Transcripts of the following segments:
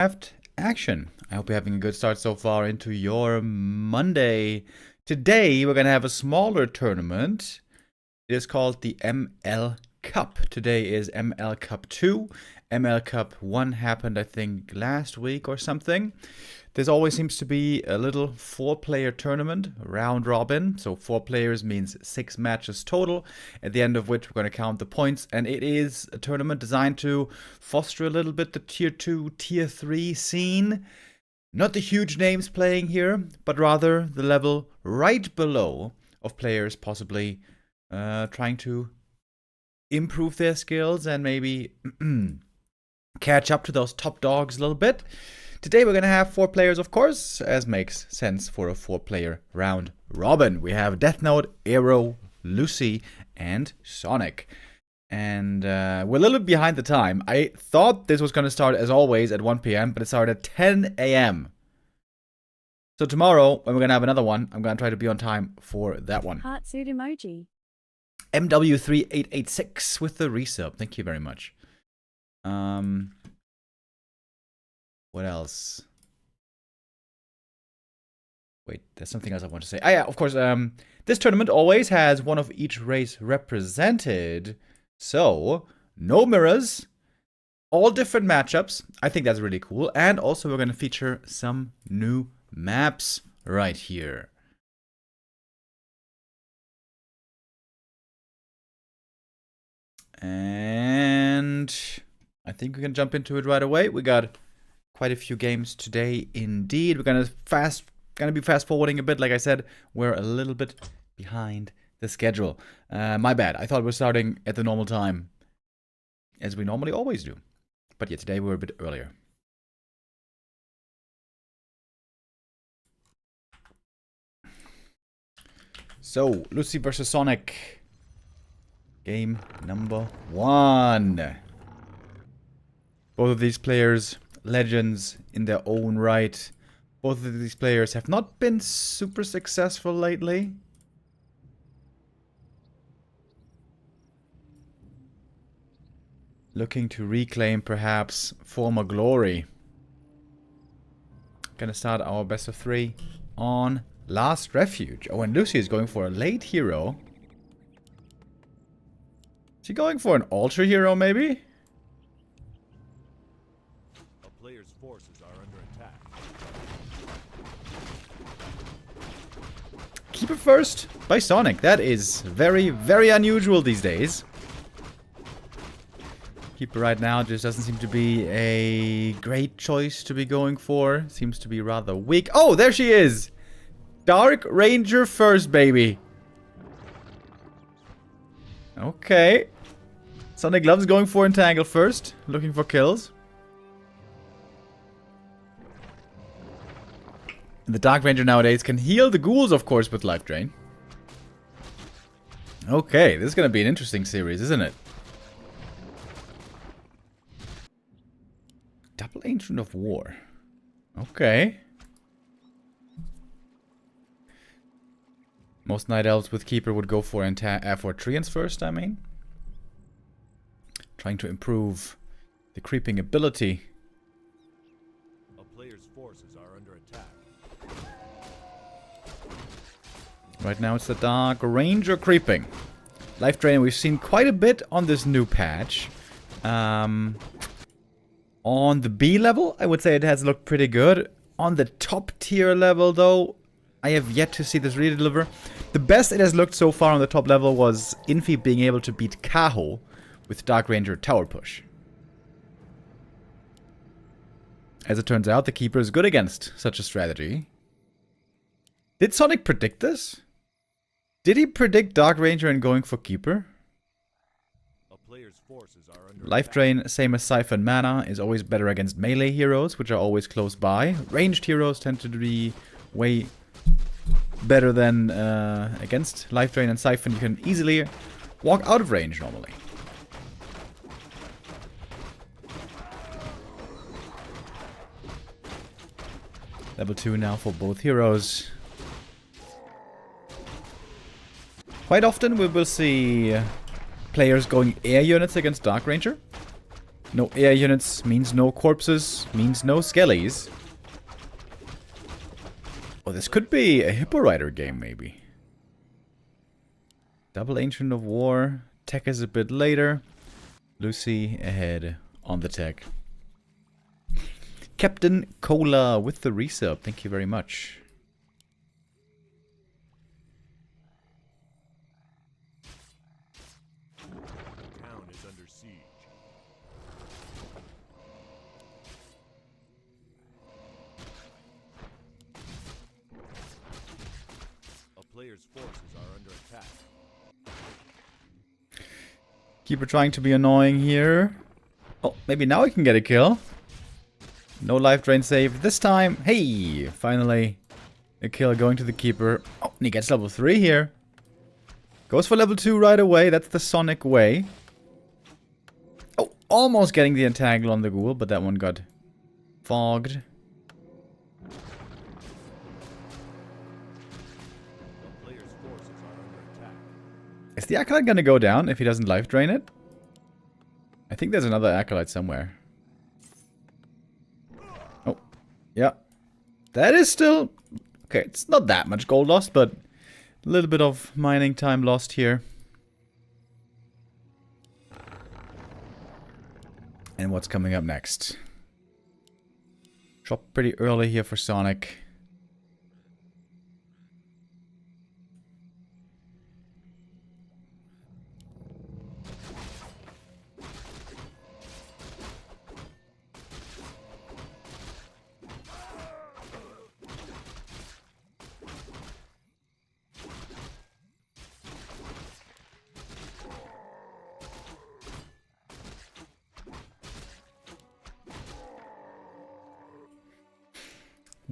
Warcraft action. I hope you're having a good start so far into your Monday. Today we're gonna have a smaller tournament. It is called the ML Cup. Today is ML Cup 2. ML Cup 1 happened, I think, last week or something. This always seems to be a little 4-player tournament, round robin. So 4 players means 6 matches total, at the end of which we're going to count the points. And it is a tournament designed to foster a little bit the tier 2, tier 3 scene. Not the huge names playing here, but rather the level right below of players possibly trying to improve their skills and maybe catch up to those top dogs a little bit. Today we're going to have 4 players, of course, as makes sense for a 4-player round robin. We have Deathnote, Arrow, Luci, and Sonik. And we're a little bit behind the time. I thought this was going to start, as always, at 1 p.m., but it started at 10 a.m. So tomorrow, when we're going to have another one, I'm going to try to be on time for that one. Heartsuit emoji. MW3886 with the resub. Thank you very much. What else? Wait, there's something else I want to say. Ah, yeah, of course, this tournament always has one of each race represented. So, no mirrors, all different matchups. I think that's really cool. And also, we're going to feature some new maps right here. And I think we can jump into it right away. We got quite a few games today indeed. We're gonna be fast forwarding a bit. Like I said, we're a little bit behind the schedule. My bad. I thought we're starting at the normal time, as we normally always do. But yeah, today we're a bit earlier. So, Luci versus Sonik. Game number 1. Both of these players, legends in their own right. Both of these players have not been super successful lately. Looking to reclaim, perhaps, former glory. Gonna start our best of 3 on Last Refuge. Oh, and Luci is going for a late hero. Is he going for an ultra hero, maybe? A player's forces are under attack. Keeper first by Sonik. That is very, very unusual these days. Keeper right now just doesn't seem to be a great choice to be going for. Seems to be rather weak. Oh, there she is! Dark Ranger first, baby. Okay. Sonik loves going for Entangle first. Looking for kills. And the Dark Ranger nowadays can heal the ghouls, of course, with Life Drain. Okay, this is going to be an interesting series, isn't it? Double Ancient of War. Okay. Most Night Elves with Keeper would go for Treants first, I mean. Trying to improve the creeping ability. A player's forces are under attack. Right now it's the Dark Ranger creeping. Life Drain we've seen quite a bit on this new patch. On the B level, I would say it has looked pretty good. On the top tier level, though, I have yet to see this really deliver. The best it has looked so far on the top level was Infy being able to beat Kaho with Dark Ranger Tower Push. As it turns out, the Keeper is good against such a strategy. Did Sonik predict this? Did he predict Dark Ranger and going for Keeper? A player's forces are under Life Drain, same as Siphon Mana, is always better against melee heroes, which are always close by. Ranged heroes tend to be way better than against Life Drain and Siphon. You can easily walk out of range normally. Level 2 now for both heroes. Quite often we will see players going air units against Dark Ranger. No air units means no corpses, means no skellies. Oh, this could be a Hippo Rider game, maybe. Double Ancient of War. Tech is a bit later. Luci ahead on the tech. Captain Cola with the resub. Thank you very much. The town is under siege. A player's forces are under attack. Keeper trying to be annoying here. Oh, maybe now we can get a kill. No life drain save this time. Hey, finally a kill going to the Keeper. Oh, and he gets level 3 here. Goes for level 2 right away. That's the Sonik way. Oh, almost getting the entangle on the ghoul, but that one got fogged. A player's forces are under attack. Is the Acolyte gonna go down if he doesn't life drain it? I think there's another Acolyte somewhere. Oh, yeah. That is still... Okay, it's not that much gold lost, but a little bit of mining time lost here. And what's coming up next? Drop pretty early here for Sonik.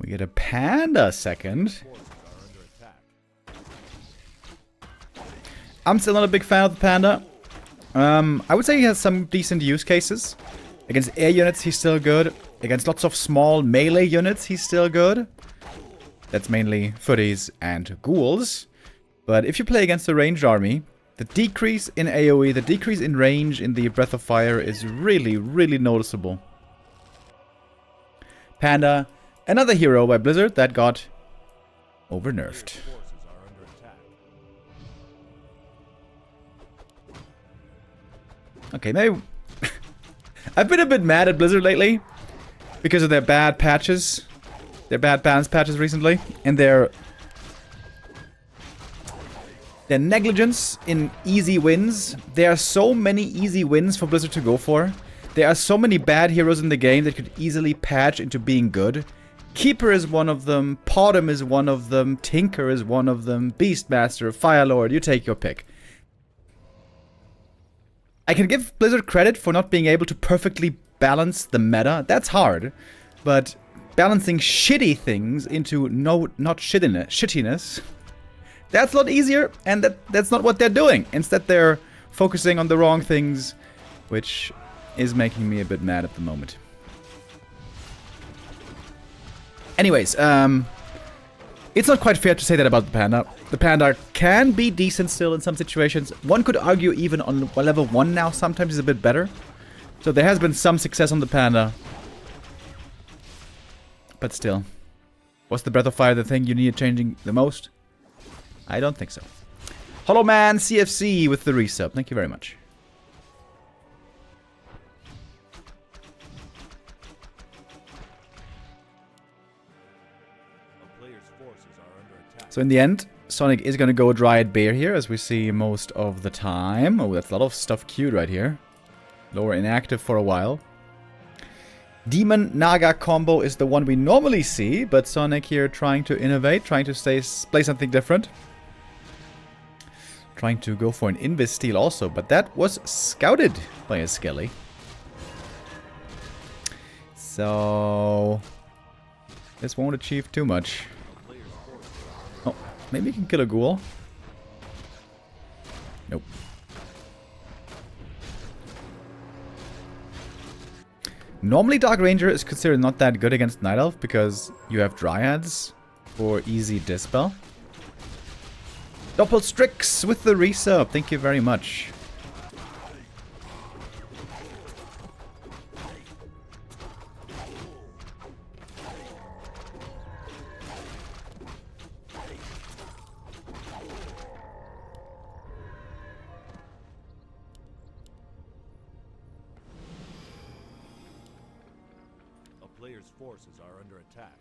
We get a panda second. I'm still not a big fan of the panda. I would say he has some decent use cases. Against air units, he's still good. Against lots of small melee units, he's still good. That's mainly footies and ghouls. But if you play against a ranged army, the decrease in AoE, the decrease in range in the Breath of Fire is really, really noticeable. Panda, another hero by Blizzard that got over-nerfed. Okay, maybe... I've been a bit mad at Blizzard lately because of their bad patches. Their bad balance patches recently. And their negligence in easy wins. There are so many easy wins for Blizzard to go for. There are so many bad heroes in the game that could easily patch into being good. Keeper is one of them. Potom is one of them. Tinker is one of them. Beastmaster, Firelord, you take your pick. I can give Blizzard credit for not being able to perfectly balance the meta. That's hard. But balancing shitty things into not shittiness, that's a lot easier, and that's not what they're doing. Instead, they're focusing on the wrong things, which is making me a bit mad at the moment. Anyways, it's not quite fair to say that about the panda. The panda can be decent still in some situations. One could argue even on level 1 now, sometimes is a bit better. So there has been some success on the panda. But still. Was the Breath of Fire the thing you needed changing the most? I don't think so. Hollow Man CFC with the resub. Thank you very much. So in the end, Sonik is going to go Dryad Bear here, as we see most of the time. Oh, that's a lot of stuff queued right here. Lower inactive for a while. Demon Naga combo is the one we normally see, but Sonik here trying to innovate, trying to play something different. Trying to go for an Invis steal also, but that was scouted by a Skelly. So this won't achieve too much. Oh, maybe he can kill a ghoul. Nope. Normally Dark Ranger is considered not that good against Night Elf because you have Dryads for easy dispel. Doppelstrix with the resub. Thank you very much. player's forces are under attack.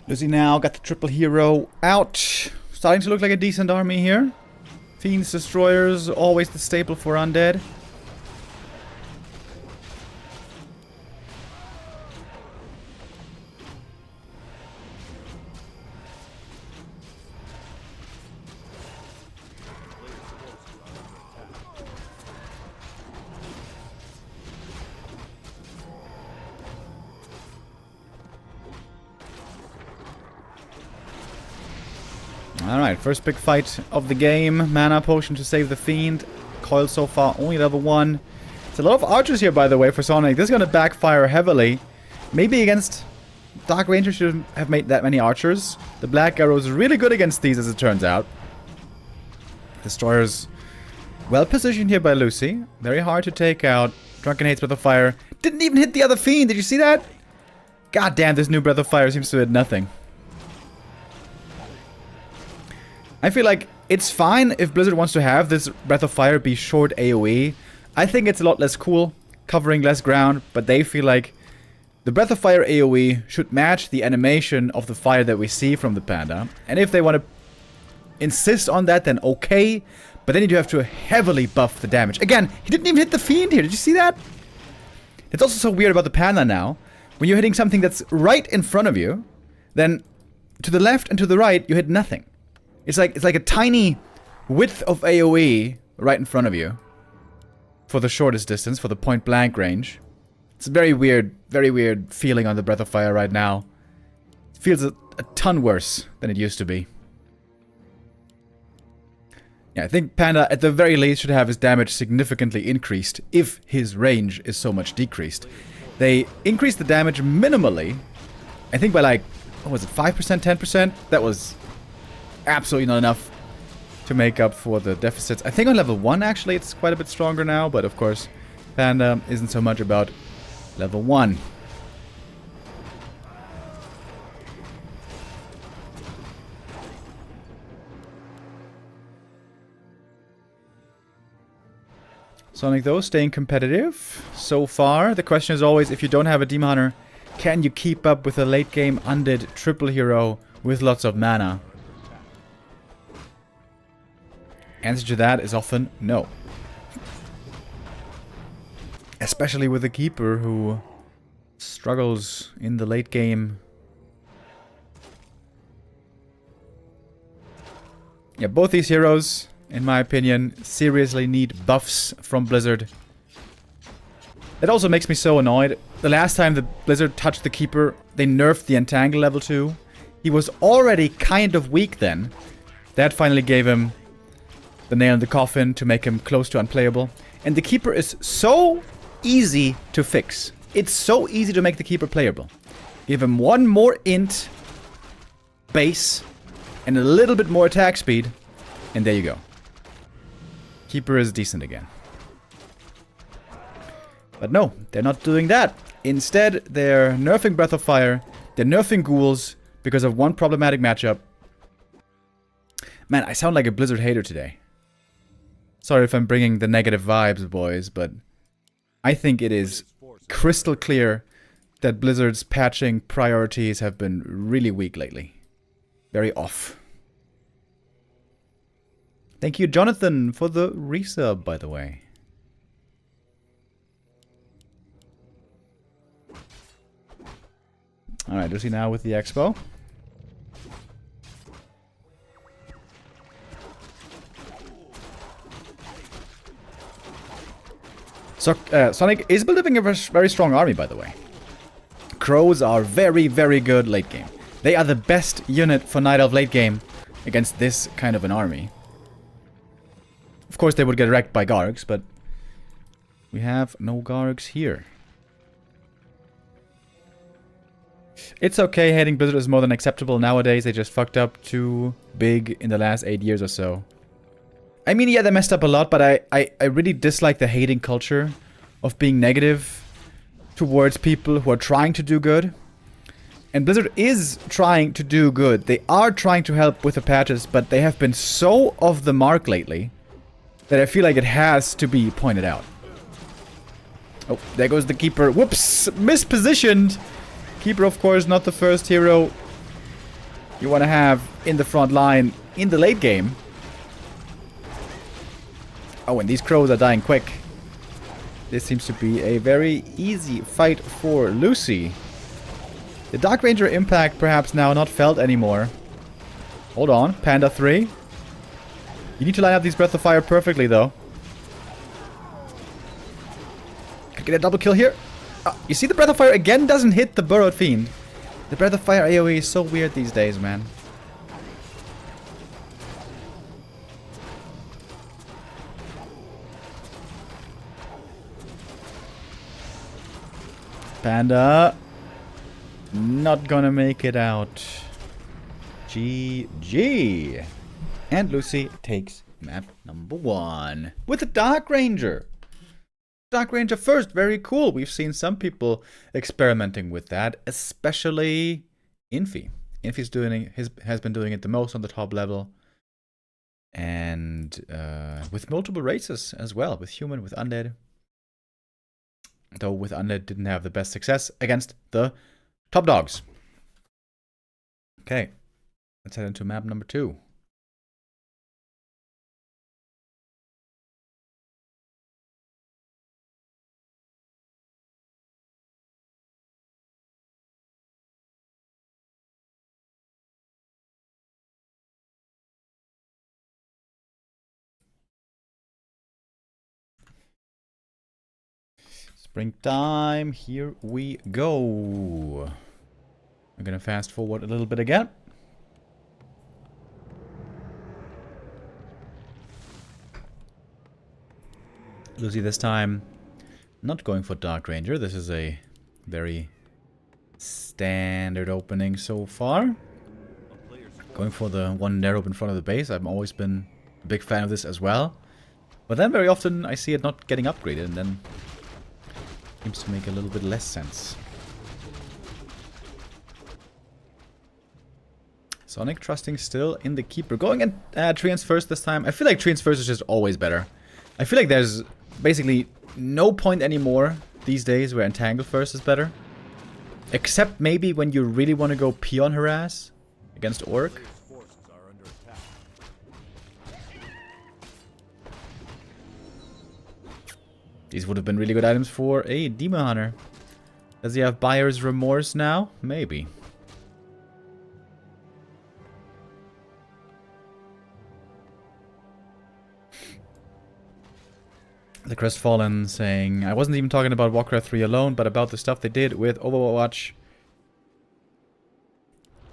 Luci now got the triple hero out. Starting to look like a decent army here. Fiends, destroyers, always the staple for undead. Alright, first big fight of the game. Mana potion to save the fiend. Coil so far only level 1. It's a lot of archers here, by the way, for Sonik. This is going to backfire heavily. Maybe against Dark Ranger shouldn't have made that many archers. The Black Arrow is really good against these, as it turns out. Destroyers well positioned here by Luci. Very hard to take out. Drunken Hates Breath of Fire. Didn't even hit the other fiend. Did you see that? God damn, this new Breath of Fire seems to hit nothing. I feel like it's fine if Blizzard wants to have this Breath of Fire be short AoE. I think it's a lot less cool, covering less ground, but they feel like the Breath of Fire AoE should match the animation of the fire that we see from the panda. And if they want to insist on that, then okay, but then you have to heavily buff the damage. Again, he didn't even hit the fiend here, did you see that? It's also so weird about the panda now. When you're hitting something that's right in front of you, then to the left and to the right, you hit nothing. It's like a tiny width of AoE right in front of you. For the shortest distance, for the point blank range. It's a very weird feeling on the Breath of Fire right now. It feels a ton worse than it used to be. Yeah, I think Panda at the very least should have his damage significantly increased if his range is so much decreased. They increased the damage minimally. I think by like, what was it, 5%, 10%? That was absolutely not enough to make up for the deficits. I think on level 1 actually it's quite a bit stronger now, but of course Panda isn't so much about level 1. Sonik though staying competitive so far. The question is always, if you don't have a Demon Hunter, can you keep up with a late game undead triple hero with lots of mana? Answer to that is often no. Especially with a keeper who struggles in the late game. Yeah, both these heroes, in my opinion, seriously need buffs from Blizzard. That also makes me so annoyed. The last time the Blizzard touched the keeper, they nerfed the Entangle level 2. He was already kind of weak then. That finally gave him the nail in the coffin to make him close to unplayable. And the keeper is so easy to fix. It's so easy to make the keeper playable. Give him one more int base and a little bit more attack speed, and there you go. Keeper is decent again. But no, they're not doing that. Instead, they're nerfing Breath of Fire, they're nerfing ghouls because of one problematic matchup. Man, I sound like a Blizzard hater today. Sorry if I'm bringing the negative vibes, boys, but I think it is crystal clear that Blizzard's patching priorities have been really weak lately. Very off. Thank you, Jonathan, for the resub, by the way. Alright, Luci now with the expo. So, Sonik is building a very strong army, by the way. Crows are very, very good late game. They are the best unit for Night Elf late game against this kind of an army. Of course, they would get wrecked by Gargs, but we have no Gargs here. It's okay, hating Blizzard is more than acceptable nowadays. They just fucked up too big in the last 8 years or so. I mean, yeah, they messed up a lot, but I really dislike the hating culture of being negative towards people who are trying to do good. And Blizzard is trying to do good. They are trying to help with the patches, but they have been so off the mark lately that I feel like it has to be pointed out. Oh, there goes the Keeper. Whoops! Mispositioned! Keeper, of course, not the first hero you want to have in the front line in the late game. Oh, and these crows are dying quick. This seems to be a very easy fight for Luci. The Dark Ranger impact perhaps now not felt anymore. Hold on, Panda 3. You need to line up these Breath of Fire perfectly, though. Could get a double kill here. You see the Breath of Fire again doesn't hit the Burrowed Fiend. The Breath of Fire AoE is so weird these days, man. Panda. Not gonna make it out. GG. And Luci takes map number 1 with the Dark Ranger. Dark Ranger first, very cool. We've seen some people experimenting with that, especially Infy. Infy's has been doing it the most on the top level. And with multiple races as well, with human, with undead. Though with undead didn't have the best success against the top dogs. Okay, let's head into map number 2. Springtime, here we go. I'm gonna fast forward a little bit again. Luci this time not going for Dark Ranger. This is a very standard opening so far. Going for the one Nerub in front of the base. I've always been a big fan of this as well. But then very often I see it not getting upgraded, and then seems to make a little bit less sense. Sonik trusting still in the Keeper. Going at Treants first this time. I feel like Treants first is just always better. I feel like there's basically no point anymore these days where Entangle first is better. Except maybe when you really want to go Peon Harass against Orc. These would have been really good items for a Demon Hunter. Does he have Buyer's Remorse now? Maybe. The Crestfallen saying, I wasn't even talking about Warcraft 3 alone, but about the stuff they did with Overwatch.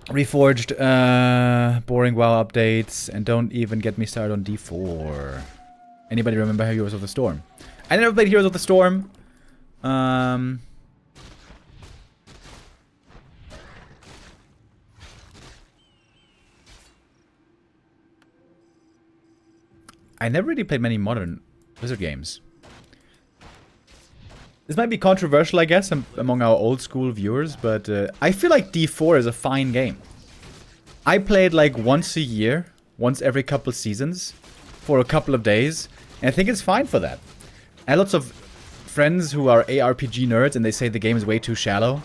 Reforged, boring WoW updates, and don't even get me started on D4. Anybody remember Heroes of the Storm? I never played Heroes of the Storm. I never really played many modern Blizzard games. This might be controversial, I guess, among our old school viewers, but I feel like D4 is a fine game. I play it like once a year, once every couple seasons, for a couple of days, and I think it's fine for that. I have lots of friends who are ARPG nerds, and they say the game is way too shallow.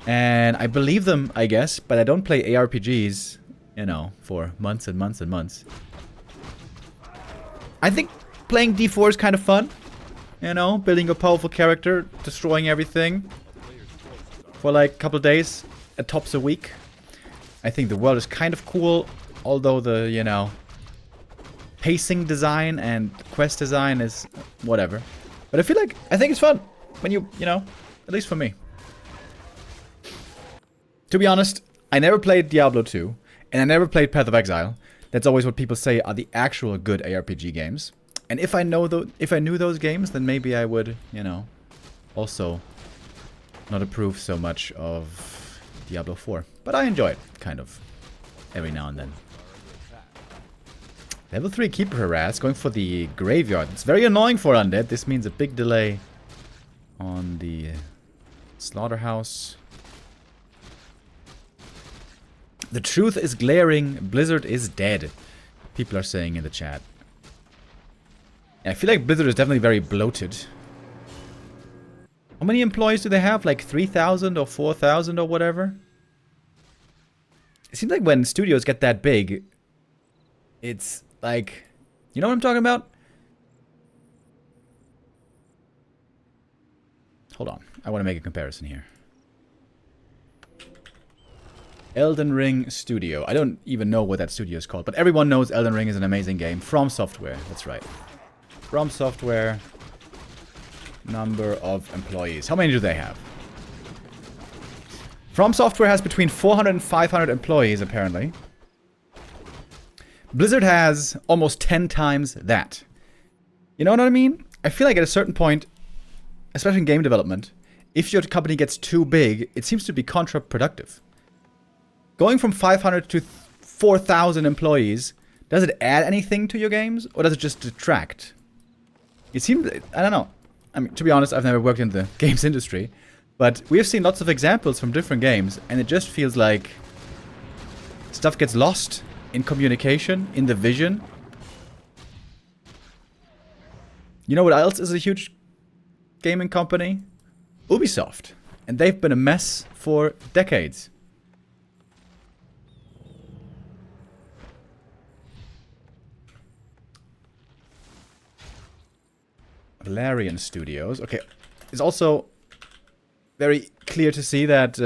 And I believe them, I guess, but I don't play ARPGs, you know, for months and months and months. I think playing D4 is kind of fun. You know, building a powerful character, destroying everything for like a couple days, at tops a week. I think the world is kind of cool, although the, you know, pacing design and quest design is whatever. But I think it's fun when you know, at least for me. To be honest, I never played Diablo 2, and I never played Path of Exile. That's always what people say are the actual good ARPG games. And if I knew those games, then maybe I would, you know, also not approve so much of Diablo 4. But I enjoy it, kind of, every now and then. Level 3 Keeper Harass, going for the Graveyard. It's very annoying for Undead. This means a big delay on the Slaughterhouse. The truth is glaring. Blizzard is dead. People are saying in the chat. Yeah, I feel like Blizzard is definitely very bloated. How many employees do they have? Like 3,000 or 4,000 or whatever? It seems like when studios get that big, it's like... You know what I'm talking about? Hold on. I want to make a comparison here. Elden Ring Studio. I don't even know what that studio is called, but everyone knows Elden Ring is an amazing game. From Software. That's right. From Software. Number of employees. How many do they have? From Software has between 400 and 500 employees, apparently. Blizzard has almost 10 times that. You know what I mean? I feel like at a certain point, especially in game development, if your company gets too big, it seems to be counterproductive. Going from 500 to 4,000 employees, does it add anything to your games? Or does it just detract? It seems... I don't know. I mean, to be honest, I've never worked in the games industry. But we have seen lots of examples from different games. And it just feels like stuff gets lost in communication, in the vision. You know what else is a huge gaming company? Ubisoft. And they've been a mess for decades. Valerian Studios. Okay. It's also very clear to see that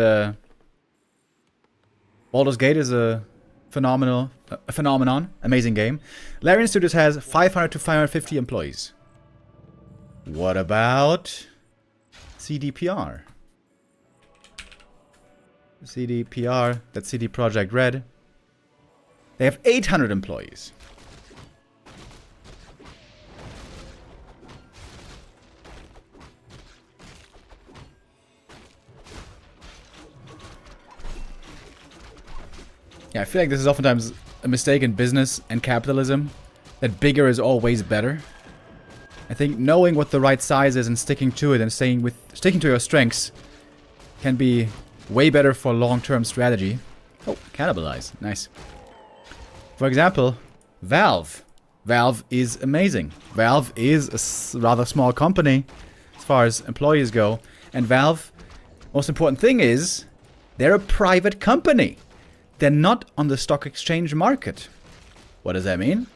Baldur's Gate is a phenomenon. Amazing game. Valerian Studios has 500 to 550 employees. What about CDPR? CDPR, that's CD Projekt Red. They have 800 employees. Yeah, I feel like this is oftentimes a mistake in business and capitalism, that bigger is always better. I think knowing what the right size is and sticking to it and sticking to your strengths can be way better for long-term strategy. Oh, cannibalize. Nice. For example, Valve. Valve is amazing. Valve is a rather small company as far as employees go. And Valve, most important thing is, they're a private company. They're not on the stock exchange market. What does that mean?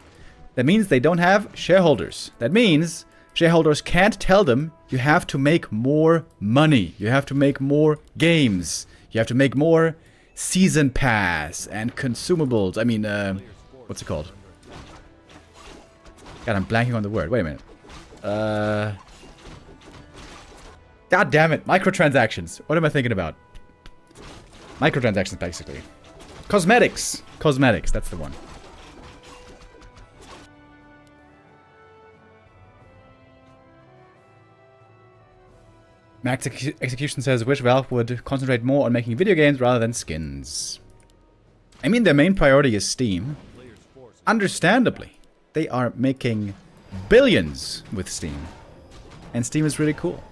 That means they don't have shareholders. That means shareholders can't tell them, you have to make more money. You have to make more games. You have to make more season pass and consumables. I mean, what's it called? God, I'm blanking on the word. Wait a minute. God damn it. Microtransactions. What am I thinking about? Microtransactions, basically. Cosmetics. Cosmetics, that's the one. Max Execution says, wish Valve would concentrate more on making video games rather than skins. I mean, their main priority is Steam. Understandably. They are making billions with Steam. And Steam is really cool.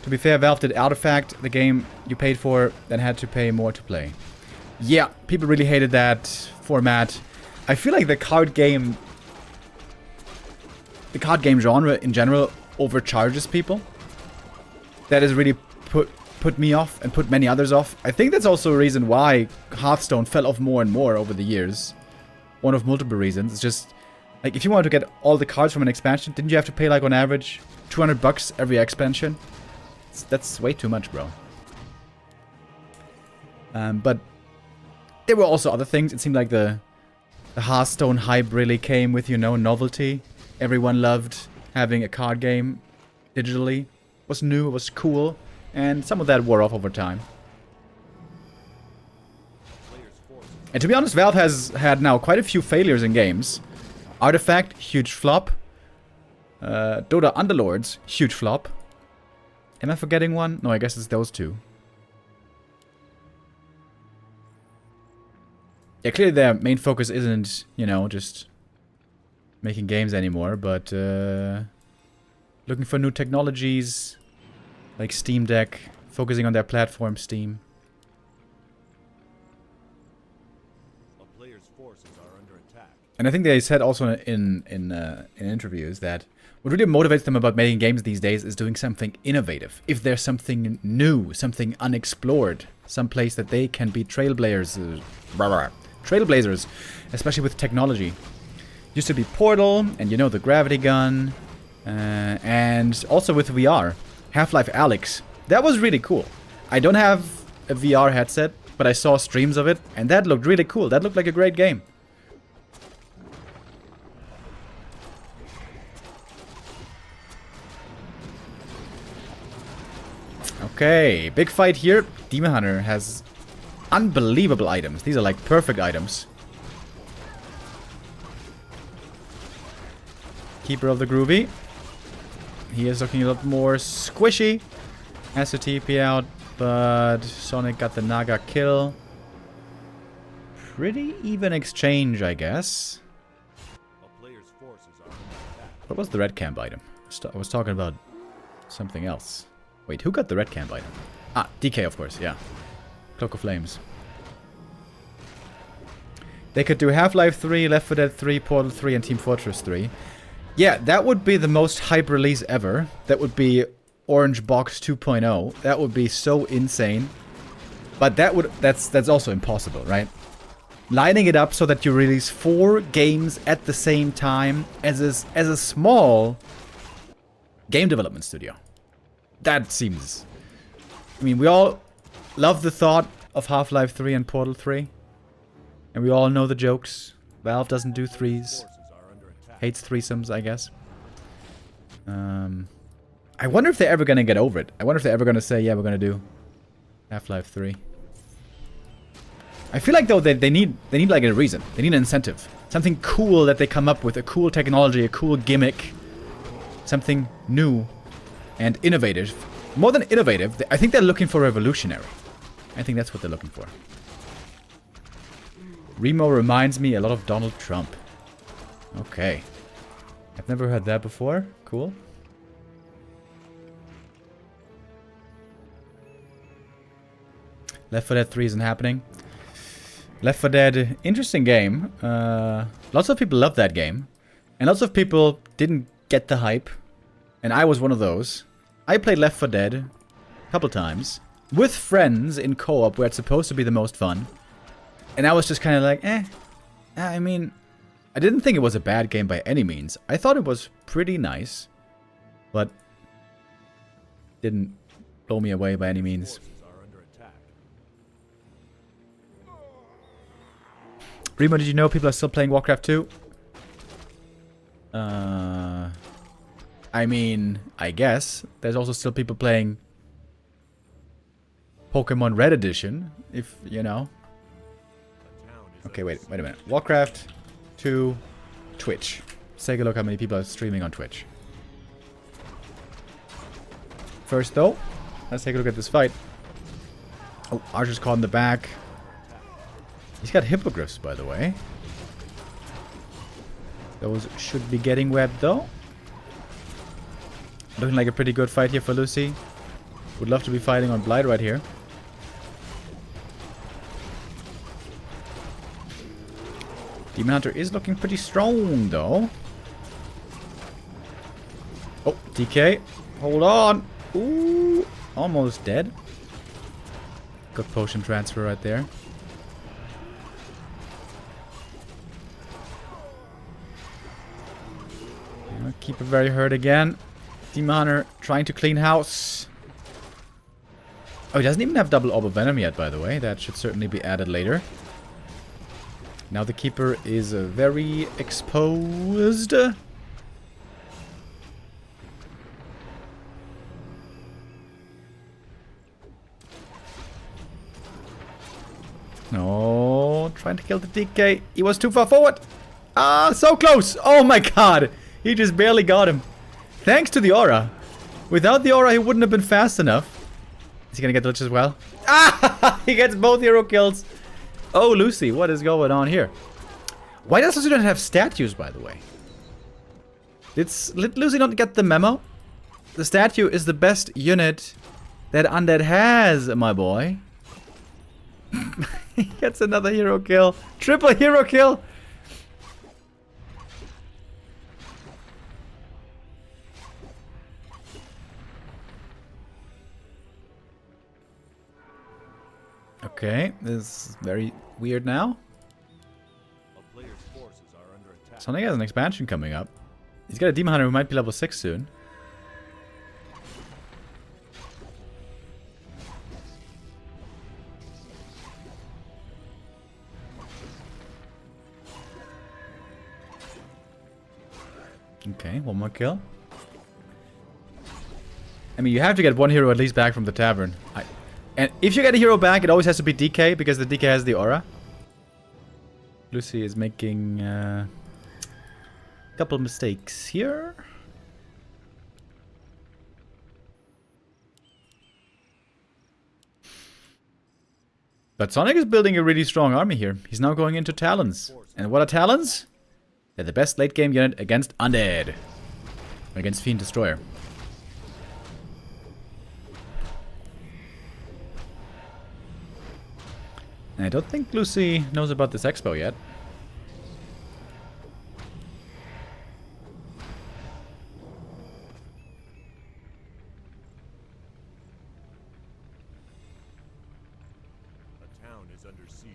To be fair, Valve did Artifact, the game you paid for, then had to pay more to play. Yeah, people really hated that format. I feel like the card game genre in general overcharges people. That has really put me off and put many others off. I think that's also a reason why Hearthstone fell off more and more over the years. One of multiple reasons. It's just, like, if you wanted to get all the cards from an expansion, didn't you have to pay, like, on average, $200 every expansion? That's way too much, bro. But there were also other things. It seemed like the Hearthstone hype really came with, you know, novelty. Everyone loved having a card game digitally. It was new, it was cool, and some of that wore off over time. And to be honest, Valve has had now quite a few failures in games. Artifact, huge flop. Dota Underlords, huge flop. Am I forgetting one? No, I guess it's those two. Yeah, clearly their main focus isn't, you know, just making games anymore, but looking for new technologies like Steam Deck, focusing on their platform, Steam. A player's forces are under attack. And I think they said also in interviews that what really motivates them about making games these days is doing something innovative. If there's something new, something unexplored, some place that they can be trailblazers, especially with technology. Used to be Portal, and you know, the gravity gun, and also with VR. Half-Life Alyx. That was really cool. I don't have a VR headset, but I saw streams of it, and that looked really cool. That looked like a great game. Okay, big fight here. Demon Hunter has unbelievable items. These are like perfect items. Keeper of the Groovy. He is looking a lot more squishy. Has to TP out, but Sonik got the Naga kill. Pretty even exchange, I guess. A player's forces are under attack. What was the red camp item? I was talking about something else. Wait, who got the red camp item? Ah, DK, of course, yeah. Cloak of Flames. They could do Half-Life 3, Left 4 Dead 3, Portal 3, and Team Fortress 3. Yeah, that would be the most hype release ever. That would be Orange Box 2.0. That would be so insane. But that's also impossible, right? Lining it up so that you release 4 games at the same time as a small game development studio. That seems... I mean, we all love the thought of Half-Life 3 and Portal 3. And we all know the jokes. Valve doesn't do threes. Hates threesomes, I guess. I wonder if they're ever gonna get over it. I wonder if they're ever gonna say, yeah, we're gonna do Half-Life 3. I feel like, though, they need like a reason. They need an incentive. Something cool that they come up with. A cool technology, a cool gimmick. Something new and innovative. More than innovative, I think they're looking for revolutionary. I think that's what they're looking for. Remo reminds me a lot of Donald Trump. Okay. I've never heard that before. Cool. Left 4 Dead 3 isn't happening. Left 4 Dead, interesting game. Lots of people love that game. And lots of people didn't get the hype. And I was one of those. I played Left 4 Dead a couple times. With friends in co-op where it's supposed to be the most fun. And I was just kind of like, eh. I mean, I didn't think it was a bad game by any means. I thought it was pretty nice. But didn't blow me away by any means. Remo, did you know people are still playing Warcraft 2? I mean, I guess. There's also still people playing Pokemon Red Edition, if you know. Okay, wait a minute. Warcraft 2 Twitch. Let's take a look how many people are streaming on Twitch. First, though, let's take a look at this fight. Oh, Archer's caught in the back. He's got hippogriffs, by the way. Those should be getting webbed, though. Looking like a pretty good fight here for Luci. Would love to be fighting on Blight right here. Demon Hunter is looking pretty strong, though. Oh, DK. Hold on. Ooh. Almost dead. Good potion transfer right there. Keeper very hurt again. Demon Hunter trying to clean house. Oh, he doesn't even have double orb of venom yet, by the way. That should certainly be added later. Now the Keeper is very exposed. No, trying to kill the DK. He was too far forward. Ah, so close. Oh my god. He just barely got him. Thanks to the aura. Without the aura, he wouldn't have been fast enough. Is he gonna get the Lich as well? Ah! He gets both hero kills. Oh, Luci, what is going on here? Why does Luci not have statues, by the way? Did Luci not get the memo? The statue is the best unit that undead has, my boy. He gets another hero kill. Triple hero kill. Okay, this is very weird now. A player's forces are under attack. Sonik has an expansion coming up. He's got a Demon Hunter who might be level 6 soon. Okay, one more kill. I mean, you have to get one hero at least back from the tavern. And if you get a hero back, it always has to be DK, because the DK has the aura. Luci is making a couple mistakes here. But Sonik is building a really strong army here. He's now going into Talons. And what are Talons? They're the best late game unit against Undead. Against Fiend Destroyer. I don't think Luci knows about this expo yet. A town is under siege.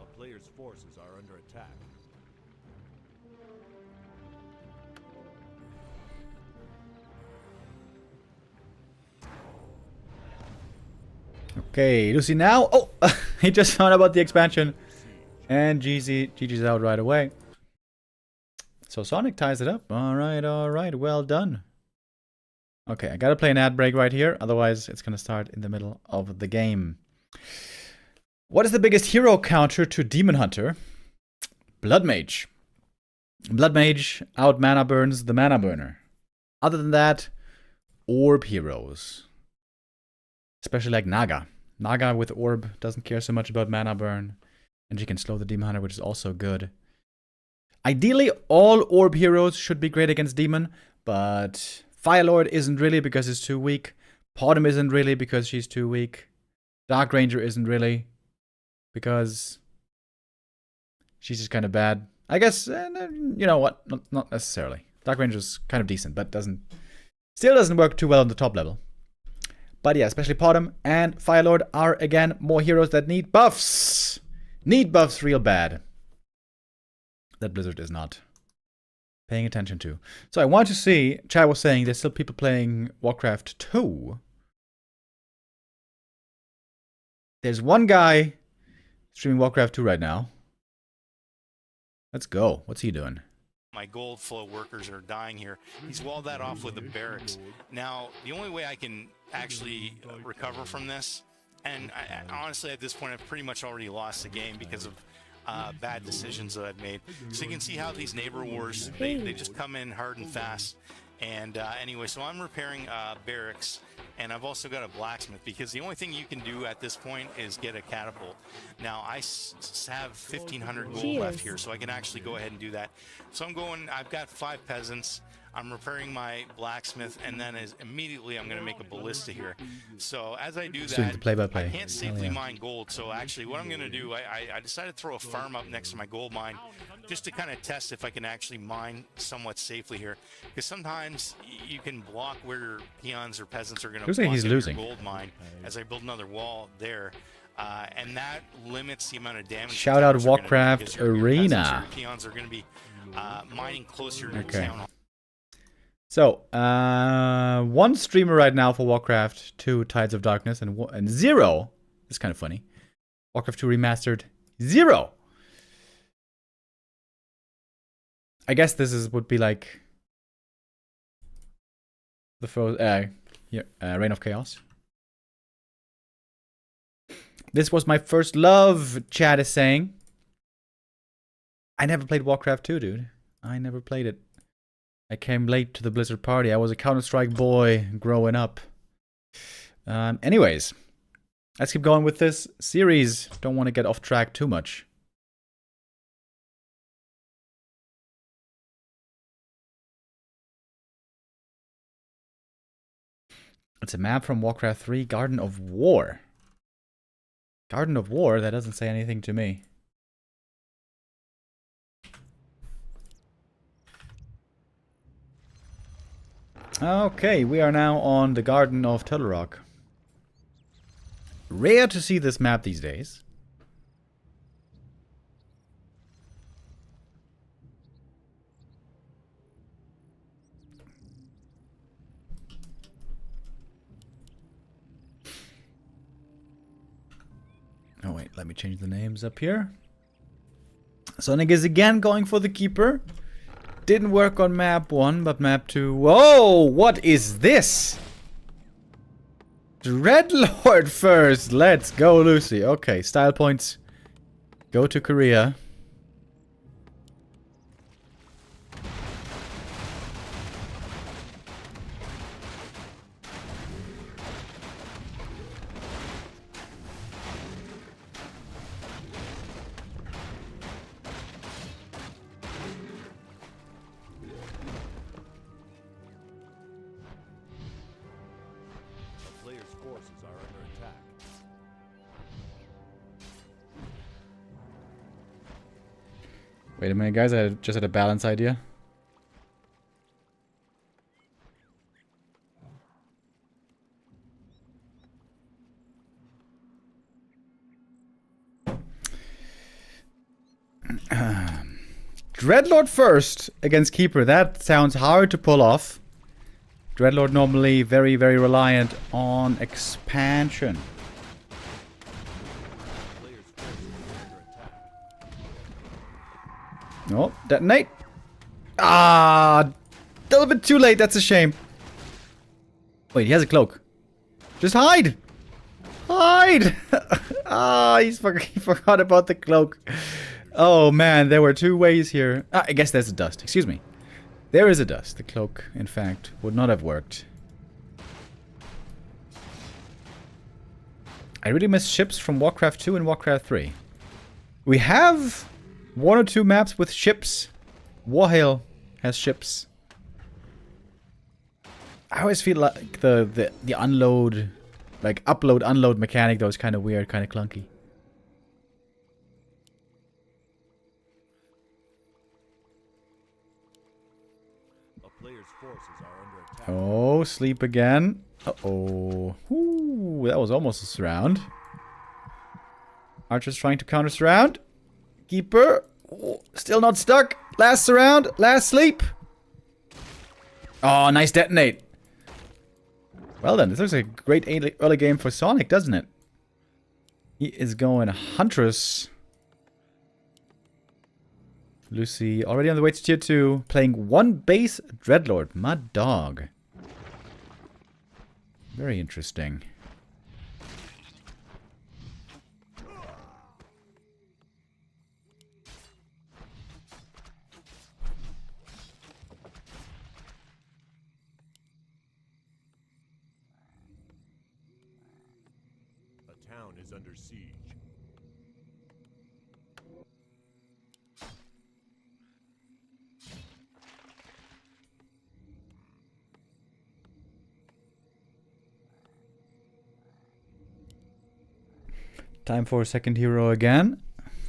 A player's forces are under attack. Okay, Luci now. Oh, he just found out about the expansion. And GG's out right away. So Sonik ties it up. Alright, well done. Okay, I gotta play an ad break right here. Otherwise, it's gonna start in the middle of the game. What is the biggest hero counter to Demon Hunter? Blood Mage. Blood Mage out mana burns the mana burner. Other than that, orb heroes. Especially like Naga. Naga with orb doesn't care so much about mana burn. And she can slow the Demon Hunter, which is also good. Ideally, all orb heroes should be great against Demon, but Firelord isn't really because it's too weak. Podum isn't really because she's too weak. Dark Ranger isn't really because she's just kind of bad. I guess, you know what? Not necessarily. Dark Ranger's kind of decent, but still doesn't work too well on the top level. But yeah, especially Podum and Firelord are, again, more heroes that need buffs. Need buffs real bad. That Blizzard is not paying attention to. So I want to see, Chad was saying there's still people playing Warcraft 2. There's one guy streaming Warcraft 2 right now. Let's go. What's he doing? My gold flow workers are dying here. He's walled that off with the barracks. Now, the only way I can actually recover from this, and honestly at this point I've pretty much already lost the game because of bad decisions that I've made. So you can see how these neighbor wars, they just come in hard and fast. And anyway, so I'm repairing barracks, and I've also got a blacksmith, because the only thing you can do at this point is get a catapult. Now, I have 1,500 gold left here, so I can actually go ahead and do that. So I've got 5 peasants. I'm repairing my blacksmith, and then immediately I'm going to make a ballista here. So as I do that, I can't safely mine gold. So actually what I'm going to do, I decided to throw a farm up next to my gold mine just to kind of test if I can actually mine somewhat safely here. Because sometimes you can block where your peons or peasants are going to block your gold mine as I build another wall there. And that limits the amount of damage. Shout out Warcraft Arena. Your peons are going to be mining closer to town hall. So, one streamer right now for Warcraft 2 Tides of Darkness, and 0. It's kind of funny. Warcraft 2 Remastered 0. I guess this would be like the Reign of Chaos. This was my first love, Chad is saying. I never played Warcraft 2, dude. I never played it. I came late to the Blizzard party. I was a Counter-Strike boy growing up. Anyways, let's keep going with this series. Don't want to get off track too much. It's a map from Warcraft 3, Garden of War. Garden of War? That doesn't say anything to me. Okay, we are now on the Garden of Turtle. Rare to see this map these days. Oh wait, let me change the names up here. Sonik is again going for the keeper. Didn't work on map 1, but map 2. Whoa! What is this? Dreadlord first! Let's go, Luci. Okay, style points. Go to Korea. Wait a minute, guys. I just had a balance idea. Dreadlord first against Keeper. That sounds hard to pull off. Dreadlord normally very, very reliant on expansion. Oh, detonate. Ah, a little bit too late. That's a shame. Wait, he has a cloak. Just hide. Hide. Ah, he forgot about the cloak. Oh man, there were two ways here. Ah, I guess there's a dust. Excuse me. There is a dust. The cloak, in fact, would not have worked. I really miss ships from Warcraft 2 and Warcraft 3. We have 1 or 2 maps with ships. Warhail has ships. I always feel like the unload, like upload unload mechanic though is kind of weird, kind of clunky. A player's forces are under attack. Oh, sleep again. Uh-oh. Ooh, that was almost a surround. Archer's trying to counter surround. Keeper. Oh, still not stuck. Last surround. Last sleep. Oh, nice detonate. Well then, this looks like a great early game for Sonik, doesn't it? He is going Huntress. Luci already on the way to tier 2. Playing 1 base Dreadlord. My dog. Very interesting. A town is under siege. Time for a second hero again.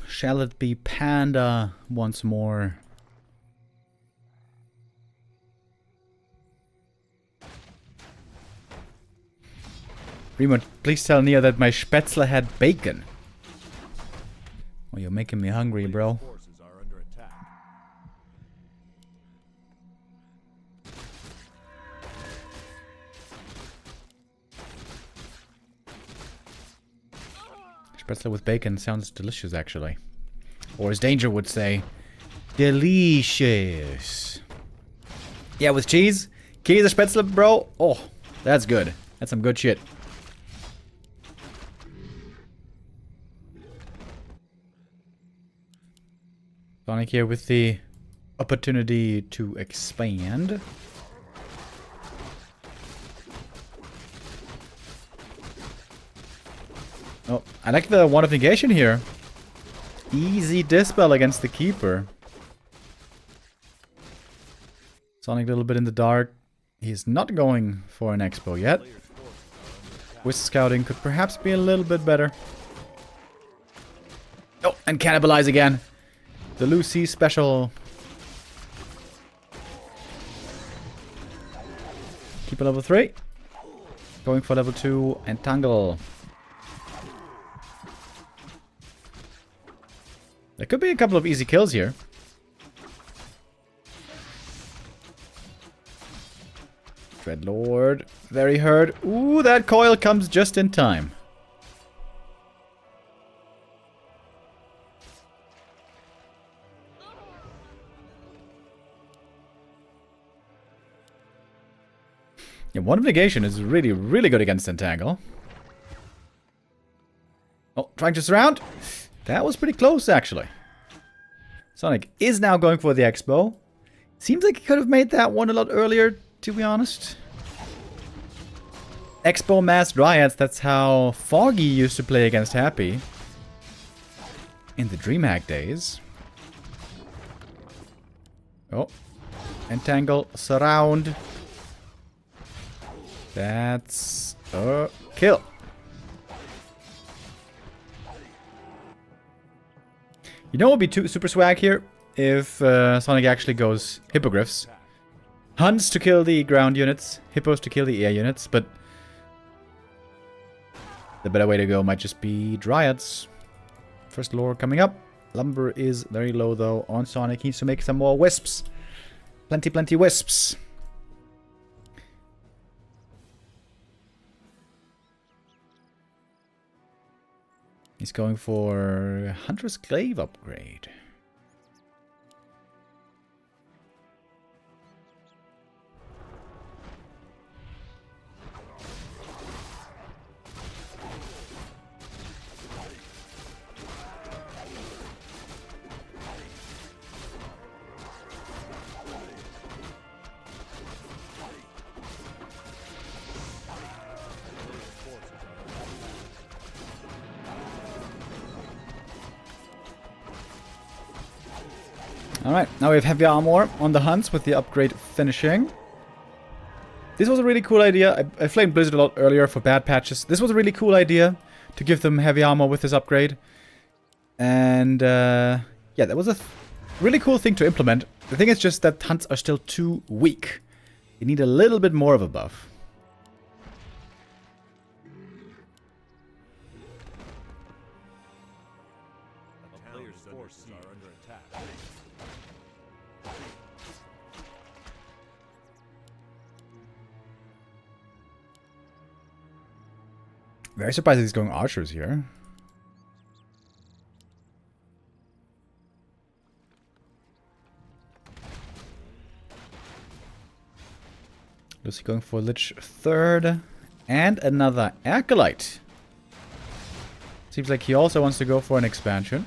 Shall it be Panda once more? Remo, please tell Nia that my Spätzle had bacon. Oh, you're making me hungry, bro. Forces are under attack. Spätzle with bacon sounds delicious, actually. Or as Danger would say, delicious. Yeah, with cheese? Käse Spätzle, bro? Oh, that's good. That's some good shit. Sonik here with the opportunity to expand. Oh, I like the one of negation here. Easy dispel against the keeper. Sonic a little bit in the dark. He's not going for an expo yet. Wisp scouting could perhaps be a little bit better. Oh, and cannibalize again. The Luci special. Keep a level 3. Going for level 2 and Tangle. There could be a couple of easy kills here. Dreadlord. Very hurt. Ooh, that coil comes just in time. Yeah, one of negation is really, really good against Entangle. Oh, trying to surround. That was pretty close, actually. Sonic is now going for the Expo. Seems like he could have made that one a lot earlier, to be honest. Expo Mass Dryads, that's how Foggy used to play against Happy. In the DreamHack days. Oh. Entangle, surround. That's a kill. You know what would be super swag here? If Sonic actually goes Hippogriffs. Hunts to kill the ground units. Hippos to kill the air units. But the better way to go might just be Dryads. First lore coming up. Lumber is very low though on Sonic. He needs to make some more wisps. Plenty wisps. He's going for Hunter's Glaive upgrade. Alright, now we have heavy armor on the hunts with the upgrade finishing. This was a really cool idea. I flamed Blizzard a lot earlier for bad patches. This was a really cool idea to give them heavy armor with this upgrade. And yeah, that was a really cool thing to implement. The thing is just that hunts are still too weak. You need a little bit more of a buff. Very surprised that he's going archers here. Luci going for Lich third. And another Acolyte. Seems like he also wants to go for an expansion.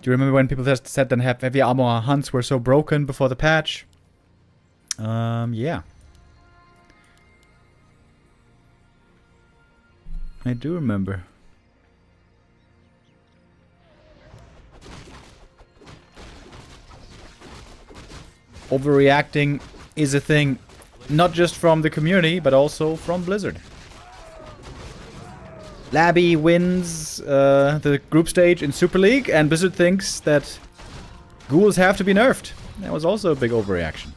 Do you remember when people just said that heavy armor hunts were so broken before the patch? Yeah. I do remember. Overreacting is a thing, not just from the community, but also from Blizzard. Labby wins the group stage in Super League, and Blizzard thinks that ghouls have to be nerfed. That was also a big overreaction.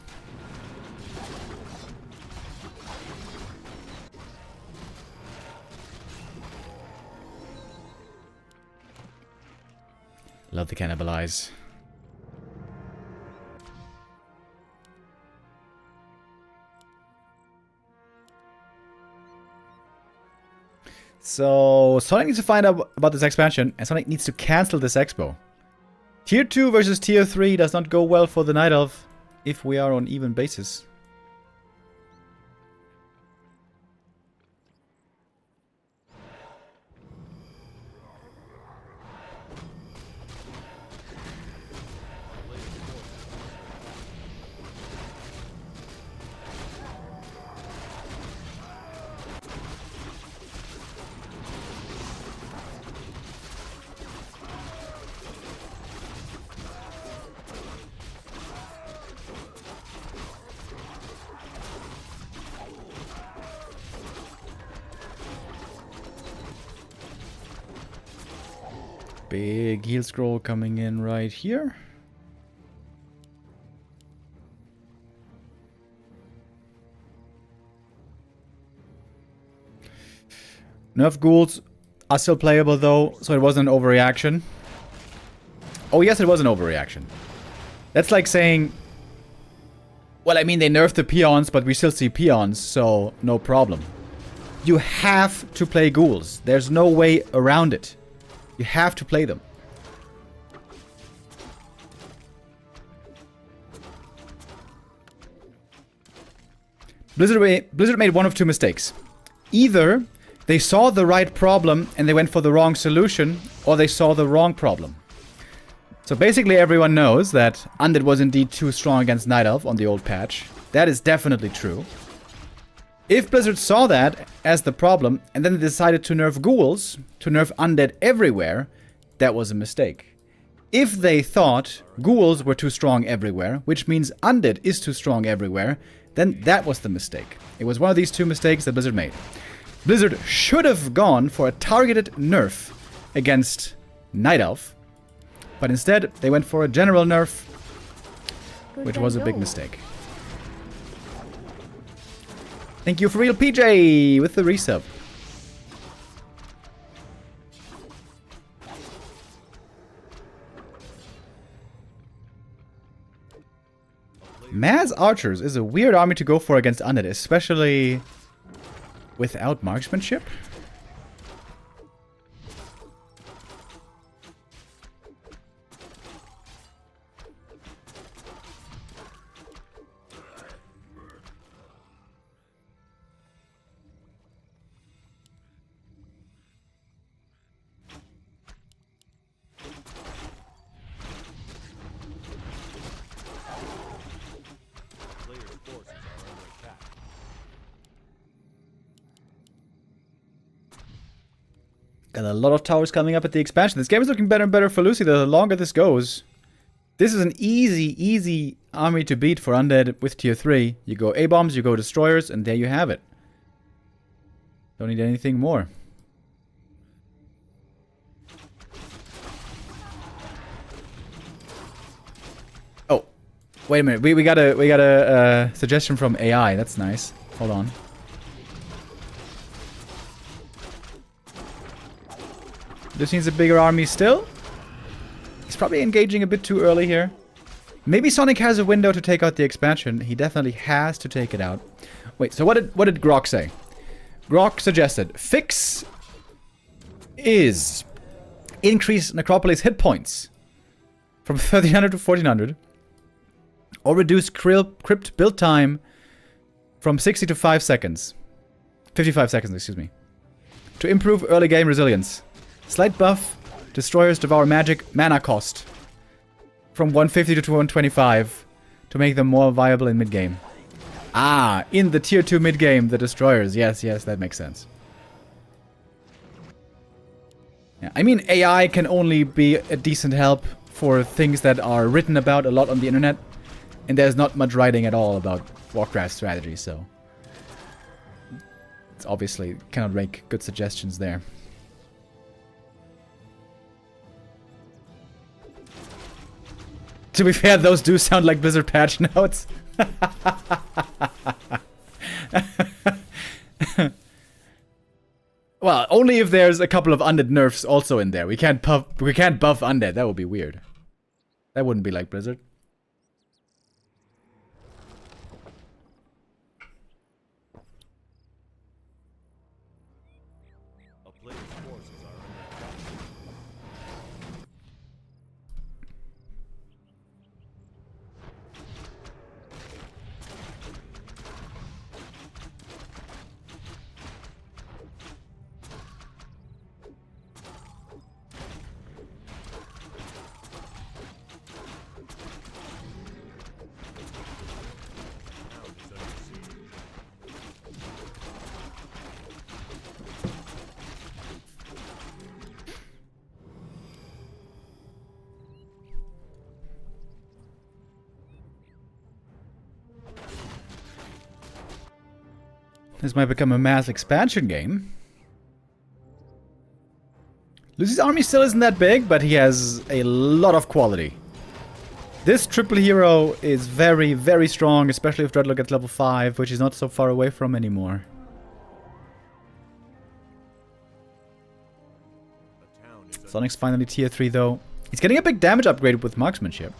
Love the cannibalize. So, Sonic needs to find out about this expansion, and Sonic needs to cancel this expo. Tier 2 versus Tier 3 does not go well for the Night Elf, if we are on even basis. Big heal scroll coming in right here. Nerf ghouls are still playable though, so it wasn't an overreaction. Oh yes, it was an overreaction. That's like saying, well, I mean, they nerfed the peons, but we still see peons, so no problem. You have to play ghouls. There's no way around it. You have to play them. Blizzard made one of two mistakes. Either they saw the right problem and they went for the wrong solution, or they saw the wrong problem. So basically everyone knows that Undead was indeed too strong against Night Elf on the old patch. That is definitely true. If Blizzard saw that as the problem, and then they decided to nerf ghouls, to nerf Undead everywhere, that was a mistake. If they thought ghouls were too strong everywhere, which means Undead is too strong everywhere, then that was the mistake. It was one of these two mistakes that Blizzard made. Blizzard should have gone for a targeted nerf against Night Elf, but instead they went for a general nerf, which was a big mistake. Thank you for real, PJ, with the resub. Maz Archers is a weird army to go for against Undead, especially without marksmanship. Got a lot of towers coming up at the expansion. This game is looking better and better for Luci the longer this goes. This is an easy army to beat for Undead with tier 3. You go A-bombs, you go destroyers, and there you have it. Don't need anything more. Oh, wait a minute. We got a suggestion from AI. That's nice. Hold on. This needs a bigger army still. He's probably engaging a bit too early here. Maybe Sonik has a window to take out the expansion. He definitely has to take it out. Wait, so what did Grok say? Grok suggested fix is increase Necropolis hit points from 1300 to 1400, or reduce crypt build time from 60 to 5 seconds. 55 seconds, excuse me. To improve early game resilience. Slight buff, destroyers devour magic, mana cost from 150 to 125 to make them more viable in mid-game. Ah, in the tier 2 mid-game, the destroyers. Yes, that makes sense. Yeah, I mean, AI can only be a decent help for things that are written about a lot on the internet, and there's not much writing at all about Warcraft strategy, so it's obviously cannot make good suggestions there. To be fair, those do sound like Blizzard patch notes. Well, only if there's a couple of Undead nerfs also in there. We can't buff Undead. That would be weird. That wouldn't be like Blizzard. This might become a mass expansion game. Luci's army still isn't that big, but he has a lot of quality. This triple hero is very, very strong, especially if Dreadlock gets level 5, which he's not so far away from anymore. Sonic's finally tier 3 though. He's getting a big damage upgrade with marksmanship.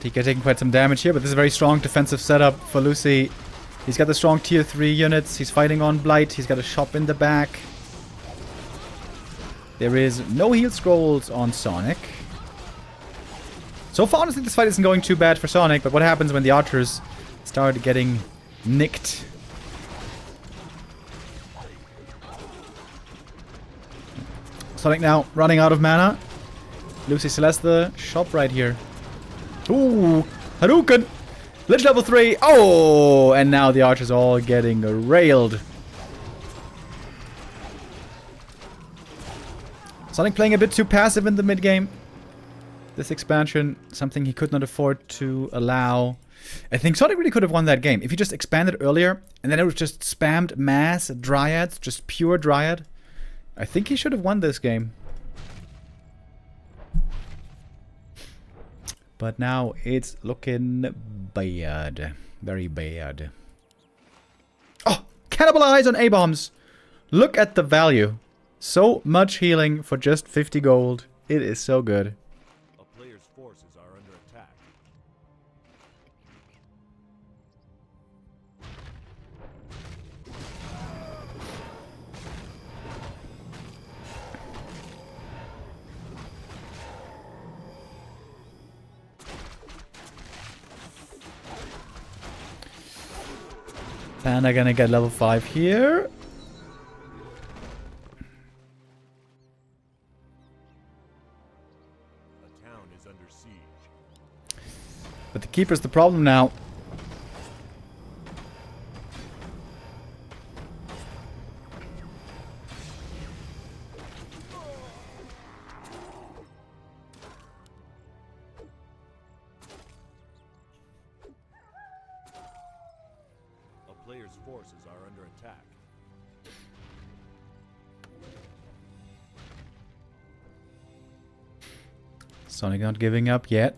TK taking quite some damage here, but this is a very strong defensive setup for Luci. He's got the strong tier 3 units. He's fighting on Blight. He's got a shop in the back. There is no heal scrolls on Sonic. So far, honestly, this fight isn't going too bad for Sonic, but what happens when the archers start getting nicked? Sonic now running out of mana. Luci still has the shop right here. Ooh, Hadouken! Lich level 3. Oh, and now the archers all getting railed. Sonic playing a bit too passive in the mid game. This expansion, something he could not afford to allow. I think Sonic really could have won that game if he just expanded earlier and then it was just spammed mass dryads, just pure dryad. I think he should have won this game. But now it's looking bad. Very bad. Oh! Cannibalize on A-bombs! Look at the value. So much healing for just 50 gold. It is so good. A player's forces are under attack. Panda gonna get level 5 here. A town is under siege. But the keeper's the problem now. A player's forces are under attack. Sonic not giving up yet.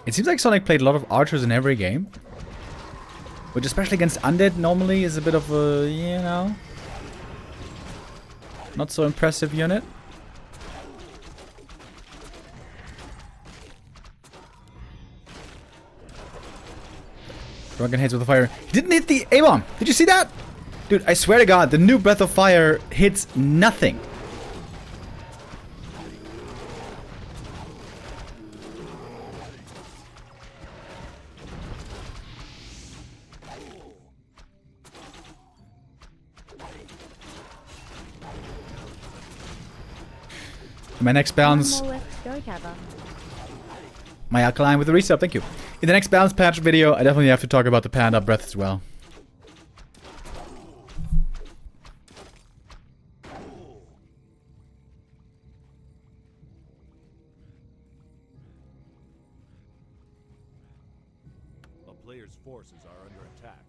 It seems like Sonic played a lot of archers in every game. Which, especially against undead, normally is a bit of a, you know, not so impressive unit. Drunken hits with the fire. He didn't hit the A-bomb. Did you see that? Dude, I swear to God, the new Breath of Fire hits nothing. My next balance. My alkaline with the resub, thank you. In the next balance patch video, I definitely have to talk about the Panda Breath as well. A player's forces are under attack.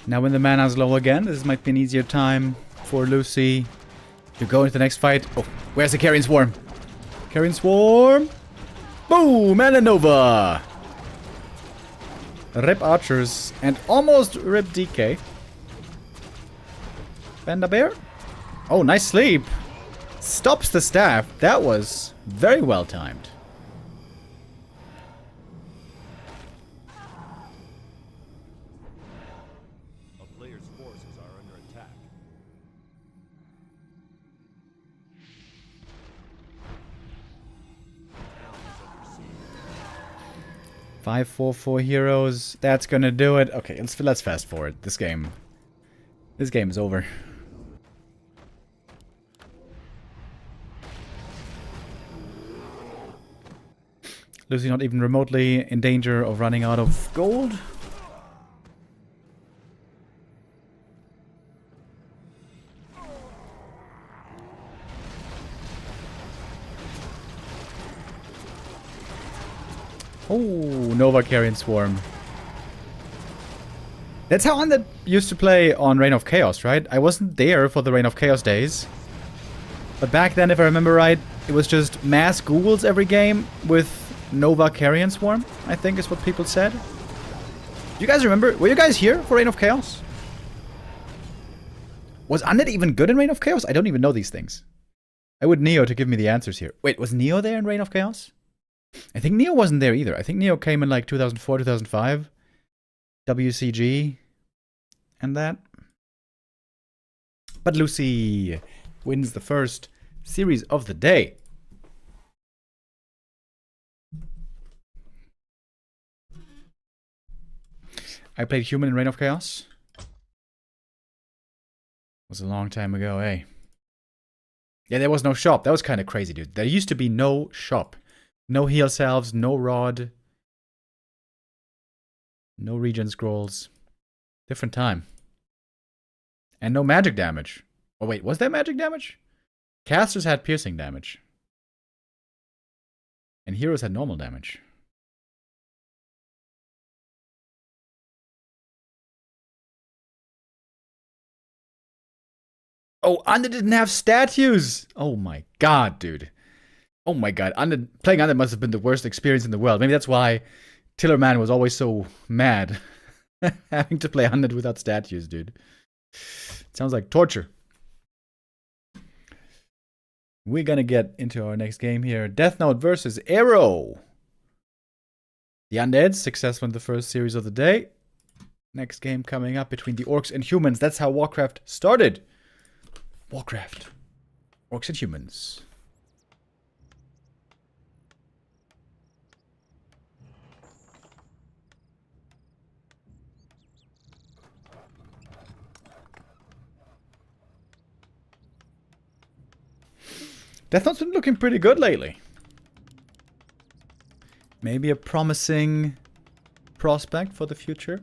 Now when the mana's low again, this might be an easier time for Luci to go into the next fight. Oh, where's the Carrion Swarm? Carrion Swarm! Boom! And a Nova! Rip Archers and almost Rip DK. Panda Bear? Oh, nice sleep! Stops the staff. That was very well timed. A player's forces are under attack. Town is under siege. 5-4-4 heroes. That's gonna do it. Okay, let's fast forward. This game is over. Lucy not even remotely in danger of running out of gold. Oh, Nova Carrion Swarm. That's how Undead used to play on Reign of Chaos, right? I wasn't there for the Reign of Chaos days. But back then, if I remember right, it was just mass ghouls every game with Nova Carrion Swarm, I think is what people said. Do you guys remember? Were you guys here for Reign of Chaos? Was Undead even good in Reign of Chaos? I don't even know these things. I would Neo to give me the answers here. Wait, was Neo there in Reign of Chaos? I think Neo wasn't there either. I think Neo came in like 2004, 2005. WCG. And that. But Lucy wins the first series of the day. I played Human in Reign of Chaos. It was a long time ago, eh? Yeah, there was no shop. That was kind of crazy, dude. There used to be no shop. No heal salves, no rod. No regen scrolls. Different time. And no magic damage. Oh wait, was there magic damage? Casters had piercing damage. And heroes had normal damage. Oh, Undead didn't have statues! Oh my god, dude. Oh my god, playing Undead must have been the worst experience in the world. Maybe that's why Tillerman was always so mad. Having to play Undead without statues, dude. It sounds like torture. We're gonna get into our next game here. Deathnote versus Arrow. The Undead, successful in the first series of the day. Next game coming up between the Orcs and Humans. That's how Warcraft started. Warcraft. Orcs and Humans. Deathnote's been looking pretty good lately. Maybe a promising prospect for the future.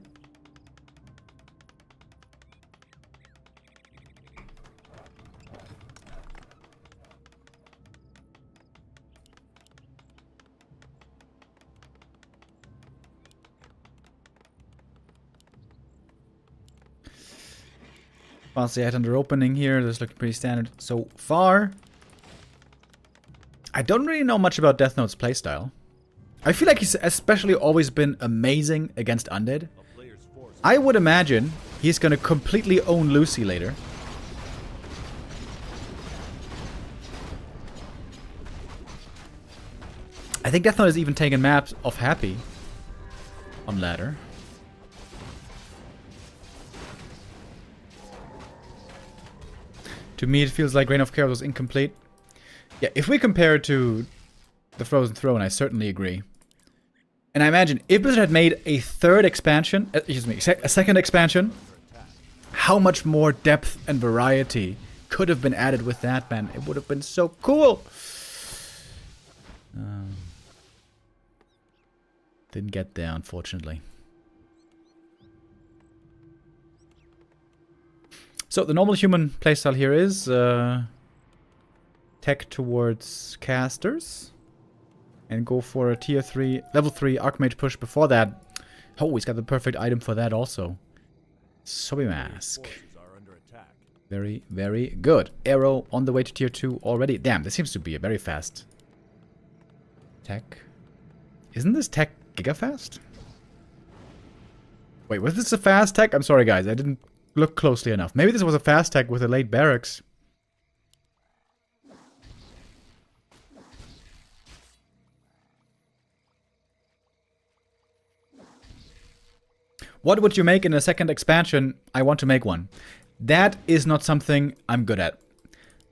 Whilst the headhunter opening here, this looking pretty standard so far. I don't really know much about Deathnote's playstyle. I feel like he's especially always been amazing against Undead. I would imagine he's gonna completely own Luci later. I think Deathnote has even taken maps of Happy on ladder. To me, it feels like Reign of Chaos was incomplete. Yeah, if we compare it to the Frozen Throne, I certainly agree. And I imagine if Blizzard had made a third expansion, a second expansion, how much more depth and variety could have been added with that, man. It would have been so cool. Didn't get there, unfortunately. So the normal human playstyle here is tech towards casters and go for a tier 3, level 3 Archmage push before that. Oh, he's got the perfect item for that also. Sobi Mask. Very, very good. Arrow on the way to tier 2 already. Damn, this seems to be a very fast tech. Isn't this tech giga fast? Wait, was this a fast tech? I'm sorry guys, I didn't look closely enough. Maybe this was a fast tech with a late barracks. What would you make in a second expansion? I want to make one. That is not something I'm good at.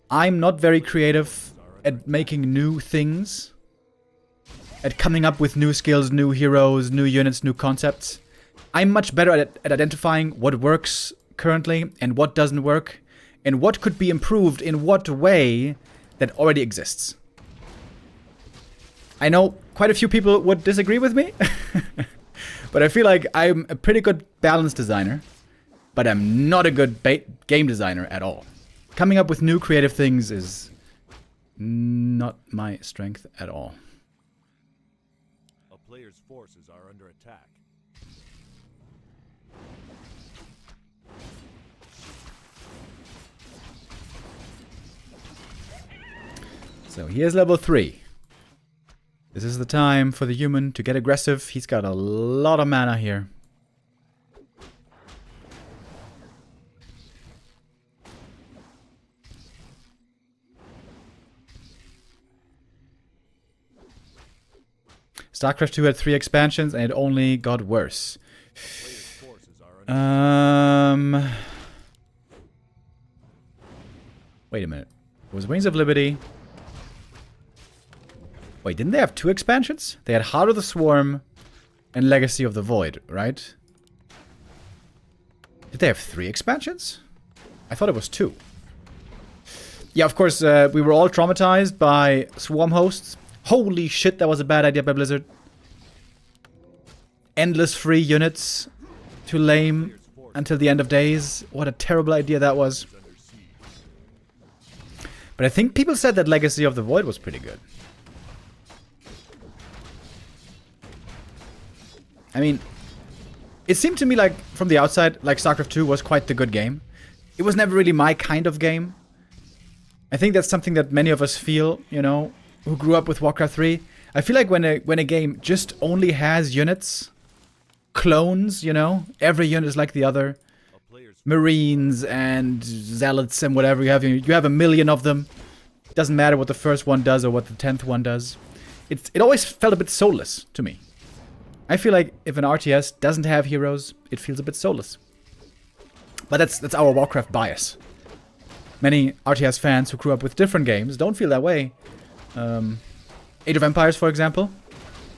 I'm not very creative at making new things. At coming up with new skills, new heroes, new units, new concepts. I'm much better at identifying what works currently and what doesn't work. And what could be improved in what way that already exists. I know quite a few people would disagree with me. But I feel like I'm a pretty good balance designer. But I'm not a good game designer at all. Coming up with new creative things is not my strength at all. A player's forces are under attack. So here's level 3. This is the time for the human to get aggressive. He's got a lot of mana here. StarCraft 2 had 3 expansions and it only got worse. Wait a minute. It was Wings of Liberty. Wait, didn't they have 2 expansions? They had Heart of the Swarm and Legacy of the Void, right? Did they have 3 expansions? I thought it was 2. Yeah, of course, we were all traumatized by Swarm hosts. Holy shit, that was a bad idea by Blizzard. Endless free units to lame until the end of days. What a terrible idea that was. But I think people said that Legacy of the Void was pretty good. I mean, it seemed to me like, from the outside, like StarCraft 2 was quite the good game. It was never really my kind of game. I think that's something that many of us feel, you know, who grew up with Warcraft 3. I feel like when a game just only has units, clones, you know, every unit is like the other. Marines and zealots and whatever, you have a million of them. It doesn't matter what the first one does or what the 10th one does. It always felt a bit soulless to me. I feel like if an RTS doesn't have heroes, it feels a bit soulless. But that's our Warcraft bias. Many RTS fans who grew up with different games don't feel that way. Age of Empires, for example,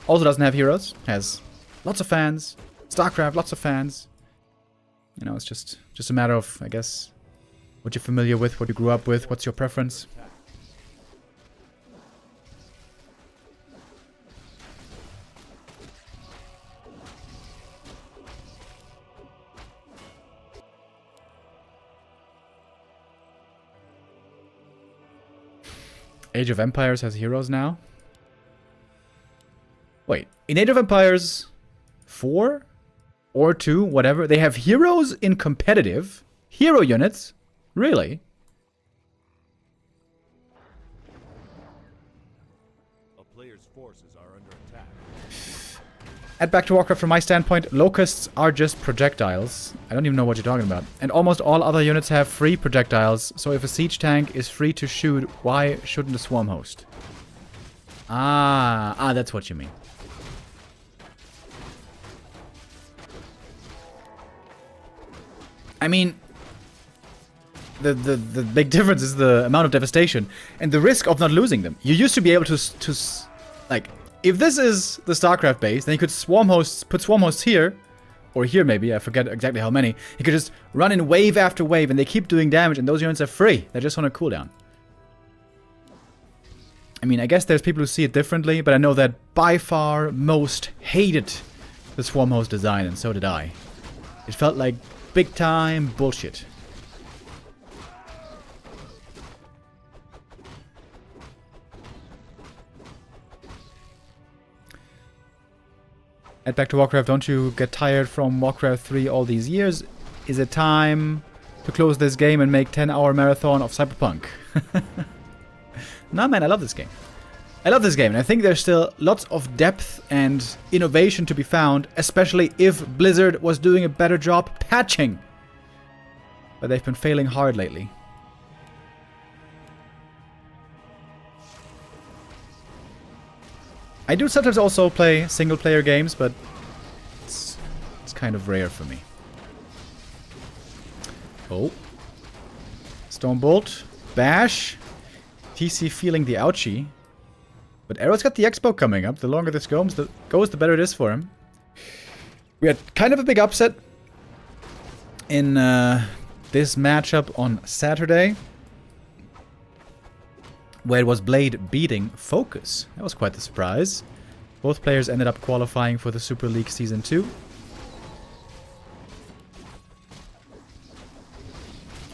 also doesn't have heroes. Has lots of fans. StarCraft, lots of fans. You know, it's just a matter of, I guess, what you're familiar with, what you grew up with, what's your preference. Age of Empires has heroes now? Wait, in Age of Empires 4 or 2, whatever, they have heroes in competitive? Hero units? Really? A player's forces are under attack. At Back to Warcraft, from my standpoint, locusts are just projectiles. I don't even know what you're talking about. And almost all other units have free projectiles, so if a siege tank is free to shoot, why shouldn't a swarm host? Ah, that's what you mean. I mean, the big difference is the amount of devastation and the risk of not losing them. You used to be able to like, if this is the StarCraft base, then you could put swarm hosts here, or here maybe, I forget exactly how many. You could just run in wave after wave, and they keep doing damage, and those units are free. They're just on a cooldown. I mean, I guess there's people who see it differently, but I know that by far most hated the swarm host design, and so did I. It felt like big time bullshit. At Back to Warcraft, don't you get tired from Warcraft 3 all these years? Is it time to close this game and make 10-hour marathon of Cyberpunk? Nah, man, I love this game. I love this game, and I think there's still lots of depth and innovation to be found, especially if Blizzard was doing a better job patching. But they've been failing hard lately. I do sometimes also play single-player games, but it's kind of rare for me. Oh. Stormbolt. Bash. TC feeling the ouchie. But Arrow's got the Expo coming up. The longer this goes, the better it is for him. We had kind of a big upset in this matchup on Saturday, where it was Blade beating Focus. That was quite the surprise. Both players ended up qualifying for the Super League Season 2.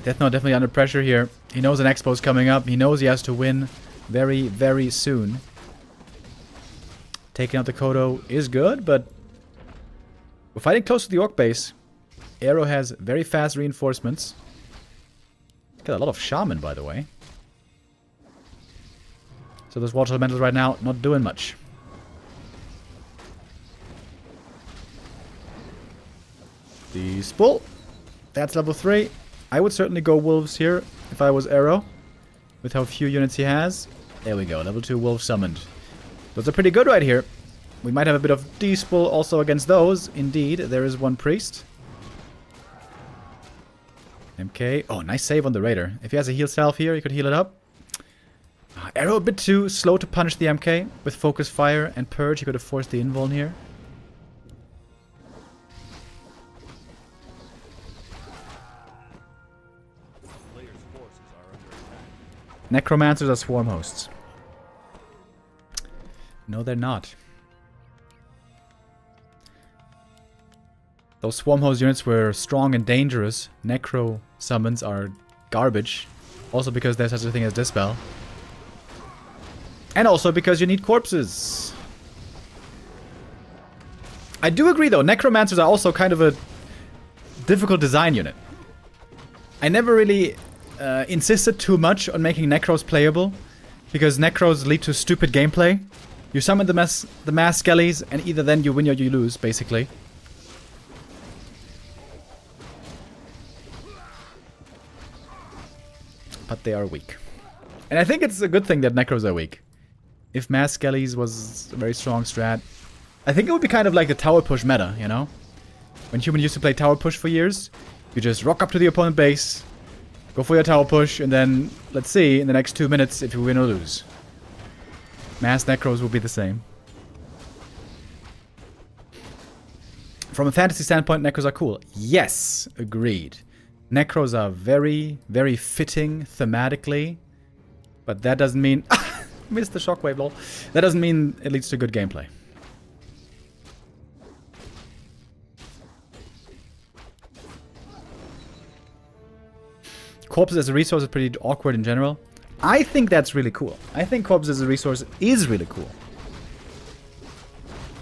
Deathnote definitely under pressure here. He knows an expo's coming up. He knows he has to win very, very soon. Taking out the Kodo is good, but we're fighting close to the Orc base. Arrow has very fast reinforcements. Got a lot of Shaman, by the way. So those Water Elementals right now not doing much. The Spull. That's level 3. I would certainly go Wolves here if I was Arrow. With how few units he has. There we go. Level 2 Wolf summoned. Those are pretty good right here. We might have a bit of D-Spull also against those. Indeed, there is one Priest. MK. Oh, nice save on the Raider. If he has a heal salve here, he could heal it up. Arrow a bit too slow to punish the MK. With Focus Fire and Purge, he could have forced the invuln here. Necromancers are swarm hosts. No, they're not. Those swarm host units were strong and dangerous. Necro summons are garbage. Also because there's such a thing as Dispel. And also because you need corpses. I do agree though, Necromancers are also kind of a difficult design unit. I never really insisted too much on making Necros playable. Because Necros lead to stupid gameplay. You summon the mass skellies and either then you win or you lose, basically. But they are weak. And I think it's a good thing that Necros are weak. If Mass Skellies was a very strong strat, I think it would be kind of like the tower push meta, you know? When human used to play tower push for years, you just rock up to the opponent base, go for your tower push, and then, let's see, in the next 2 minutes if you win or lose. Mass Necros will be the same. From a fantasy standpoint, Necros are cool. Yes, agreed. Necros are very, very fitting thematically. But that doesn't mean... Missed the shockwave, lol. That doesn't mean it leads to good gameplay. Corpses as a resource is pretty awkward in general. I think that's really cool. I think corpses as a resource is really cool.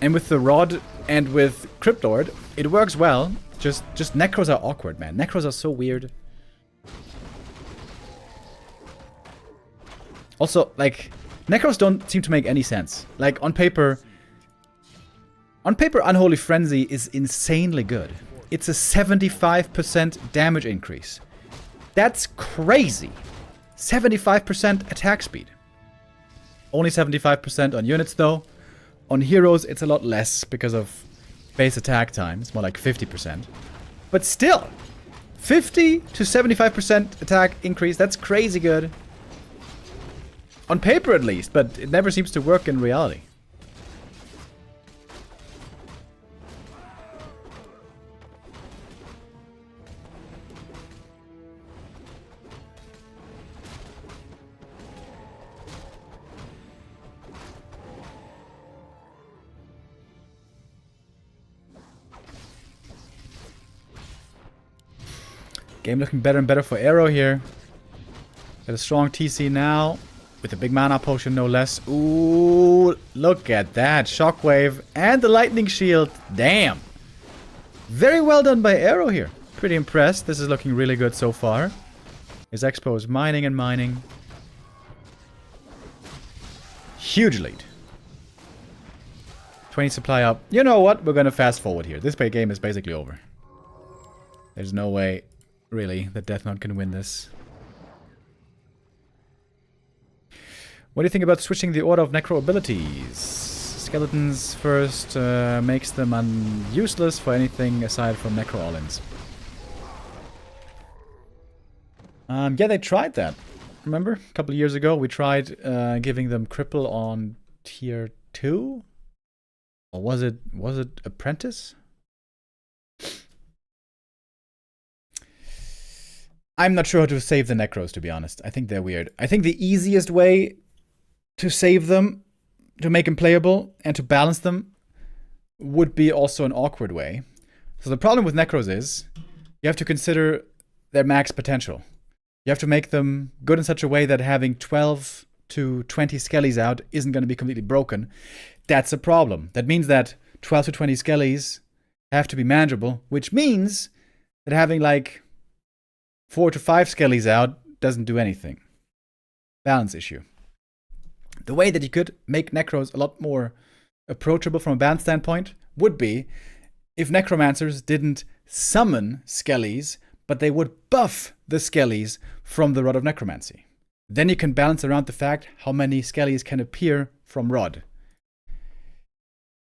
And with the Rod and with Cryptlord, it works well. Just Necros are awkward, man. Necros are so weird. Also, like, Necros don't seem to make any sense. Like, on paper, Unholy Frenzy is insanely good. It's a 75% damage increase. That's crazy. 75% attack speed. Only 75% on units, though. On heroes, it's a lot less because of base attack time. It's more like 50%. But still, 50 to 75% attack increase. That's crazy good. On paper, at least, but it never seems to work in reality. Game looking better and better for Arrow here. Got a strong TC now. With a big mana potion, no less. Ooh, look at that. Shockwave and the lightning shield. Damn. Very well done by Arrow here. Pretty impressed. This is looking really good so far. His Expo is mining and mining. Huge lead. 20 supply up. You know what? We're going to fast forward here. This game is basically over. There's no way, really, that Deathnote can win this. What do you think about switching the order of Necro abilities? Skeletons first makes them useless for anything aside from Necro all-ins. Yeah, they tried that. Remember? A couple of years ago, we tried giving them Cripple on tier 2? Or was it Apprentice? I'm not sure how to save the Necros, to be honest. I think they're weird. I think the easiest way to save them to make them playable and to balance them would be also an awkward way. So the problem with Necros is you have to consider their max potential. You have to make them good in such a way that having 12 to 20 skellies out isn't going to be completely broken. That's a problem. That means that 12 to 20 skellies have to be manageable, which means that having like 4 to 5 skellies out doesn't do anything. Balance issue. The way that you could make Necros a lot more approachable from a balance standpoint would be if Necromancers didn't summon skellies, but they would buff the skellies from the Rod of Necromancy. Then you can balance around the fact how many skellies can appear from Rod.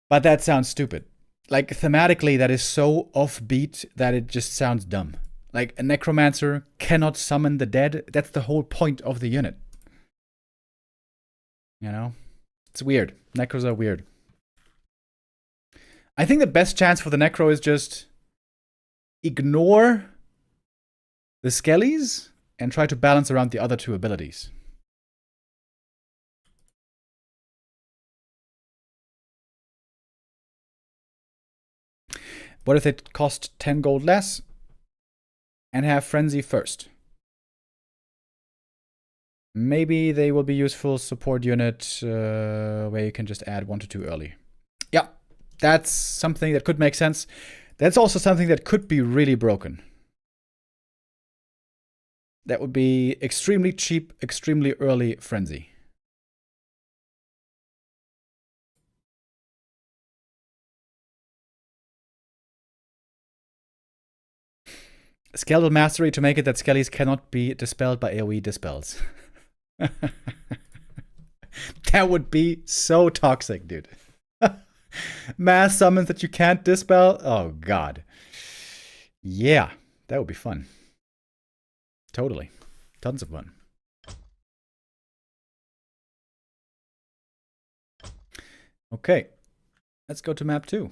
But that sounds stupid. Like, thematically, that is so offbeat that it just sounds dumb. Like, a Necromancer cannot summon the dead. That's the whole point of the unit. You know? It's weird. Necros are weird. I think the best chance for the Necro is just ignore the skellies and try to balance around the other two abilities. What if they cost 10 gold less and have Frenzy first? Maybe they will be useful support unit where you can just add 1 to 2 early. Yeah, that's something that could make sense. That's also something that could be really broken. That would be extremely cheap, extremely early Frenzy. Skeletal Mastery to make it that skellies cannot be dispelled by AoE dispels. That would be so toxic, dude. Mass summons that you can't dispel? Oh, God. Yeah, that would be fun. Totally. Tons of fun. Okay. Let's go to map 2.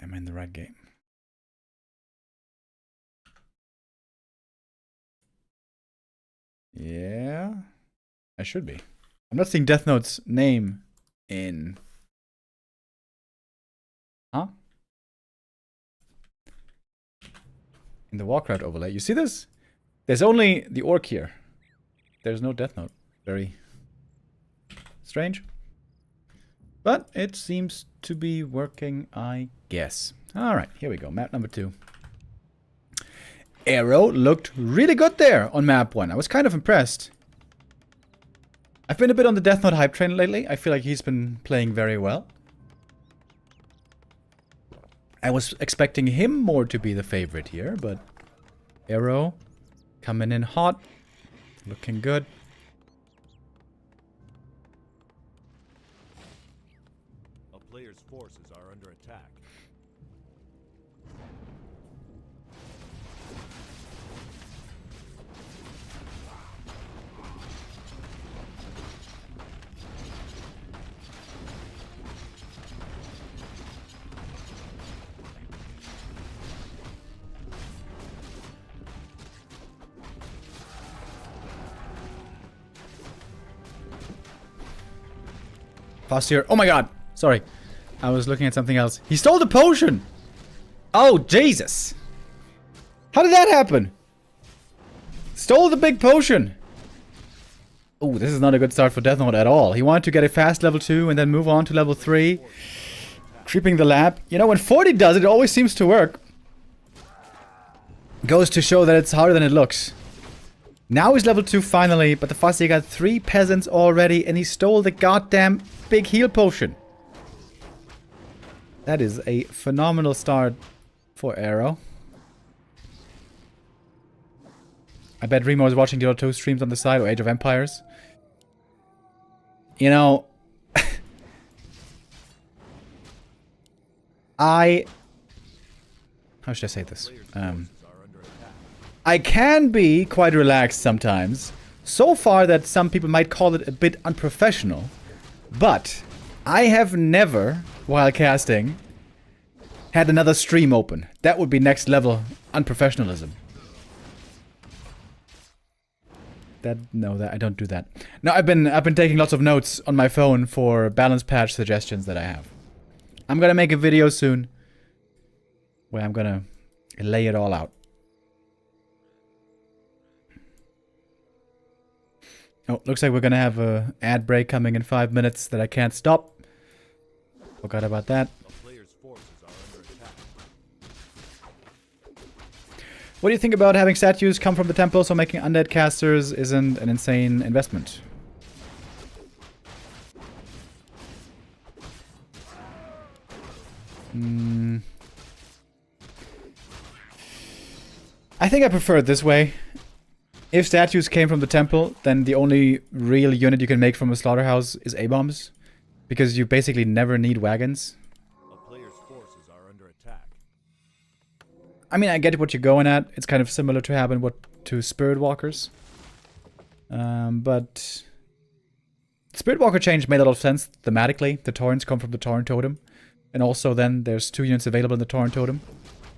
Am I in the right game? Yeah, I should be. I'm not seeing Deathnote's name in... Huh? In the Warcraft overlay. You see this? There's only the orc here. There's no Deathnote. Very strange. But it seems to be working, I guess. Alright, here we go. Map number 2. Arrow looked really good there on map 1. I was kind of impressed. I've been a bit on the Deathnote hype train lately. I feel like he's been playing very well. I was expecting him more to be the favorite here, but Arrow coming in hot. Looking good. A player's forces are under attack. Fast here. Oh my god. Sorry. I was looking at something else. He stole the potion! Oh, Jesus. How did that happen? Stole the big potion. Oh, this is not a good start for Deathnote at all. He wanted to get a fast level 2 and then move on to level 3. Creeping the lab. You know, when 40 does it, it always seems to work. Goes to show that it's harder than it looks. Now he's level 2 finally, but the Fussy got 3 peasants already and he stole the goddamn big heal potion. That is a phenomenal start for Arrow. I bet Remo is watching the other 2 streams on the side, or Age of Empires. You know... How should I say this? I can be quite relaxed sometimes so far that some people might call it a bit unprofessional. But I have never, while casting, had another stream open. That would be next level unprofessionalism. No, I don't do that. No, I've been taking lots of notes on my phone for balance patch suggestions that I have. I'm gonna make a video soon where I'm gonna lay it all out. Oh, looks like we're gonna have a ad break coming in 5 minutes that I can't stop. Forgot about that. What do you think about having statues come from the temple so making undead casters isn't an insane investment? I think I prefer it this way. If statues came from the temple, then the only real unit you can make from a slaughterhouse is A-bombs. Because you basically never need wagons. A player's forces are under attack. I mean, I get what you're going at. It's kind of similar to Spirit Walkers. But Spirit Walker change made a lot of sense thematically. The Torrents come from the Torrent Totem. And also then there's 2 units available in the Torrent Totem.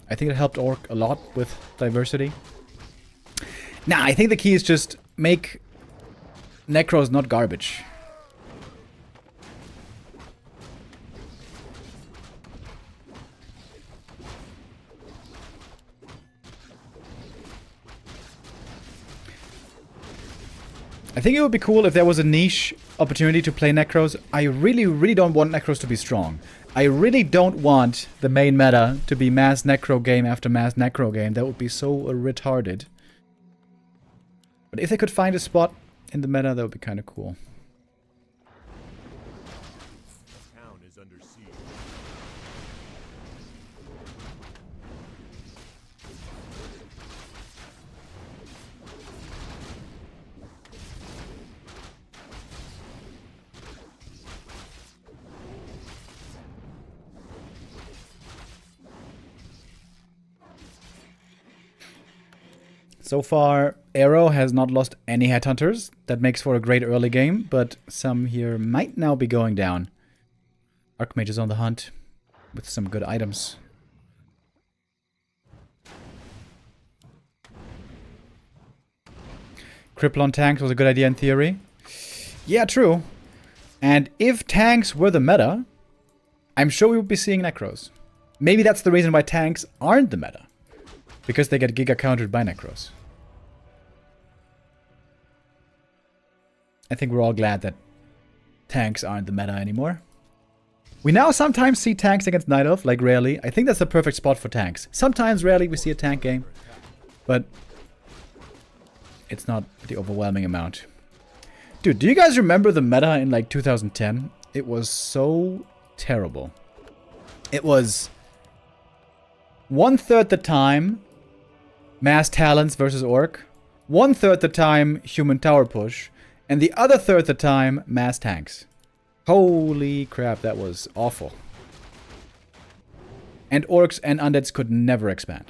I think it helped Orc a lot with diversity. Nah, I think the key is just make Necros not garbage. I think it would be cool if there was a niche opportunity to play Necros. I really, really don't want Necros to be strong. I really don't want the main meta to be mass Necro game after mass Necro game. That would be so retarded. But if they could find a spot in the meta, that would be kind of cool. The town is under siege. So far, Arrow has not lost any headhunters. That makes for a great early game, but some here might now be going down. Archmage is on the hunt with some good items. Cripple on tanks was a good idea in theory. Yeah, true. And if tanks were the meta, I'm sure we would be seeing Necros. Maybe that's the reason why tanks aren't the meta. Because they get Giga countered by Necros. I think we're all glad that tanks aren't the meta anymore. We now sometimes see tanks against Night Elf, like rarely. I think that's the perfect spot for tanks. Sometimes, rarely, we see a tank game. But it's not the overwhelming amount. Dude, do you guys remember the meta in like 2010? It was so terrible. It was 1/3 the time mass talents versus orc, 1/3 the time human tower push, and the other third the time mass tanks. Holy crap, that was awful. And orcs and undeads could never expand.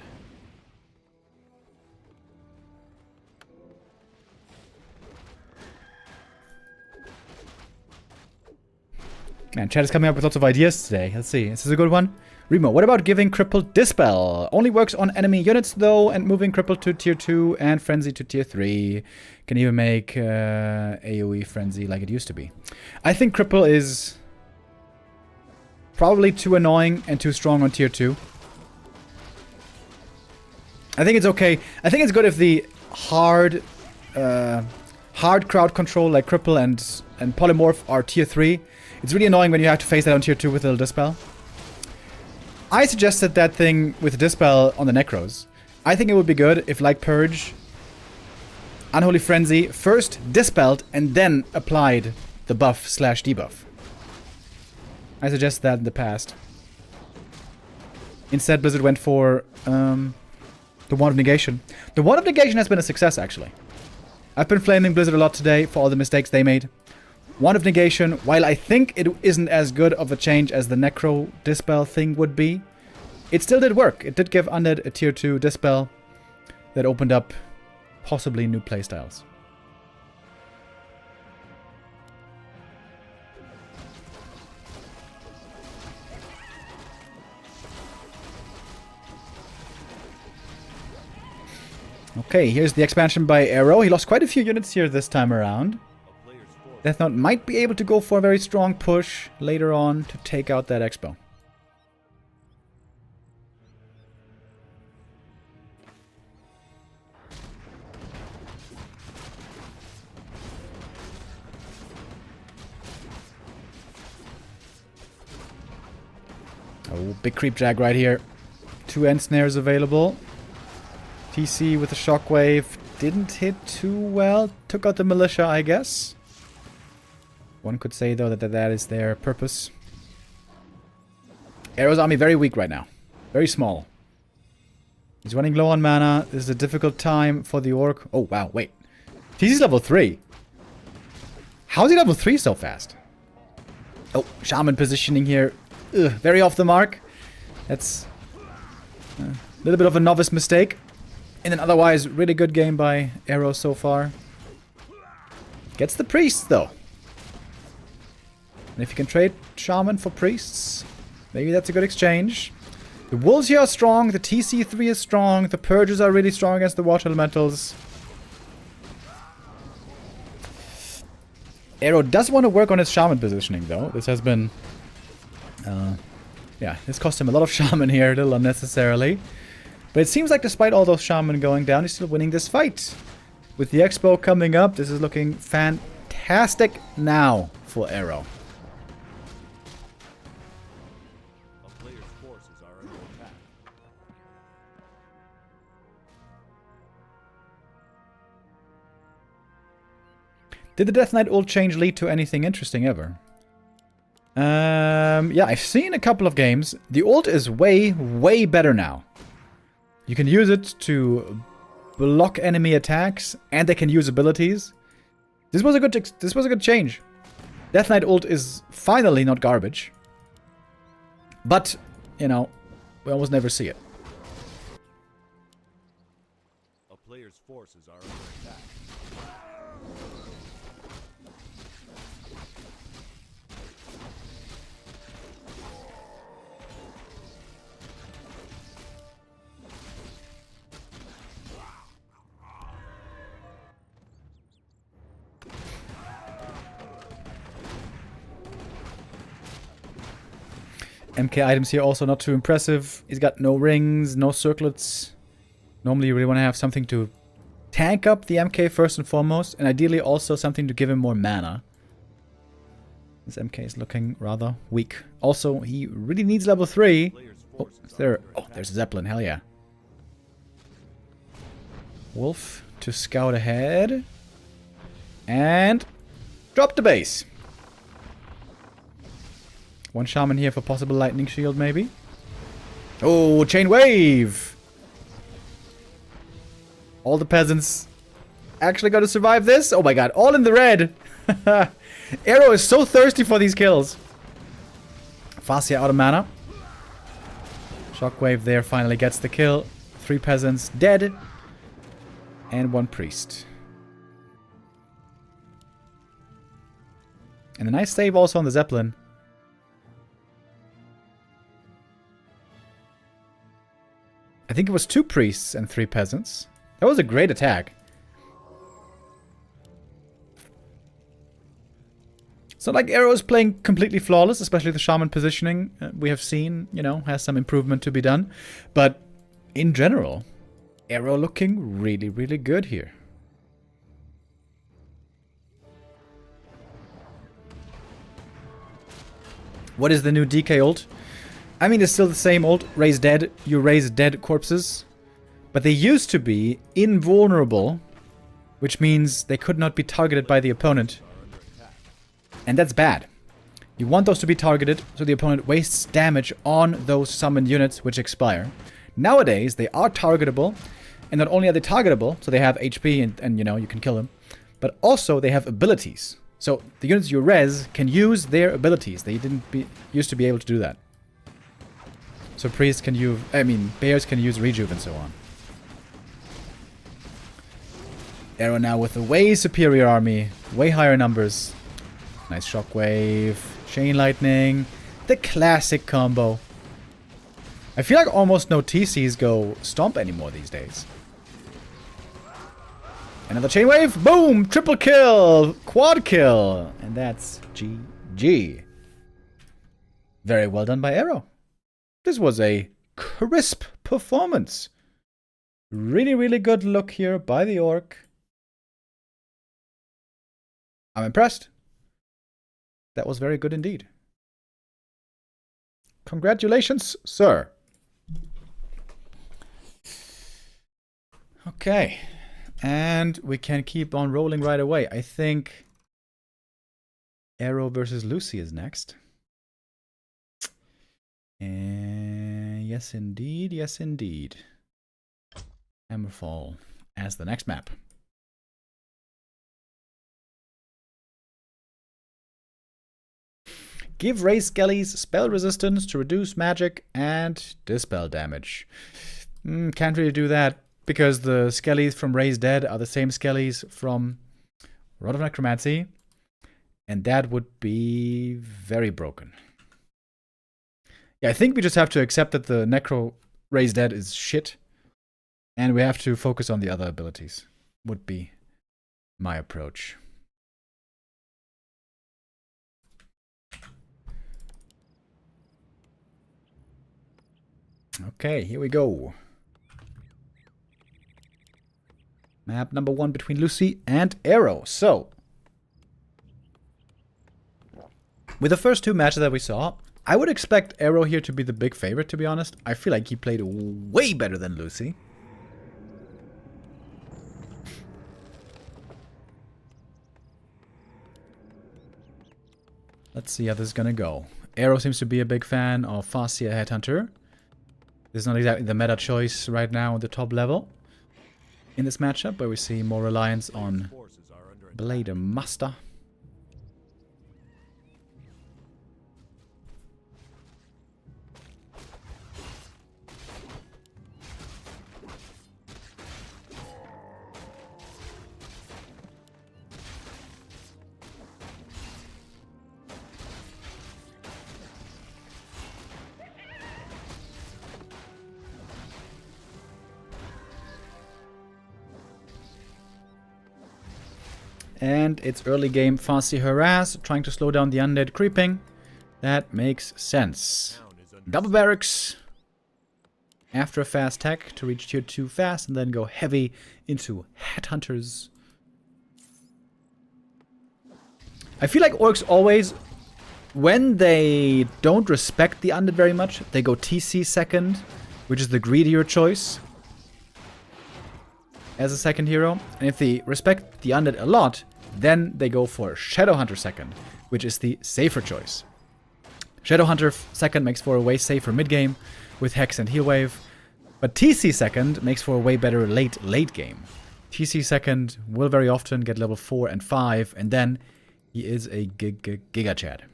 Man, chat is coming up with lots of ideas today. Let's see. This is a good one. Remo, what about giving Cripple Dispel? Only works on enemy units though, and moving Cripple to tier 2 and Frenzy to tier 3. Can even make AoE Frenzy like it used to be. I think Cripple is probably too annoying and too strong on tier 2. I think it's okay. I think it's good if the hard crowd control like Cripple and Polymorph are tier 3. It's really annoying when you have to face that on tier 2 with a little Dispel. I suggested that thing with Dispel on the Necros. I think it would be good if, like Purge, Unholy Frenzy first dispelled and then applied the buff/debuff. I suggested that in the past. Instead, Blizzard went for the Wand of Negation. The Wand of Negation has been a success, actually. I've been flaming Blizzard a lot today for all the mistakes they made. Wand of Negation, while I think it isn't as good of a change as the Necro Dispel thing would be, it still did work. It did give Undead a tier 2 Dispel that opened up possibly new playstyles. Okay, here's the expansion by Arrow. He lost quite a few units here this time around. A player's force Deathnote might be able to go for a very strong push later on to take out that Expo. Oh, big creep drag right here. 2 end snares available. TC with the shockwave didn't hit too well. Took out the militia, I guess. One could say, though, that is their purpose. Arrow's army very weak right now. Very small. He's running low on mana. This is a difficult time for the Orc. Oh, wow, wait. TC's level 3. How's he level 3 so fast? Oh, Shaman positioning here. Ugh, very off the mark. That's a little bit of a novice mistake. In an otherwise really good game by Arrow so far. Gets the priests, though. And if you can trade Shaman for priests, maybe that's a good exchange. The wolves here are strong. The TC3 is strong. The purges are really strong against the water elementals. Arrow does want to work on his Shaman positioning, though. This has been... yeah, this cost him a lot of Shaman here, a little unnecessarily. But it seems like despite all those Shaman going down, he's still winning this fight. With the Expo coming up, this is looking fantastic now for Arrow. a player's forces are under attack. Did the Death Knight ult change lead to anything interesting ever? Yeah, I've seen a couple of games. The ult is way, way better now. You can use it to block enemy attacks, and they can use abilities. This was a good change. Death Knight ult is finally not garbage. But, you know, we almost never see it. A player's forces are under attack. MK items here also not too impressive. He's got no rings, no circlets. Normally you really want to have something to tank up the MK first and foremost, and ideally also something to give him more mana. This MK is looking rather weak. Also, he really needs level 3. Player's Oh, forces is there... are under Oh, attack. there's a Zeppelin, hell yeah. Wolf to scout ahead. And... drop the base. One Shaman here for possible lightning shield, maybe. Oh, chain wave! All the peasants actually got to survive this? Oh my god, all in the red! Arrow is so thirsty for these kills. Fascia out of mana. Shockwave there finally gets the kill. 3 peasants dead. And 1 priest. And a nice save also on the Zeppelin. I think it was 2 priests and 3 peasants. That was a great attack. It's not like Arrow is playing completely flawless, especially the Shaman positioning we have seen, you know, has some improvement to be done. But in general, Arrow looking really, really good here. What is the new DK ult? I mean, it's still the same ult. Raise dead. You raise dead corpses. But they used to be invulnerable, which means they could not be targeted by the opponent. And that's bad. You want those to be targeted so the opponent wastes damage on those summoned units which expire. Nowadays, they are targetable. And not only are they targetable, so they have HP and you know, you can kill them. But also they have abilities. So the units you res can use their abilities. They used to be able to do that. So priests can use, bears can use rejuve and so on. Arrow now with a way superior army, way higher numbers. Nice shockwave, chain lightning, the classic combo. I feel like almost no TCs go stomp anymore these days. Another chain wave. Boom! Triple kill! Quad kill! And that's GG. Very well done by Arrow. This was a crisp performance. Really, really good look here by the orc. I'm impressed. That was very good indeed. Congratulations, sir. Okay. And we can keep on rolling right away. I think Arrow versus Luci is next. And yes, indeed. Yes, indeed. Hammerfall as the next map. Give raised skellies spell resistance to reduce magic and dispel damage. Can't really do that because the skellies from Raised Dead are the same skellies from Rod of Necromancy. And that would be very broken. Yeah, I think we just have to accept that the Necro Raised Dead is shit. And we have to focus on the other abilities. Would be my approach. Okay, here we go. Map number 1 between Luci and Arrow. So, with the first 2 matches that we saw, I would expect Arrow here to be the big favorite, to be honest. I feel like he played way better than Luci. Let's see how this is gonna go. Arrow seems to be a big fan of Farseer Headhunter. This is not exactly the meta choice right now at the top level in this matchup, but we see more reliance on Blade Master. And it's early game Farseer Harass, trying to slow down the undead creeping. That makes sense. Double barracks after a fast tech to reach tier 2 fast and then go heavy into headhunters. I feel like orcs always, when they don't respect the undead very much, they go TC second, which is the greedier choice as a second hero. And if they respect the undead a lot, then they go for Shadowhunter second, which is the safer choice. Shadowhunter second makes for a way safer mid-game with Hex and Heal Wave, but TC second makes for a way better late game. TC second will very often get level 4 and 5, and then he is a Giga Chad.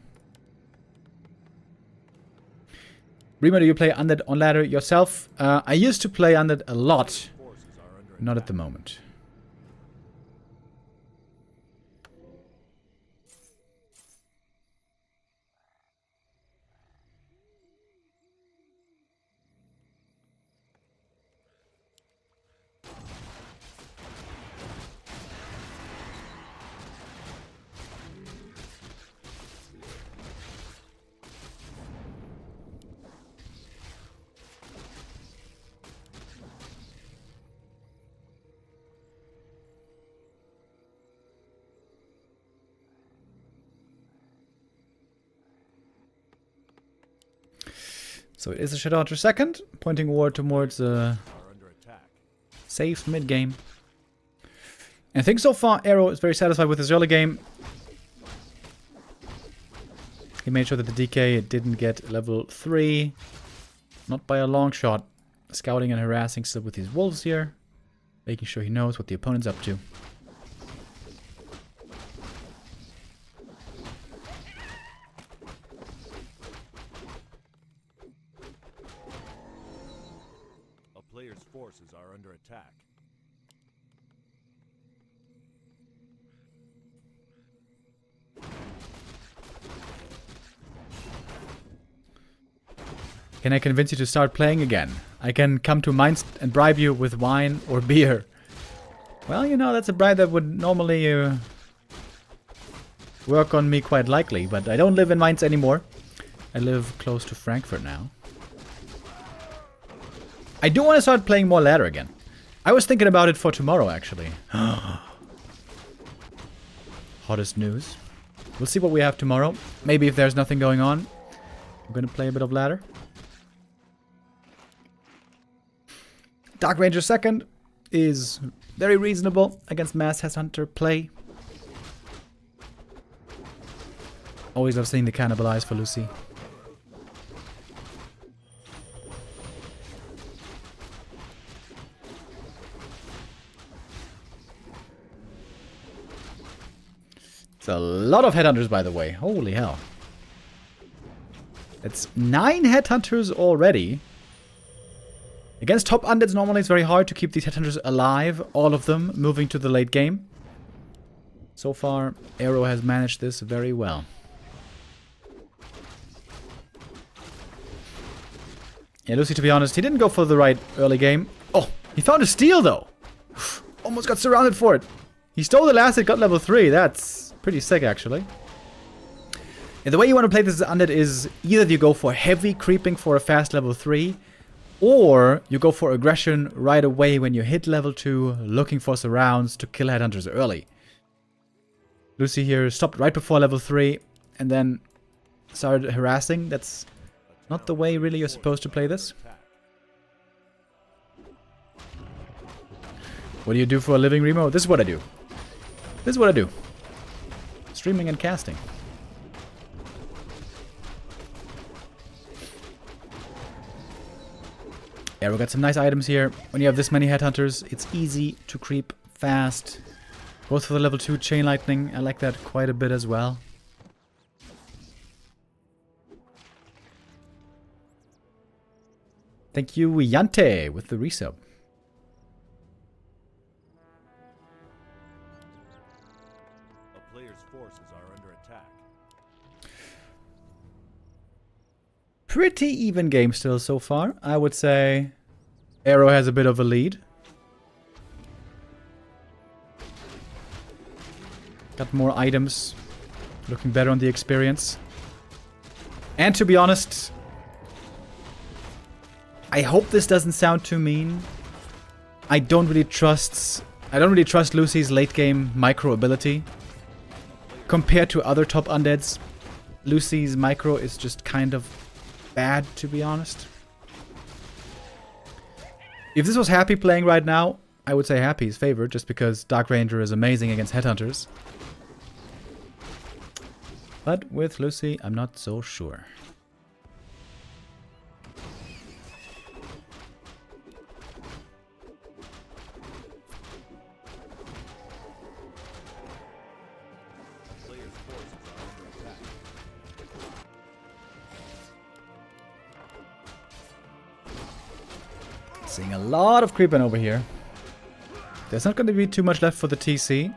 Rima, do you play Undead on ladder yourself? I used to play Undead a lot, not at the moment. So it is a Shadowhunter second, pointing war towards a safe mid-game. And I think so far Arrow is very satisfied with his early game. He made sure that the DK didn't get level 3. Not by a long shot. Scouting and harassing still with his wolves here. Making sure he knows what the opponent's up to. Player's forces are under attack. Can I convince you to start playing again? I can come to Mainz and bribe you with wine or beer. Well, you know, that's a bride that would normally work on me quite likely, but I don't live in Mainz anymore. I live close to Frankfurt now. I do want to start playing more ladder again. I was thinking about it for tomorrow, actually. Hottest news. We'll see what we have tomorrow. Maybe if there's nothing going on, I'm gonna play a bit of ladder. Dark Ranger 2nd is very reasonable against Mass Headhunter play. Always love seeing the cannibalize for Luci. It's a lot of headhunters, by the way. Holy hell. It's 9 headhunters already. Against top undeads, normally it's very hard to keep these headhunters alive. All of them moving to the late game. So far, Arrow has managed this very well. Yeah, Luci, to be honest, he didn't go for the right early game. Oh, he found a steal, though. Almost got surrounded for it. He stole the last hit, got level 3. That's pretty sick, actually. And the way you want to play this as undead is either you go for heavy creeping for a fast level 3, or you go for aggression right away when you hit level 2, looking for surrounds to kill headhunters early. Luci here stopped right before level 3, and then started harassing. That's not the way really you're supposed to play this. What do you do for a living, Remo? This is what I do. This is what I do. Streaming and casting. Yeah, we got some nice items here. When you have this many headhunters, it's easy to creep fast. Both for the level 2 chain lightning. I like that quite a bit as well. Thank you, Yante, with the resub. A player's forces are under attack. Pretty even game still so far. I would say Arrow has a bit of a lead. Got more items. Looking better on the experience. And to be honest, I hope this doesn't sound too mean. I don't really trust Luci's late game micro ability. Compared to other top undeads, Luci's micro is just kind of bad, to be honest. If this was Happy playing right now, I would say Happy is favored, just because Dark Ranger is amazing against headhunters. But with Luci, I'm not so sure. Seeing a lot of creeping over here. There's not going to be too much left for the TC.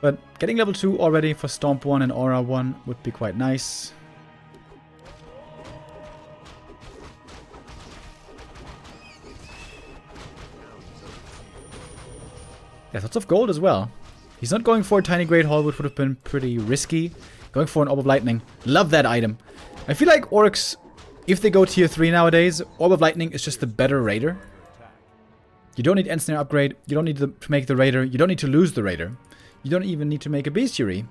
But getting level 2 already for Stomp 1 and Aura 1 would be quite nice. There's lots of gold as well. He's not going for a Tiny Great Hall, which would have been pretty risky. Going for an Orb of Lightning. Love that item. I feel like Orcs, if they go tier 3 nowadays, Orb of Lightning is just the better Raider. You don't need Ensnare upgrade. You don't need to make the Raider. You don't need to lose the Raider. You don't even need to make a Bestiary.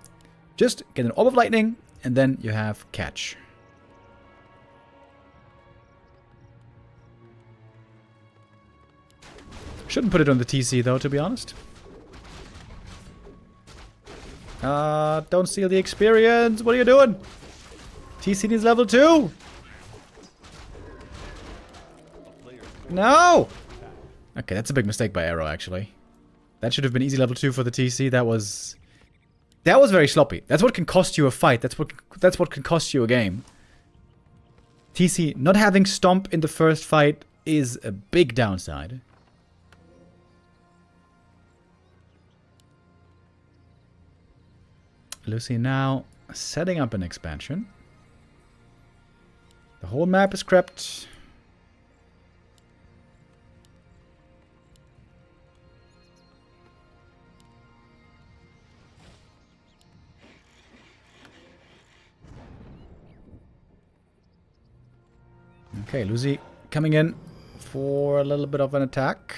Just get an Orb of Lightning, and then you have Catch. Shouldn't put it on the TC though, to be honest. Don't steal the experience. What are you doing? TC needs level 2. No! Okay, that's a big mistake by Arrow, actually. That should have been easy level 2 for the TC. That was very sloppy. That's what can cost you a fight. That's what can cost you a game. TC not having Stomp in the first fight is a big downside. Luci now setting up an expansion. The whole map is crept. Okay, Luci coming in for a little bit of an attack.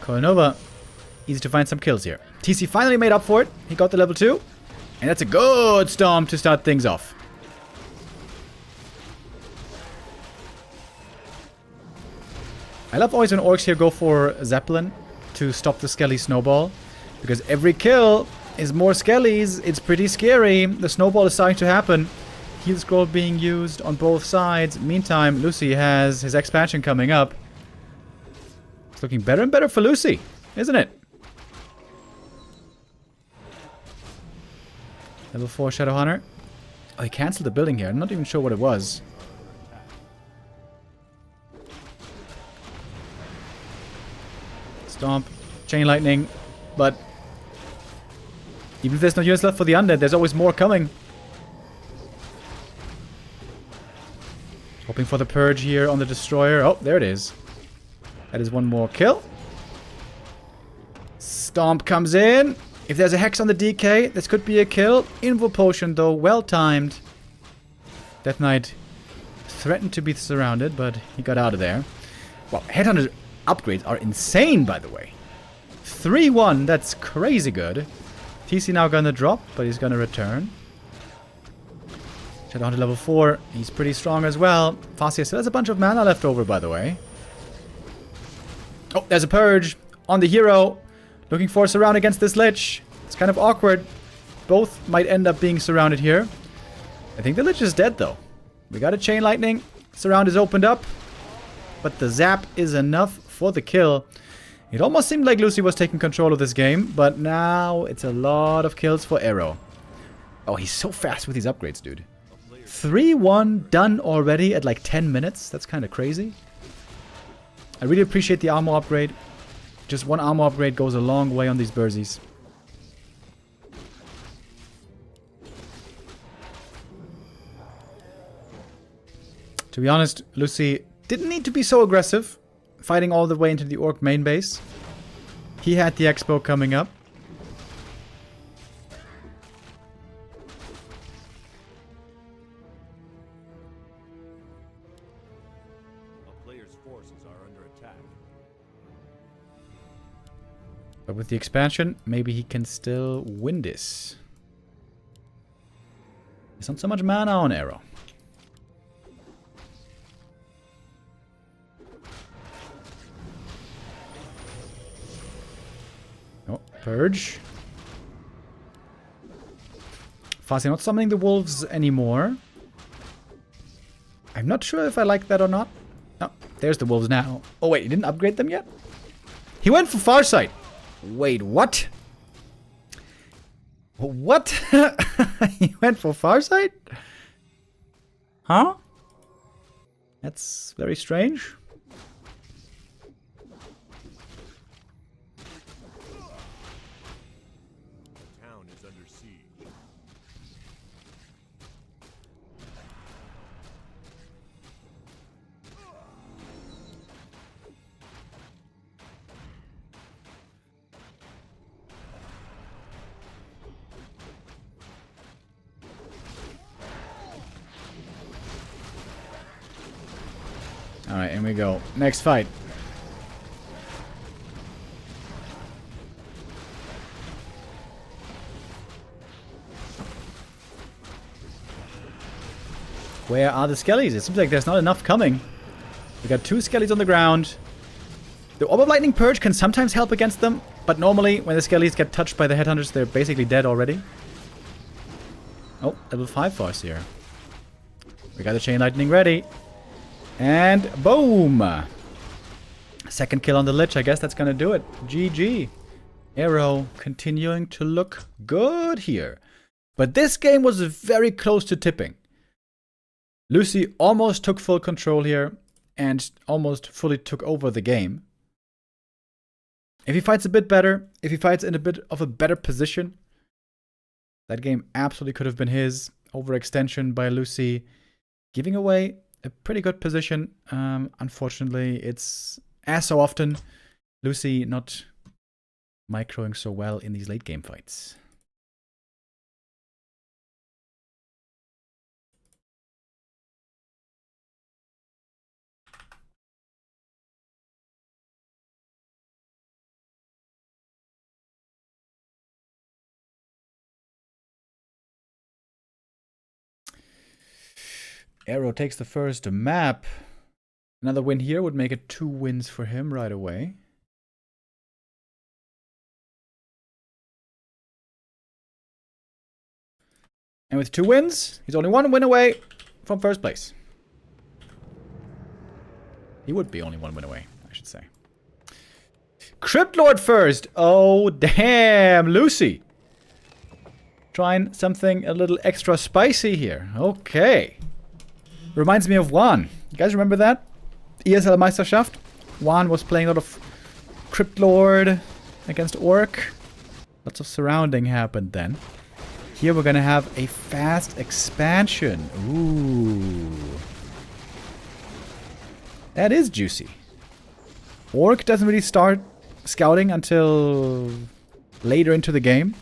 Nova, easy to find some kills here. TC finally made up for it. He got the level 2. And that's a good storm to start things off. I love always when orcs here go for Zeppelin to stop the Skelly snowball. Because every kill is more Skellies. It's pretty scary. The snowball is starting to happen. Heal scroll being used on both sides. Meantime, Luci has his expansion coming up. It's looking better and better for Luci, isn't it? Level 4 Shadowhunter. Oh, he cancelled the building here. I'm not even sure what it was. Stomp. Chain lightning. But even if there's no units left for the undead, there's always more coming. Hoping for the purge here on the destroyer. Oh, there it is. That is one more kill. Stomp comes in. If there's a hex on the DK, this could be a kill. Invo potion, though, well timed. Death Knight threatened to be surrounded, but he got out of there. Wow, Headhunter upgrades are insane, by the way. 3-1, that's crazy good. TC now gonna drop, but he's gonna return. Shadowhunter level 4, he's pretty strong as well. Fascia still has a bunch of mana left over, by the way. Oh, there's a purge on the hero. Looking for a surround against this Lich. It's kind of awkward. Both might end up being surrounded here. I think the Lich is dead, though. We got a Chain Lightning. Surround is opened up. But the zap is enough for the kill. It almost seemed like Luci was taking control of this game. But now it's a lot of kills for Arrow. Oh, he's so fast with these upgrades, dude. 3-1 done already at like 10 minutes. That's kind of crazy. I really appreciate the armor upgrade. Just one armor upgrade goes a long way on these Burzies. To be honest, Luci didn't need to be so aggressive, fighting all the way into the Orc main base. He had the expo coming up. A player's forces are under attack. But with the expansion, maybe he can still win this. There's not so much mana on Arrow. Oh, Purge. Fascia not summoning the wolves anymore. I'm not sure if I like that or not. Oh, there's the wolves now. Oh wait, he didn't upgrade them yet? He went for Farsight. Wait, what? What? He went for Farsight? Huh? That's very strange. Town is under siege. Alright, and we go. Next fight. Where are the skellies? It seems like there's not enough coming. We got 2 skellies on the ground. The Orb of Lightning Purge can sometimes help against them, but normally when the skellies get touched by the headhunters, they're basically dead already. Oh, level 5 for us here. We got the Chain Lightning ready. And boom! Second kill on the Lich. I guess that's gonna do it. GG. Arrow continuing to look good here. But this game was very close to tipping. Luci almost took full control here and almost fully took over the game. If he fights a bit better, if he fights in a bit of a better position, that game absolutely could have been his. Overextension by Luci, giving away a pretty good position. Unfortunately, it's, as so often, Luci not microing so well in these late game fights. Arrow takes the first map. Another win here would make it 2 wins for him right away. And with 2 wins, he's only 1 win away from first place. He would be only 1 win away, I should say. Crypt Lord first! Oh, damn! Luci! Trying something a little extra spicy here. Okay. Reminds me of Juan. You guys remember that? ESL Meisterschaft? Juan was playing a lot of Crypt Lord against Orc. Lots of surrounding happened then. Here we're gonna have a fast expansion. Ooh. That is juicy. Orc doesn't really start scouting until later into the game.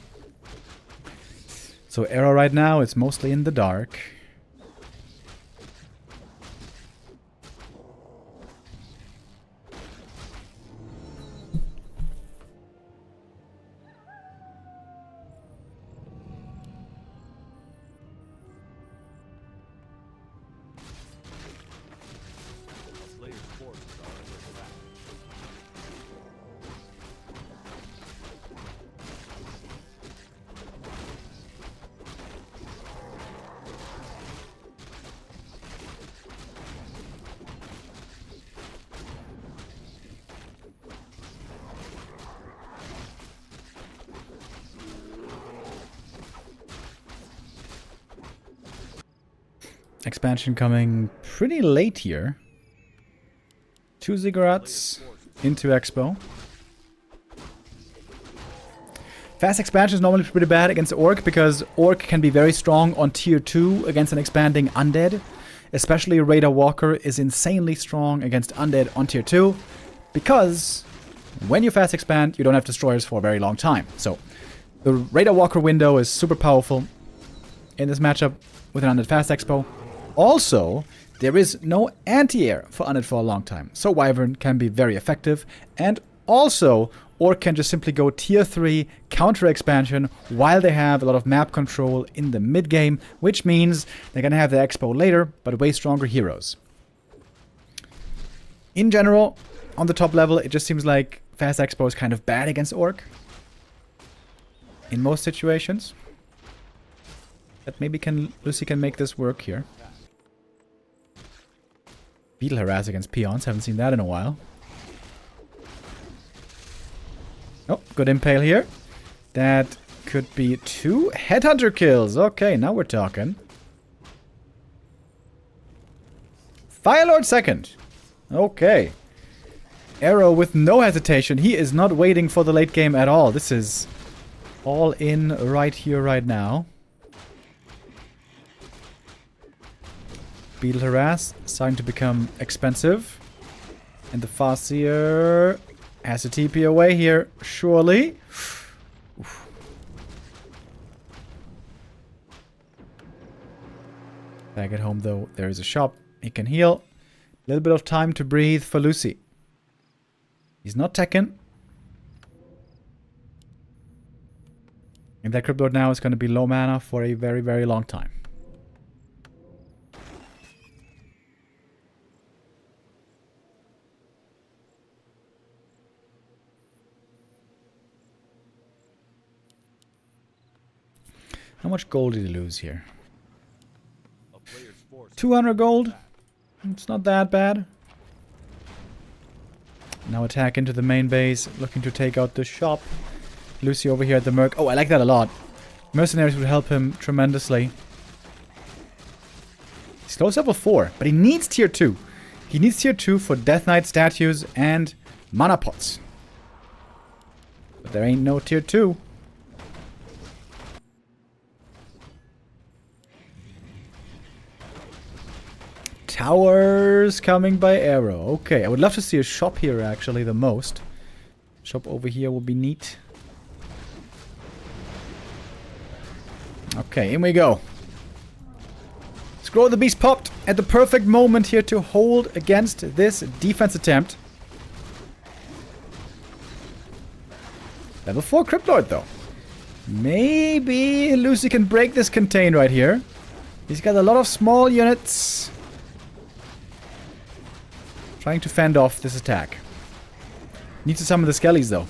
So Arrow right now is mostly in the dark. Player's forces are under attack. Expansion coming pretty late here. 2 ziggurats into Expo. Fast expansion is normally pretty bad against Orc because Orc can be very strong on tier 2 against an expanding Undead. Especially Raider Walker is insanely strong against Undead on tier 2 because when you fast expand, you don't have destroyers for a very long time. So the Raider Walker window is super powerful in this matchup with an Undead Fast Expo. Also, there is no anti-air for Undead for a long time, so Wyvern can be very effective. And also, Orc can just simply go tier 3 counter expansion while they have a lot of map control in the mid game, which means they're gonna have the Expo later, but way stronger heroes. In general, on the top level, it just seems like Fast Expo is kind of bad against Orc in most situations. But maybe Luci can make this work here. Beetle harass against peons. Haven't seen that in a while. Oh, good impale here. That could be 2 headhunter kills. Okay, now we're talking. Firelord second. Okay. Arrow with no hesitation. He is not waiting for the late game at all. This is all in right here, right now. Beetle harass starting to become expensive. And the Farseer has to TP away here, surely. Oof. Back at home though, there is a shop. He can heal. A little bit of time to breathe for Luci. He's not Tekken. And that Crypt Lord now is going to be low mana for a very, very long time. How much gold did he lose here? 200 gold? It's not that bad. Now attack into the main base, looking to take out the shop. Luci over here at the Merc. Oh, I like that a lot. Mercenaries would help him tremendously. He's close level 4, but he needs tier 2. He needs tier 2 for Death Knight statues and mana pots. But there ain't no tier 2. Towers coming by Arrow. Okay, I would love to see a shop here actually the most. Shop over here will be neat. Okay, in we go. Scroll the Beast popped at the perfect moment here to hold against this defense attempt. Level 4 Cryptlord though. Maybe Luci can break this contain right here. He's got a lot of small units. Trying to fend off this attack. Needs to summon the skellies though.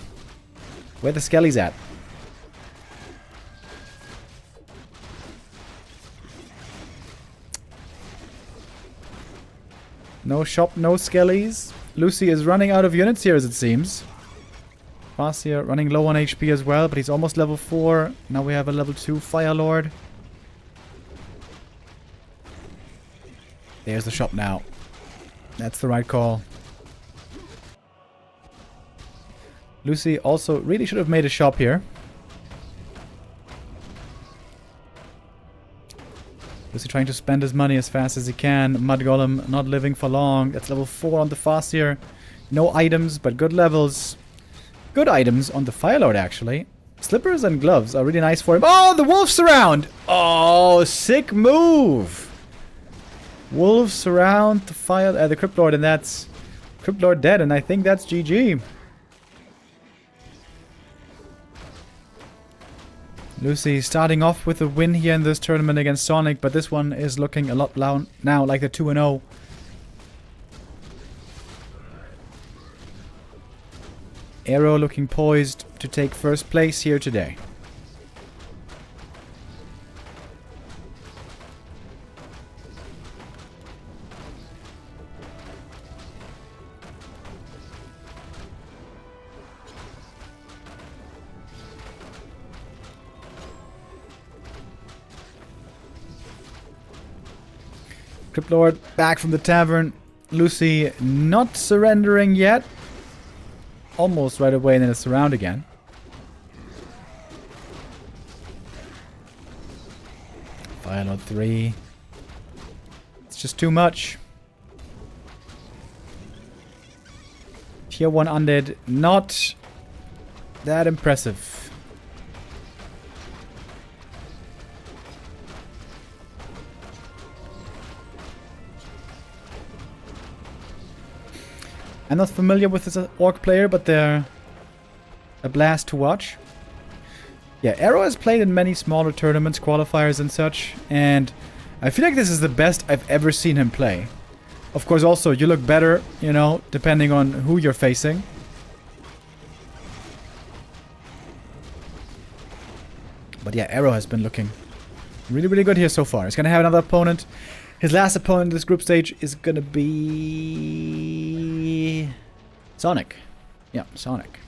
Where the skellies at? No shop, no skellies. Luci is running out of units here as it seems. Farseer running low on HP as well, but he's almost level 4. Now we have a level 2 Fire Lord. There's the shop now. That's the right call. Luci also really should have made a shop here. Luci trying to spend his money as fast as he can. Mud Golem not living for long. That's level 4 on the Farseer. No items, but good levels. Good items on the Fire Lord, actually. Slippers and gloves are really nice for him. Oh, the wolf surround! Oh, sick move! Wolves surround the the Crypt Lord, and that's Crypt Lord dead, and I think that's GG. Luci starting off with a win here in this tournament against Sonik, but this one is looking a lot now like the 2-0. Arrow looking poised to take first place here today. Crypt Lord back from the tavern. Luci not surrendering yet. Almost right away, and then it's around again. Fire Lord 3. It's just too much. Tier 1 undead, not that impressive. I'm not familiar with this orc player, but they're a blast to watch. Yeah, Arrow has played in many smaller tournaments, qualifiers and such, and I feel like this is the best I've ever seen him play. Of course, also, you look better, you know, depending on who you're facing. But yeah, Arrow has been looking really, really good here so far. He's gonna have another opponent. His last opponent in this group stage is gonna be Sonik. Yeah, Sonik.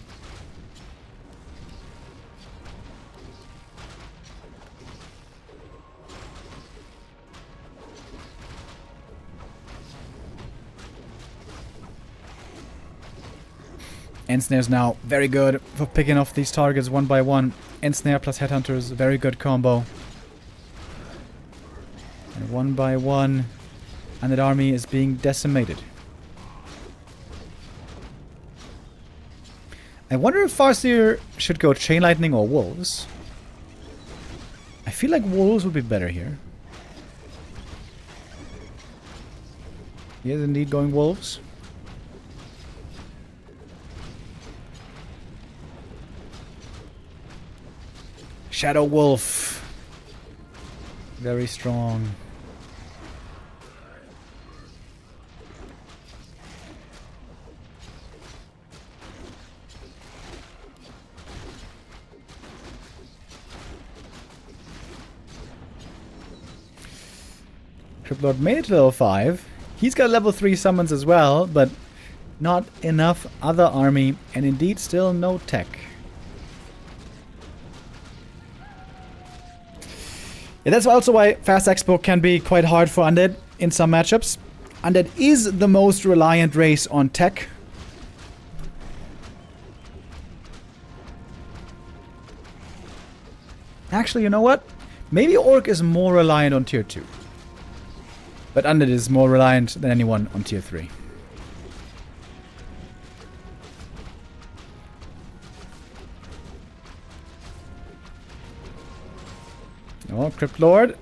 Ensnare's now very good for picking off these targets one by one. Ensnare plus Headhunters, very good combo. And one by one, and that army is being decimated. I wonder if Farseer should go Chain Lightning or Wolves. I feel like Wolves would be better here. He is indeed going Wolves. Shadow Wolf. Very strong. Crypt Lord made it to level 5. He's got level 3 summons as well, but not enough other army, and indeed still no tech. Yeah, that's also why Fast Expo can be quite hard for Undead in some matchups. Undead is the most reliant race on tech. Actually, you know what? Maybe Orc is more reliant on tier 2. But Undead is more reliant than anyone on tier 3. Oh, Crypt Lord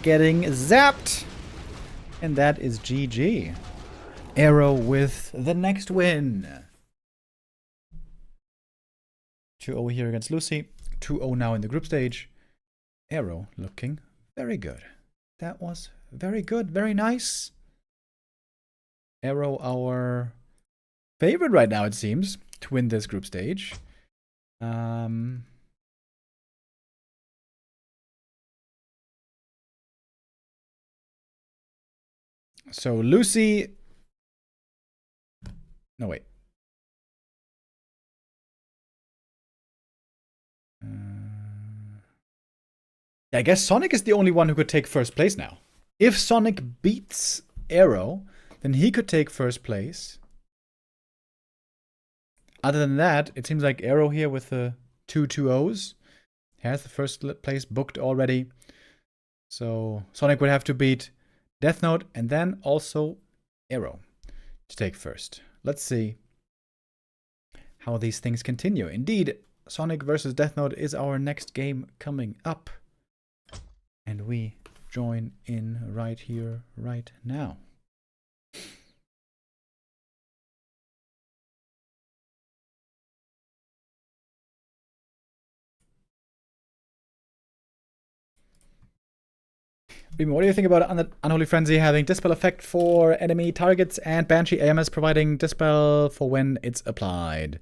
getting zapped. And that is GG. Arrow with the next win. 2-0 here against Luci. 2-0 now in the group stage. Arrow looking very good. That was very good. Very nice. Arrow our favorite right now, it seems, to win this group stage. So Luci... No, wait. I guess Sonik is the only one who could take first place now. If Sonik beats Arrow, then he could take first place. Other than that, it seems like Arrow here with the 2-2-0s has the first place booked already. So Sonik would have to beat Deathnote and then also Arrow to take first. Let's see how these things continue. Indeed, Sonik versus Deathnote is our next game coming up. And we join in right here, right now. Remo, what do you think about Unholy Frenzy having Dispel effect for enemy targets and Banshee AMS providing Dispel for when it's applied?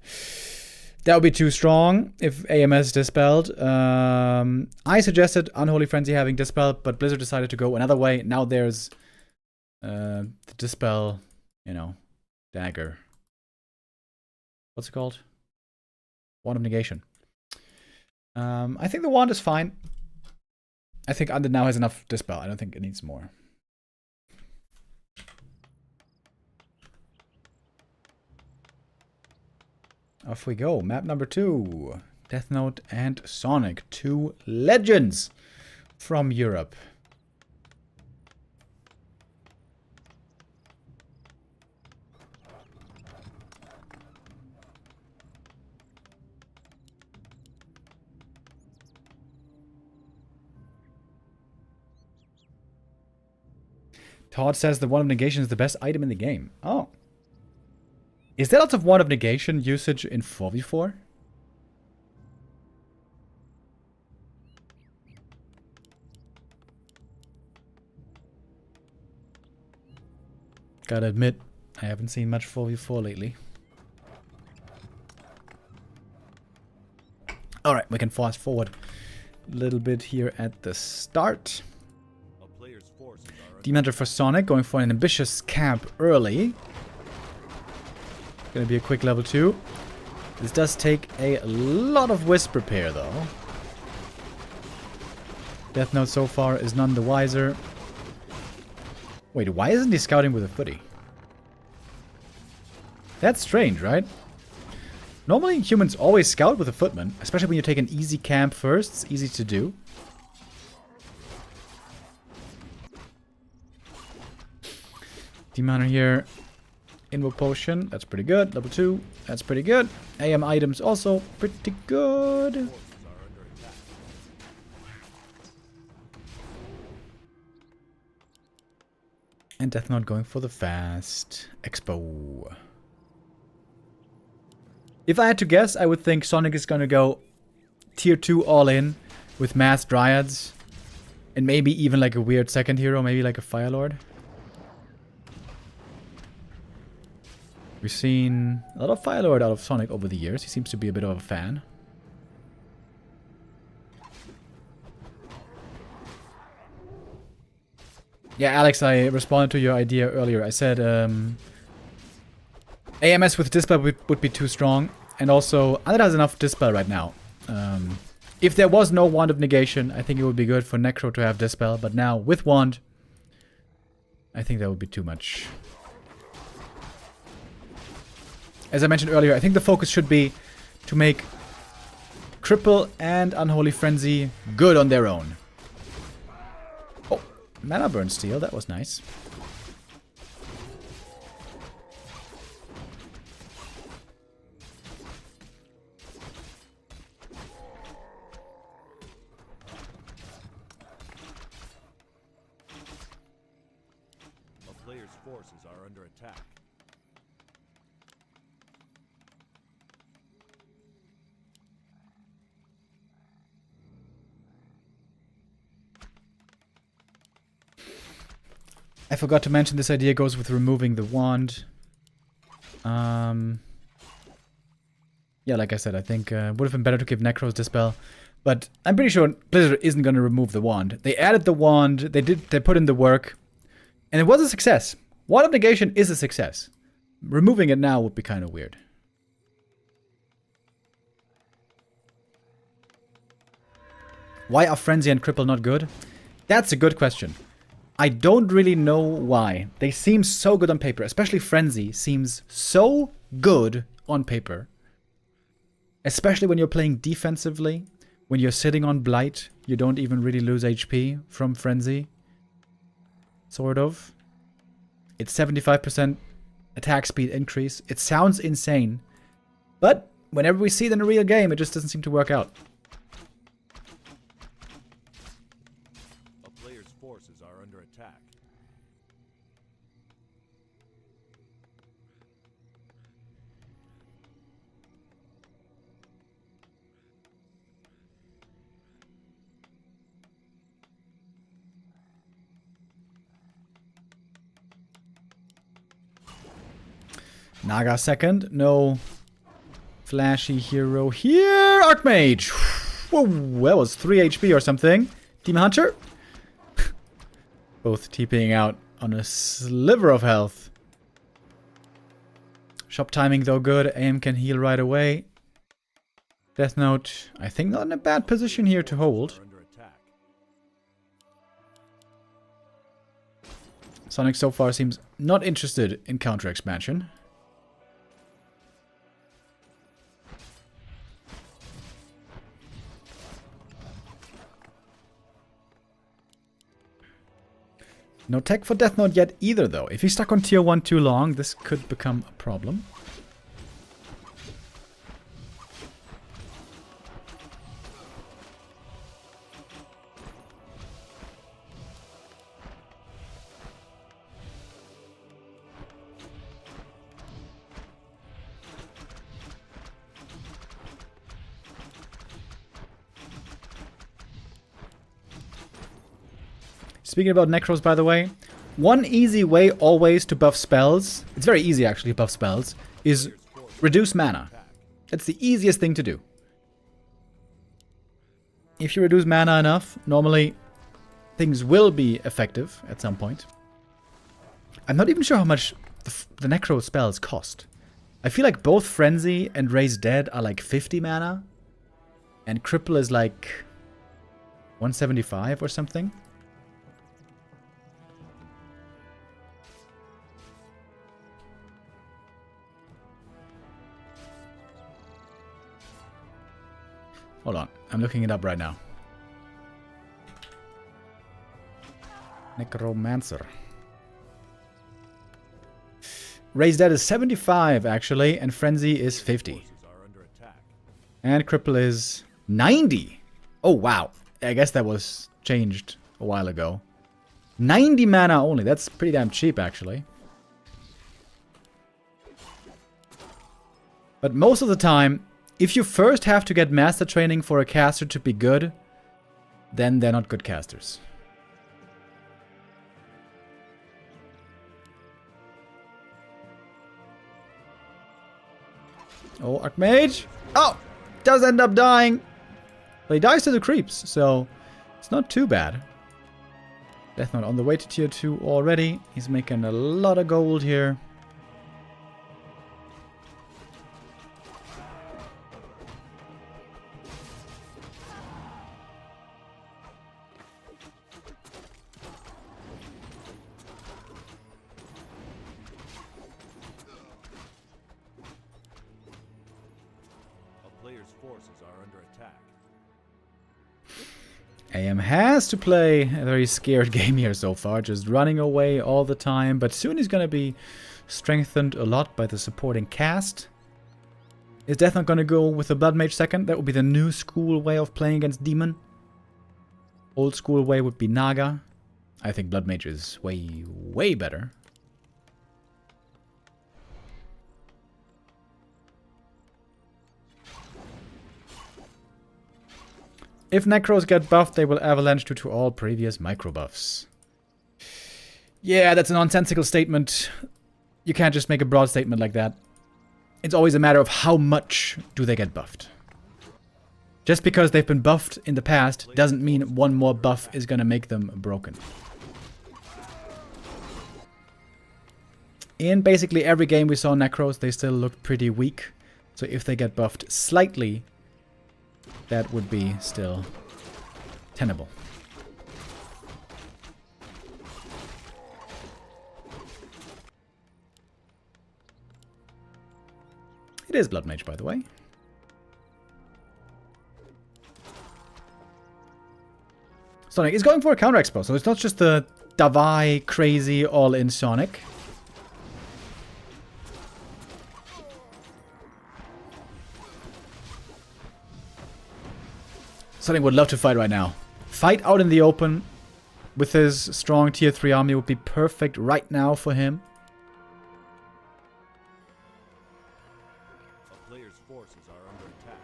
That would be too strong if AMS dispelled. I suggested Unholy Frenzy having Dispel, but Blizzard decided to go another way. Now there's the Dispel, you know, dagger. What's it called? Wand of Negation. I think the wand is fine. I think Undead now has enough Dispel. I don't think it needs more. Off we go. Map number 2. Deathnote and Sonik. 2 legends from Europe. Todd says the Wand of Negation is the best item in the game. Oh. Is there lots of Wand of Negation usage in 4v4? Gotta admit, I haven't seen much 4v4 lately. Alright, we can fast forward a little bit here at the start. Demon Hunter for Sonik, going for an ambitious camp early. Gonna be a quick level 2. This does take a lot of Wisp repair though. Deathnote so far is none the wiser. Wait, why isn't he scouting with a footy? That's strange, right? Normally humans always scout with a footman, especially when you take an easy camp first. It's easy to do. Demon Hunter here. Invoke Potion, that's pretty good. Level 2, that's pretty good. AM items also pretty good. And Deathnote going for the fast expo. If I had to guess, I would think Sonik is gonna go tier 2 all in with mass dryads. And maybe even like a weird second hero, maybe like a Fire Lord. We've seen a lot of Fire Lord out of Sonik over the years. He seems to be a bit of a fan. Yeah, Alex, I responded to your idea earlier. I said AMS with Dispel would be too strong. And also, Undead has enough Dispel right now. If there was no Wand of Negation, I think it would be good for Necro to have Dispel. But now, with Wand, I think that would be too much. As I mentioned earlier, I think the focus should be to make Cripple and Unholy Frenzy good on their own. Oh, Mana Burn Steel, that was nice. forces are under attack. I forgot to mention this idea goes with removing the wand. Yeah, like I said, I think would have been better to give Necros Dispel. But I'm pretty sure Blizzard isn't going to remove the wand. They added the wand, they put in the work, and it was a success. Wand of Negation is a success. Removing it now would be kind of weird. Why are Frenzy and Cripple not good? That's a good question. I don't really know why. They seem so good on paper, especially Frenzy seems so good on paper. Especially when you're playing defensively. When you're sitting on Blight, you don't even really lose HP from Frenzy. Sort of. It's 75% attack speed increase. It sounds insane. But whenever we see it in a real game, it just doesn't seem to work out. A player's forces are under attack. Naga second. No flashy hero here. Archmage. Whoa, that was 3 HP or something. Demon Hunter. Both TPing out on a sliver of health. Shop timing though good. AM can heal right away. Deathnote, I think not in a bad position here to hold. Sonik so far seems not interested in counter expansion. No tech for Deathnote yet either, though. If he's stuck on tier 1 too long, this could become a problem. Speaking about Necros, by the way, one easy way always to buff spells, it's very easy actually to buff spells, is reduce mana. That's the easiest thing to do. If you reduce mana enough, normally things will be effective at some point. I'm not even sure how much the Necro spells cost. I feel like both Frenzy and Raise Dead are like 50 mana, and Cripple is like 175 or something. Hold on, I'm looking it up right now. Necromancer. Raise Dead is 75 actually, and Frenzy is 50. And Cripple is 90. Oh wow, I guess that was changed a while ago. 90 mana only, that's pretty damn cheap actually. But most of the time, if you first have to get master training for a caster to be good, then they're not good casters. Oh, Archmage! Oh! Does end up dying! But he dies to the creeps, so it's not too bad. Deathnote on the way to tier 2 already. He's making a lot of gold here. AM has to play a very scared game here so far, just running away all the time, but soon he's going to be strengthened a lot by the supporting cast. Is Deathnote going to go with the Blood Mage second? That would be the new school way of playing against Demon. Old school way would be Naga. I think Blood Mage is way, way better. If Necros get buffed, they will avalanche due to all previous micro buffs. Yeah, that's a nonsensical statement. You can't just make a broad statement like that. It's always a matter of how much do they get buffed. Just because they've been buffed in the past doesn't mean one more buff is gonna make them broken. In basically every game we saw Necros, they still looked pretty weak. So if they get buffed slightly, that would be still tenable. It is Blood Mage, by the way. Sonik is going for a counter expo, so it's not just the Davai crazy all-in Sonik. Sonik would love to fight right now. Fight out in the open with his strong tier 3 army would be perfect right now for him. A player's forces are under attack.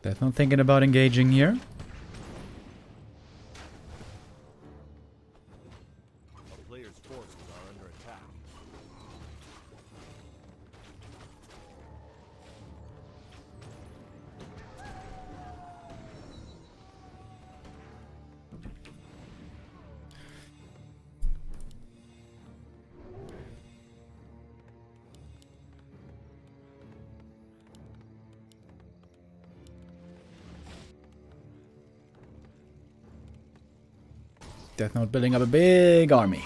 Deathnote thinking about engaging here. A player's forces are under attack. Deathnote building up a big army.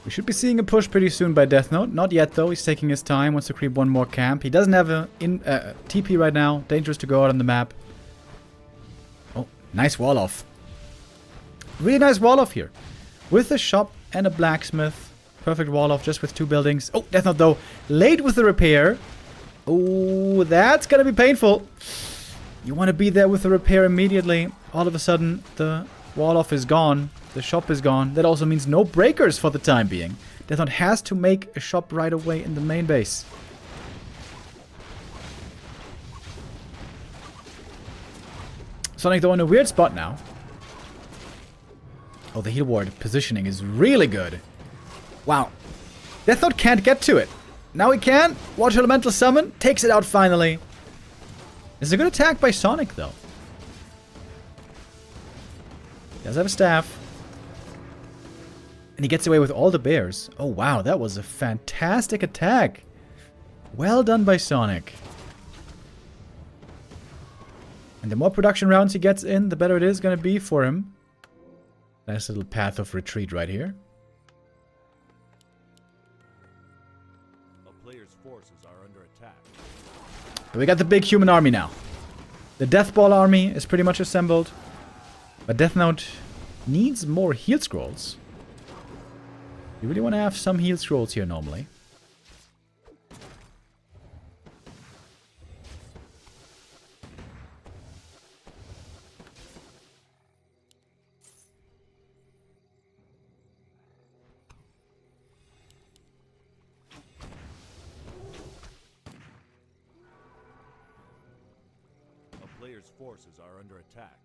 We should be seeing a push pretty soon by Deathnote. Not yet though, he's taking his time, wants to creep one more camp. He doesn't have a TP right now, dangerous to go out on the map. Oh, nice wall off. Really nice wall off here. With a shop and a blacksmith. Perfect wall off just with 2 buildings. Oh, Deathnote though, late with the repair. Oh, that's gonna be painful. You want to be there with the repair immediately. All of a sudden, the wall off is gone. The shop is gone. That also means no breakers for the time being. Deathnote has to make a shop right away in the main base. Sonik though in a weird spot now. Oh, the heal ward positioning is really good. Wow. Deathnote can't get to it. Now he can. Watch Elemental Summon. Takes it out finally. This is a good attack by Sonik, though. He does have a staff. And he gets away with all the bears. Oh, wow. That was a fantastic attack. Well done by Sonik. And the more production rounds he gets in, the better it is going to be for him. Nice little path of retreat right here. A player's forces are under attack. But we got the big human army now. The Death Ball army is pretty much assembled. But Deathnote needs more heal scrolls. You really want to have some heal scrolls here normally. A player's forces are under attack.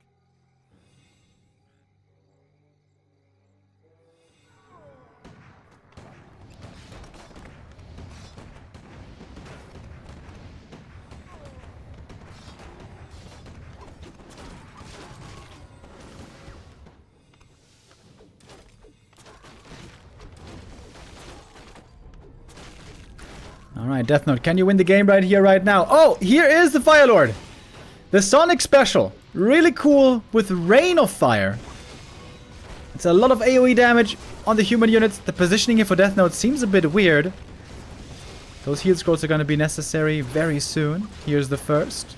Alright, Deathnote, can you win the game right here, right now? Oh, here is the Fire Lord! The Sonik special. Really cool with Rain of Fire. It's a lot of AoE damage on the human units. The positioning here for Deathnote seems a bit weird. Those heal scrolls are going to be necessary very soon. Here's the first.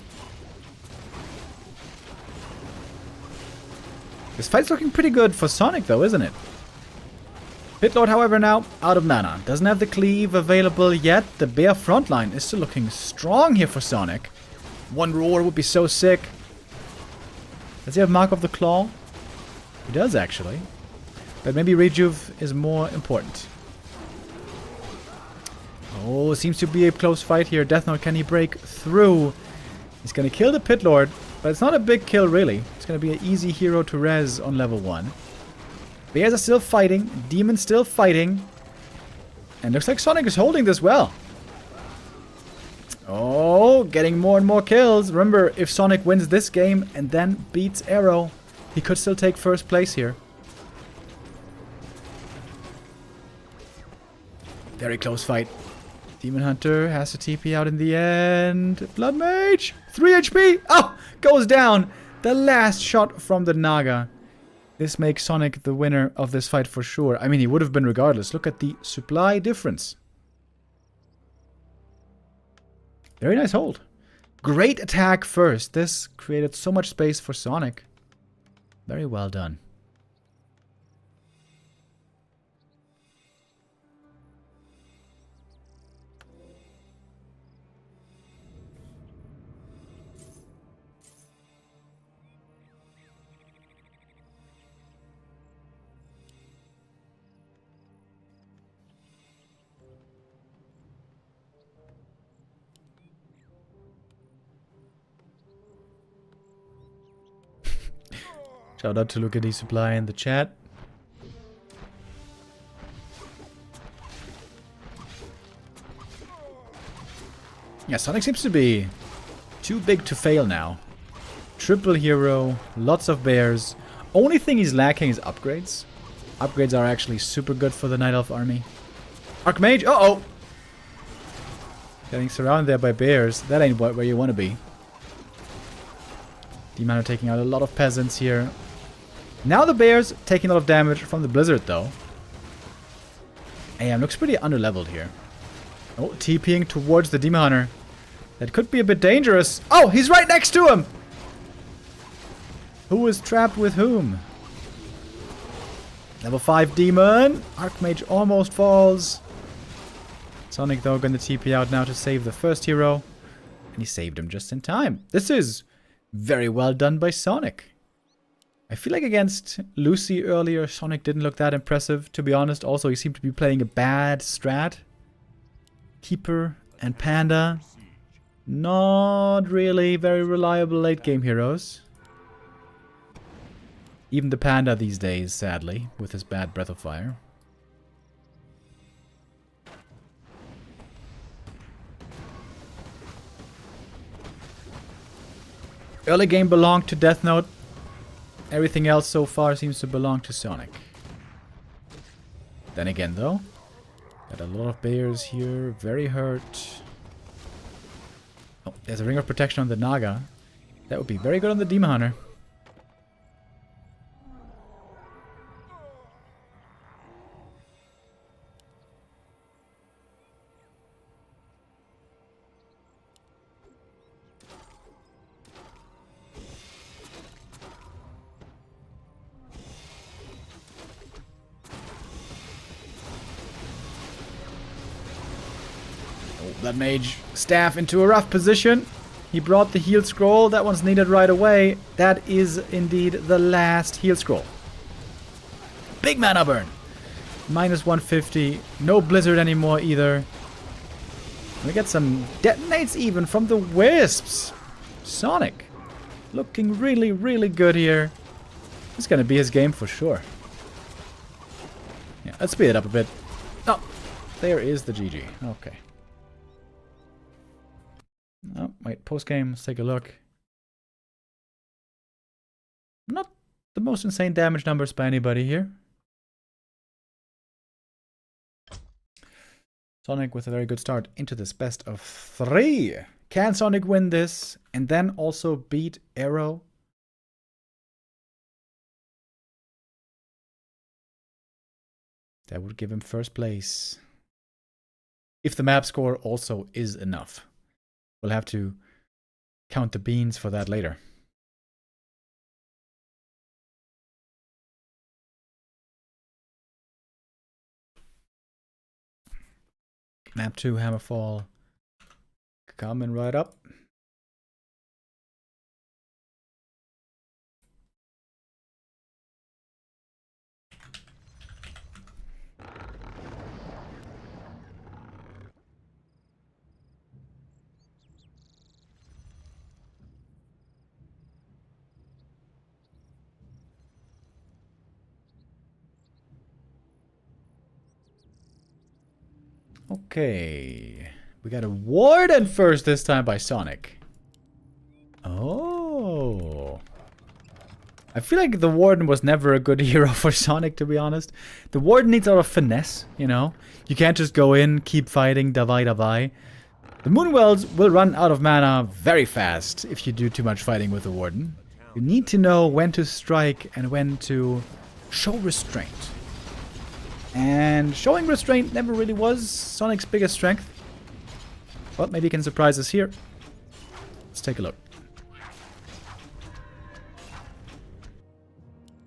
This fight's looking pretty good for Sonik though, isn't it? Pitlord, however, now out of mana. Doesn't have the cleave available yet. The bear frontline is still looking strong here for Sonik. One roar would be so sick. Does he have Mark of the Claw? He does, actually. But maybe Rejuve is more important. Oh, seems to be a close fight here. Deathnote, can he break through? He's going to kill the Pitlord, but it's not a big kill, really. It's going to be an easy hero to res on level 1. Bears are still fighting. Demon's still fighting. And looks like Sonik is holding this well. Oh, getting more and more kills. Remember, if Sonik wins this game and then beats Arrow, he could still take first place here. Very close fight. Demon Hunter has to TP out in the end. Blood Mage! 3 HP! Oh! Goes down! The last shot from the Naga. This makes Sonik the winner of this fight for sure. I mean, he would have been regardless. Look at the supply difference. Very nice hold. Great attack first. This created so much space for Sonik. Very well done. Shout out to Luci Supply in the chat. Yeah, Sonik seems to be too big to fail now. Triple hero, lots of bears. Only thing he's lacking is upgrades. Upgrades are actually super good for the Night Elf army. Archmage, uh-oh! Getting surrounded there by bears. That ain't where you want to be. Demon are taking out a lot of peasants here. Now the bears taking a lot of damage from the blizzard though. AM looks pretty underleveled here. Oh, TPing towards the Demon Hunter. That could be a bit dangerous. Oh, he's right next to him! Who is trapped with whom? Level 5 Demon. Archmage almost falls. Sonik though gonna TP out now to save the first hero. And he saved him just in time. This is very well done by Sonik. I feel like against Luci earlier, Sonik didn't look that impressive, to be honest. Also, he seemed to be playing a bad strat. Keeper and Panda. Not really very reliable late game heroes. Even the Panda these days, sadly, with his bad Breath of Fire. Early game belonged to Deathnote. Everything else so far seems to belong to Sonik. Then again, though, got a lot of bears here, very hurt. Oh, there's a Ring of Protection on the Naga. That would be very good on the Demon Hunter. Blood Mage staff into a rough position. He brought the heal scroll. That one's needed right away. That is indeed the last heal scroll. Big mana burn. Minus 150. No blizzard anymore either. We get some detonates even from the wisps. Sonik looking really, really good here. This is going to be his game for sure. Yeah, let's speed it up a bit. Oh, there is the GG. Okay. Oh, wait, post-game, let's take a look. Not the most insane damage numbers by anybody here. Sonik with a very good start into this best of 3. Can Sonik win this and then also beat Arrow? That would give him first place. If the map score also is enough. We'll have to count the beans for that later. Map 2, Hammerfall. Coming right up. Okay. We got a Warden first this time by Sonic. Oh. I feel like the Warden was never a good hero for Sonic, to be honest. The Warden needs a lot of finesse, you know? You can't just go in, keep fighting, davai davai. The Moonwells will run out of mana very fast if you do too much fighting with the Warden. You need to know when to strike and when to show restraint. And showing restraint never really was Sonic's biggest strength. But maybe he can surprise us here. Let's take a look.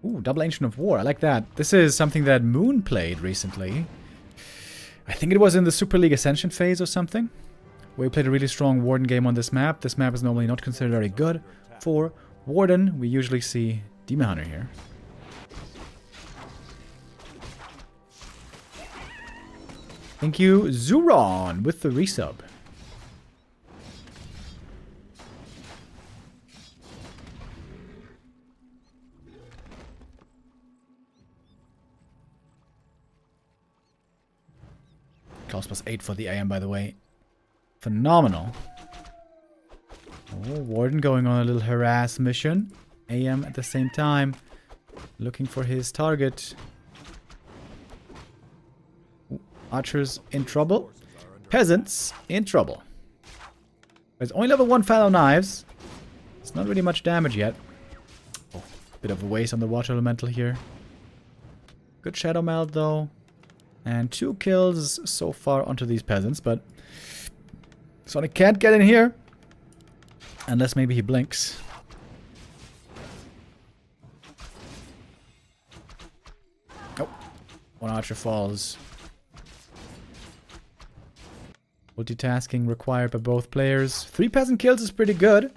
Ooh, double Ancient of War. I like that. This is something that Moon played recently. I think it was in the Super League Ascension phase or something. Where he played a really strong Warden game on this map. This map is normally not considered very good for Warden. We usually see Demon Hunter here. Thank you, Zuron, with the resub. Claws plus 8 for the AM, by the way. Phenomenal. Oh, Warden going on a little harass mission. AM at the same time. Looking for his target. Archers in trouble. Peasants in trouble. There's only level 1 Fallow Knives. It's not really much damage yet. Oh, bit of a waste on the Water Elemental here. Good Shadow Meld though. And 2 kills so far onto these peasants, but Sonic can't get in here. Unless maybe he blinks. Oh, 1 archer falls. Multitasking required by both players. 3 peasant kills is pretty good.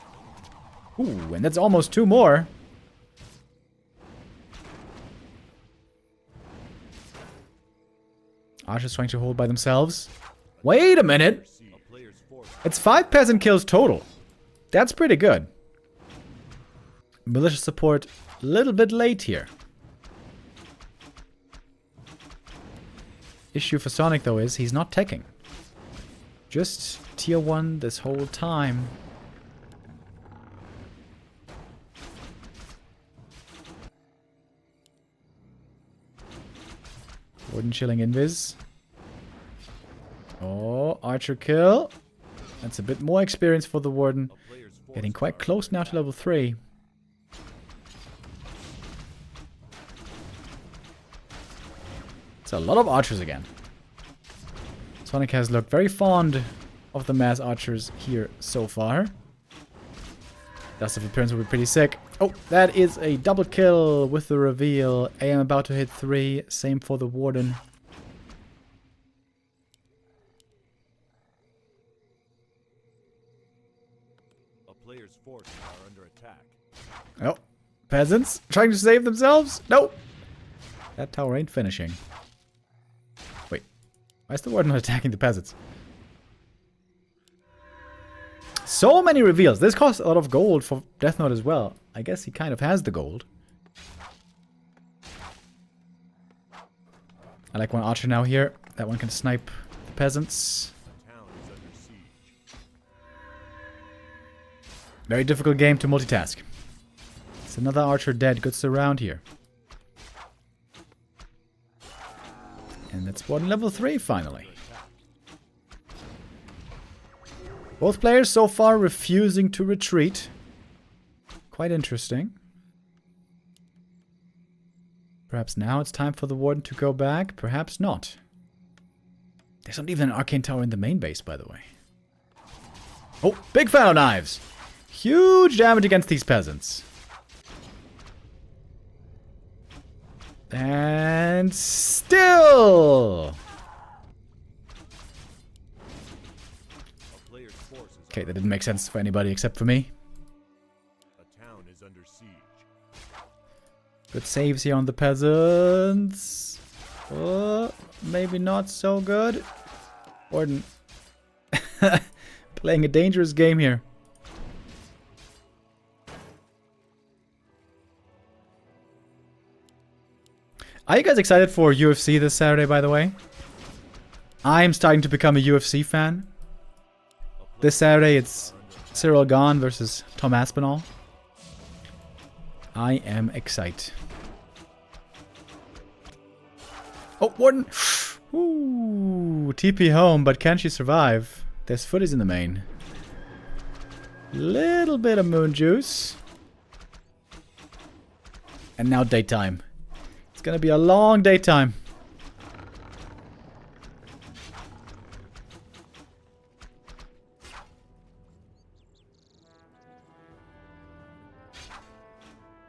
Ooh, and that's almost 2 more. Archers trying to hold by themselves. Wait a minute! It's 5 peasant kills total. That's pretty good. Militia support a little bit late here. Issue for Sonic though is he's not teching. Just tier 1 this whole time. Warden chilling invis. Oh, archer kill. That's a bit more experience for the Warden. Getting quite close now to level 3. It's a lot of archers again. Sonic has looked very fond of the mass archers here so far. Dust of Appearance will be pretty sick. Oh, that is a double kill with the reveal. AM about to hit 3. Same for the Warden. A player's forces are under attack. Oh, peasants trying to save themselves? Nope. That tower ain't finishing. Wait, why is the Warden not attacking the peasants? So many reveals. This costs a lot of gold for Deathnote as well. I guess he kind of has the gold. I like 1 archer now here. That one can snipe the peasants. Town is under siege. Very difficult game to multitask. It's another archer dead. Good surround here. And that's Warden level 3 finally. Both players so far refusing to retreat. Quite interesting. Perhaps now it's time for the Warden to go back. Perhaps not. There's not even an arcane tower in the main base, by the way. Oh, big Fallow Knives! Huge damage against these peasants. And still... forces Okay, are that didn't make sense for anybody except for me. a town is under siege. Good saves here on the peasants. Oh, maybe not so good. Warden. Playing a dangerous game here. Are you guys excited for UFC this Saturday, by the way? I'm starting to become a UFC fan. This Saturday, it's Cyril Gahn versus Tom Aspinall. I am excited. Oh, Warden! Ooh, TP home, but can she survive? There's footies in the main. Little bit of moon juice. And now daytime. It's gonna be a long daytime.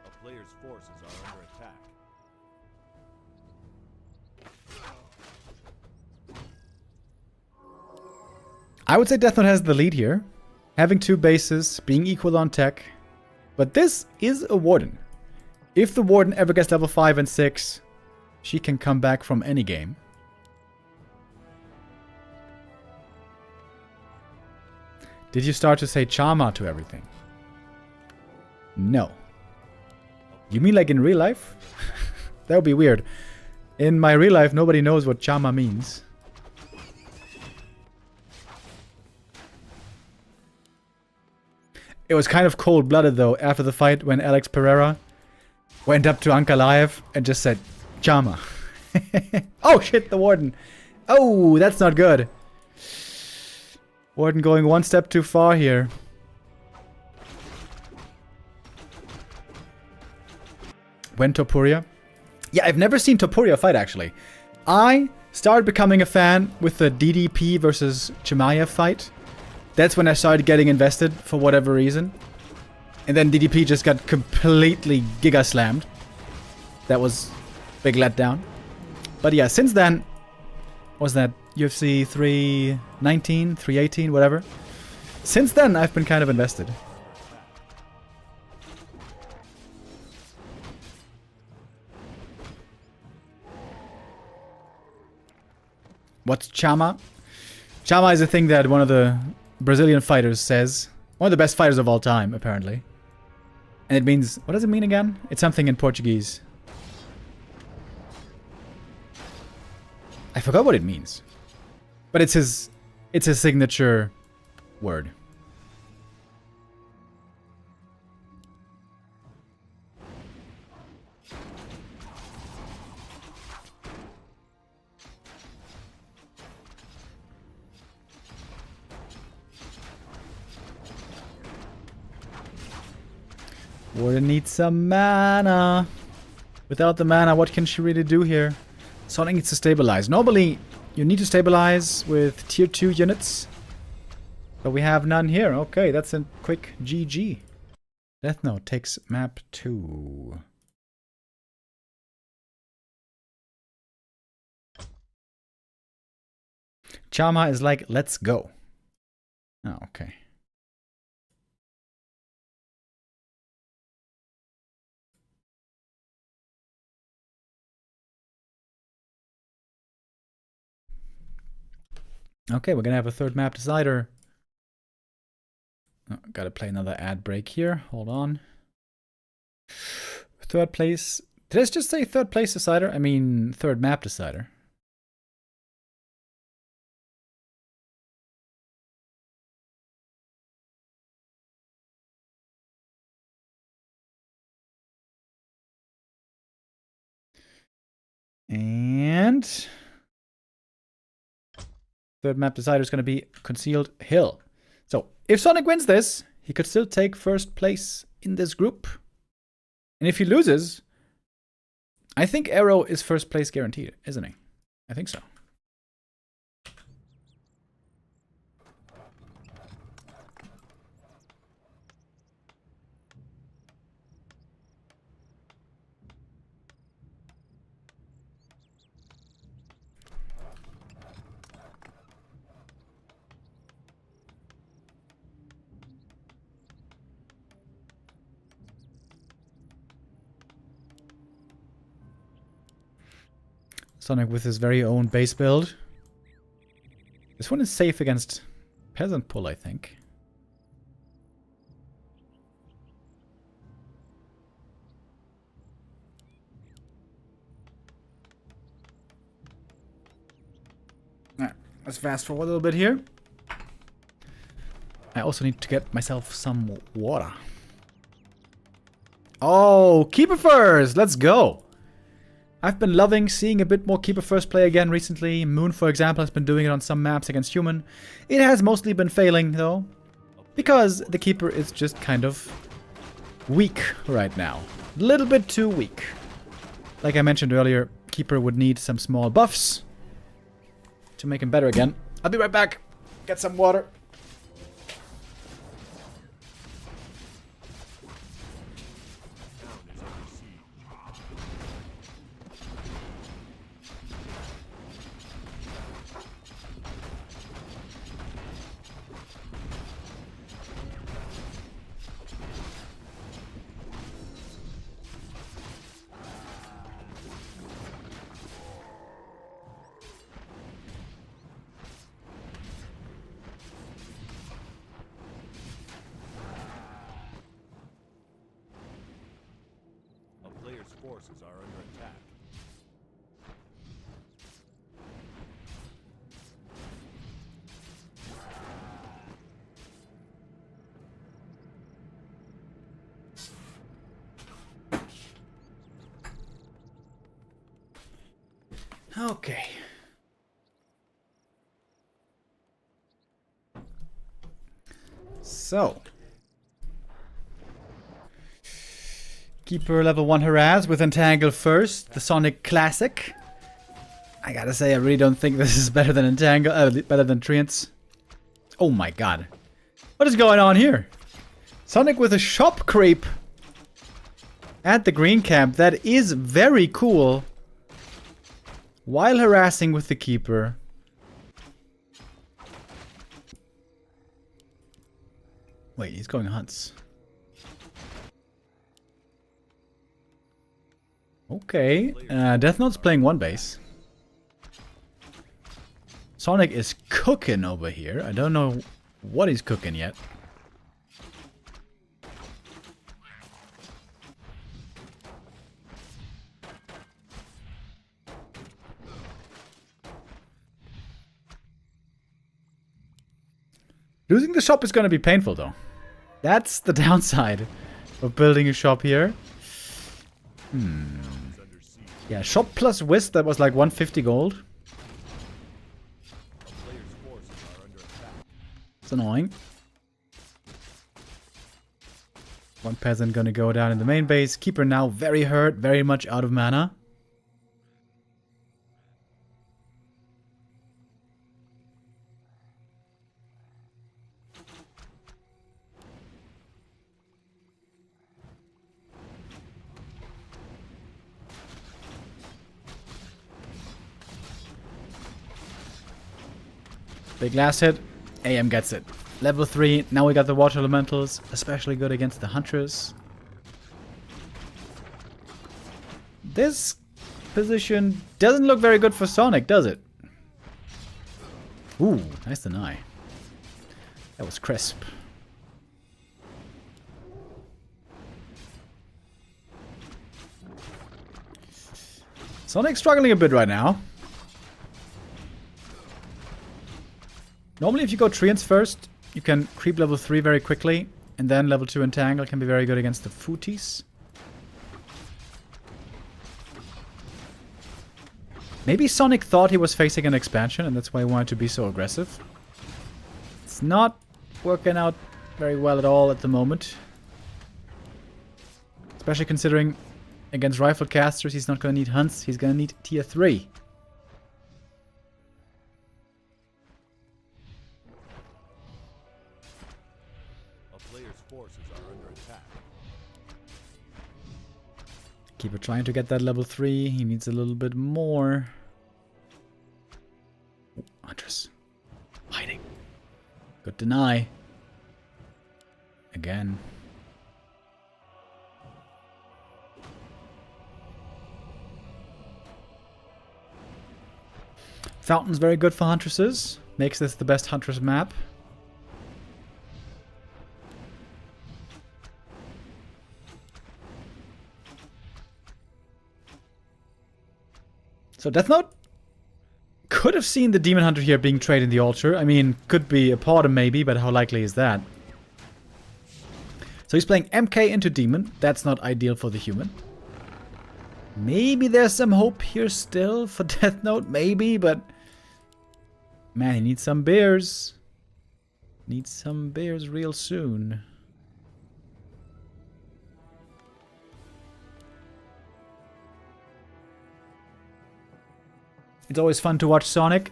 A player's forces are under attack. I would say Deathnote has the lead here. Having 2 bases, being equal on tech. But this is a Warden. If the Warden ever gets level 5 and 6, she can come back from any game. Did you start to say Chama to everything? No. You mean like in real life? That would be weird. In my real life, nobody knows what Chama means. It was kind of cold-blooded, though, after the fight when Alex Pereira went up to Ankalaev and just said, Chama. Oh, shit, the Warden. Oh, that's not good. Warden going one step too far here. When Topuria? Yeah, I've never seen Topuria fight, actually. I started becoming a fan with the DDP versus Chimaev fight. That's when I started getting invested for whatever reason. And then DDP just got completely giga slammed. That was big letdown. But yeah, since then, what was that UFC 319, 318, whatever. Since then, I've been kind of invested. What's Chama? Chama is a thing that one of the Brazilian fighters says. One of the best fighters of all time, apparently. And it means... What does it mean again? It's something in Portuguese. I forgot what it means. But it's his signature word. Warden needs some mana. Without the mana, what can she really do here? Sonik needs to stabilize. Normally, you need to stabilize with tier 2 units. But we have none here. Okay, that's a quick GG. Deathnote takes map 2. Chama is like, let's go. Oh, okay. Okay, we're gonna have a third map decider. Oh, gotta play another ad break here. Hold on. Third place. Did I just say third place decider? I mean, third map decider. And third map decider is going to be Concealed Hill. So if Sonik wins this, he could still take first place in this group. And if he loses, I think Arrow is first place guaranteed, isn't he? I think so. Sonik with his very own base build. This one is safe against Peasant Pull, I think. Alright, let's fast forward a little bit here. I also need to get myself some water. Oh, Keeper first! Let's go! I've been loving seeing a bit more Keeper first play again recently. Moon, for example, has been doing it on some maps against Human. It has mostly been failing, though, because the Keeper is just kind of weak right now. A little bit too weak. Like I mentioned earlier, Keeper would need some small buffs to make him better again. I'll be right back. Get some water. Forces are under attack. Okay. So. Keeper level 1 harass with Entangle first. The Sonic classic. I gotta say, I really don't think this is better than Entangle, better than Treants. Oh my god. What is going on here? Sonic with a shop creep at the green camp. That is very cool. While harassing with the Keeper. Wait, he's going hunts. Okay, Deathnote's playing one base. Sonic is cooking over here. I don't know what he's cooking yet. Losing the shop is going to be painful, though. That's the downside of building a shop here. Yeah, shop plus whisk, that was like 150 gold. It's annoying. One peasant gonna go down in the main base. Keeper now very hurt, very much out of mana. Big last hit. AM gets it. Level 3. Now we got the water elementals. Especially good against the Huntress. This position doesn't look very good for Sonic, does it? Ooh, nice deny. That was crisp. Sonic's struggling a bit right now. Normally if you go Treants first, you can creep level 3 very quickly, and then level 2 Entangle can be very good against the Footies. Maybe Sonic thought he was facing an expansion, and that's why he wanted to be so aggressive. It's not working out very well at all at the moment. Especially considering against rifle casters, he's not going to need hunts, he's going to need tier 3. Forces are under attack. Keeper trying to get that level 3. He needs a little bit more. Ooh, Huntress. Hiding. Good deny. Again. Fountain's very good for Huntresses. Makes this the best Huntress map. So Deathnote could have seen the Demon Hunter here being traded in the altar. I mean, could be a part of maybe, but how likely is that? So he's playing MK into Demon. That's not ideal for the human. Maybe there's some hope here still for Deathnote. Maybe, but... Man, he needs some bears. Needs some bears real soon. It's always fun to watch Sonik.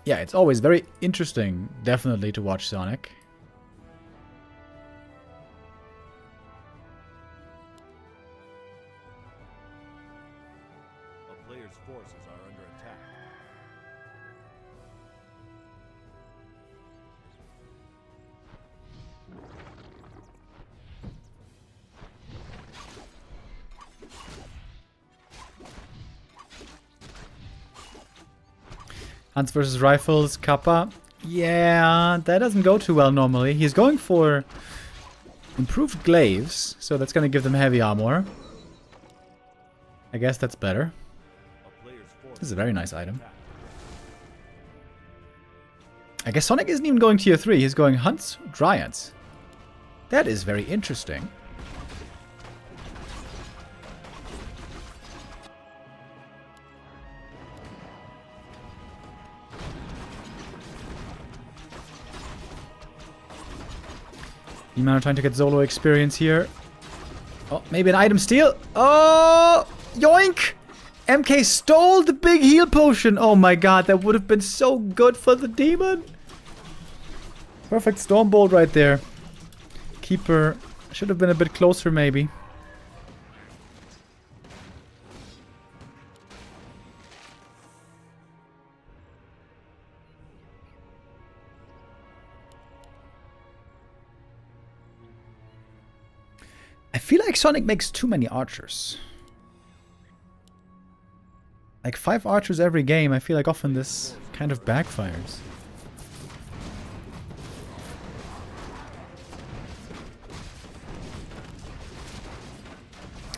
Yeah, it's always very interesting, definitely, to watch Sonik. A player's forces are under attack. Hunts versus Rifles, Kappa. Yeah, that doesn't go too well normally. He's going for improved glaives, so that's going to give them heavy armor. I guess that's better. This is a very nice item. I guess Sonik isn't even going tier 3. He's going Hunts, Dryads. That is very interesting. Demon are trying to get Zolo experience here. Oh, maybe an item steal. Oh, yoink! MK stole the big heal potion. Oh my god, that would have been so good for the demon. Perfect Stormbolt right there. Keeper should have been a bit closer maybe. I feel like Sonik makes too many archers. Like 5 archers every game, I feel like often this kind of backfires.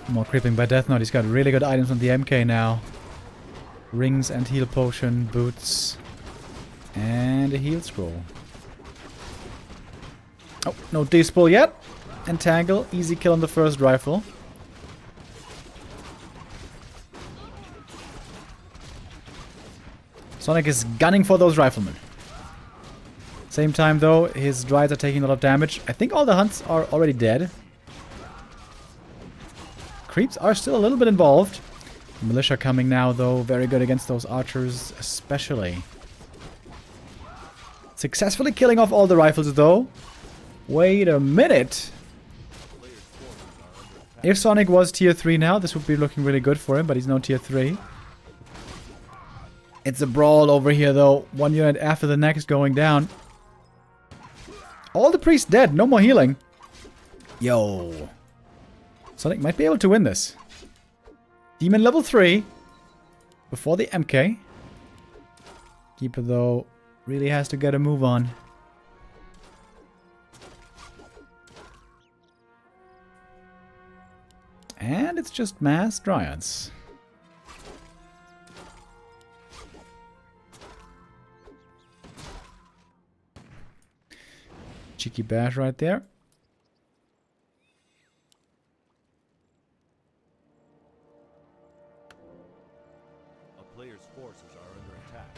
More creeping by Deathnote. He's got really good items on the MK now. Rings and heal potion, boots, and a heal scroll. Oh, no D-Spell yet. Entangle, easy kill on the first rifle. Sonik is gunning for those riflemen. Same time though, his Dryads are taking a lot of damage. I think all the Hunts are already dead. Creeps are still a little bit involved. Militia coming now though, very good against those archers especially. Successfully killing off all the rifles though. Wait a minute. If Sonik was tier 3 now, this would be looking really good for him, but he's no tier 3. It's a brawl over here though. One unit after the next going down. All the priests dead, no more healing. Yo. Sonik might be able to win this. Demon level 3. Before the MK. Keeper though really has to get a move on. And it's just mass Dryads. Cheeky bash right there. A player's forces are under attack.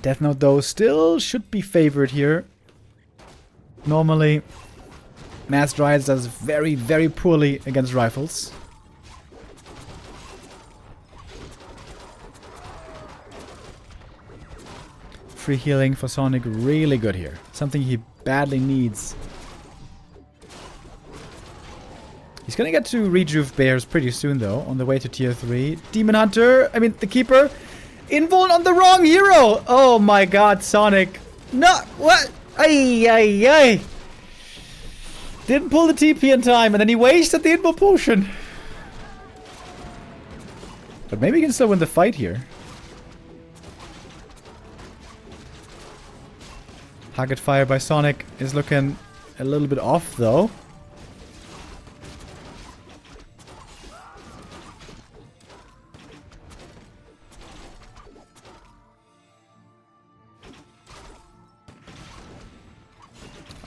Deathnote though still should be favored here. Normally, Mass Dryads does very, very poorly against rifles. Free healing for Sonik, really good here. Something he badly needs. He's gonna get to Rejuve Bears pretty soon though, on the way to tier 3. Demon Hunter, I mean the Keeper. Invuln on the wrong hero! Oh my god, Sonik. No, what? Ay, ay, ay. Didn't pull the TP in time, and then he wasted the Invul potion. But maybe he can still win the fight here. Target fire by Sonik is looking a little bit off, though.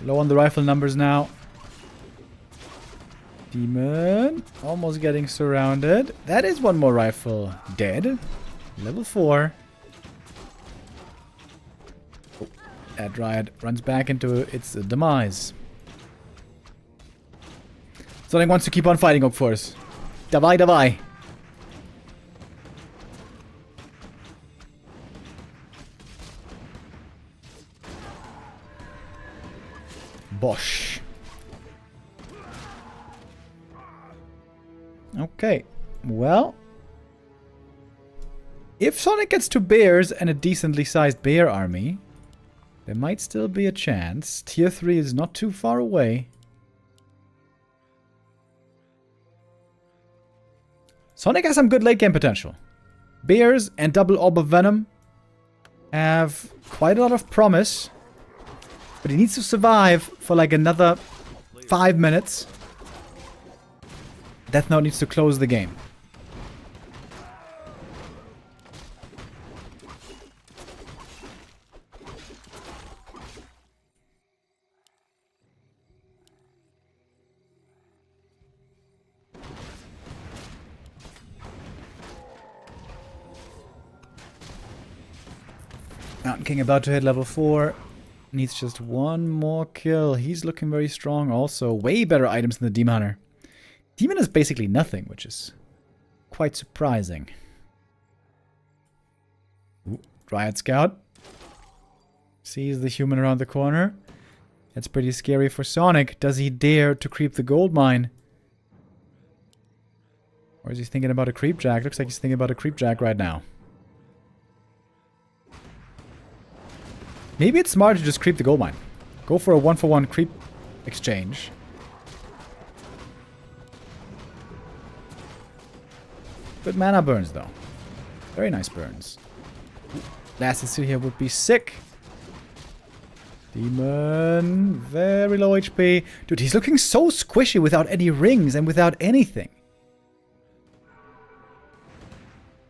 Low on the rifle numbers now. Demon almost getting surrounded. That is one more rifle dead. Level 4. Oh, that riot runs back into its demise. Sonik wants to keep on fighting, of course. Davai, davai. Bosh. Okay, well, if Sonik gets to bears and a decently sized bear army, there might still be a chance. Tier 3 is not too far away. Sonik has some good late game potential. Bears and double orb of venom have quite a lot of promise. But he needs to survive for like another 5 minutes. Deathnote needs to close the game. Mountain King about to hit level 4. Needs just one more kill. He's looking very strong also. Way better items than the Demon Hunter. Demon is basically nothing, which is quite surprising. Ooh, Riot Scout. Sees the human around the corner. That's pretty scary for Sonik. Does he dare to creep the gold mine? Or is he thinking about a creep jack? Looks like he's thinking about a creep jack right now. Maybe it's smart to just creep the gold mine. Go for a 1-for-1 creep exchange. Good mana burns, though. Very nice burns. Last issue here would be sick. Demon. Very low HP. Dude, he's looking so squishy without any rings and without anything.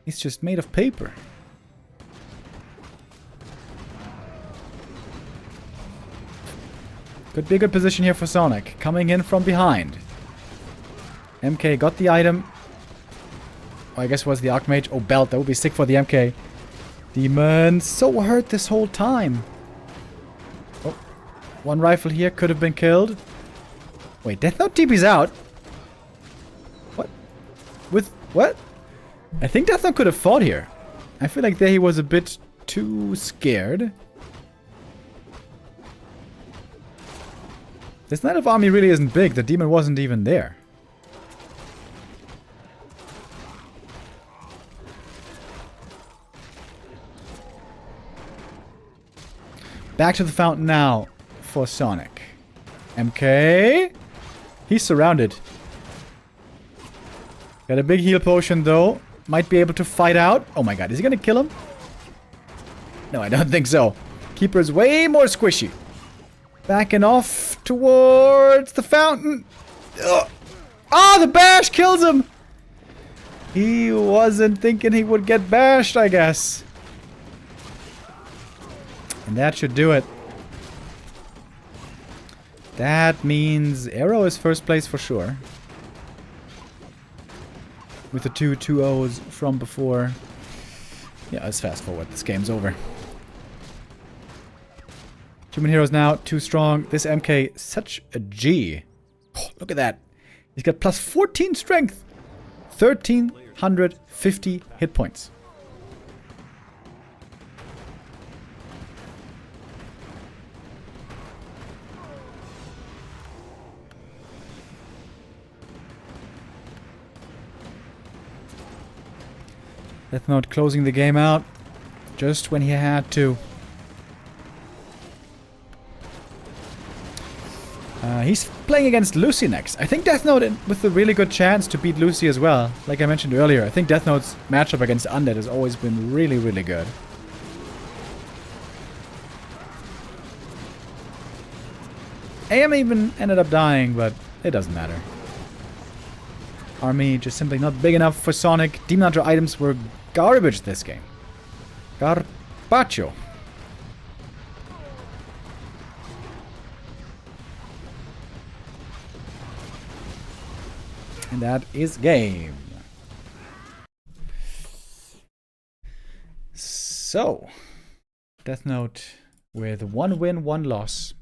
He's just made of paper. Could be a good position here for Sonik. Coming in from behind. MK got the item. Oh, I guess it was the Archmage. Oh, belt. That would be sick for the MK. Demon. So hurt this whole time. Oh. One rifle here could have been killed. Wait, Deathnote TP's out. What? With what? I think Deathnote could have fought here. I feel like there he was a bit too scared. This Knight of Army really isn't big. The demon wasn't even there. Back to the fountain now for Sonik. MK. He's surrounded. Got a big heal potion though. Might be able to fight out. Oh my god, is he gonna kill him? No, I don't think so. Keeper's way more squishy. Backing off towards the fountain. Ugh. Ah, the bash kills him! He wasn't thinking he would get bashed, I guess. And that should do it. That means Arrow is first place for sure. With the 2-2-0s from before. Yeah, let's fast forward. This game's over. Human heroes now, too strong. This MK, such a G. Oh, look at that. He's got plus 14 strength. 1,350 hit points. Deathnote closing the game out just when he had to. He's playing against Luci next. I think Deathnote with a really good chance to beat Luci as well. Like I mentioned earlier, I think Deathnote's matchup against Undead has always been really, really good. AM even ended up dying, but it doesn't matter. Army just simply not big enough for Sonik. Demon Hunter items were garbage this game. Garbaggio. And that is game. So, Deathnote with 1 win, 1 loss.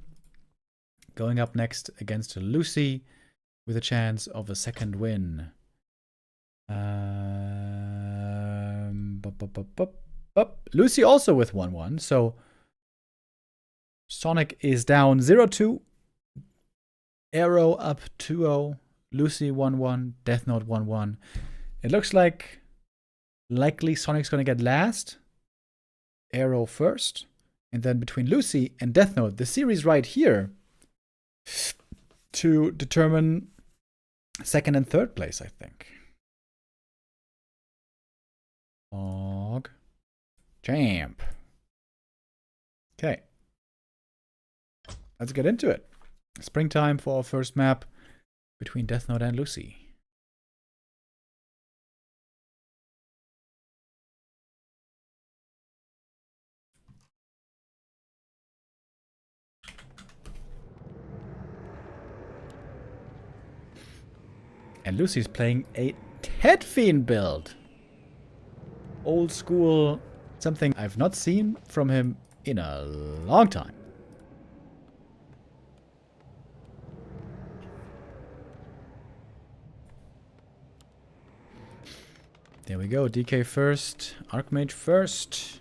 Going up next against Luci with a chance of a second win. Luci also with 1-1. So, Sonik is down 0-2. Arrow up 2-0. Luci 1-1, Deathnote 1-1. It looks like likely Sonic's going to get last. Arrow first. And then between Luci and Deathnote, the series right here to determine second and third place, I think. Og. Champ. Okay. Let's get into it. Springtime for our first map between Deathnote and Luci. And Luci's playing a Ted Fiend build. Old school, something I've not seen from him in a long time. There we go. DK first. Archmage first.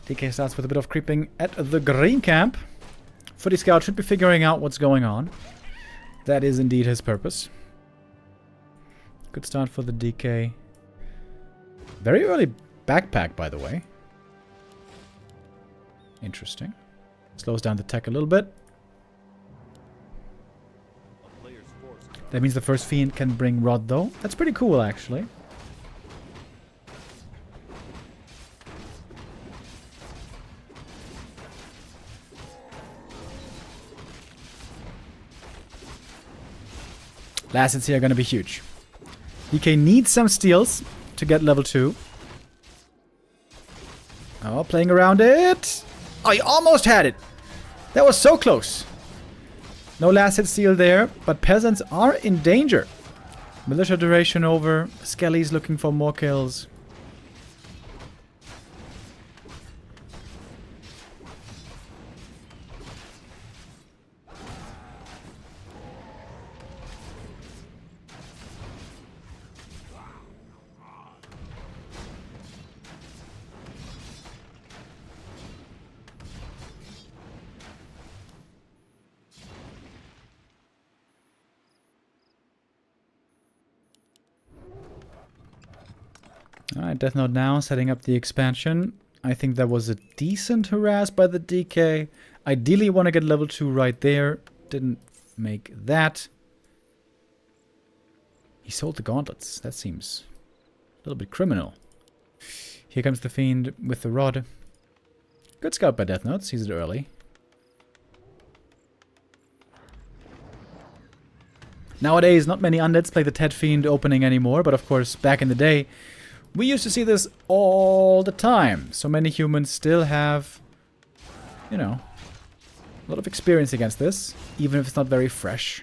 DK starts with a bit of creeping at the green camp. Footy Scout should be figuring out what's going on. That is indeed his purpose. Good start for the DK. Very early backpack, by the way. Interesting. Slows down the tech a little bit. That means the first Fiend can bring Rod, though. That's pretty cool, actually. Last hits here are going to be huge. DK needs some steals to get level 2. Oh, playing around it. Oh, he almost had it. That was so close. No last hit steal there, but peasants are in danger. Militia duration over. Skelly's looking for more kills. Alright, Deathnote now, setting up the expansion. I think that was a decent harass by the DK. Ideally, want to get level 2 right there. Didn't make that. He sold the gauntlets. That seems a little bit criminal. Here comes the Fiend with the rod. Good scout by Deathnote. Sees it early. Nowadays, not many undeads play the Ted Fiend opening anymore, but of course, back in the day, we used to see this all the time. So many humans still have, you know, a lot of experience against this, even if it's not very fresh.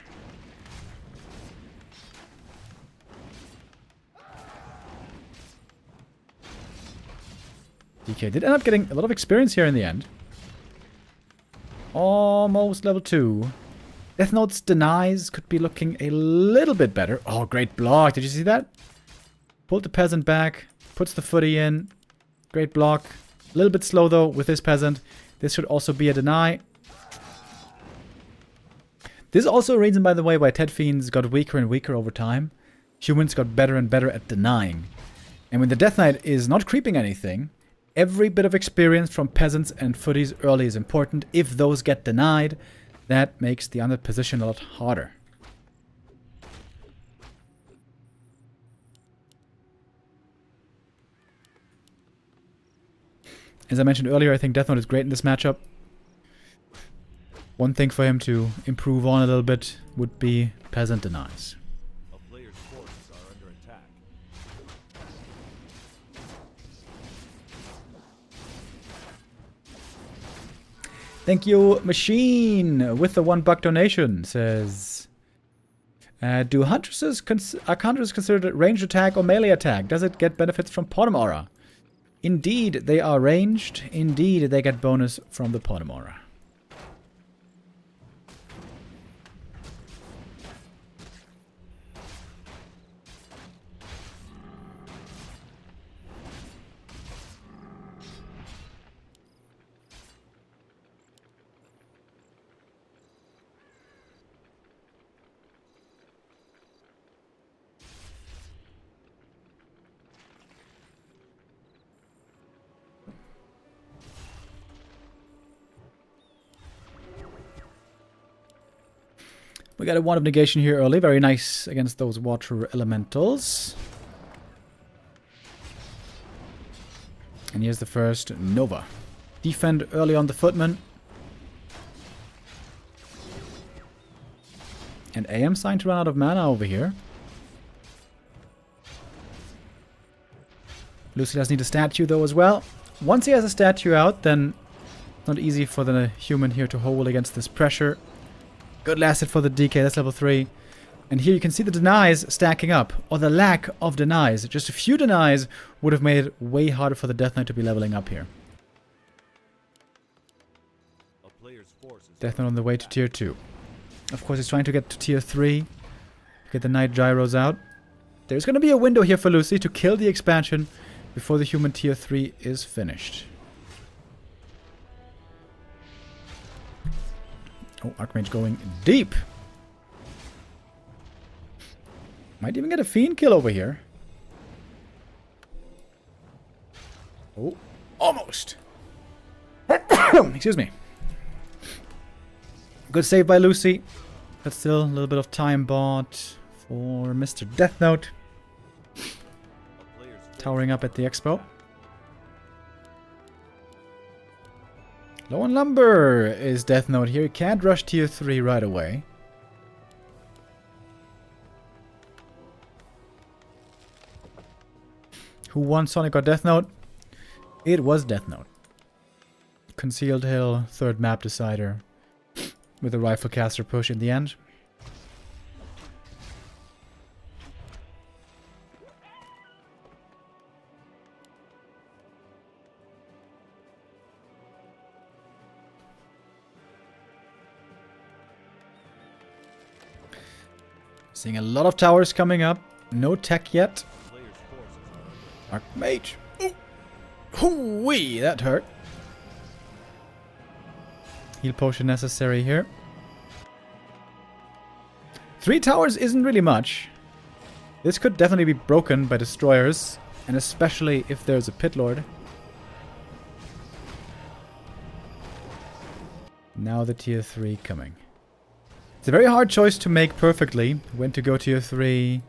DK did end up getting a lot of experience here in the end. Almost level 2. Deathnote's denies could be looking a little bit better. Oh, great block. Did you see that? Pulled the peasant back. Puts the footy in. Great block. A little bit slow, though, with this peasant. This should also be a deny. This is also a reason, by the way, why Ted Fiends got weaker and weaker over time. Humans got better and better at denying. And when the Death Knight is not creeping anything, every bit of experience from peasants and footies early is important. If those get denied, that makes the under position a lot harder. As I mentioned earlier, I think Deathnote is great in this matchup. One thing for him to improve on a little bit would be peasant denies. A player's forces are under attack. Thank you, Machine, with the $1 donation. Says, are huntresses considered ranged attack or melee attack? Does it get benefits from Potom Aura? Indeed, they are ranged. Indeed, they get bonus from the Potom Aura. We got a 1 of negation here early. Very nice against those water elementals. And here's the first Nova. Defend early on the footman. And AM starting to run out of mana over here. Luci does need a statue though as well. Once he has a statue out, then it's not easy for the human here to hold against this pressure. Good last hit for the DK, that's level 3. And here you can see the denies stacking up, or the lack of denies. Just a few denies would have made it way harder for the Death Knight to be leveling up here. Death Knight on the way to tier 2. Of course, he's trying to get to tier 3. Get the Knight Gyros out. There's going to be a window here for Luci to kill the expansion before the human tier 3 is finished. Oh, Archmage going deep. Might even get a Fiend kill over here. Oh, almost. Excuse me. Good save by Luci. But still a little bit of time bought for Mr. Deathnote. Towering up at the expo. Low on lumber is Deathnote here. He can't rush tier 3 right away. Who won Sonic or Deathnote? It was Deathnote. Concealed Hill, third map decider. With a rifle caster push in the end. Seeing a lot of towers coming up. No tech yet. Archmage. Hoo-wee! That hurt. Heal potion necessary here. 3 towers isn't really much. This could definitely be broken by destroyers. And especially if there's a pit lord. Now the tier 3 coming. It's a very hard choice to make perfectly. When to go tier 3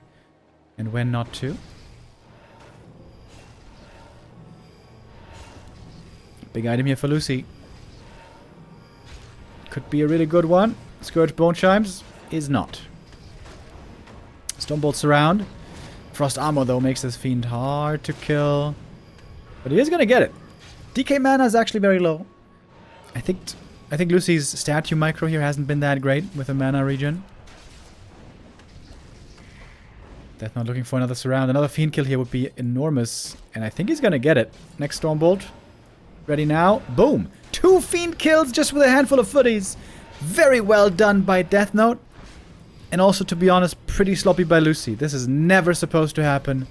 and when not to. Big item here for Luci. Could be a really good one. Scourge Bone Chimes is not. Stonebolt Surround. Frost Armor though makes this Fiend hard to kill. But he is gonna get it. DK mana is actually very low. I think Luci's statue micro here hasn't been that great with a mana regen. Deathnote looking for another surround. Another Fiend kill here would be enormous. And I think he's gonna get it. Next Stormbolt. Ready now. Boom. 2 Fiend kills just with a handful of footies. Very well done by Deathnote. And also, to be honest, pretty sloppy by Luci. This is never supposed to happen.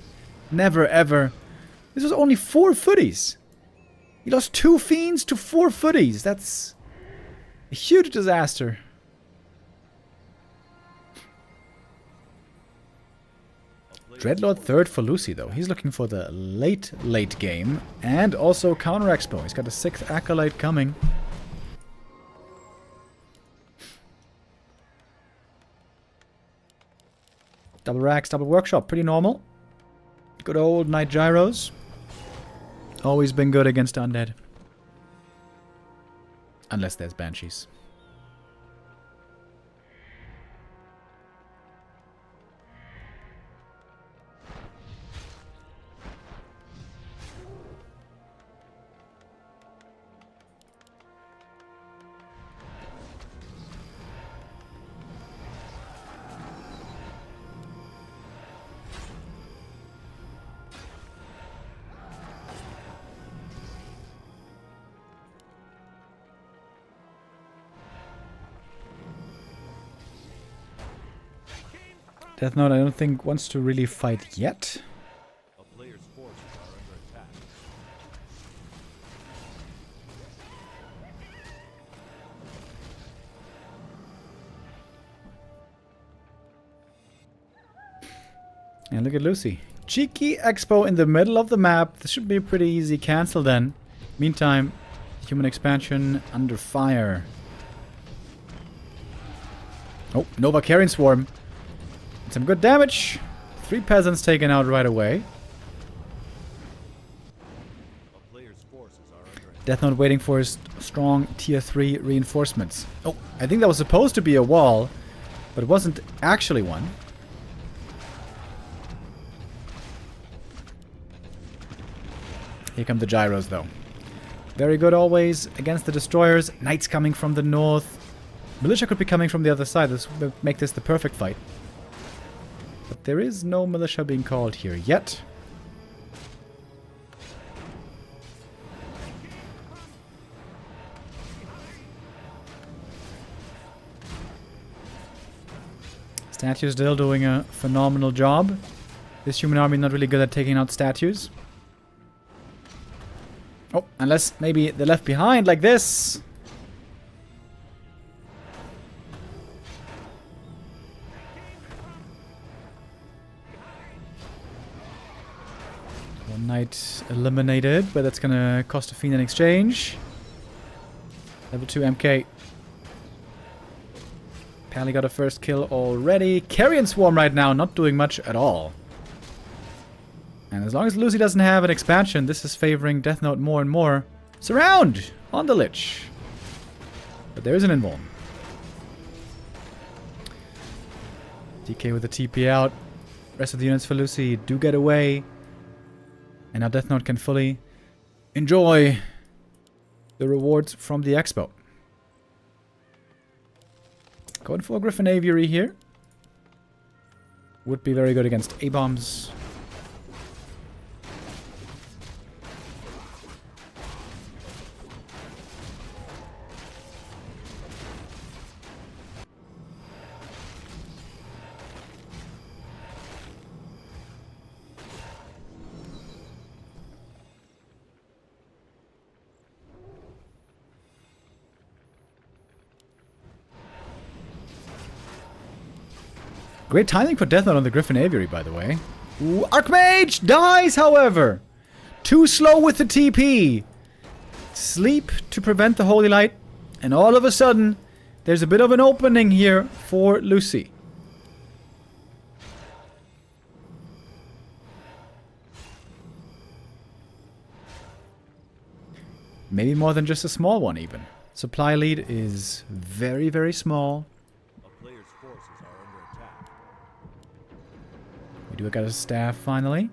Never, ever. This was only 4 footies. He lost 2 fiends to 4 footies. That's a huge disaster. Dreadlord third for Luci, though. He's looking for the late game. And also counter expo. He's got a 6th acolyte coming. Double racks, double workshop. Pretty normal. Good old Night Gyros. Always been good against undead. Unless there's banshees. Deathnote, I don't think, wants to really fight yet. A player's forces are under attack. And look at Luci. Cheeky expo in the middle of the map. This should be a pretty easy cancel then. Meantime, human expansion under fire. Oh, Nova Carrion Swarm. Some good damage. 3 peasants taken out right away. A player's forces are under attack. Deathnote waiting for his strong tier 3 reinforcements. Oh, I think that was supposed to be a wall, but it wasn't actually one. Here come the gyros, though. Very good always against the destroyers. Knights coming from the north. Militia could be coming from the other side. This would make this the perfect fight. But there is no militia being called here yet. Statues still doing a phenomenal job. This human army not really good at taking out statues. Oh, unless maybe they're left behind like this. One knight eliminated, but that's gonna cost a fiend in exchange. Level 2 MK. Pally got a first kill already. Carrion Swarm right now, not doing much at all. And as long as Luci doesn't have an expansion, this is favoring Deathnote more and more. Surround on the Lich. But there is an invuln. DK with the TP out. Rest of the units for Luci do get away. And now Deathnote can fully enjoy the rewards from the expo. Going for a Griffin Aviary here. Would be very good against A-bombs. Great timing for Deathnote on the Griffin Aviary, by the way. Ooh, Archmage dies, however. Too slow with the TP. Sleep to prevent the Holy Light. And all of a sudden, there's a bit of an opening here for Luci. Maybe more than just a small one, even. Supply lead is very, very small. A player's forces are under attack. We do got a staff finally.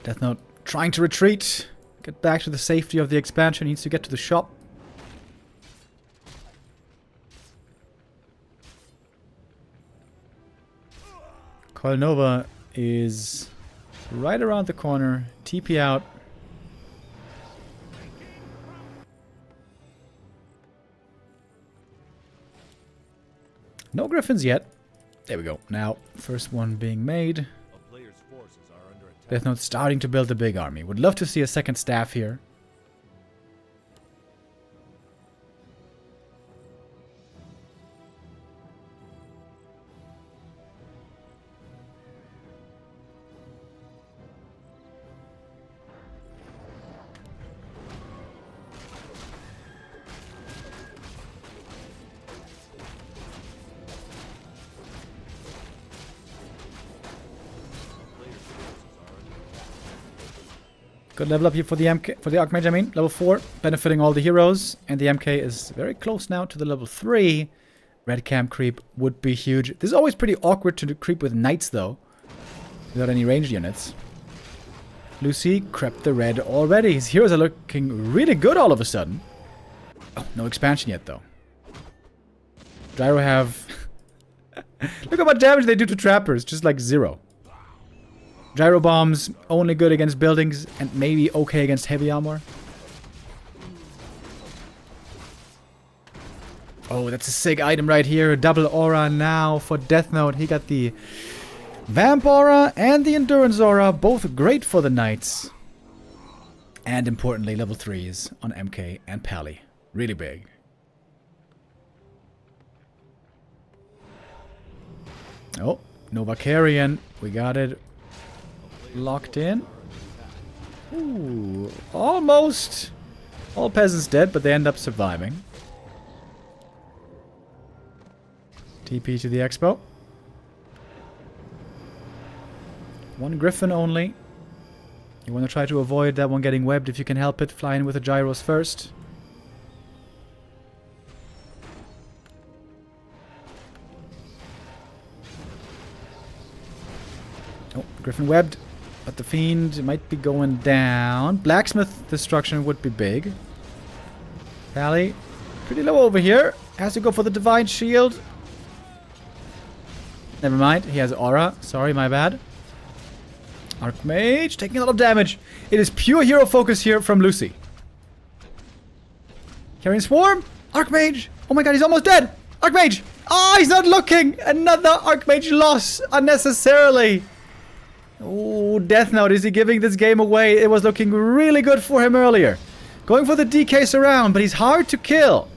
Deathnote trying to retreat. Get back to the safety of the expansion. Needs to get to the shop. Coil Nova is Right around the corner. TP out. No griffins yet. There we go. Now, first one being made. A player's forces are under attack. Deathnote starting to build a big army. Would love to see a second staff here. Good level up here for the MK, for the Archmage, I mean. Level 4, benefiting all the heroes. And the MK is very close now to the level 3. Red camp creep would be huge. This is always pretty awkward to creep with knights, though. Without any ranged units. Luci crept the red already. His heroes are looking really good all of a sudden. Oh, no expansion yet, though. Gyro have... Look how much damage they do to trappers. Just like 0. Gyro bombs, only good against buildings, and maybe okay against heavy armor. Oh, that's a sick item right here. Double aura now for Deathnote. He got the Vamp aura and the Endurance aura, both great for the Knights. And importantly, level 3s on MK and Pally. Really big. Oh, Novacarian. We got it. Locked in. Ooh, almost all peasants dead, but they end up surviving. TP to the expo. One griffin only. You want to try to avoid that one getting webbed if you can help it. Fly in with the gyros first. Oh, griffin webbed. But the fiend might be going down. Blacksmith destruction would be big. Pally, pretty low over here. Has to go for the divine shield. Never mind, he has aura. Sorry, my bad. Archmage taking a lot of damage. It is pure hero focus here from Luci. Carrying Swarm. Archmage. Oh my god, he's almost dead. Archmage. Oh, he's not looking. Another Archmage loss unnecessarily. Oh, Deathnote, is he giving this game away? It was looking really good for him earlier. Going for the DK surround, but he's hard to kill.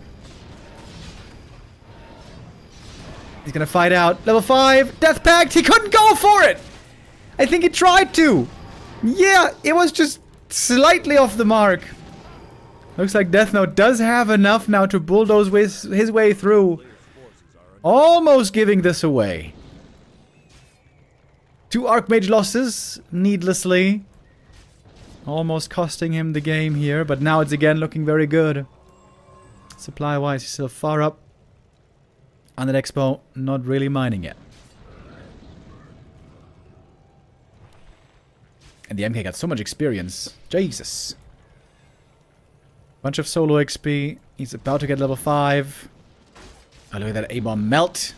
He's gonna fight out. Level 5, Death Pact. He couldn't go for it. I think he tried to. Yeah, it was just slightly off the mark. Looks like Deathnote does have enough now to bulldoze his way through. Almost giving this away. 2 Archmage losses, needlessly. Almost costing him the game here, but now it's again looking very good. Supply-wise, he's still far up. On that expo, not really mining yet. And the MK got so much experience. Jesus. Bunch of solo XP. He's about to get level 5. Oh, look at that A-bomb melt.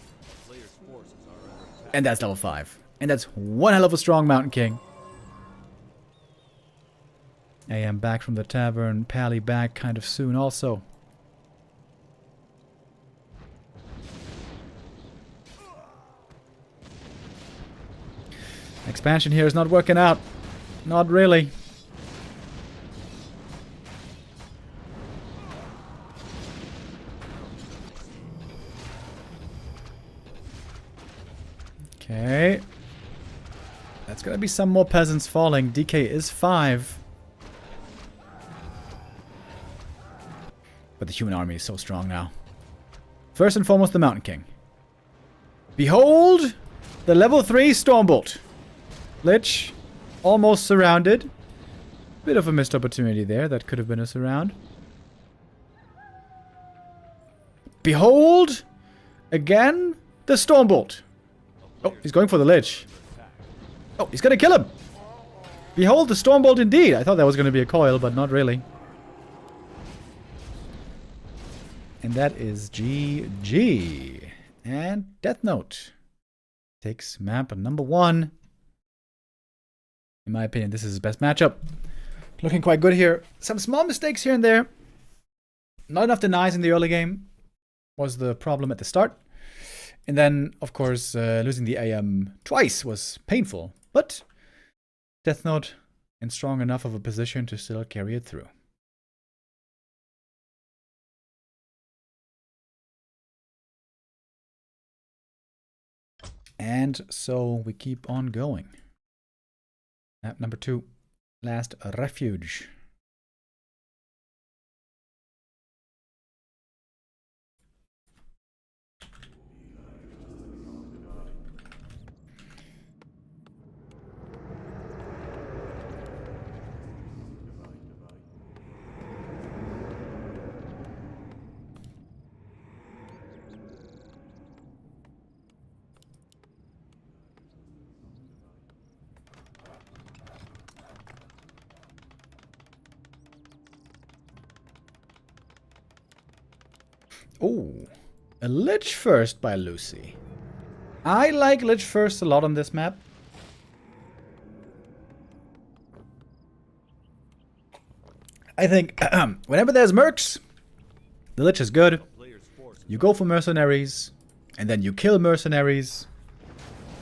And that's level 5. And that's one hell of a strong Mountain King. I am back from the tavern. Pally back kind of soon also. Expansion here is not working out. Not really. Okay. That's gonna be some more peasants falling. DK is 5. But the human army is so strong now. First and foremost, the Mountain King. Behold the level 3 Stormbolt. Lich, almost surrounded. Bit of a missed opportunity there. That could have been a surround. Behold, again, the Stormbolt. Oh, he's going for the Lich. Oh, he's gonna kill him. Behold the Stormbolt indeed. I thought that was gonna be a coil, but not really. And that is GG. And Deathnote takes map number 1. In my opinion, this is his best matchup. Looking quite good here. Some small mistakes here and there. Not enough denies in the early game was the problem at the start. And then, of course, losing the AM twice was painful. But Deathnote in strong enough of a position to still carry it through. And so we keep on going. Map number 2, Last Refuge. Oh, a Lich First by Luci. I like Lich First a lot on this map. I think whenever there's mercs, the Lich is good. You go for mercenaries, and then you kill mercenaries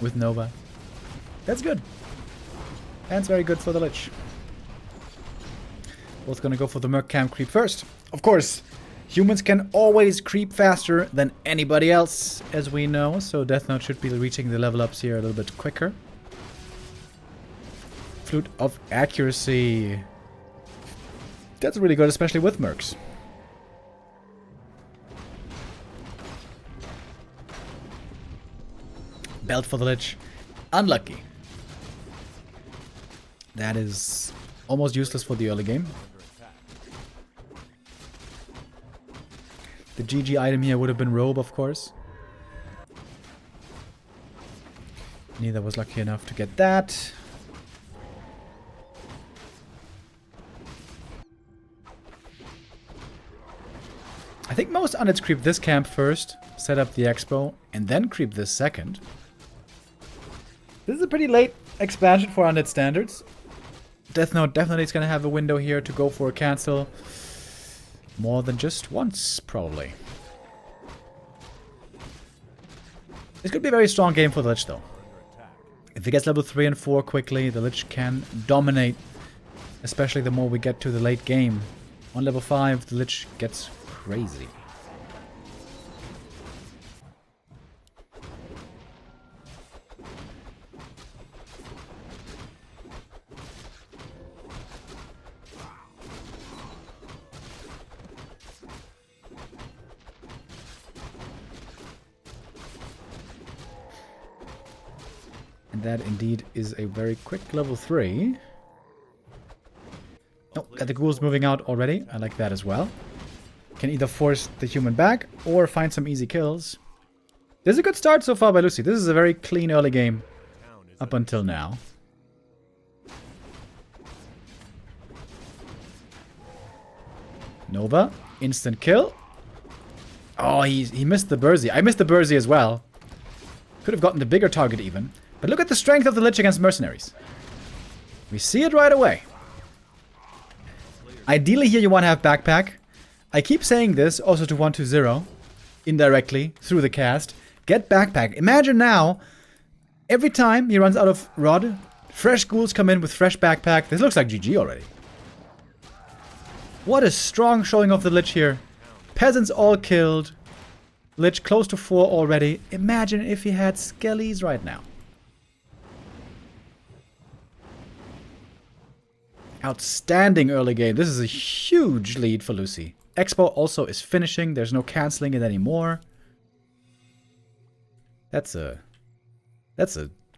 with Nova. That's good. And it's very good for the Lich. Both gonna go for the merc camp creep first. Of course, humans can always creep faster than anybody else, as we know, so Deathnote should be reaching the level ups here a little bit quicker. Flute of Accuracy. That's really good, especially with mercs. Belt for the Lich. Unlucky. That is almost useless for the early game. The GG item here would have been Robe, of course. Neither was lucky enough to get that. I think most units creep this camp first, set up the expo, and then creep this second. This is a pretty late expansion for unit standards. Deathnote definitely is going to have a window here to go for a cancel. More than just once, probably. This could be a very strong game for the Lich, though. If he gets level 3 and 4 quickly, the Lich can dominate. Especially the more we get to the late game. On level 5, the Lich gets crazy. And that indeed is a very quick level 3. Oh, got the ghouls moving out already. I like that as well. Can either force the human back or find some easy kills. This is a good start so far by Luci. This is a very clean early game up until now. Nova, instant kill. Oh, he missed the Bursey. I missed the Bursey as well. Could have gotten the bigger target even. But look at the strength of the Lich against mercenaries. We see it right away. Ideally here you want to have backpack. I keep saying this also to 120 indirectly through the cast. Get backpack. Imagine now, every time he runs out of rod, fresh ghouls come in with fresh backpack. This looks like GG already. What a strong showing of the Lich here. Peasants all killed. Lich close to 4 already. Imagine if he had skellies right now. Outstanding early game. This is a huge lead for Luci. Expo also is finishing. There's no canceling it anymore. That's a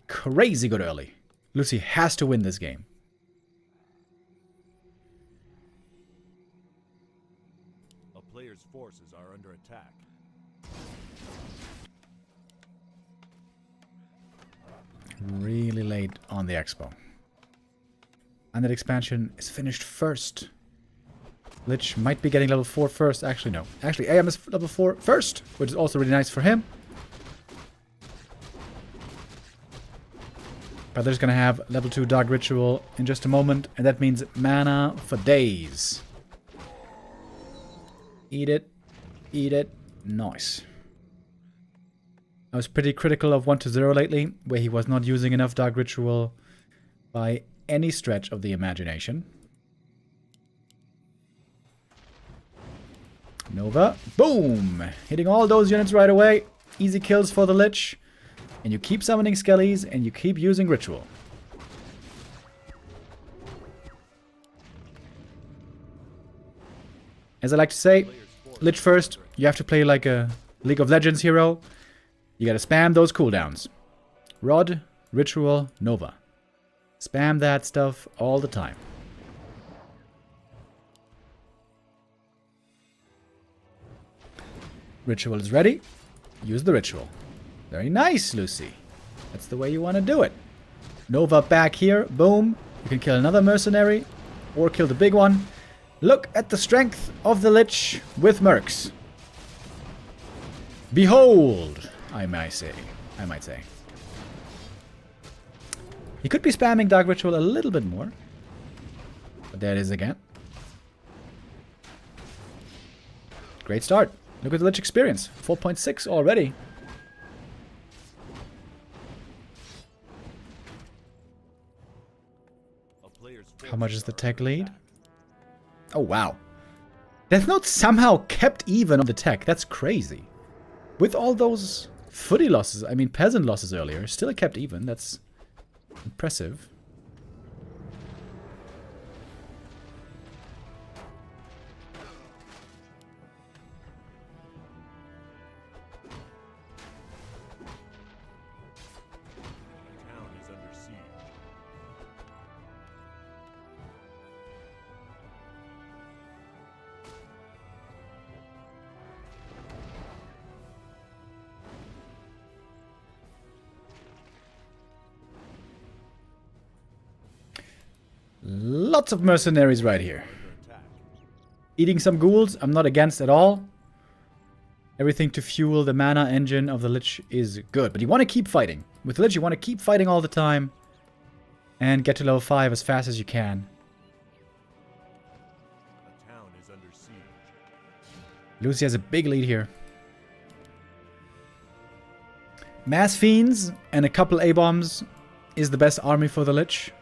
crazy good early. Luci has to win this game. A player's forces are under attack. Really late on the expo. And that expansion is finished first. Lich might be getting level 4 first. Actually, no. Actually, AM is level 4 first, which is also really nice for him. Brother's gonna have level 2 Dark Ritual in just a moment, and that means mana for days. Eat it. Eat it. Nice. I was pretty critical of 1-0 lately, where he was not using enough Dark Ritual by any stretch of the imagination. Nova. Boom! Hitting all those units right away. Easy kills for the Lich. And you keep summoning Skellies, and you keep using Ritual. As I like to say, Lich first, you have to play like a League of Legends hero. You gotta spam those cooldowns. Rod, Ritual, Nova. Spam that stuff all the time. Ritual is ready. Use the Ritual. Very nice, Luci. That's the way you want to do it. Nova back here. Boom. You can kill another mercenary. Or kill the big one. Look at the strength of the Lich with mercs. Behold, I might say. He could be spamming Dark Ritual a little bit more. But there it is again. Great start. Look at the Lich experience. 4.6 already. How much is the tech lead? Oh, wow. Deathnote somehow kept even on the tech. That's crazy. With all those footy losses, I mean peasant losses earlier, still kept even. That's impressive. Lots of mercenaries right here. Eating some ghouls, I'm not against at all. Everything to fuel the mana engine of the Lich is good. But you want to keep fighting. With the Lich, you want to keep fighting all the time. And get to level 5 as fast as you can. The town is under siege. Luci has a big lead here. Mass Fiends and a couple A-bombs is the best army for the Lich.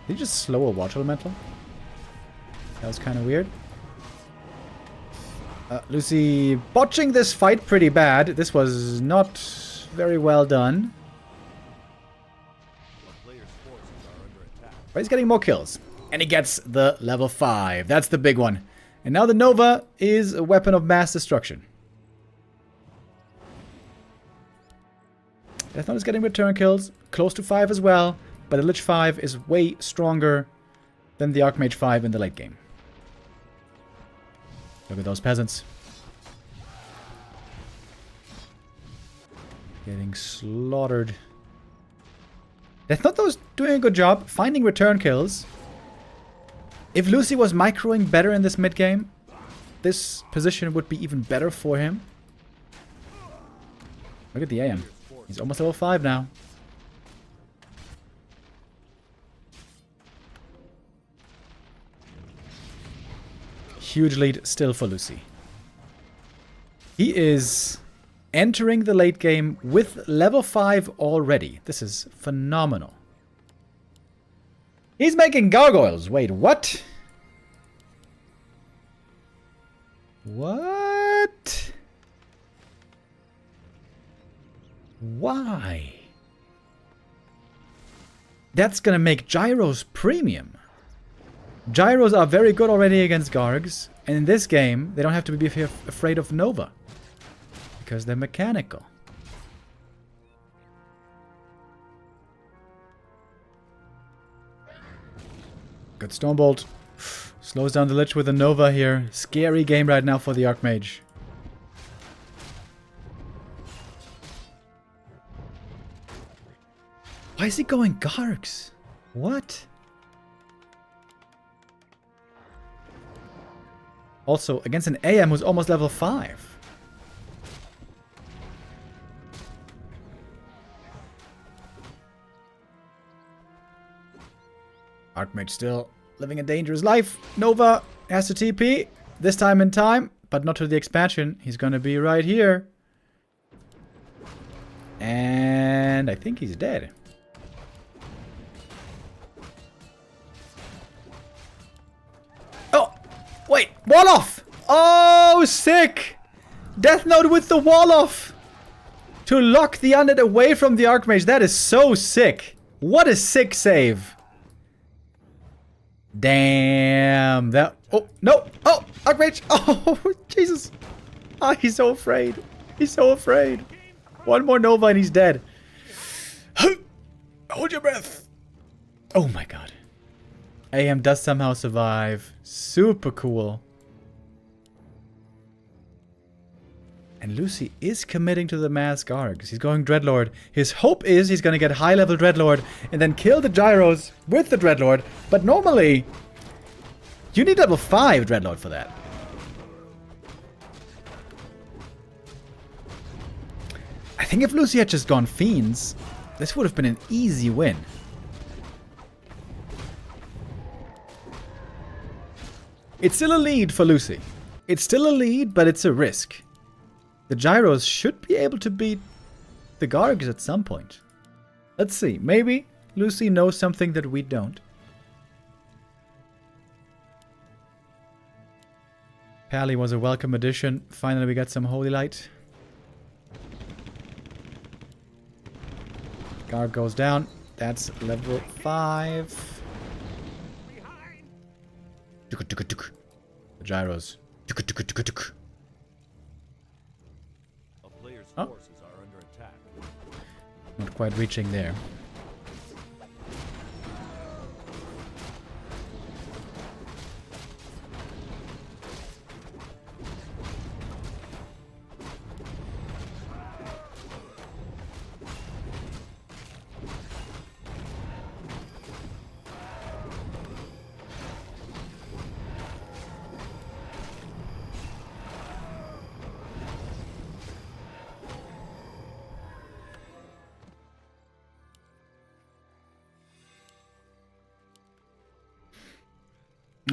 Did he just slow a Water Elemental? That was kind of weird. Luci botching this fight pretty bad. This was not very well done. But he's getting more kills. And he gets the level 5. That's the big one. And now the Nova is a weapon of mass destruction. Deathnote is getting return kills. Close to 5 as well. But the Lich 5 is way stronger than the Archmage 5 in the late game. Look at those peasants. Getting slaughtered. Deathnote was doing a good job finding return kills. If Luci was microing better in this mid game, this position would be even better for him. Look at the AM. He's almost level 5 now. Huge lead still for Luci. He is entering the late game with level 5 already. This is phenomenal. He's making gargoyles. Wait, what? What? Why? That's gonna make gyros premium. Gyros are very good already against Gargs, and in this game, they don't have to be afraid of Nova. Because they're mechanical. Good Stormbolt. Slows down the Lich with a Nova here. Scary game right now for the Archmage. Why is he going Gargs? What? Also, against an AM who's almost level 5. Archmage still living a dangerous life. Nova has to TP. This time in time, but not to the expansion. He's gonna be right here. And I think he's dead. Oh! Wait! Wall off! Oh, sick! Deathnote with the wall off! To lock the undead away from the Archmage. That is so sick. What a sick save. Damn. That... Oh, no. Oh, Archmage. Oh, Jesus. Ah, he's so afraid. He's so afraid. One more Nova and he's dead. Hold your breath. Oh my god. AM does somehow survive. Super cool. And Luci is committing to the Mask Arcs. He's going Dreadlord. His hope is he's going to get high-level Dreadlord and then kill the Gyros with the Dreadlord. But normally, you need level 5 Dreadlord for that. I think if Luci had just gone Fiends, this would have been an easy win. It's still a lead for Luci. It's still a lead, but it's a risk. The Gyros should be able to beat the Gargs at some point. Let's see. Maybe Luci knows something that we don't. Pally was a welcome addition. Finally we got some Holy Light. Garg goes down. That's level 5. The Gyros. Oh. Forces are under attack. Not quite reaching there.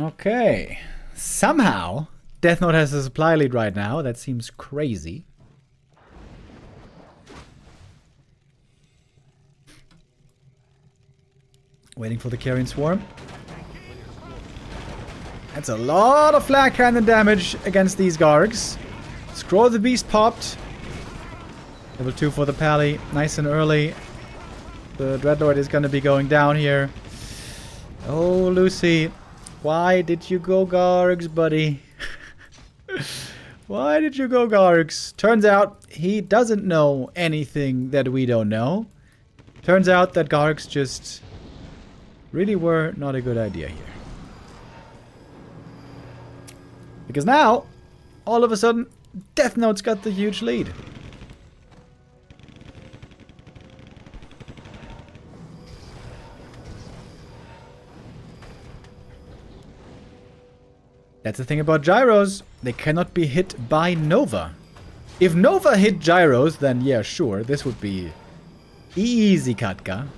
Okay. Somehow, Deathnote has a supply lead right now. That seems crazy. Waiting for the Carrion Swarm. That's a lot of flag cannon damage against these Gargs. Scroll of the Beast popped. Level 2 for the Pally. Nice and early. The Dreadlord is going to be going down here. Oh, Luci. Why did you go Gargs, buddy? Why did you go Gargs? Turns out he doesn't know anything that we don't know. Turns out that Gargs just really were not a good idea here. Because now, all of a sudden, Deathnote's got the huge lead. That's the thing about Gyros. They cannot be hit by Nova. If Nova hit Gyros, then yeah, sure, this would be easy Katka.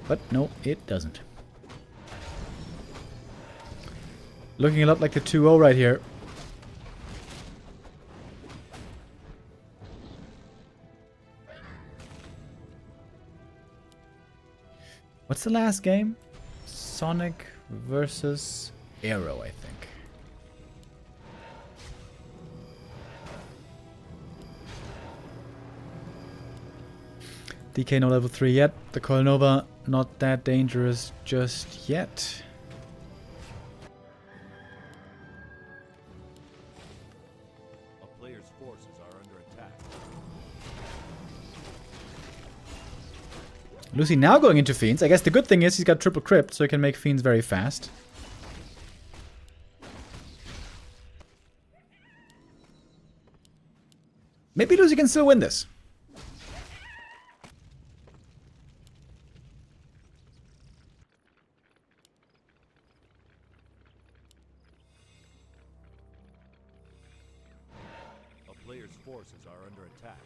But no, it doesn't. Looking a lot like the 2-0 right here. What's the last game? Sonik versus Arrow, I think. DK no level 3 yet. The Coil Nova not that dangerous just yet. A player's forces are under attack. Luci now going into Fiends. I guess the good thing is he's got triple crypt, so he can make Fiends very fast. Maybe Luci can still win this. A player's forces are under attack.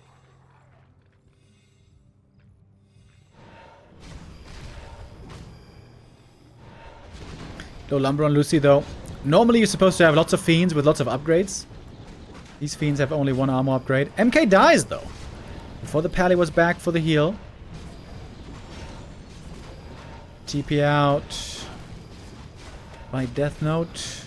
No lumber on Luci though. Normally you're supposed to have lots of fiends with lots of upgrades. These fiends have only one armor upgrade. MK dies though. Before the pally was back for the heal. TP out by Deathnote.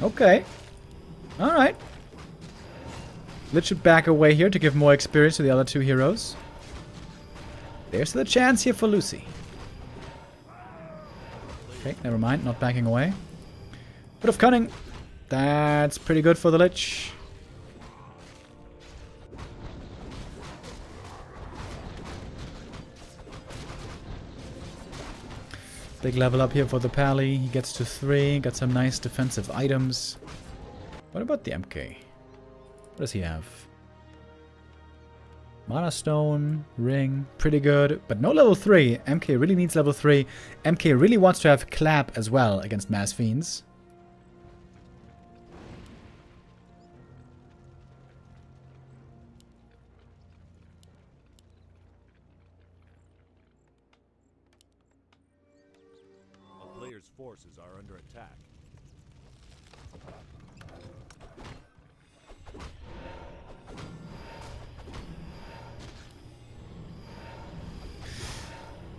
Okay. Alright. Lich should back away here to give more experience to the other two heroes. There's the chance here for Luci. Okay, never mind. Not backing away. Bit of cunning. That's pretty good for the Lich. Big level up here for the pally. He gets to 3. Got some nice defensive items. What about the MK? What does he have? Mana Stone, Ring, pretty good. But no level 3. MK really needs level 3. MK really wants to have Clap as well against Mass Fiends. A player's forces are under attack.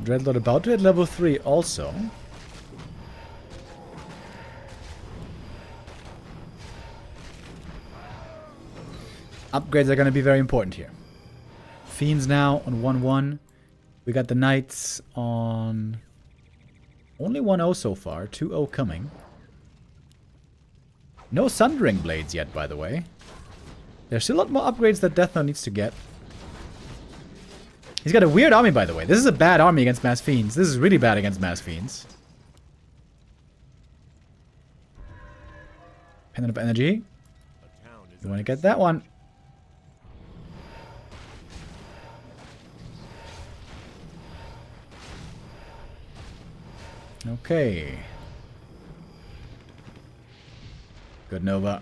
Dreadlord about to hit level 3 also. Upgrades are going to be very important here. Fiends now on 1-1. We got the Knights on only 1-0 so far. 2-0 coming. No Sundering Blades yet, by the way. There's still a lot more upgrades that Deathnote needs to get. He's got a weird army, by the way. This is a bad army against Mass Fiends. This is really bad against Mass Fiends. Pendant of Energy. You want to get that one. Okay. Good Nova.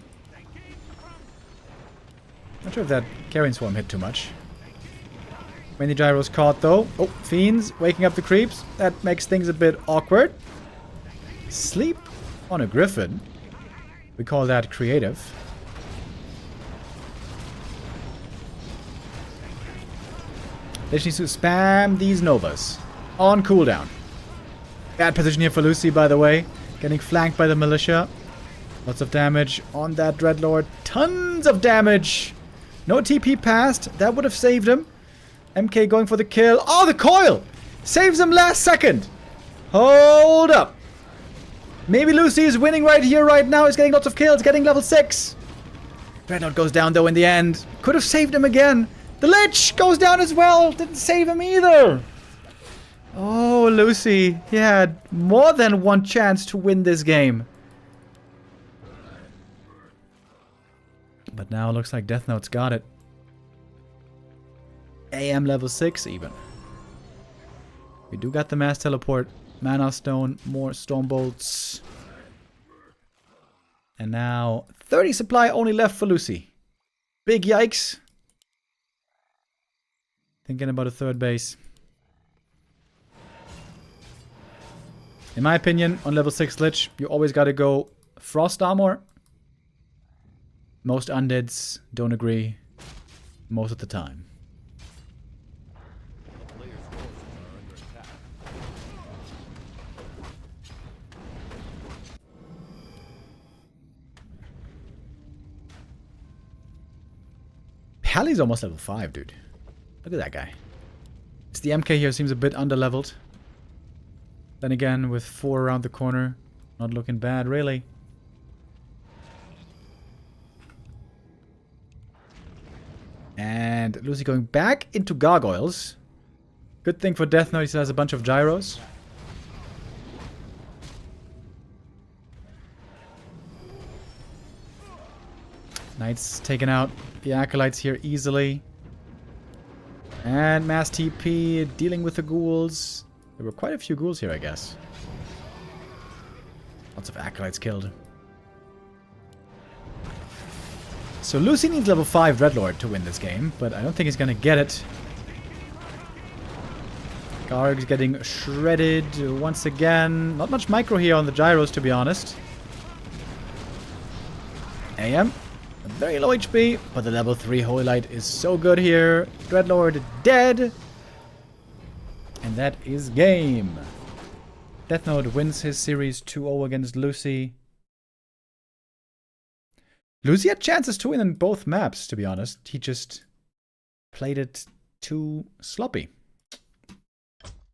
Not sure if that Carrion Swarm hit too much. Many gyros caught though. Oh, Fiends waking up the creeps. That makes things a bit awkward. Sleep on a Griffin. We call that creative. Lich needs to spam these Novas. On cooldown. Bad position here for Luci, by the way. Getting flanked by the militia. Lots of damage on that Dreadlord. Tons of damage. No TP passed. That would have saved him. MK going for the kill. Oh, the coil! Saves him last second. Hold up. Maybe Luci is winning right here, right now. He's getting lots of kills. Getting level 6. Dreadnought goes down, though, in the end. Could have saved him again. The Lich goes down as well. Didn't save him either. Oh, Luci. He had more than one chance to win this game. But now it looks like Deathnote's got it. AM level 6 even. We do got the mass teleport, mana stone, more storm bolts. And now 30 supply only left for Luci. Big yikes. Thinking about a third base. In my opinion, on level 6 Lich, you always gotta go Frost Armor. Most undeads don't agree most of the time. Pally's almost level 5, dude. Look at that guy. It's the MK here, seems a bit underleveled. Then again, with 4 around the corner, not looking bad, really. And Luci going back into Gargoyles. Good thing for Deathnote, he still has a bunch of gyros. Knights taken out. The Acolytes here easily. And Mass TP dealing with the ghouls. There were quite a few ghouls here, I guess. Lots of Acolytes killed. So Luci needs level 5 Dreadlord to win this game, but I don't think he's going to get it. Garg's getting shredded once again. Not much micro here on the gyros, to be honest. AM, very low HP, but the level 3 Holy Light is so good here. Dreadlord dead. And that is game. Deathnote wins his series 2-0 against Luci. Luci had chances to win in both maps, to be honest. He just played it too sloppy,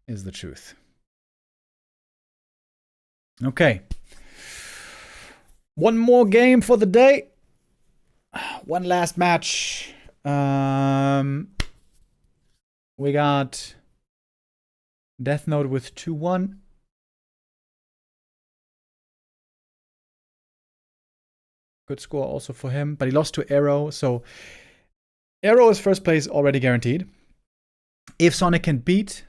is the truth. Okay. One more game for the day. One last match. We got Deathnote with 2-1. Good score also for him, but he lost to Arrow, so Arrow is first place already guaranteed. If Sonik can beat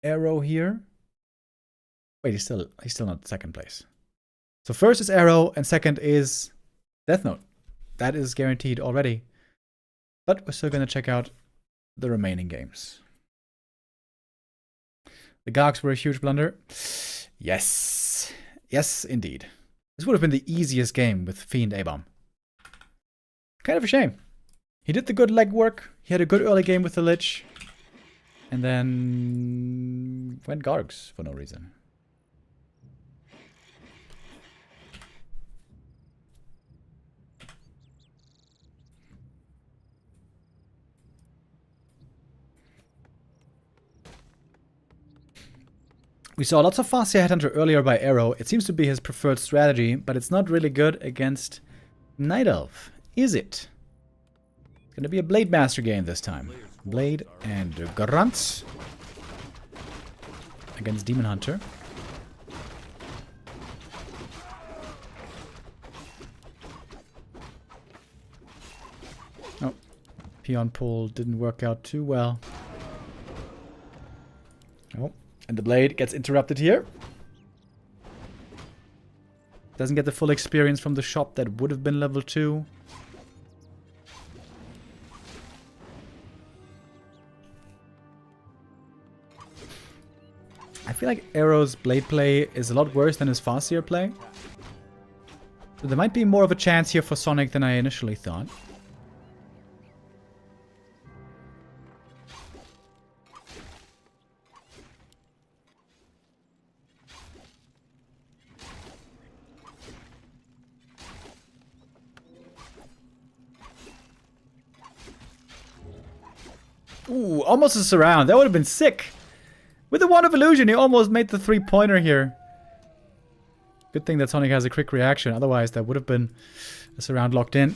Arrow here, wait, he's still not second place. So first is Arrow and second is Deathnote. That is guaranteed already. But we're still gonna check out the remaining games. The Gargs were a huge blunder. Yes. Yes, indeed. This would have been the easiest game with Fiend A-Bomb. Kind of a shame. He did the good legwork. He had a good early game with the Lich. And then went Gargs for no reason. We saw lots of Farseer Headhunter earlier by Arrow. It seems to be his preferred strategy, but it's not really good against Night Elf, is it? It's going to be a Blade Master game this time. Blade and Grunts against Demon Hunter. Oh, Peon pull didn't work out too well. Oh. And the Blade gets interrupted here. Doesn't get the full experience from the shop that would have been level 2. I feel like Arrow's Blade play is a lot worse than his Farseer play. So there might be more of a chance here for Sonik than I initially thought. Ooh, almost a surround. That would have been sick. With the Wand of Illusion, he almost made the 3-pointer here. Good thing that Sonik has a quick reaction. Otherwise, that would have been a surround locked in.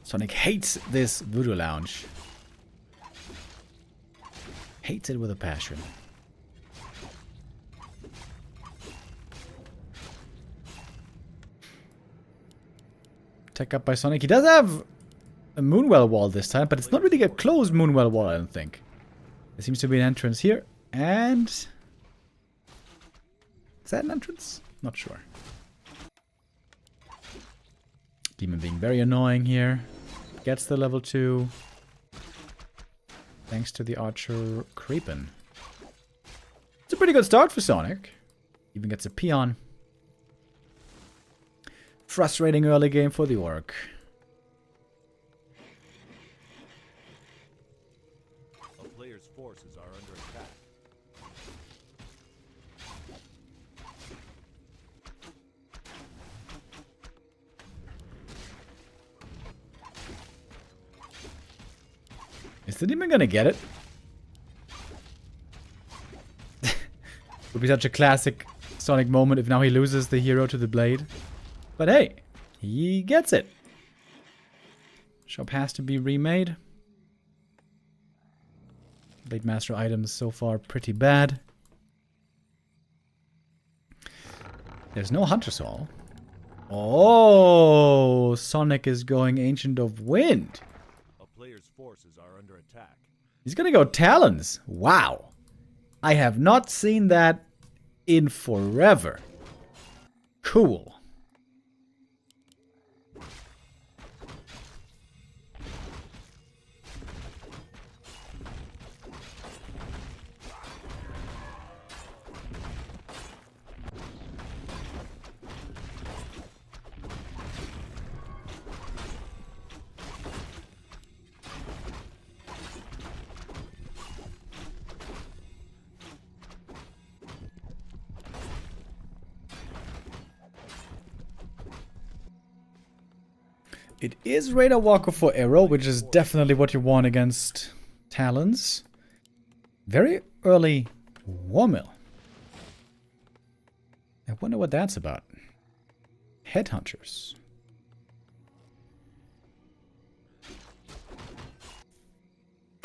Sonik hates this Voodoo Lounge. Hates it with a passion. Tech up by Sonik. He does have a Moonwell wall this time, but it's not really a closed Moonwell wall, I don't think. There seems to be an entrance here, and... is that an entrance? Not sure. Demon being very annoying here. Gets the level 2. Thanks to the Archer creeping. It's a pretty good start for Sonik. Even gets a Peon. Frustrating early game for the Orc. A player's forces are under attack. Is the demon gonna get it? Would be such a classic Sonik moment if now he loses the hero to the blade. But hey, he gets it. Shop has to be remade. Blade Master items so far pretty bad. There's no Hunter Soul. Oh, Sonik is going Ancient of Wind. A player's forces are under attack. He's gonna go Talons. Wow. I have not seen that in forever. Cool. It is Radar Walker for Arrow, which is definitely what you want against Talons. Very early Warmill. I wonder what that's about. Headhunters.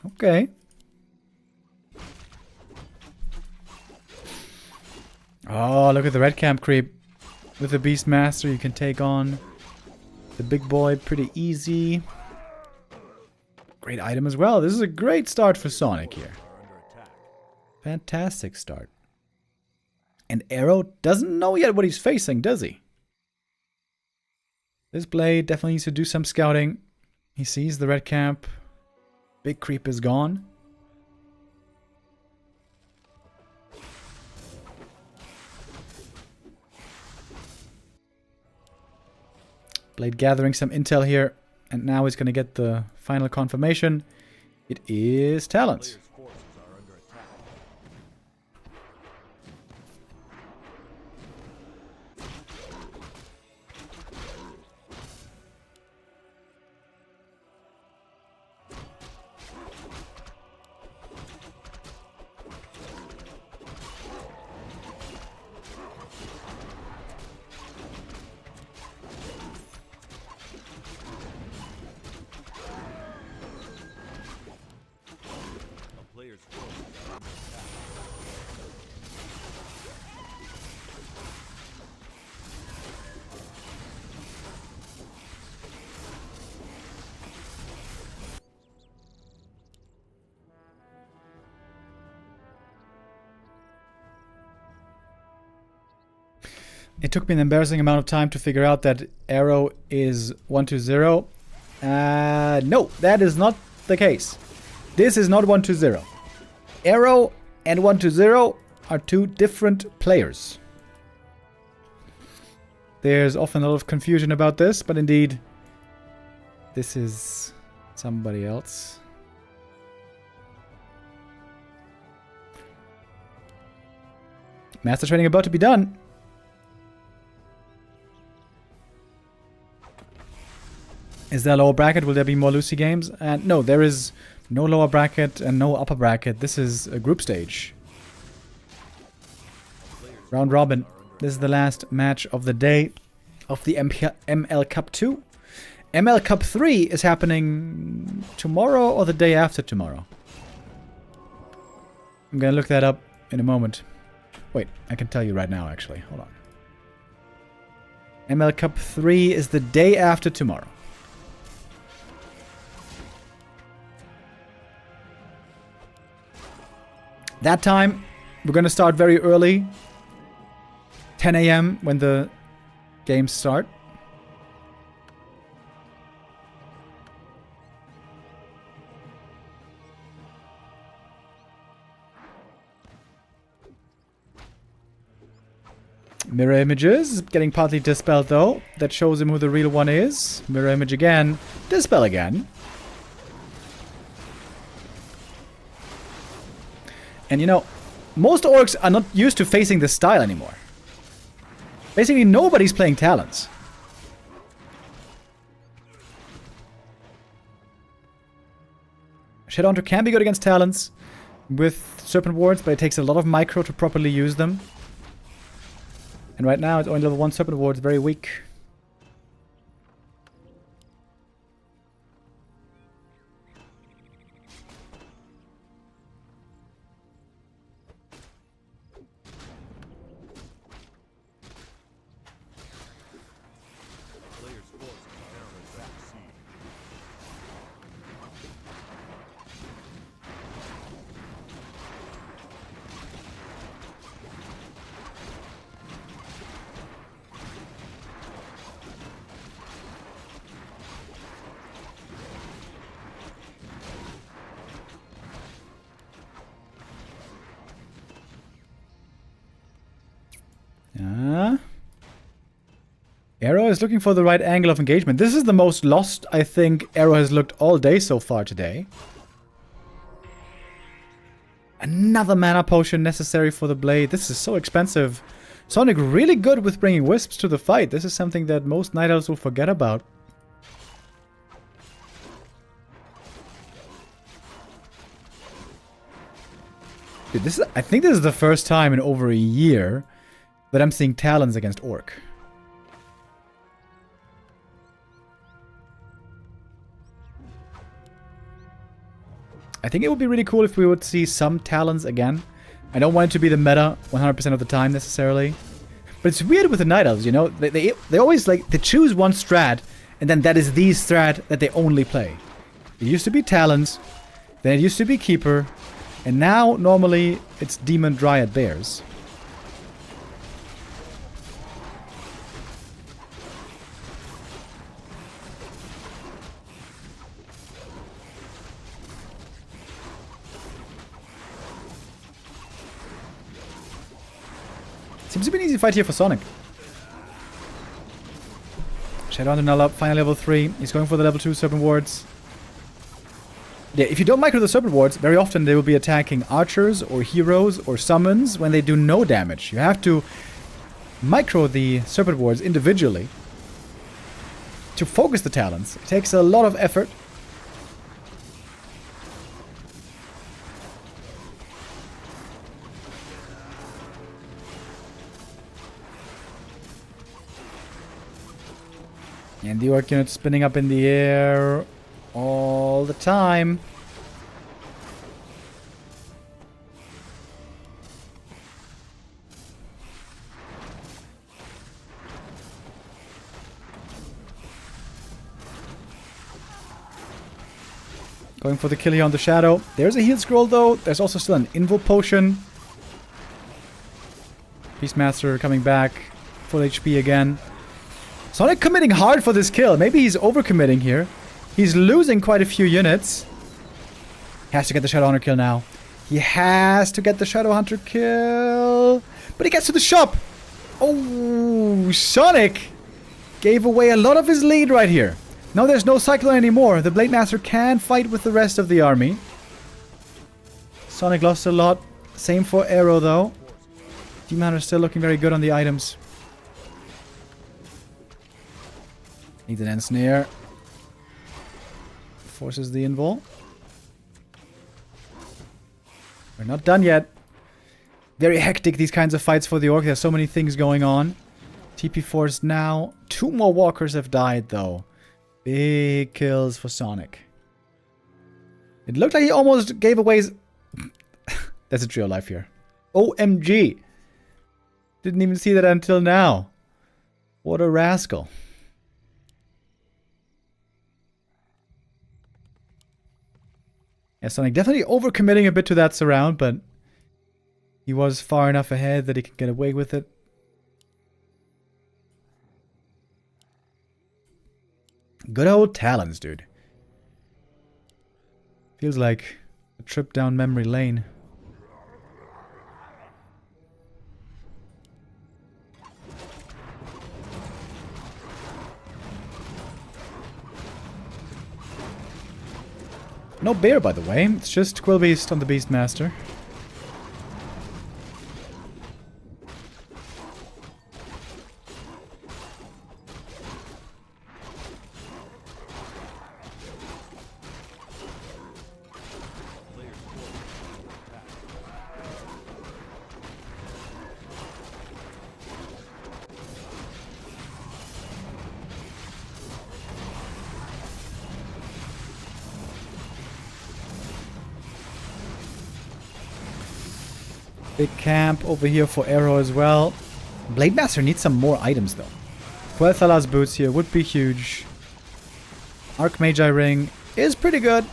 Okay. Oh, look at the red camp creep. With the Beastmaster, you can take on the big boy pretty easy. Great item as well. This is a great start for Sonik here. Fantastic start. And Arrow doesn't know yet what he's facing, does he? This blade definitely needs to do some scouting. He sees the red camp. Big creep is gone. Blade gathering some intel here. And now he's going to get the final confirmation. It is Talons. It took me an embarrassing amount of time to figure out that Arrow is 1-0. No, that is not the case. This is not 1-0. Arrow and 1-0 are two different players. There's often a lot of confusion about this, but indeed, this is somebody else. Master training about to be done. Is there a lower bracket? Will there be more Luci games? No, there is no lower bracket and no upper bracket. This is a group stage. Round robin. This is the last match of the day of the ML Cup 2. ML Cup 3 is happening tomorrow or the day after tomorrow. I'm gonna look that up in a moment. Wait, I can tell you right now actually. Hold on. ML Cup 3 is the day after tomorrow. That time, we're going to start very early. 10 a.m. when the games start. Mirror images, getting partly dispelled though. That shows him who the real one is. Mirror image again. Dispel again. And you know, most orcs are not used to facing this style anymore. Basically, nobody's playing Talons. Shadowhunter can be good against Talons with Serpent Wards, but it takes a lot of micro to properly use them. And right now, it's only level 1 Serpent Ward, very weak. Arrow is looking for the right angle of engagement. This is the most lost I think Arrow has looked all day so far today. Another mana potion necessary for the blade. This is so expensive. Sonik really good with bringing wisps to the fight. This is something that most Night Elves will forget about. Dude, I think this is the first time in over a year that I'm seeing Talons against Orc. I think it would be really cool if we would see some Talons again. I don't want it to be the meta 100% of the time necessarily. But it's weird with the Night Elves, you know? They always like, they choose one strat, and then that is the strat that they only play. It used to be Talons, then it used to be Keeper, and now normally it's Demon Dryad Bears. Seems to be an easy fight here for Sonik. Shadowhunter null up, final level 3. He's going for the level 2 Serpent Wards. Yeah, if you don't micro the Serpent Wards, very often they will be attacking archers or heroes or summons when they do no damage. You have to micro the Serpent Wards individually to focus the Talons. It takes a lot of effort. And the Orc unit spinning up in the air all the time. Going for the kill here on the Shadow. There's a heal scroll though. There's also still an Invo potion. Beastmaster coming back. Full HP again. Sonik committing hard for this kill. Maybe he's overcommitting here. He's losing quite a few units. He has to get the Shadowhunter kill now. He has to get the Shadowhunter kill. But he gets to the shop. Oh, Sonik gave away a lot of his lead right here. Now there's no Cyclone anymore. The Blade Master can fight with the rest of the army. Sonik lost a lot. Same for Arrow though. Demon Hunter still looking very good on the items. Needs an Ensnare. Forces the invul. We're not done yet. Very hectic, these kinds of fights for the Orc. There's so many things going on. TP forced now. 2 more walkers have died, though. Big kills for Sonik. It looked like he almost gave away his... That's a trio life here. OMG. Didn't even see that until now. What a rascal. Yeah, Sonik definitely overcommitting a bit to that surround, but he was far enough ahead that he could get away with it. Good old Talons, dude. Feels like a trip down memory lane. No bear, by the way. It's just Quillbeast on the Beastmaster. Big camp over here for Arrow as well. Blade Master needs some more items though. 12 Thalas boots here would be huge. Archmagi ring is pretty good.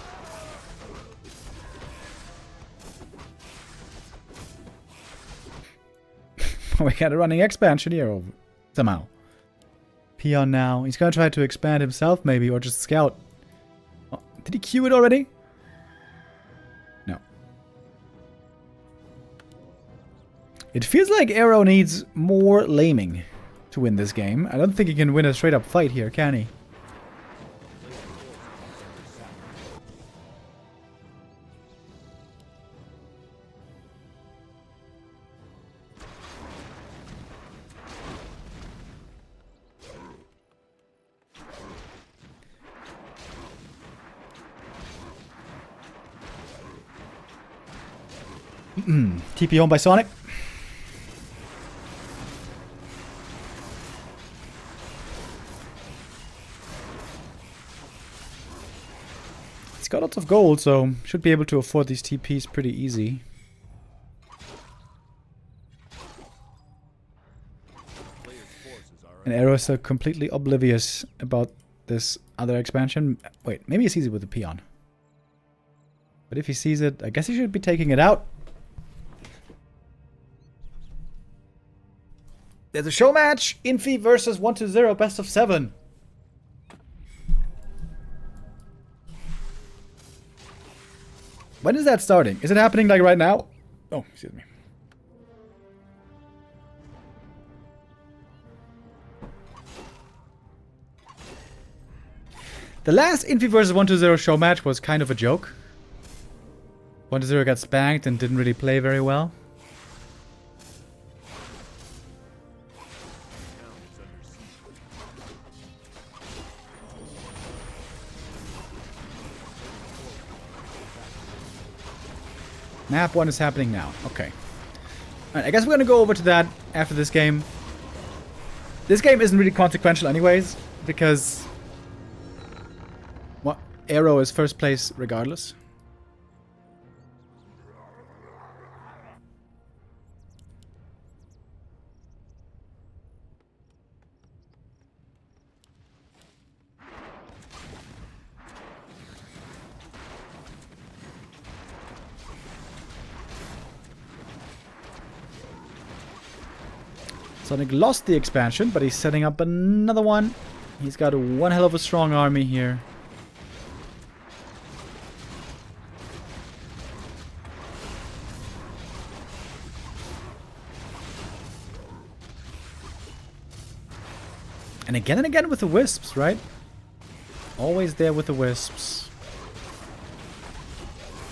We got a running expansion here over somehow. Peon now. He's gonna try to expand himself maybe, or just scout. Oh, did he queue it already? No. It feels like Arrow needs more laming to win this game. I don't think he can win a straight up fight here, can he? TP home by Sonic. He's got lots of gold, so should be able to afford these TPs pretty easy. And Arrow is so completely oblivious about this other expansion. Wait, maybe he sees it with the peon. But if he sees it, I guess he should be taking it out. There's a show match. Infy versus war3orcer0, best of 7. When is that starting? Is it happening like right now? Oh, excuse me. The last Infy versus war3orcer0 show match was kind of a joke. war3orcer0 got spanked and didn't really play very well. Map 1 is happening now. Okay. Alright, I guess we're gonna go over to that after this game. This game isn't really consequential anyways, because Arrow is first place regardless. Sonic lost the expansion, but he's setting up another one. He's got one hell of a strong army here. And again with the wisps, right? Always there with the wisps.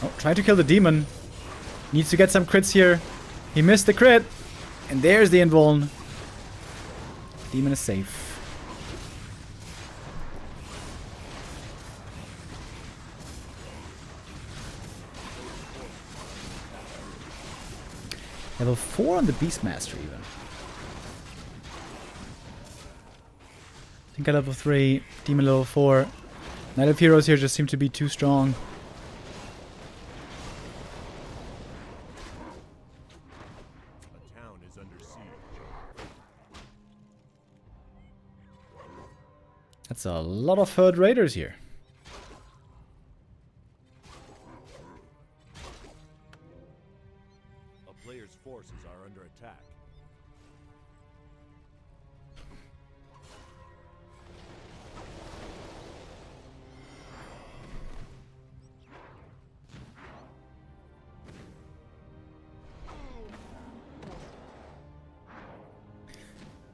Oh, trying to kill the demon. Needs to get some crits here. He missed the crit. And there's the invuln. Demon is safe. Level 4 on the Beastmaster even. I think at level 3, Demon level 4. Knight of Heroes here just seem to be too strong. A town is under siege. That's a lot of herd raiders here. A player's forces are under attack.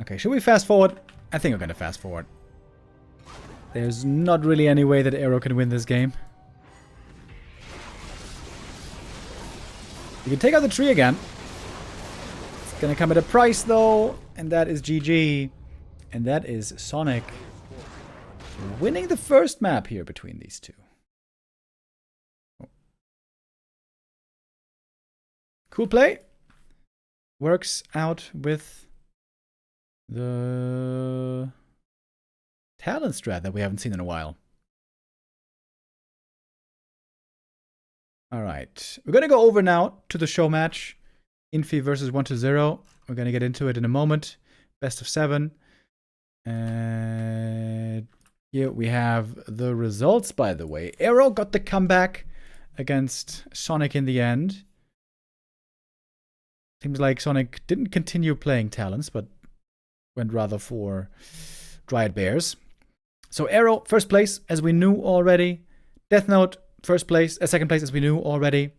Okay, should we fast forward? I think we're gonna fast forward. There's not really any way that Arrow can win this game. You can take out the tree again. It's gonna come at a price though, and that is GG. And that is Sonic winning the first map here between these two. Cool play. Works out with the talent strat that we haven't seen in a while. Alright. We're gonna go over now to the show match. Infy versus war3orcer0. We're gonna get into it in a moment. Best of 7. And here we have the results, by the way. Arrow got the comeback against Sonic in the end. Seems like Sonic didn't continue playing talents, but went rather for Dryad Bears. So Arrow, first place, as we knew already. Deathnote, first place, second place, as we knew already.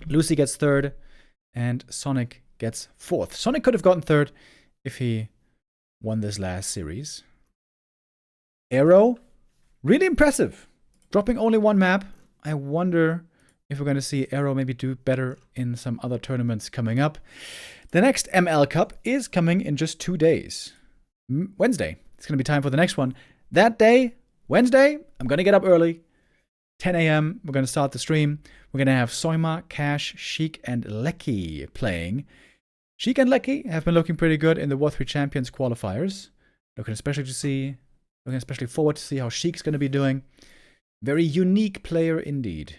Luci gets 3rd, and Sonic gets 4th. Sonic could have gotten 3rd if he won this last series. Arrow, really impressive. Dropping only one map. I wonder if we're going to see Arrow maybe do better in some other tournaments coming up. The next ML Cup is coming in just 2 days. Wednesday. It's going to be time for the next one. That day, Wednesday, I'm going to get up early. 10 a.m. we're going to start the stream. We're going to have Soima, Cash, Sheik, and Lecky playing. Sheik and Lecky have been looking pretty good in the War3 Champions qualifiers. Looking especially forward to see how Sheik's going to be doing. Very unique player indeed.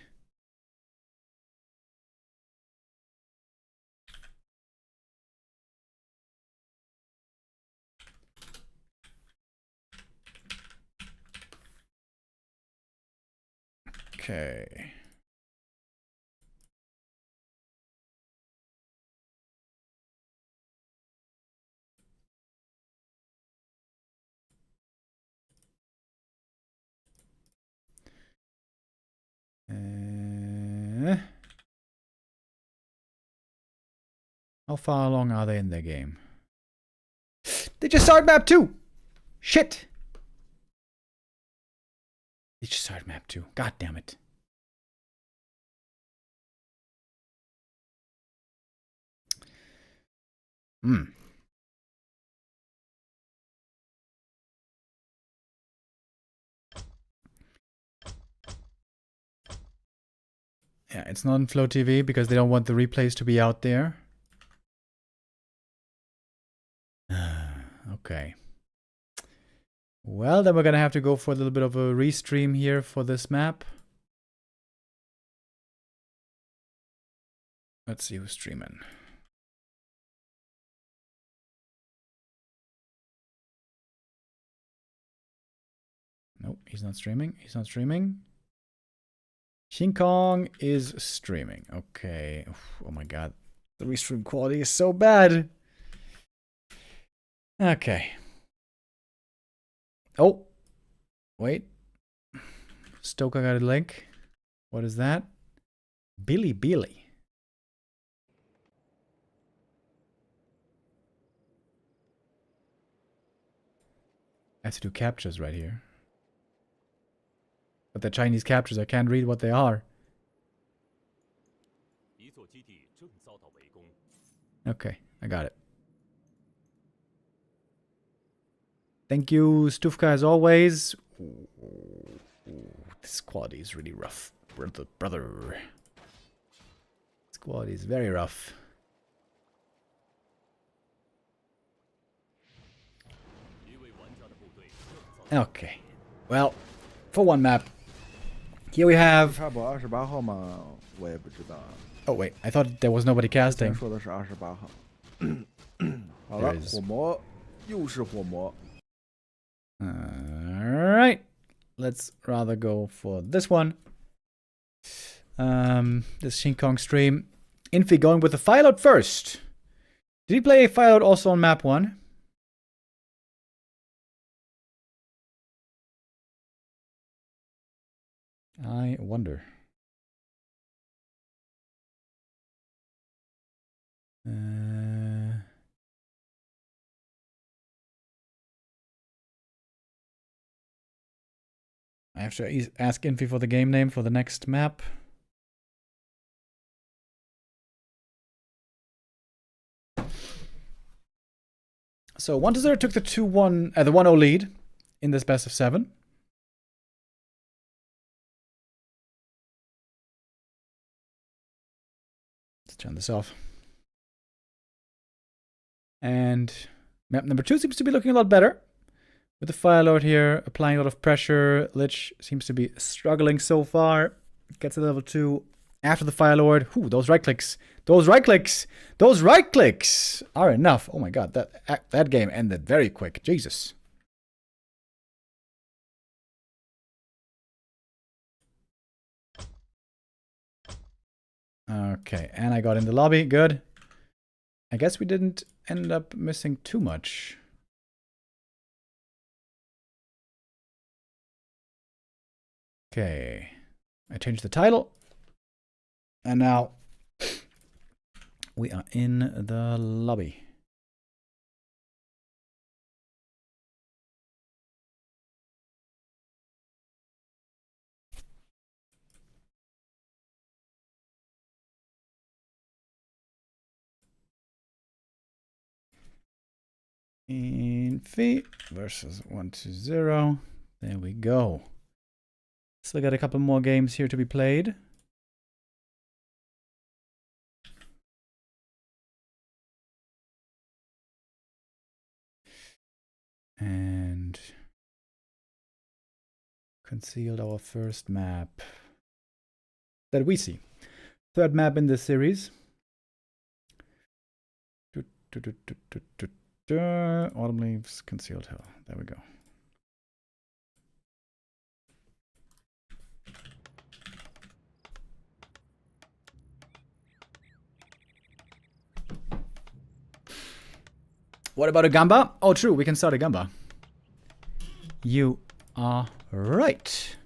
Okay. How far along are they in their game? They just started map 2! Shit! They just started map 2. God damn it. Yeah, it's not on Flow TV because they don't want the replays to be out there. Okay. Well, then we're gonna have to go for a little bit of a restream here for this map. Let's see who's streaming. Nope, he's not streaming. He's not streaming. King Kong is streaming. Okay. Oh my god. The restream quality is so bad. Okay. Oh. Wait. Stoker got a link. What is that? Billy. I have to do captures right here. But the Chinese captures, I can't read what they are. Okay, I got it. Thank you, Stufka, as always. Ooh, this quality is really rough. Brother. This quality is very rough. Okay. Well, for one map, here we have... Oh wait, I thought there was nobody casting. Alright. Let's rather go for this one. This King Kong stream. Infy going with the fireload first. Did he play a fireload also on map 1? I wonder. I have to ask Infy for the game name for the next map. So 1-0 took the 2-1, the 1-0 lead in this best of 7. Let's turn this off. And map number 2 seems to be looking a lot better. With the Firelord here, applying a lot of pressure. Lich seems to be struggling so far. Gets to level 2 after the Firelord. Ooh, those right clicks. Those right clicks. Those right clicks are enough. Oh my god, that game ended very quick. Jesus. Okay, and I got in the lobby. Good. I guess we didn't end up missing too much. Okay. I changed the title. And now we are in the lobby. Infy versus 1-0. There we go. Still got a couple more games here to be played. And concealed our first map that we see. Third map in this series. Autumn Leaves, Concealed Hill. There we go. What about a Gamba? Oh, true, we can start a Gamba. You are right.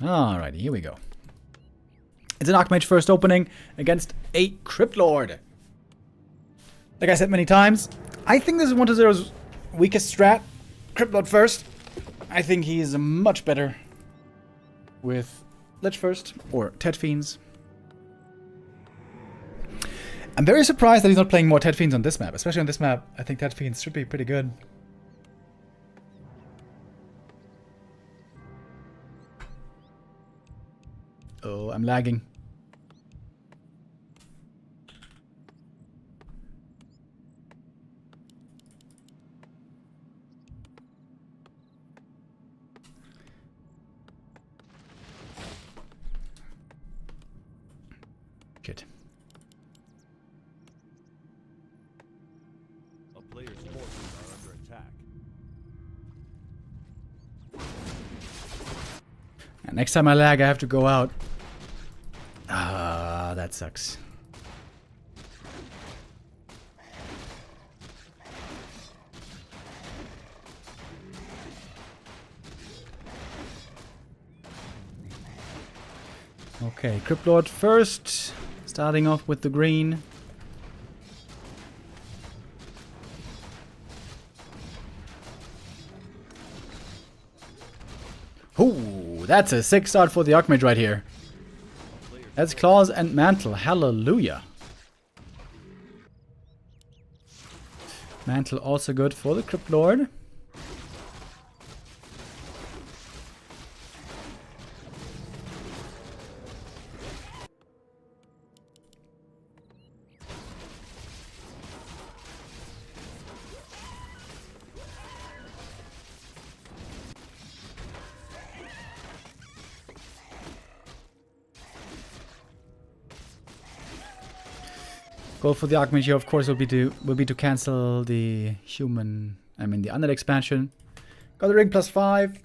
Alrighty, here we go. It's an Archmage first opening against a Crypt Lord. Like I said many times, I think this is 1-0's weakest strat. Crypt Lord first. I think he's much better with Lich first or Ted Fiends. I'm very surprised that he's not playing more Ted Fiends on this map. Especially on this map, I think Ted Fiends should be pretty good. Oh, I'm lagging. Good. A player's forces are under attack. And next time I lag, I have to go out. Ah, that sucks. Okay, Crypt Lord first. Starting off with the green. Ooh, that's a sick start for the Archmage right here. That's Claws and Mantle. Hallelujah. Mantle also good for the Crypt Lord. Goal for the Archmage here, of course, will be to cancel the the Undead expansion. Got the ring +5.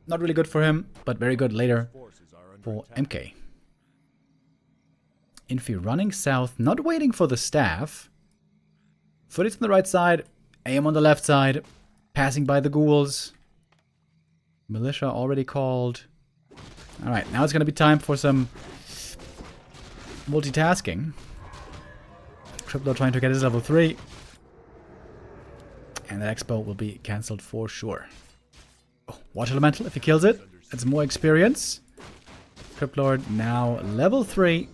Not really good for him, but very good later for MK. Infy running south, not waiting for the staff. Footage on the right side, aim on the left side, passing by the ghouls. Militia already called. Alright, now it's going to be time for some multitasking. Crypt Lord trying to get his level 3. And the Expo will be cancelled for sure. Oh, Watch Elemental, if he kills it, that's more experience. Crypt Lord now level 3.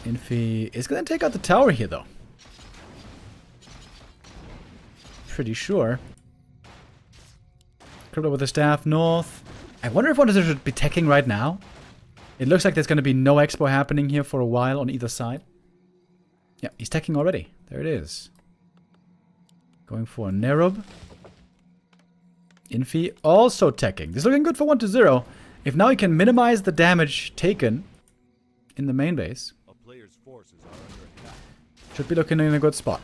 Infy is going to take out the tower here, though. Pretty sure. Crypt Lord with the staff north. I wonder if one of them should be teching right now. It looks like there's going to be no expo happening here for a while on either side. Yeah, he's teching already. There it is. Going for a Nerub. Infy also teching. This is looking good for 1-0. If now he can minimize the damage taken in the main base, A player's forces are under attack. should be looking in a good spot.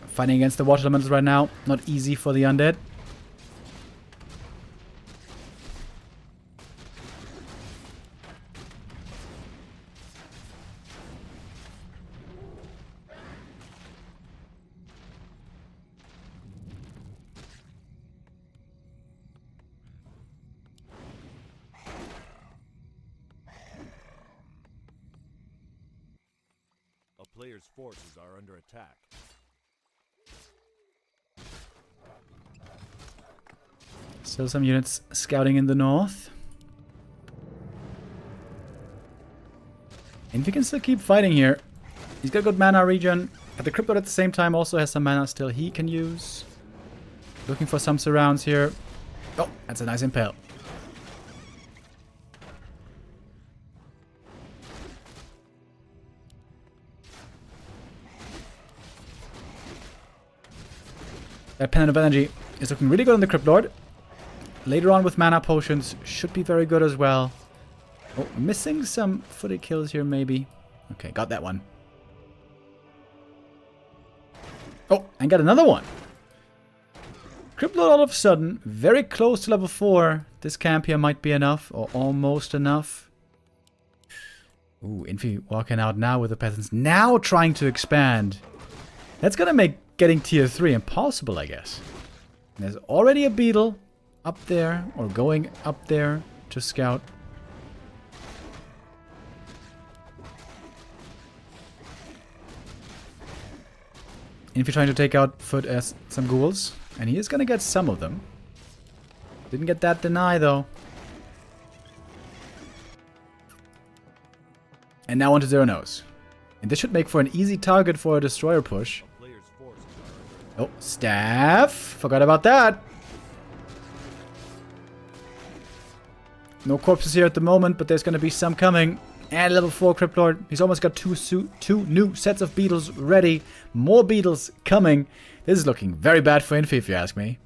Fighting against the water elementals right now. Not easy for the undead. player's forces are under attack. Still some units scouting in the north. And we can still keep fighting here. He's got good mana regen. But the Cryptid at the same time also has some mana still he can use. Looking for some surrounds here. Oh, that's a nice impale. That Pendant of Energy is looking really good on the Crypt Lord. Later on with mana potions should be very good as well. Oh, missing some footy kills here maybe. Okay, got that one. Oh, and got another one. Crypt Lord all of a sudden, very close to level 4. This camp here might be enough, or almost enough. Ooh, Infy walking out now with the peasants. Now trying to expand. That's gonna make getting tier 3 impossible, I guess. And there's already a beetle up there, or going up there to scout. Infy trying to take out Foot as some ghouls. And he is going to get some of them. Didn't get that deny, though. And now onto Zero Nose. And this should make for an easy target for a destroyer push. Oh, staff. Forgot about that. No corpses here at the moment, but there's going to be some coming. And level 4 Crypt Lord. He's almost got two new sets of beetles ready. More beetles coming. This is looking very bad for Infy, if you ask me.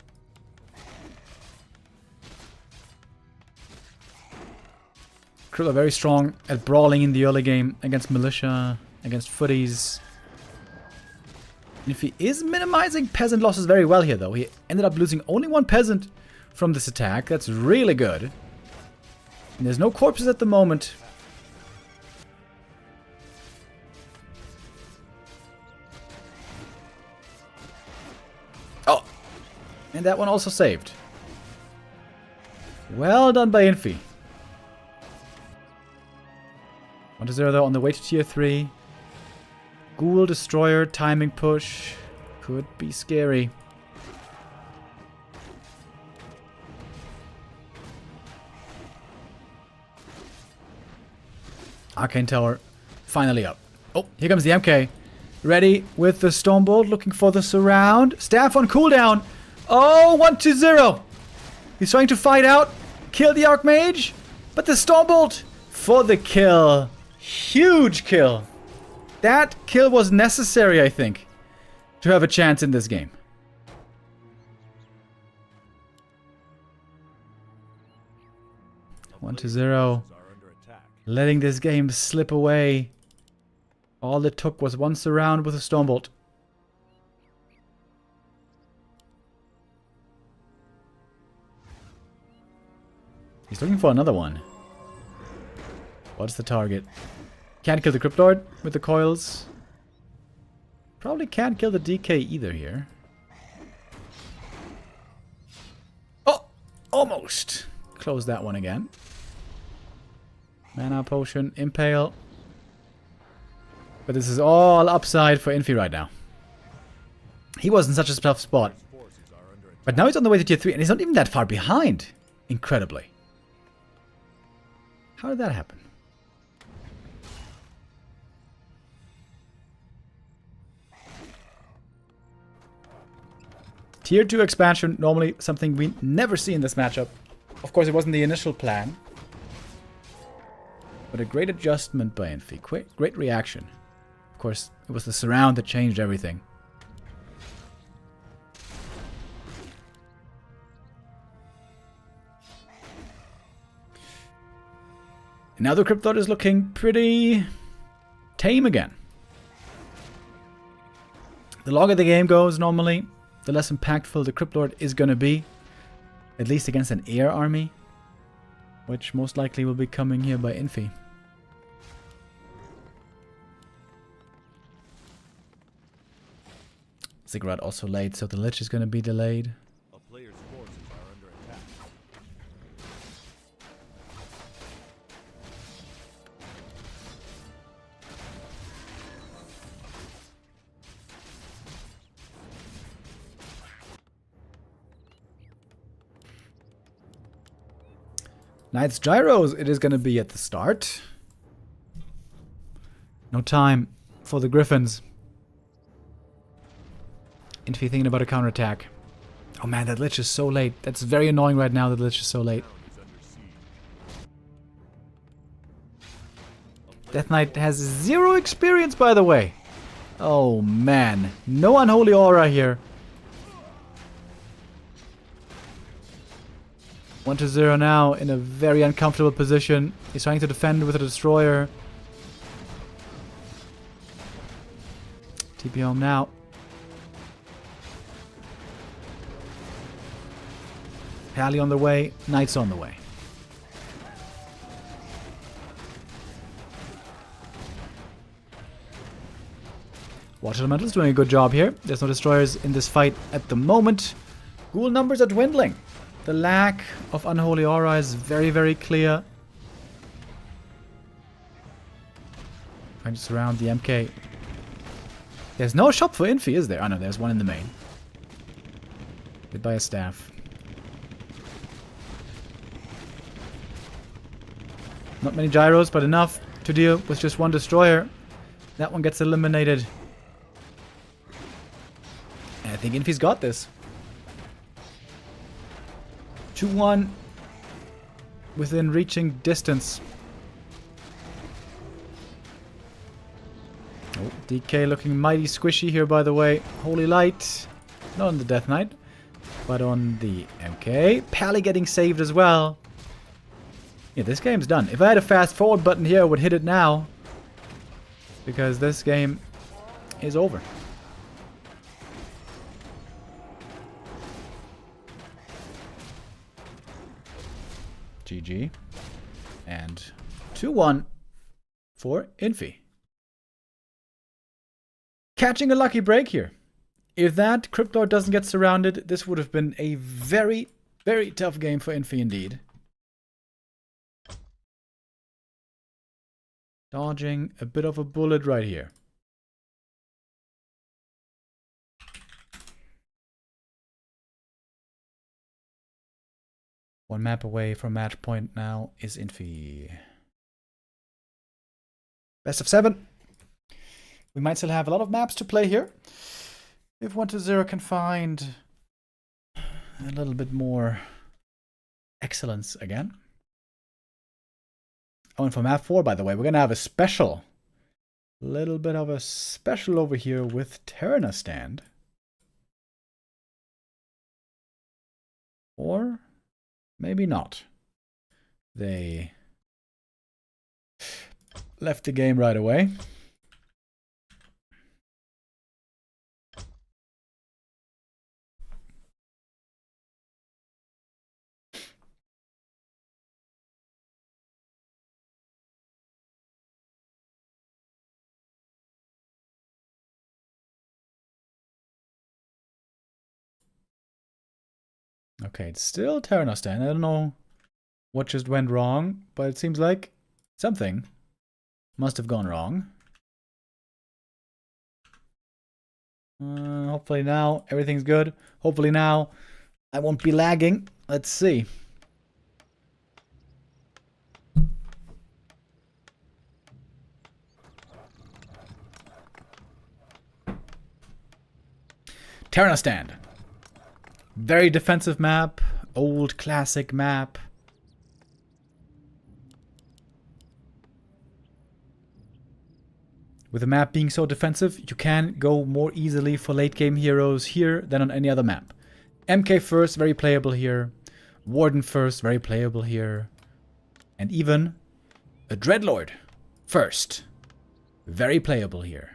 Crypt Lord very strong at brawling in the early game against militia, against footies. Infy is minimizing peasant losses very well here, though. He ended up losing only 1 peasant from this attack. That's really good. And there's no corpses at the moment. Oh! And that one also saved. Well done by Infy. 1-0 though on the way to tier 3. Ghoul Destroyer, timing push. Could be scary. Arcane Tower finally up. Oh, here comes the MK. Ready with the Stormbolt, looking for the surround. Staff on cooldown. Oh, 1-0. He's trying to fight out. Kill the Archmage. But the Stormbolt for the kill. Huge kill. That kill was necessary, I think, to have a chance in this game. One to 0. Letting this game slip away. All it took was one surround with a Stormbolt. He's looking for another one. What's the target? Can't kill the Crypt Lord with the coils. Probably can't kill the DK either here. Oh! Almost! Close that one again. Mana potion, impale. But this is all upside for Infy right now. He was in such a tough spot. But now he's on the way to tier 3 and he's not even that far behind. Incredibly. How did that happen? Tier 2 expansion, normally something we never see in this matchup. Of course, it wasn't the initial plan. But a great adjustment by Infy. Great reaction. Of course, it was the surround that changed everything. Now the Crypt Lord is looking pretty tame again. The longer the game goes, normally, the less impactful the Crypt Lord is going to be. At least against an air army. Which most likely will be coming here by Infy. Ziggurat also late, so the Lich is going to be delayed. A player's forces are under attack. Knight's Gyros, it is going to be at the start. No time for the Griffins. Infy thinking about a counterattack. Oh man, that Lich is so late. That's very annoying right now that Lich is so late. Death Knight has 0 experience, by the way. Oh man, no Unholy Aura here. 1-0 now in a very uncomfortable position. He's trying to defend with a Destroyer. TP home now. Pally on the way, Knight's on the way. Watch Elemental's doing a good job here. There's no Destroyers in this fight at the moment. Ghoul numbers are dwindling. The lack of Unholy Aura is very, very clear. Trying to surround the MK. There's no shop for Infy, is there? Oh no, there's one in the main. Hit by a staff. Not many gyros, but enough to deal with just one Destroyer. That one gets eliminated. And I think Infy's got this. 2-1. Within reaching distance. Oh, DK looking mighty squishy here, by the way. Holy Light. Not on the Death Knight, but on the MK. Pally getting saved as well. Yeah, this game's done. If I had a fast forward button here, I would hit it now. Because this game is over. GG. And 2-1 for Infy. Catching a lucky break here. If that Cryptlord doesn't get surrounded, this would have been a very, very tough game for Infy indeed. Dodging a bit of a bullet right here. One map away from match point now is Infy. Best of 7. We might still have a lot of maps to play here. If 1-0 can find a little bit more excellence again. Oh, and for map 4, by the way, we're going to have a special. Little bit of a special over here with Terrana stand. Or maybe not. They left the game right away. Okay, it's still Terrana stand. I don't know what just went wrong, but it seems like something must have gone wrong. Hopefully now everything's good. Hopefully now I won't be lagging. Let's see. Terrana stand. Very defensive map. Old classic map. With the map being so defensive, you can go more easily for late game heroes here than on any other map. MK first, very playable here. Warden first, very playable here. And even a Dreadlord first. Very playable here.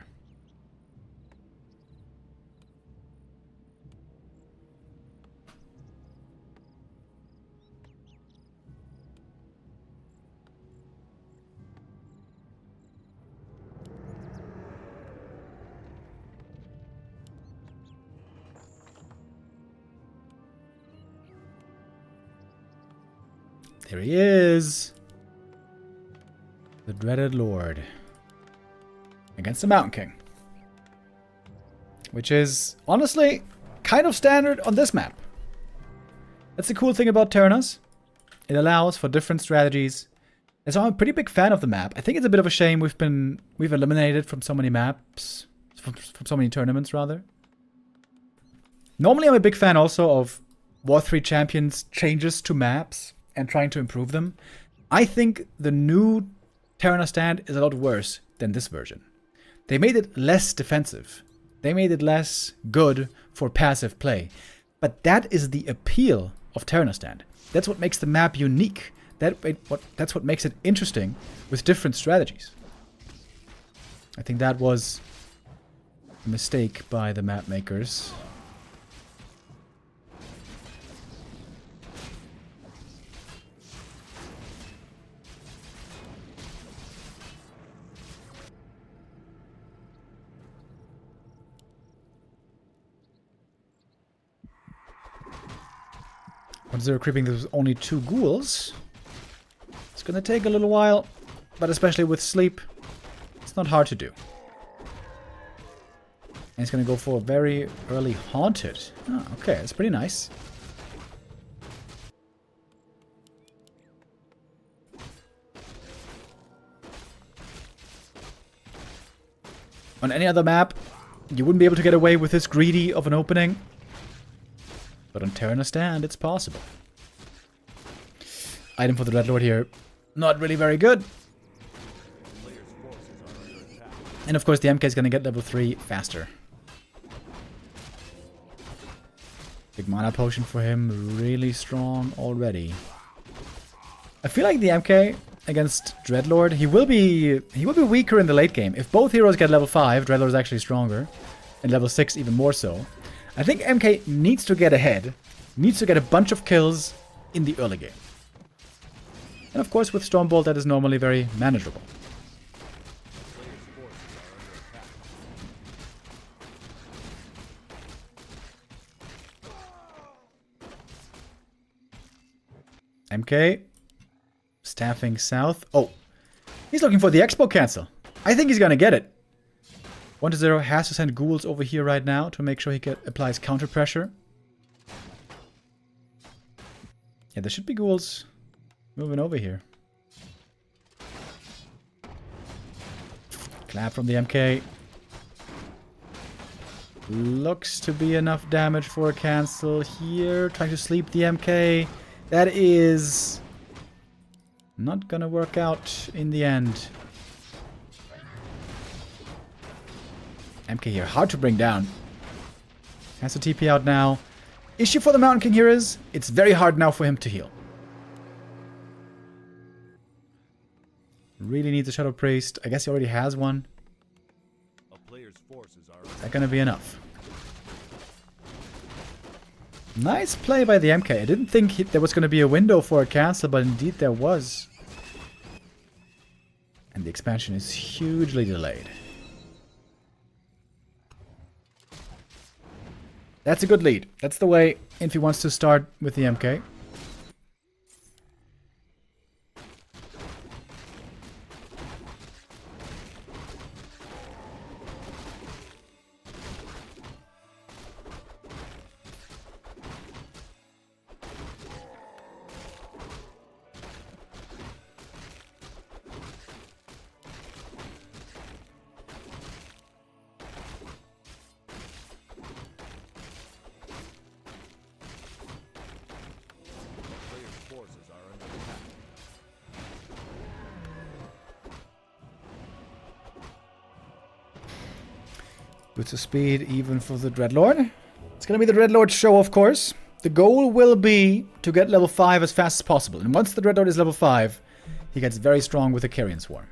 There he is. The dreaded Lord. Against the Mountain King. Which is, honestly, kind of standard on this map. That's the cool thing about Terranas. It allows for different strategies. And so I'm a pretty big fan of the map. I think it's a bit of a shame we've eliminated from so many maps, from so many tournaments rather. Normally I'm a big fan also of War3 Champions changes to maps and trying to improve them. I think the new Terran stand is a lot worse than this version. They made it less defensive. They made it less good for passive play. But that is the appeal of Terran stand. That's what makes the map unique. That's what makes it interesting with different strategies. I think that was a mistake by the map makers. Once they're creeping, there's only 2 ghouls. It's gonna take a little while, but especially with sleep, it's not hard to do. And he's gonna go for a very early haunted. Oh, okay, that's pretty nice. On any other map, you wouldn't be able to get away with this greedy of an opening. But on Terran stand, it's possible. Item for the Dreadlord here. Not really very good. And of course the MK is going to get level 3 faster. Big mana potion for him. Really strong already. I feel like the MK against Dreadlord, he will be weaker in the late game. If both heroes get level 5, Dreadlord is actually stronger. And level 6 even more so. I think MK needs to get ahead, needs to get a bunch of kills in the early game. And of course with Stormbolt that is normally very manageable. MK, staffing south. Oh, he's looking for the expo cancel. I think he's gonna get it. 1-0 has to send ghouls over here right now to make sure he applies counter pressure. Yeah, there should be ghouls moving over here. Clap from the MK. Looks to be enough damage for a cancel here. Trying to sleep the MK. That is not gonna work out in the end. MK here, hard to bring down. Has to TP out now. Issue for the Mountain King here is, it's very hard now for him to heal. Really needs a Shadow Priest. I guess he already has one. Is that gonna be enough? Nice play by the MK. I didn't think there was gonna be a window for a cancel, but indeed there was. And the expansion is hugely delayed. That's a good lead. That's the way Infy wants to start with the MK. Boots of speed even for the Dreadlord. It's gonna be the Dreadlord show, of course. The goal will be to get level 5 as fast as possible. And once the Dreadlord is level 5, he gets very strong with the Carrion Swarm.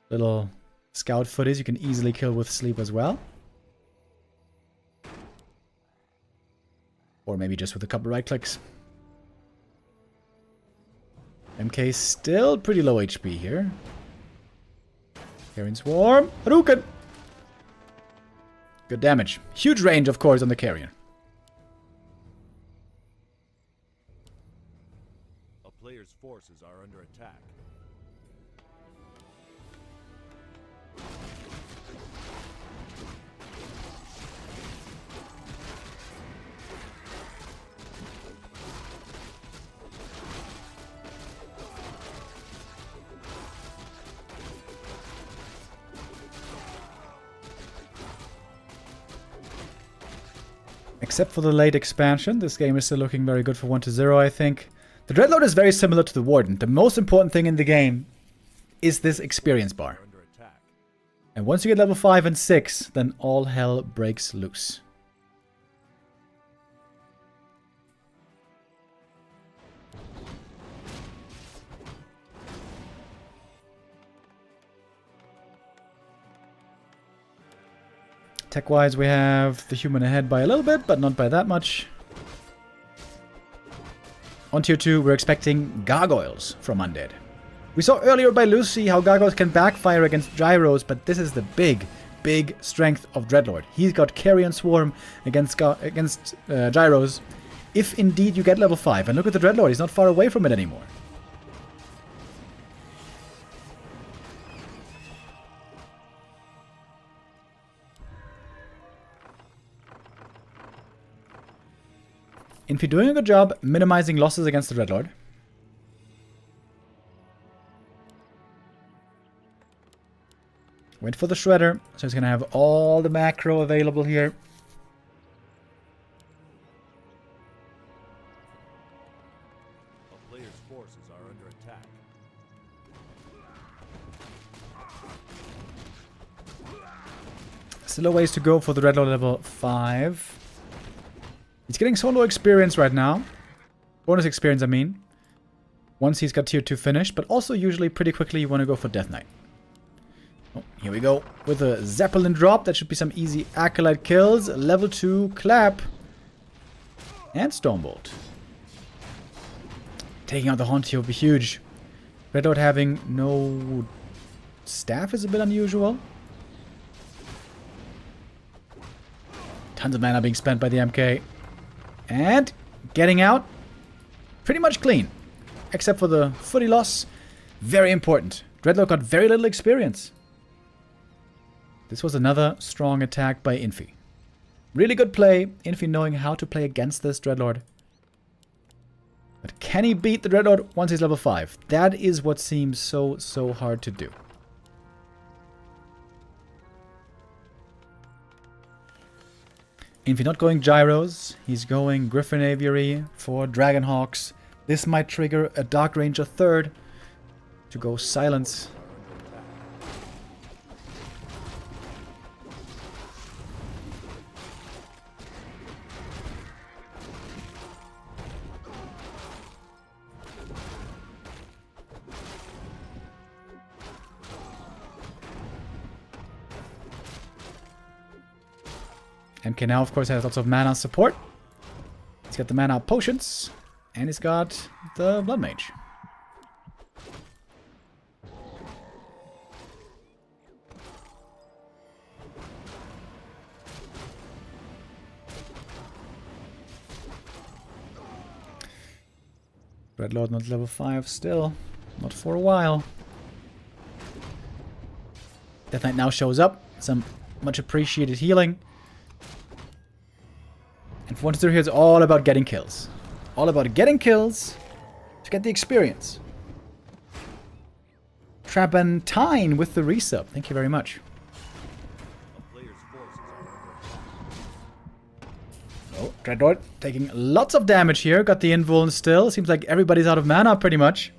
Little scout footage you can easily kill with sleep as well. Or maybe just with a couple right clicks. MK still pretty low HP here. Carrion Swarm. Hadouken! Good damage. Huge range, of course, on the Carrion. A player's forces are under attack. Except for the late expansion, this game is still looking very good for 1-0, I think. The Dreadlord is very similar to the Warden. The most important thing in the game is this experience bar. Under attack. And once you get level 5 and 6, then all hell breaks loose. Tech-wise, we have the human ahead by a little bit, but not by that much. On tier 2, we're expecting gargoyles from Undead. We saw earlier by Luci how gargoyles can backfire against gyros, but this is the big strength of Dreadlord. He's got Carrion Swarm against gyros, if indeed you get level 5. And look at the Dreadlord, he's not far away from it anymore. Infy doing a good job minimizing losses against the Dreadlord. Wait for the Shredder, so he's going to have all the macro available here. A player's forces are under attack. Still a ways to go for the Dreadlord level 5. He's getting solo experience right now. Bonus experience, I mean. Once he's got tier 2 finished, but also usually pretty quickly you want to go for Deathnote. Oh, here we go. With a Zeppelin drop, that should be some easy Acolyte kills. Level 2 Clap. And Stormbolt. Taking out the Haunty will be huge. Dreadlord having no staff is a bit unusual. Tons of mana being spent by the MK. And getting out pretty much clean. Except for the footy loss. Very important. Dreadlord got very little experience. This was another strong attack by Infy. Really good play. Infy knowing how to play against this Dreadlord. But can he beat the Dreadlord once he's level 5? That is what seems so hard to do. Infy not going gyros, he's going Griffin Aviary for Dragonhawks. This might trigger a Dark Ranger 3rd to go silence. MK now, of course, has lots of mana support. He's got the mana potions. And he's got the Blood Mage. Dreadlord not level 5 still. Not for a while. Death Knight now shows up. Some much appreciated healing. And for 1-0 here, it's all about getting kills. All about getting kills to get the experience. Trabantine with the resub. Thank you very much. A player's forces are under attack. Oh, Dreadlord taking lots of damage here. Got the invuln still. Seems like everybody's out of mana pretty much.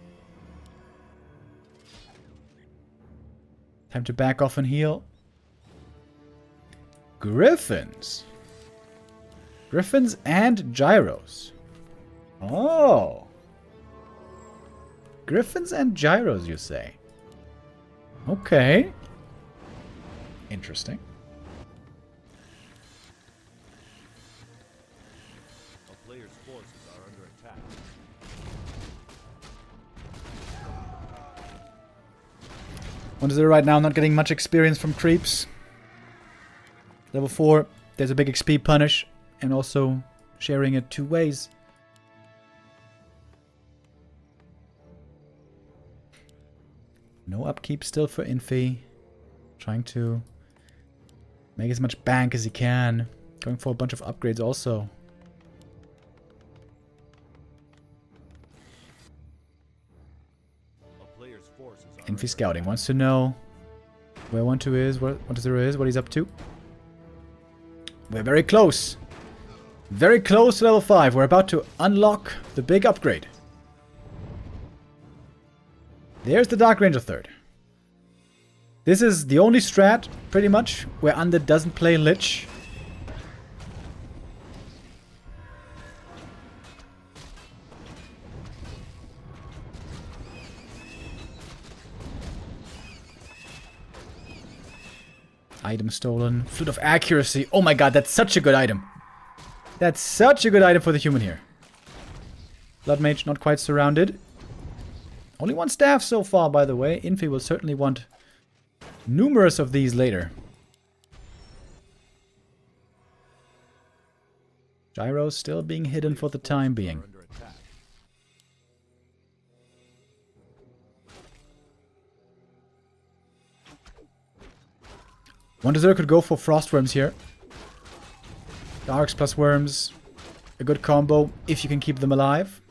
Time to back off and heal. Griffins. Griffins and gyros. Oh. Griffins and gyros, you say? Okay. Interesting. A player's forces are under attack. What is it right now? Not getting much experience from creeps. Level 4, there's a big XP punish. And also sharing it 2 ways. No upkeep still for Infy. Trying to make as much bank as he can. Going for a bunch of upgrades also. A player's forces are Infy under scouting. Wants to know where 1-2 is, what 1-0 is, what he's up to. We're very close. Very close to level 5. We're about to unlock the big upgrade. There's the Dark Ranger 3rd. This is the only strat, pretty much, where Undead doesn't play Lich. Item stolen. Flute of Accuracy. Oh my god, that's such a good item. That's such a good item for the human here. Blood Mage not quite surrounded. Only one staff so far, by the way. Infy will certainly want numerous of these later. Gyro still being hidden for the time being. One Deserter could go for Frost Worms here. Darks plus Worms. A good combo if you can keep them alive.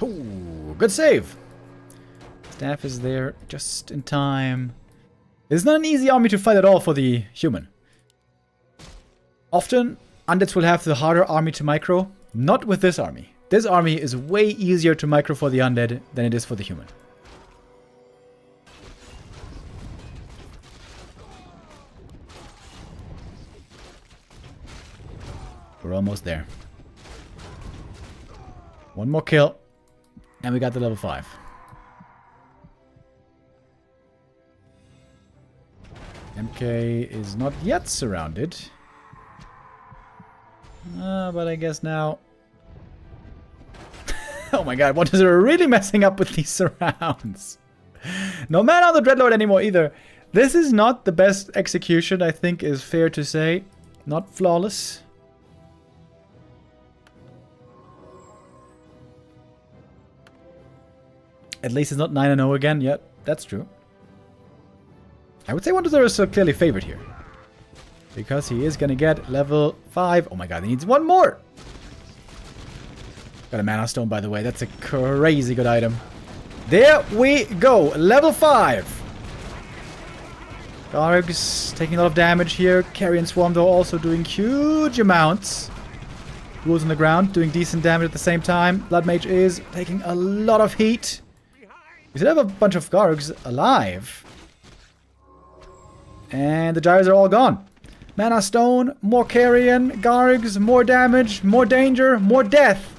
Ooh, good save. Staff is there just in time. It's not an easy army to fight at all for the human. Often, Undeads will have the harder army to micro. Not with this army. This army is way easier to micro for the Undead than it is for the human. We're almost there. One more kill. And we got the level 5. MK is not yet surrounded. But I guess now... Oh my god, what is it really messing up with these surrounds? No man on the Dreadlord anymore either. This is not the best execution, I think is fair to say. Not flawless. At least it's not 9-0 again yet. That's true. I would say One Deserter is clearly favored here. Because he is going to get level 5. Oh my god, he needs one more! Got a Mana Stone, by the way. That's a crazy good item. There we go. Level 5. Gargs taking a lot of damage here. Carrion Swarm, though, also doing huge amounts. Ghouls on the ground, doing decent damage at the same time. Blood Mage is taking a lot of heat. We still have a bunch of Gargs alive. And the Gyres are all gone. Mana Stone, more Carrion, Gargs, more damage, more danger, more death.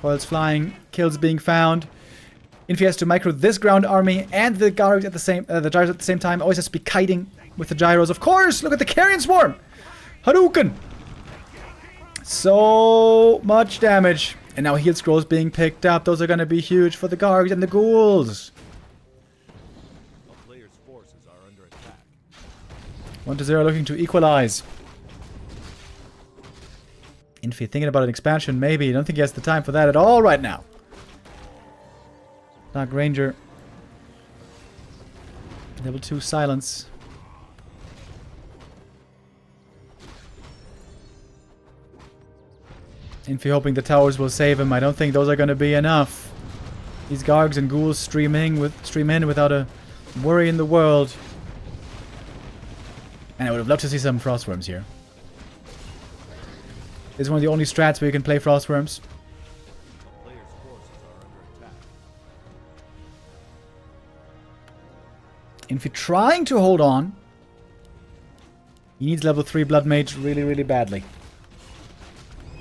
Coils flying, kills being found. Infy has to micro this ground army and the Gyros at the same time. Always has to be kiting with the Gyros. Of course, look at the Carrion Swarm. Hadouken. So much damage. And now heal scrolls being picked up. Those are going to be huge for the Gargs and the Ghouls. A player's forces are under attack. 1-0 looking to equalize. Infy thinking about an expansion, maybe. I don't think he has the time for that at all right now. Dark Ranger. Level 2 silence. Infy hoping the towers will save him. I don't think those are going to be enough. These Gargs and Ghouls stream in without a worry in the world. And I would have loved to see some Frostworms here. This is one of the only strats where you can play Frostworms. A player's forces are under attack. Infy trying to hold on. He needs level 3 Blood Mage really, really badly.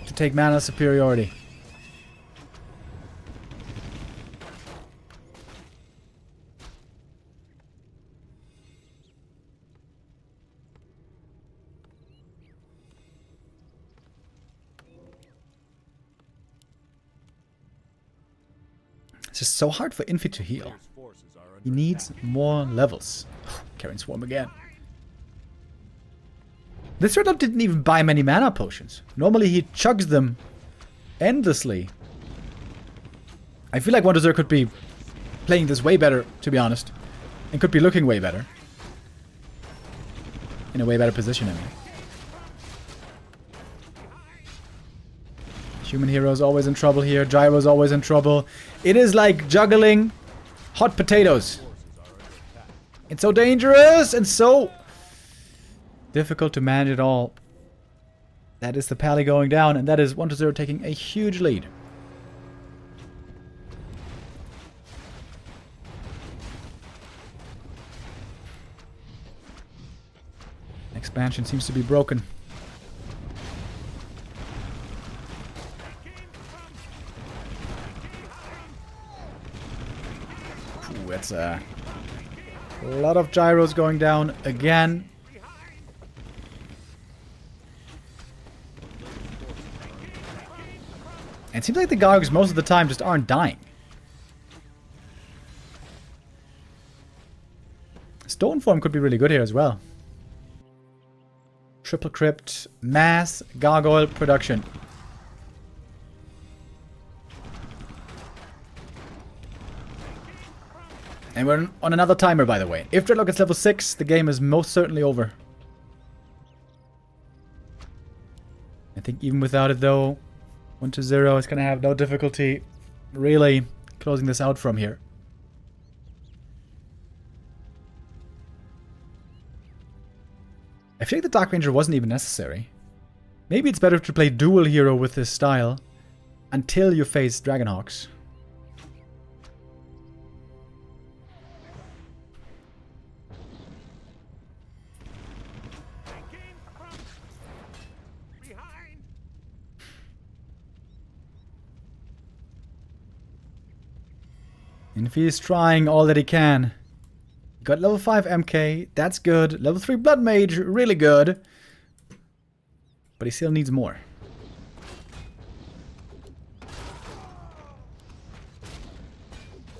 To take mana superiority. It's just so hard for Infy to heal. Player's forces are under He needs more levels. Carrion Swarm again. This Dreadnought didn't even buy many mana potions. Normally he chugs them endlessly. I feel like One Deserter could be playing this way better, to be honest. And could be looking way better. In a way better position, I mean. Human Hero's always in trouble here. Gyro's always in trouble. It is like juggling Hot potatoes. It's so dangerous and so difficult to manage it all. That is the pally going down, and that is 1-0 taking a huge lead. Expansion seems to be broken. Ooh, that's a lot of gyros going down again. And it seems like the Gargs most of the time just aren't dying. Stone form could be really good here as well. Triple crypt, mass gargoyle production. And we're on another timer, by the way. If Dreadlock gets level 6, the game is most certainly over. I think even without it, though, 1-0 is going to have no difficulty really closing this out from here. I feel like the Dark Ranger wasn't even necessary. Maybe it's better to play dual hero with this style until you face Dragonhawks. Infy is trying all that he can. Got level 5 MK, that's good. Level 3 Blood Mage, really good. But he still needs more.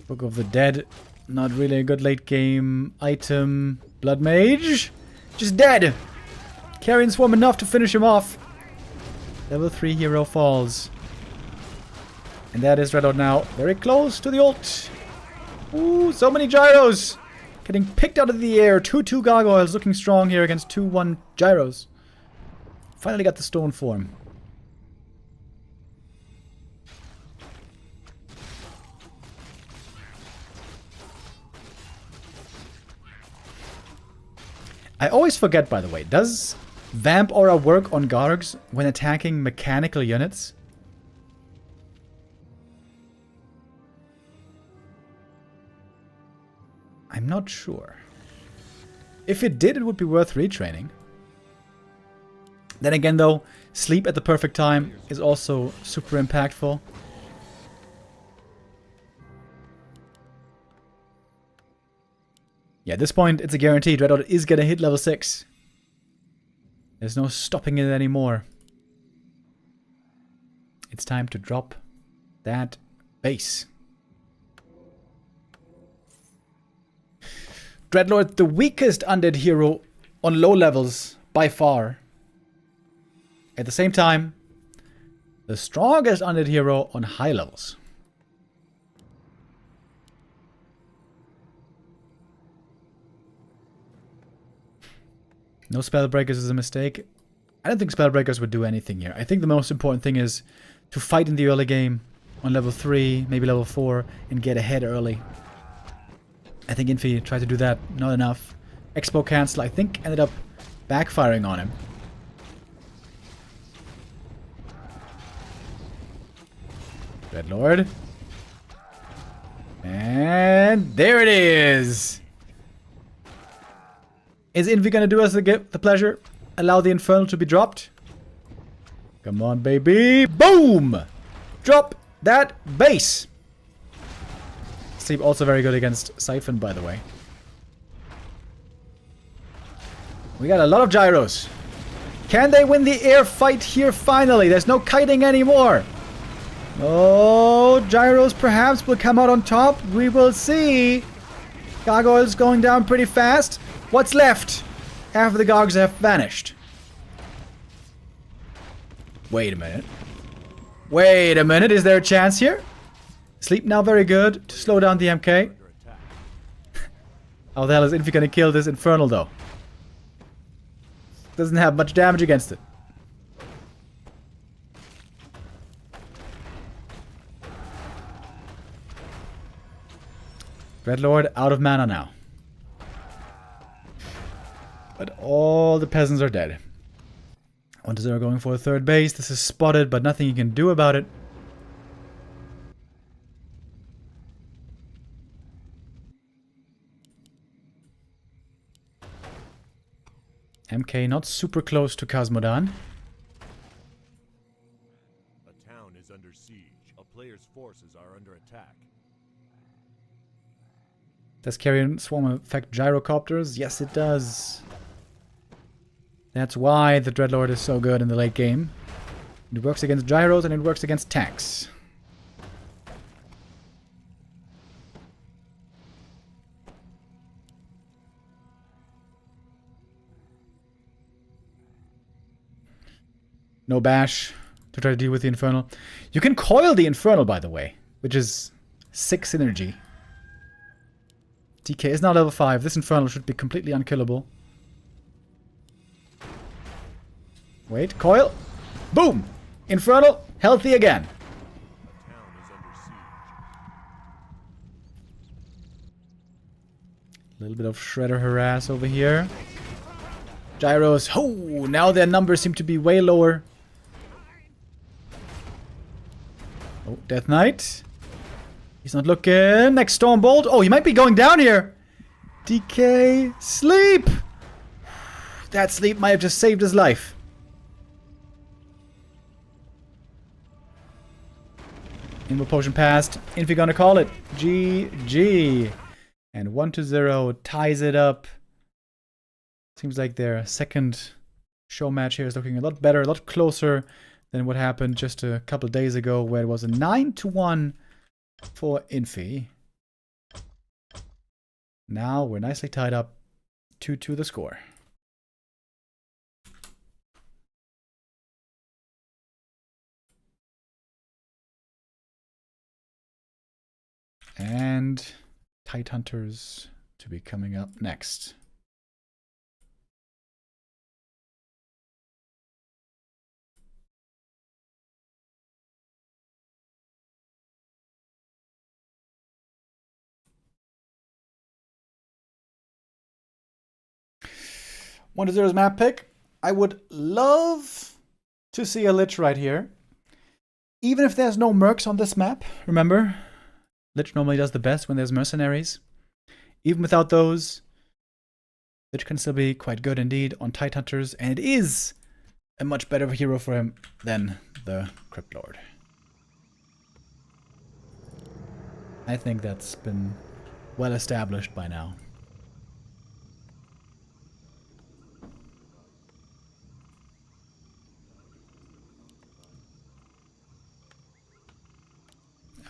Book of the Dead, not really a good late game item. Blood Mage, just dead. Carrion Swarm enough to finish him off. Level 3 hero falls. And that is Deathnote now. Very close to the ult. Ooh, so many gyros. Getting picked out of the air. 2-2 gargoyles looking strong here against 2-1 gyros. Finally got the stone form. I always forget, by the way, does Vamp Aura work on Gargs when attacking mechanical units? I'm not sure. If it did, it would be worth retraining. Then again, though, sleep at the perfect time is also super impactful. Yeah, at this point, it's a guarantee. Deathnote is going to hit level 6. There's no stopping it anymore. It's time to drop that base. Dreadlord, the weakest undead hero on low levels by far. At the same time, the strongest undead hero on high levels. No Spellbreakers is a mistake. I don't think Spellbreakers would do anything here. I think the most important thing is to fight in the early game on level 3, maybe level 4, and get ahead early. I think Infy tried to do that, not enough. Expo cancel, I think, ended up backfiring on him. Dreadlord. And there it is! Is Infy gonna do us the pleasure? Allow the Infernal to be dropped? Come on, baby! Boom! Drop that base! Sleep also very good against Siphon, by the way. We got a lot of gyros. Can they win the air fight here finally? There's no kiting anymore. Oh, gyros perhaps will come out on top. We will see. Gargoyles going down pretty fast. What's left? Half of the Gargs have vanished. Wait a minute. Wait a minute. Is there a chance here? Sleep now very good to slow down the MK. How the hell is Infy gonna kill this Infernal though? Doesn't have much damage against it. Dreadlord out of mana now. But all the peasants are dead. 1-0 going for a third base. This is spotted, but nothing you can do about it. MK not super close to Cosmodan. A town is under siege. A player's forces are under attack. Does Carrion Swarm affect gyrocopters? Yes, it does. That's why the Dreadlord is so good in the late game. It works against gyros and it works against tanks. No bash to try to deal with the Infernal. You can coil the Infernal, by the way, which is 6 synergy. DK is now level 5. This Infernal should be completely unkillable. Wait, coil. Boom! Infernal, healthy again. The town is under siege. A little bit of Shredder harass over here. Gyros. Oh, now their numbers seem to be way lower. Oh, Death Knight. He's not looking. Next Stormbolt. Oh, he might be going down here. DK. Sleep! That sleep might have just saved his life. Invo Potion passed. Infy gonna call it. GG. And 1-0 ties it up. Seems like their second show match here is looking a lot better, a lot closer than what happened just a couple days ago, where it was a 9-1 for Infy. Now we're nicely tied up 2-2 the score. And Tidehunters to be coming up next. One to zero's map pick. I would love to see a Lich right here. Even if there's no mercs on this map, remember? Lich normally does the best when there's mercenaries. Even without those, Lich can still be quite good indeed on Tidehunters, and it is a much better hero for him than the Crypt Lord. I think that's been well established by now.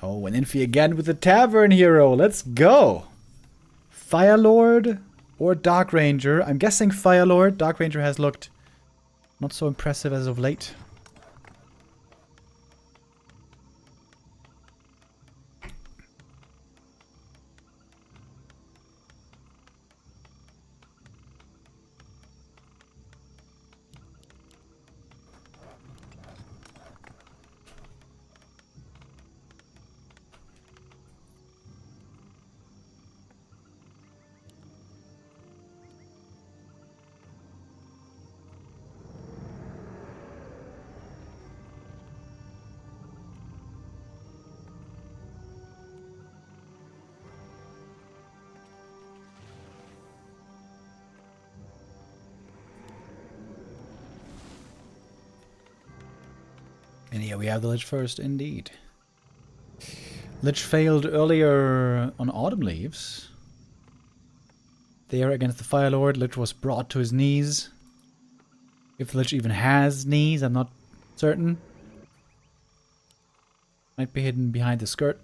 Oh, and Infy again with the Tavern Hero. Let's go. Firelord or Dark Ranger. I'm guessing Firelord. Dark Ranger has looked not so impressive as of late. And here we have the Lich first, indeed. Lich failed earlier on Autumn Leaves. There against the Firelord, Lich was brought to his knees. If the Lich even has knees, I'm not certain. Might be hidden behind the skirt.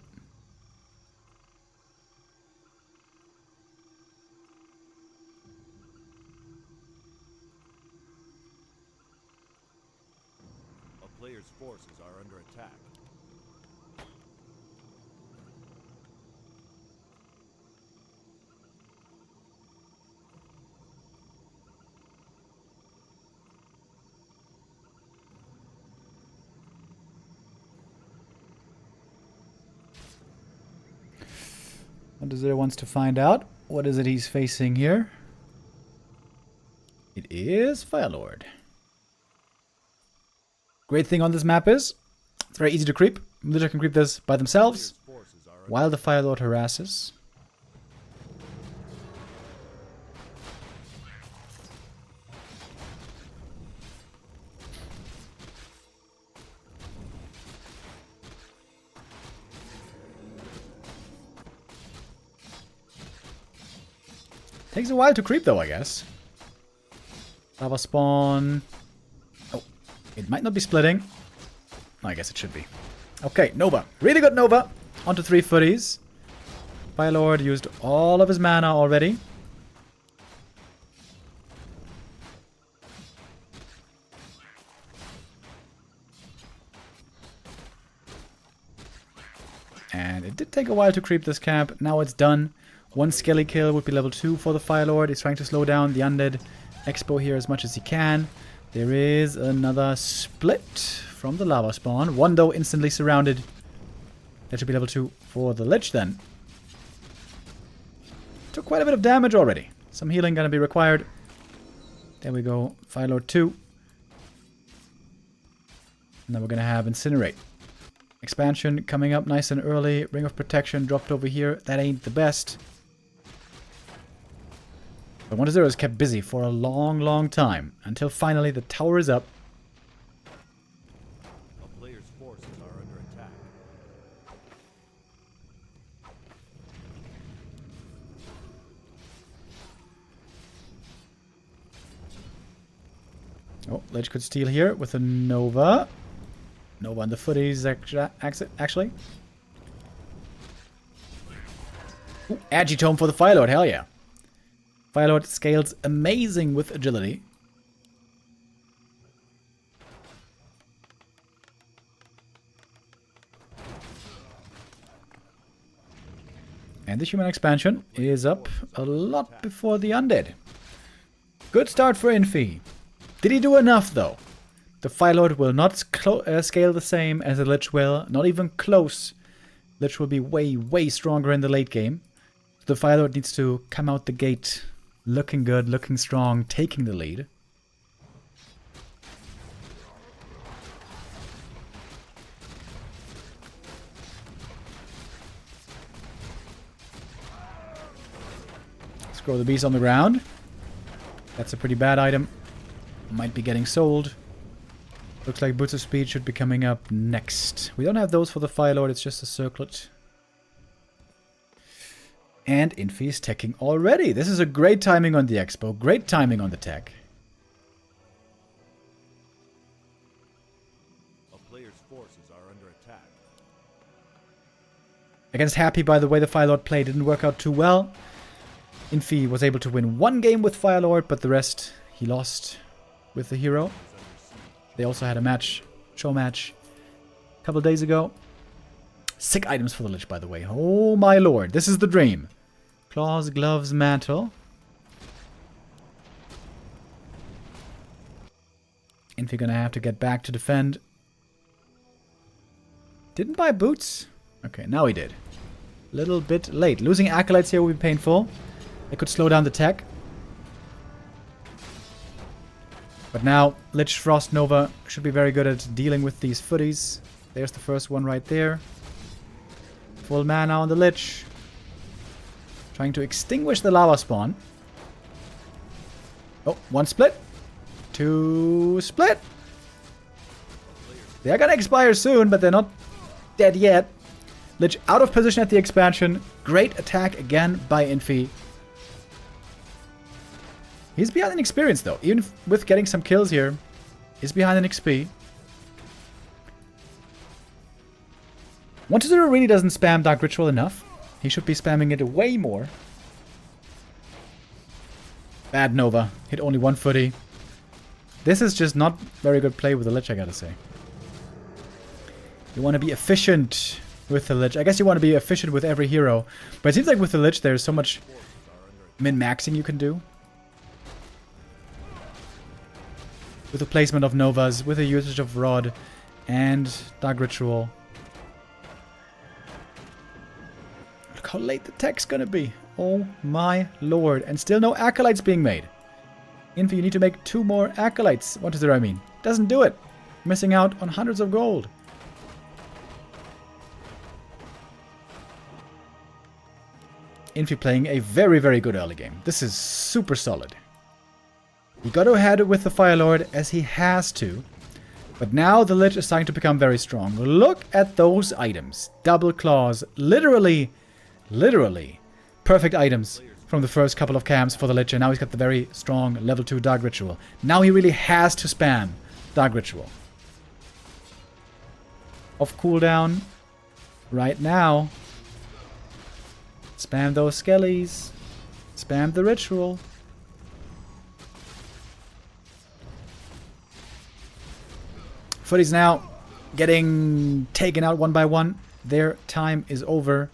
A player's forces are under attack. Hunter0 wants to find out. What is it he's facing here? It is Firelord. Great thing on this map is it's very easy to creep. Militia can creep this by themselves while the Firelord harasses. Takes a while to creep though, I guess. Lava spawn. Oh, it might not be splitting. I guess it should be. Okay, Nova. Really good Nova. Onto 3 footies. Firelord used all of his mana already. And it did take a while to creep this camp. Now it's done. 1 skelly kill would be level 2 for the Firelord. He's trying to slow down the undead expo here as much as he can. There is another split from the lava spawn. 1 though instantly surrounded. That should be level 2 for the Lich then. Took quite a bit of damage already. Some healing gonna be required. There we go. Firelord 2. And then we're gonna have Incinerate. Expansion coming up nice and early. Ring of Protection dropped over here. That ain't the best. But Warcraft is kept busy for a long, long time. Until finally the tower is up. A player's forces are under attack. Oh, Lich could steal here with a Nova. Nova on the footies, actually. Ooh, Agitome for the Firelord, hell yeah. Firelord scales amazing with agility. And the human expansion is up a lot before the undead. Good start for Infy. Did he do enough though? The Firelord will not scale the same as the Lich will, not even close. Lich will be way, way stronger in the late game. The Firelord needs to come out the gate looking good, looking strong, taking the lead. Scroll the beast on the ground. That's a pretty bad item. Might be getting sold. Looks like Boots of Speed should be coming up next. We don't have those for the Firelord, it's just a circlet. And Infy is teching already. This is a great timing on the expo. Great timing on the tech. A player's forces are under attack. Against Happy, by the way, the Firelord play didn't work out too well. Infy was able to win 1 game with Firelord, but the rest he lost with the hero. They also had a match, show match, a couple days ago. Sick items for the Lich, by the way. Oh my lord, this is the dream. Claws, gloves, mantle. Infy gonna have to get back to defend. Didn't buy boots? Okay, now he did. Little bit late. Losing acolytes here will be painful. It could slow down the tech. But now, Lich Frost Nova should be very good at dealing with these footies. There's the first one right there. Full mana on the Lich. Trying to extinguish the lava spawn. Oh, 1 split. 2 split. They're gonna expire soon, but they're not dead yet. Lich out of position at the expansion. Great attack again by Infy. He's behind in experience though. Even with getting some kills here, he's behind in XP. Warcraft really doesn't spam Dark Ritual enough. He should be spamming it way more. Bad Nova. Hit only 1 footy. This is just not very good play with the Lich, I gotta say. You want to be efficient with the Lich. I guess you want to be efficient with every hero. But it seems like with the Lich there's so much min-maxing you can do. With the placement of Novas, with the usage of Rod and Dark Ritual. Look how late the tech's gonna be. Oh my lord. And still no acolytes being made. Infy, you need to make 2 more acolytes. What does that mean? Doesn't do it. Missing out on hundreds of gold. Infy playing a very, very good early game. This is super solid. He got ahead with the Fire Lord as he has to. But now the Lich is starting to become very strong. Look at those items. Double claws. Literally perfect items from the first couple of camps for the Lich. And now he's got the very strong level 2 Dark Ritual. Now he really has to spam Dark Ritual. Off cooldown. Right now. Spam those skellies. Spam the ritual. Footy's now getting taken out one by one. Their time is over.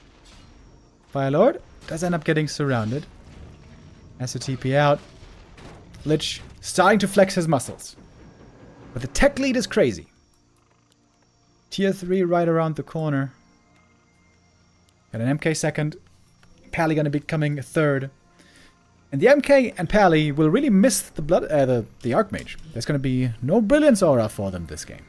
Firelord does end up getting surrounded. Has to TP out. Lich starting to flex his muscles. But the tech lead is crazy. Tier 3 right around the corner. Got an MK second. Pally gonna be coming third. And the MK and Pally will really miss the the Archmage. There's gonna be no Brilliance Aura for them this game.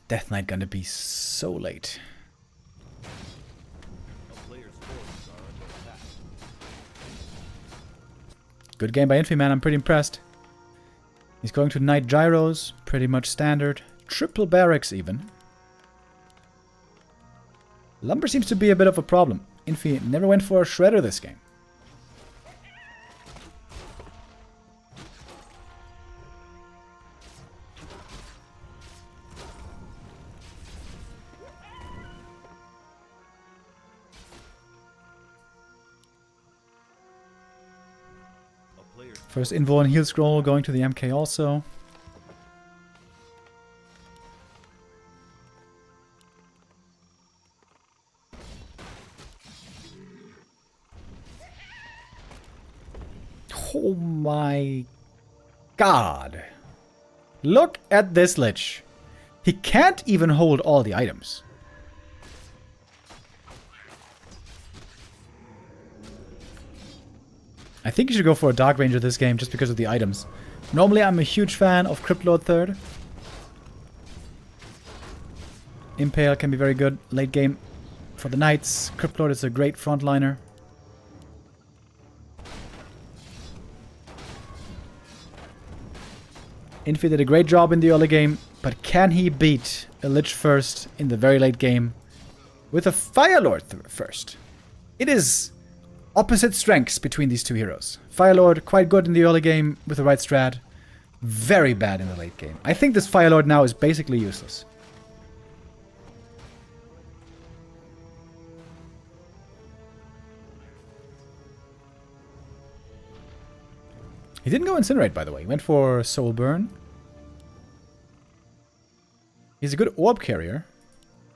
Death Knight gonna be so late. Good game by Infy, man. I'm pretty impressed. He's going to Knight Gyros. Pretty much standard. Triple barracks even. Lumber seems to be a bit of a problem. Infy never went for a shredder this game. First Invo and Heal Scroll going to the MK also. Oh my god. Look at this Lich. He can't even hold all the items. I think you should go for a Dark Ranger this game just because of the items. Normally I'm a huge fan of Crypt Lord third. Impale can be very good late game for the Knights. Crypt Lord is a great frontliner. Infy did a great job in the early game, but can he beat a Lich first in the very late game with a Fire Lord first? It is opposite strengths between these two heroes. Firelord, quite good in the early game with the right strat. Very bad in the late game. I think this Firelord now is basically useless. He didn't go Incinerate, by the way. He went for Soul Burn. He's a good Orb carrier.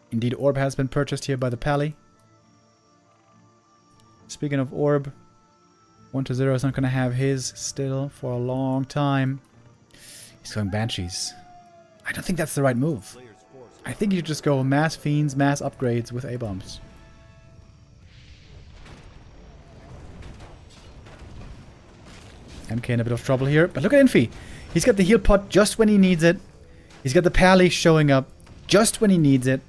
Indeed, Orb has been purchased here by the Pally. Speaking of Orb, 1-0 is not going to have his still for a long time. He's going Banshees. I don't think that's the right move. I think you just go mass Fiends, mass upgrades with A-bombs. MK in a bit of trouble here, but look at Infy. He's got the heal pot just when he needs it. He's got the Pally showing up just when he needs it.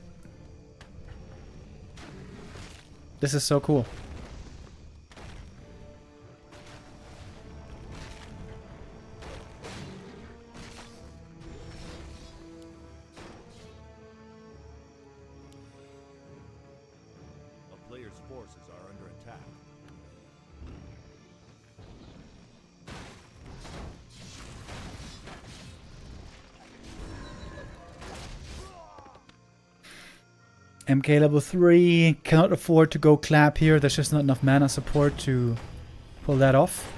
This is so cool. Forces are under attack. MK level 3 cannot afford to go clap here. There's just not enough mana support to pull that off.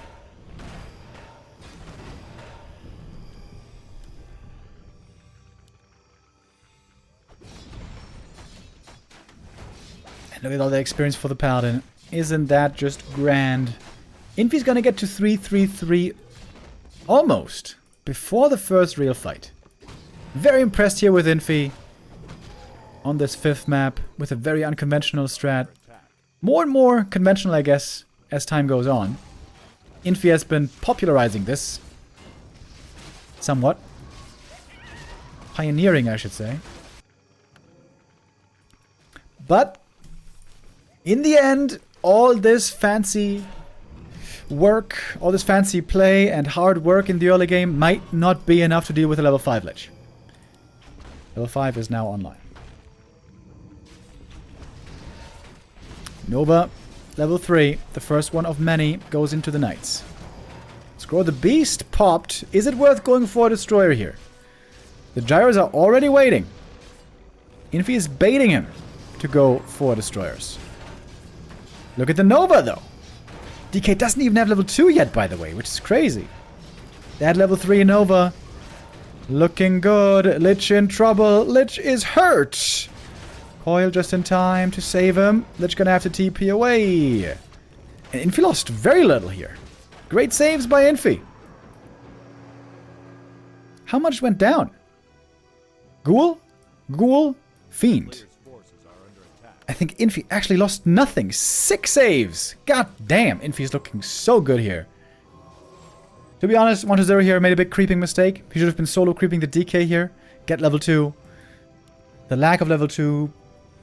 And look at all the experience for the Paladin. Isn't that just grand? Infy's gonna get to 3-3-3 almost before the first real fight. Very impressed here with Infy on this 5th map with a very unconventional strat. More and more conventional, I guess, as time goes on. Infy has been popularizing this somewhat. Pioneering, I should say. But in the end, all this fancy work, all this fancy play and hard work in the early game might not be enough to deal with a level 5 Lich. Level 5 is now online. Nova, level 3, the first one of many, goes into the Knights. Scroll the Beast popped. Is it worth going for a Destroyer here? The Gyros are already waiting. Infy is baiting him to go for Destroyers. Look at the Nova, though. DK doesn't even have level 2 yet, by the way, which is crazy. They had level 3 Nova. Looking good. Lich in trouble. Lich is hurt. Coil just in time to save him. Lich gonna have to TP away. And Infy lost very little here. Great saves by Infy. How much went down? Ghoul? Ghoul? Fiend. I think Infy actually lost nothing. 6 saves! God damn, Infy's looking so good here. To be honest, 1-0 here made a big creeping mistake. He should have been solo creeping the DK here. Get level 2. The lack of level 2.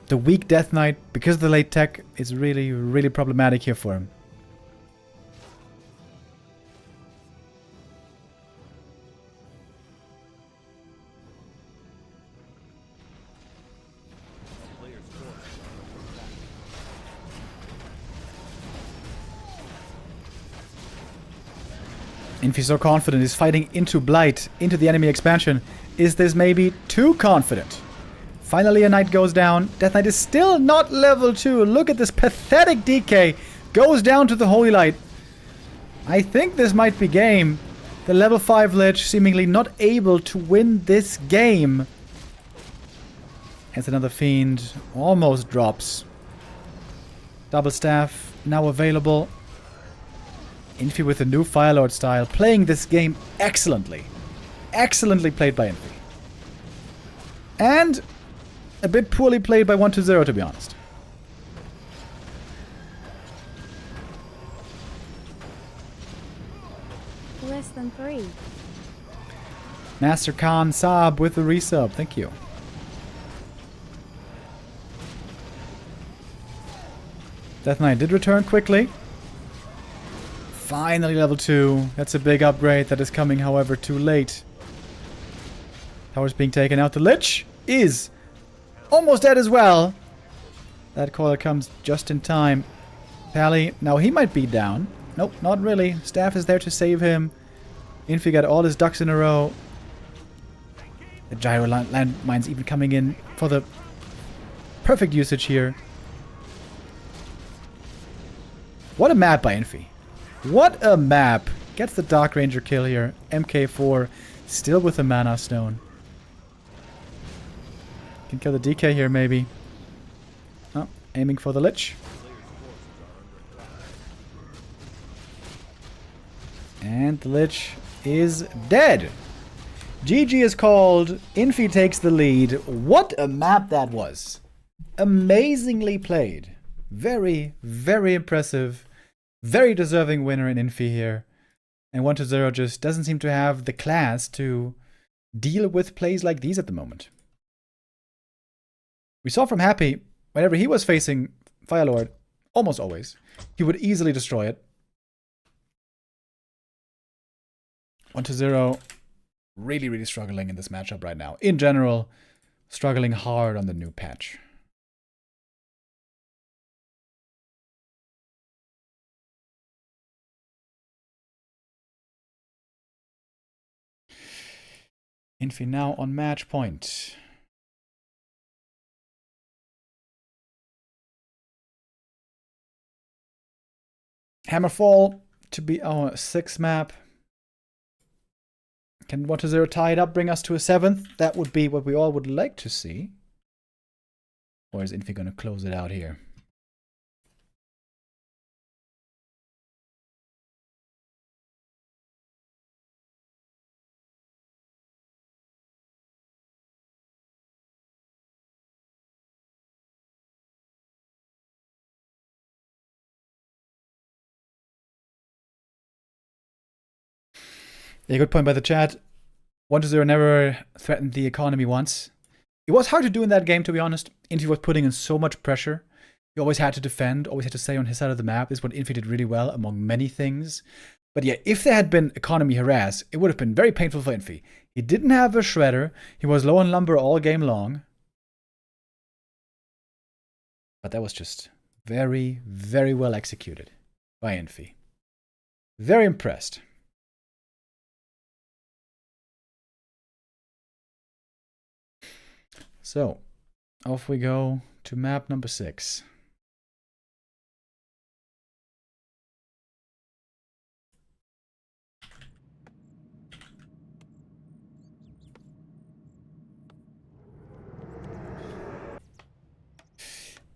The weak Death Knight, because of the late tech, is really, really problematic here for him. Infy so confident, he's fighting into Blight, into the enemy expansion. Is this maybe too confident? Finally a Knight goes down. Death Knight is still not level 2. Look at this pathetic DK. Goes down to the Holy Light. I think this might be game. The level 5 Lich seemingly not able to win this game. As another Fiend almost drops. Double Staff now available. Infy with a new Firelord style, playing this game excellently. Excellently played by Infy. And a bit poorly played by 1-0, to be honest. Less than 3. Master Khan Saab with the resub. Thank you. Death Knight did return quickly. Finally level 2. That's a big upgrade that is coming, however, too late. Tower's being taken out. The Lich is almost dead as well. That coil comes just in time. Pally, now he might be down. Nope, not really. Staff is there to save him. Infy got all his ducks in a row. The gyro landmines even coming in for the perfect usage here. What a map by Infy. What a map. Gets the Dark Ranger kill here. MK4 still with the Mana Stone. Can kill the DK here maybe. Oh, aiming for the Lich. And the Lich is dead. GG is called. Infy takes the lead. What a map that was. Amazingly played. Very, very impressive. Very deserving winner in Infy here. And 1-0 just doesn't seem to have the class to deal with plays like these at the moment. We saw from Happy, whenever he was facing Firelord, almost always, he would easily destroy it. 1-0, really, really struggling in this matchup right now. In general, struggling hard on the new patch. Infy now on match point. Hammerfall to be our 6th map. Can 1-0 tie it up, bring us to a 7th? That would be what we all would like to see. Or is Infy going to close it out here? Yeah, good point by the chat. 1-0 never threatened the economy once. It was hard to do in that game, to be honest. Infy was putting in so much pressure. He always had to defend, always had to stay on his side of the map. This is what Infy did really well, among many things. But yeah, if there had been economy harass, it would have been very painful for Infy. He didn't have a shredder. He was low on lumber all game long. But that was just very, very well executed by Infy. Very impressed. So, off we go to map number 6.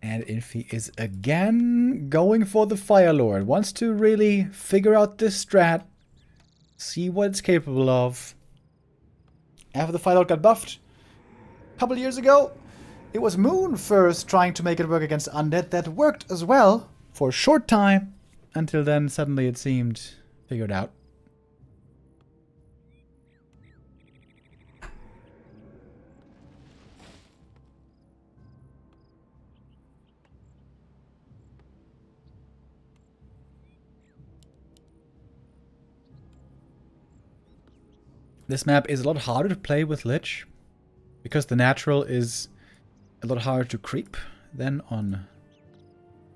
And Infy is again going for the Fire Lord. Wants to really figure out this strat. See what it's capable of. After the Fire Lord got buffed a couple years ago, it was Moon first trying to make it work against Undead. That worked as well for a short time. Until then, suddenly it seemed figured out. This map is a lot harder to play with Lich, because the natural is a lot harder to creep than on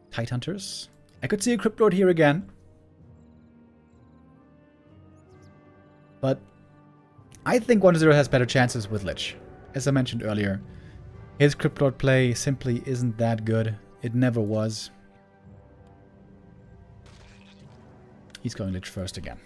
Tidehunters. I could see a Crypt Lord here again. But I think 1-0 has better chances with Lich. As I mentioned earlier, his Crypt Lord play simply isn't that good. It never was. He's going Lich first again.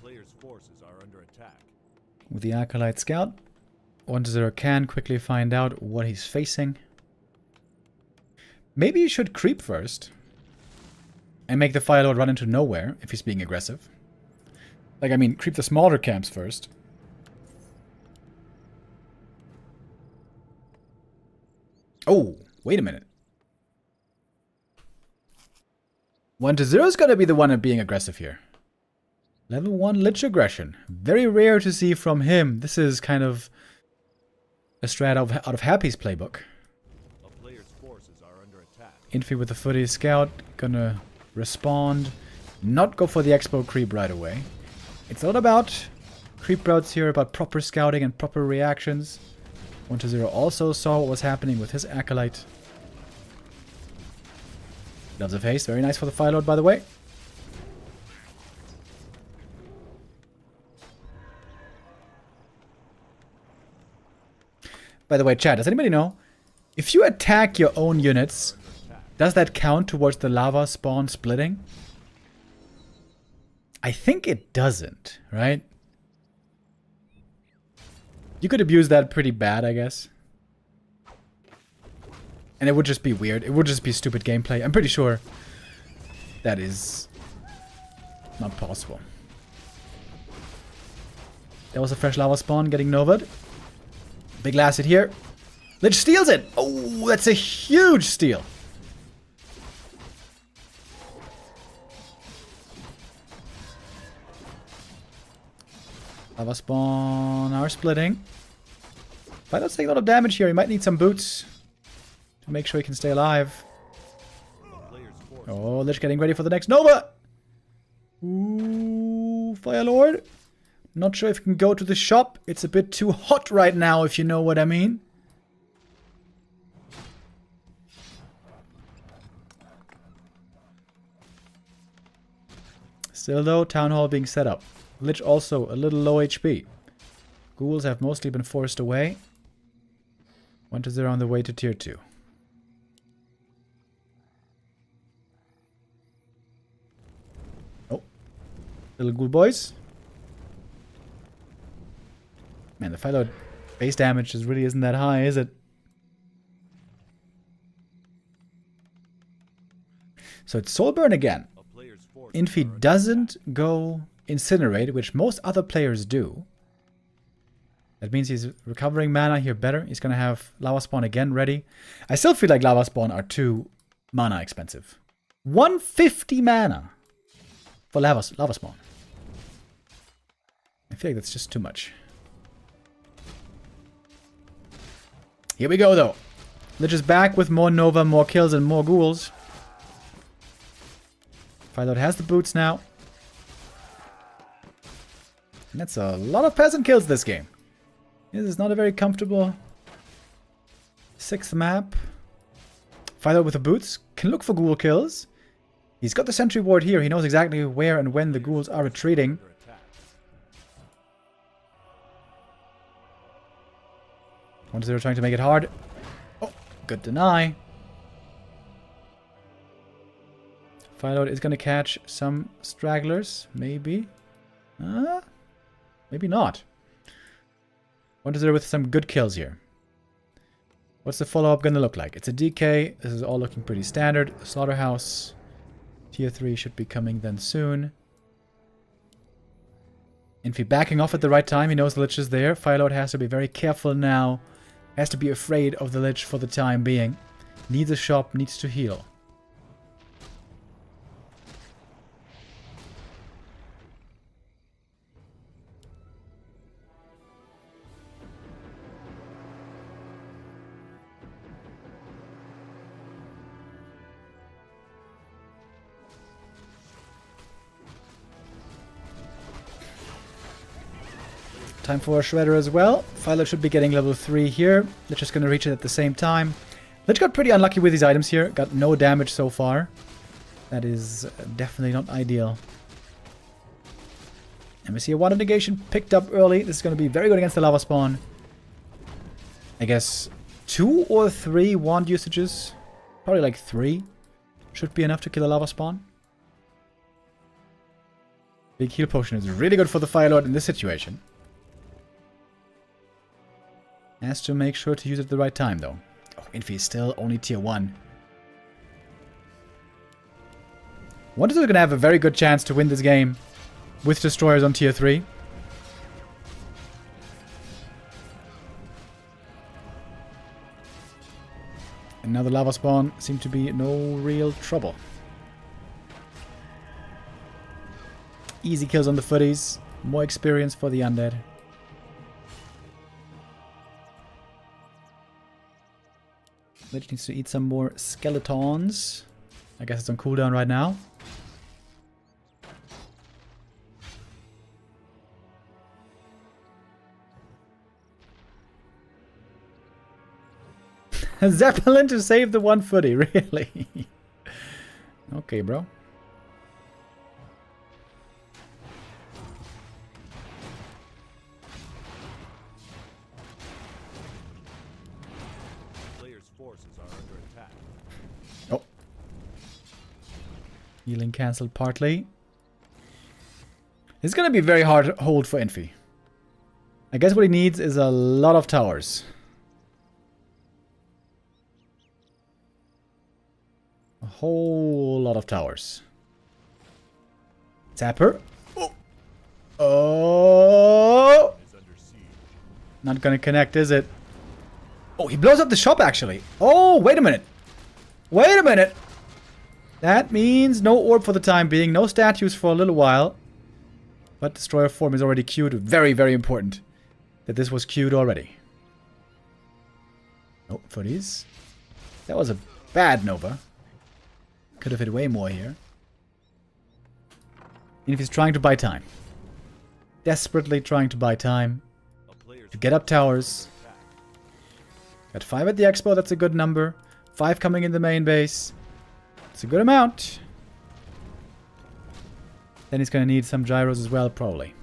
Player's forces are under attack. With the Acolyte Scout, 1-0 can quickly find out what he's facing. Maybe he should creep first. And make the Fire Lord run into nowhere if he's being aggressive. Like, I mean, creep the smaller camps first. Oh, wait a minute. 1-0 is going to be the one being aggressive here. Level 1 Lich aggression. Very rare to see from him. This is kind of a strat out of Happy's playbook. A player's forces are under attack. Infy with the Footy Scout. Gonna respond. Not go for the Expo creep right away. It's not about creep routes here, about proper scouting and proper reactions. 1-0 also saw what was happening with his Acolyte. Loves of haste. Very nice for the Fire Lord, by the way. By the way, chat, does anybody know? If you attack your own units, does that count towards the lava spawn splitting? I think it doesn't, right? You could abuse that pretty bad, I guess. And it would just be weird. It would just be stupid gameplay. I'm pretty sure that is not possible. That was a fresh lava spawn getting novaed. Big last hit here. Lich steals it! Oh, that's a huge steal. Lava spawn are splitting. Pilot's taking a lot of damage here. He might need some boots to make sure he can stay alive. Oh, Lich getting ready for the next Nova. Ooh, Fire Lord. Not sure if you can go to the shop. It's a bit too hot right now, if you know what I mean. Still though, Town Hall being set up. Lich also a little low HP. Ghouls have mostly been forced away. 1-0 on the way to tier 2. Little ghoul boys. Man, the Philo base damage just really isn't that high, is it? So it's Soul Burn again. A player's forces Infy are under doesn't go Incinerate, which most other players do. That means he's recovering mana here better. He's going to have Lava Spawn again ready. I still feel like Lava Spawn are too mana expensive. 150 mana for Lava Spawn. I feel like that's just too much. Here we go, though. Lich is back with more Nova, more kills, and more ghouls. Firelord has the boots now. And that's a lot of peasant kills this game. This is not a very comfortable 6th map. Firelord with the boots can look for ghoul kills. He's got the sentry ward here. He knows exactly where and when the ghouls are retreating. under attack. Once they were trying to make it hard. Oh, good deny. Firelord is going to catch some stragglers. Maybe. Maybe not. 1-0 with some good kills here. What's the follow-up going to look like? It's a DK. This is all looking pretty standard. Slaughterhouse. Tier 3 should be coming then soon. Infy backing off at the right time. He knows the Lich is there. Firelord has to be very careful now. Has to be afraid of the Lich for the time being. Needs a shop, needs to heal. Time for a Shredder as well. Firelord should be getting level 3 here. Lich is going to reach it at the same time. Lich got pretty unlucky with these items here. Got no damage so far. That is definitely not ideal. And we see a water negation picked up early. This is going to be very good against the lava spawn. I guess 2 or 3 wand usages. Probably like 3. Should be enough to kill a lava spawn. Big heal potion is really good for the Firelord in this situation. Has to make sure to use it at the right time, though. Oh, Infy is still only tier 1. Wonders are going to have a very good chance to win this game with destroyers on tier 3. And now the lava spawn seem to be no real trouble. Easy kills on the footies. More experience for the undead. Lich needs to eat some more skeletons. I guess it's on cooldown right now. Zeppelin to save the 1 footy, really? Okay, bro. Forces are under attack. Oh. Healing cancelled partly. It's gonna be very hard to hold for Infy. I guess what he needs is a lot of towers. A whole lot of towers. Tapper. Oh. Oh. Is under siege. Not gonna connect, is it? Oh, he blows up the shop, actually. Oh, wait a minute. Wait a minute. That means no orb for the time being. No statues for a little while. But Destroyer form is already queued. Very, very important that this was queued already. Oh, footies. That was a bad Nova. Could have hit way more here. And if he's trying to buy time. Desperately trying to buy time. A player's To get up towers. attack. Got 5 at the expo, that's a good number. 5 coming in the main base. It's a good amount. Then he's going to need some gyros as well, probably.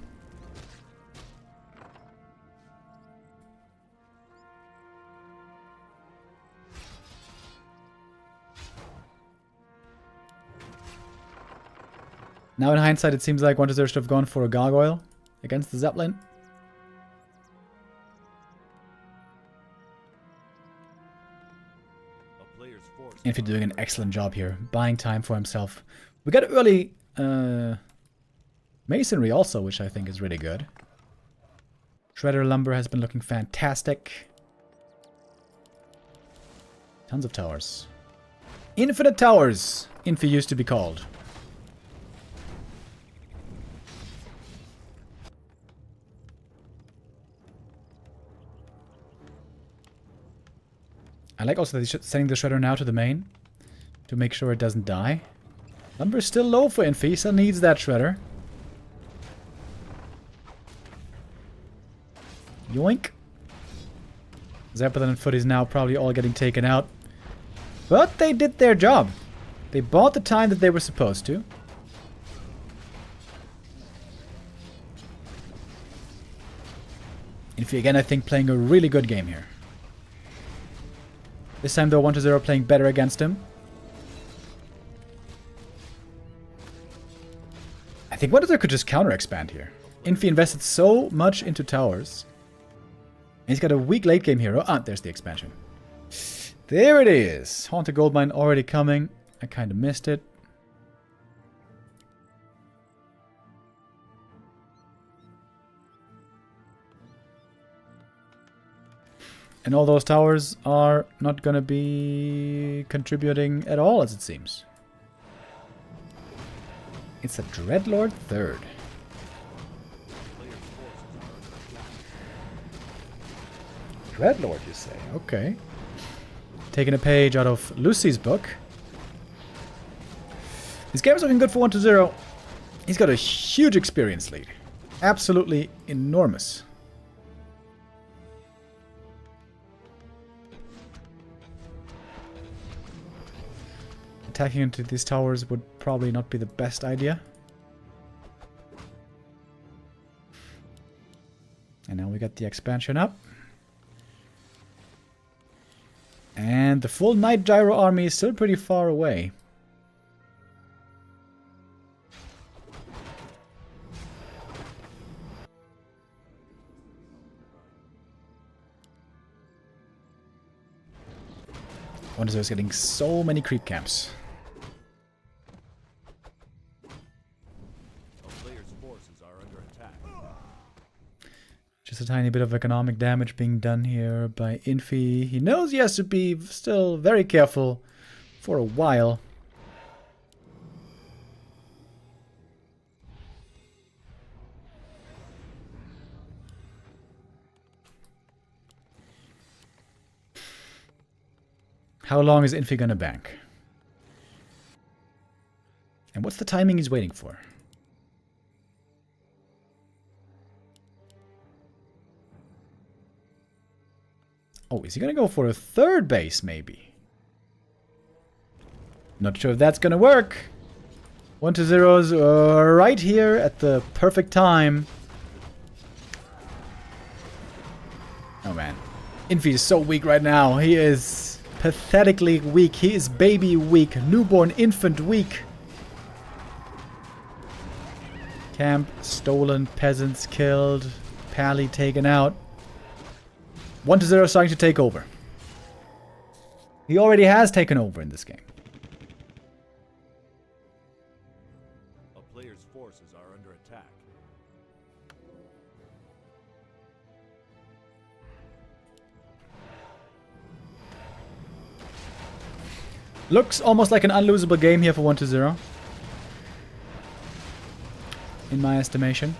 Now in hindsight, it seems like war3orcer0 should have gone for a gargoyle against the Zeppelin. Infy doing an excellent job here, buying time for himself. We got early masonry also, which I think is really good. Shredder lumber has been looking fantastic. Tons of towers. Infinite towers, Infy used to be called. I like also that he's sending the shredder now to the main to make sure it doesn't die. Number is still low for Infy, so needs that shredder. Yoink. Zeppelin and Footy's now probably all getting taken out. But they did their job. They bought the time that they were supposed to. Infy again, I think, playing a really good game here. This time though, war3orcer0 playing better against him. I think war3orcer0 could just counter-expand here. Infy invested so much into towers. And he's got a weak late game hero. Ah, there's the expansion. There it is. Haunted Goldmine already coming. I kind of missed it. And all those towers are not going to be contributing at all, as it seems. It's a Dreadlord third. Dreadlord, you say? Okay. Taking a page out of Luci's book. This game is looking good for war3orcer0. He's got a huge experience lead. Absolutely enormous. Attacking into these towers would probably not be the best idea. And now we got the expansion up. And the full Night Gyro army is still pretty far away. war3orcer0 is getting so many creep camps. Just a tiny bit of economic damage being done here by Infy. He knows he has to be still very careful for a while. How long is Infy gonna bank? And what's the timing he's waiting for? Oh, is he gonna go for a third base, maybe? Not sure if that's gonna work. war3orcer's right here at the perfect time. Oh man. Infy is so weak right now. He is pathetically weak. He is baby weak. Newborn infant weak. Camp stolen. Peasants killed. Pally taken out. war3orcer starting to take over. He already has taken over in this game. A player's forces are under attack. Looks almost like an unlosable game here for war3orcer. In my estimation.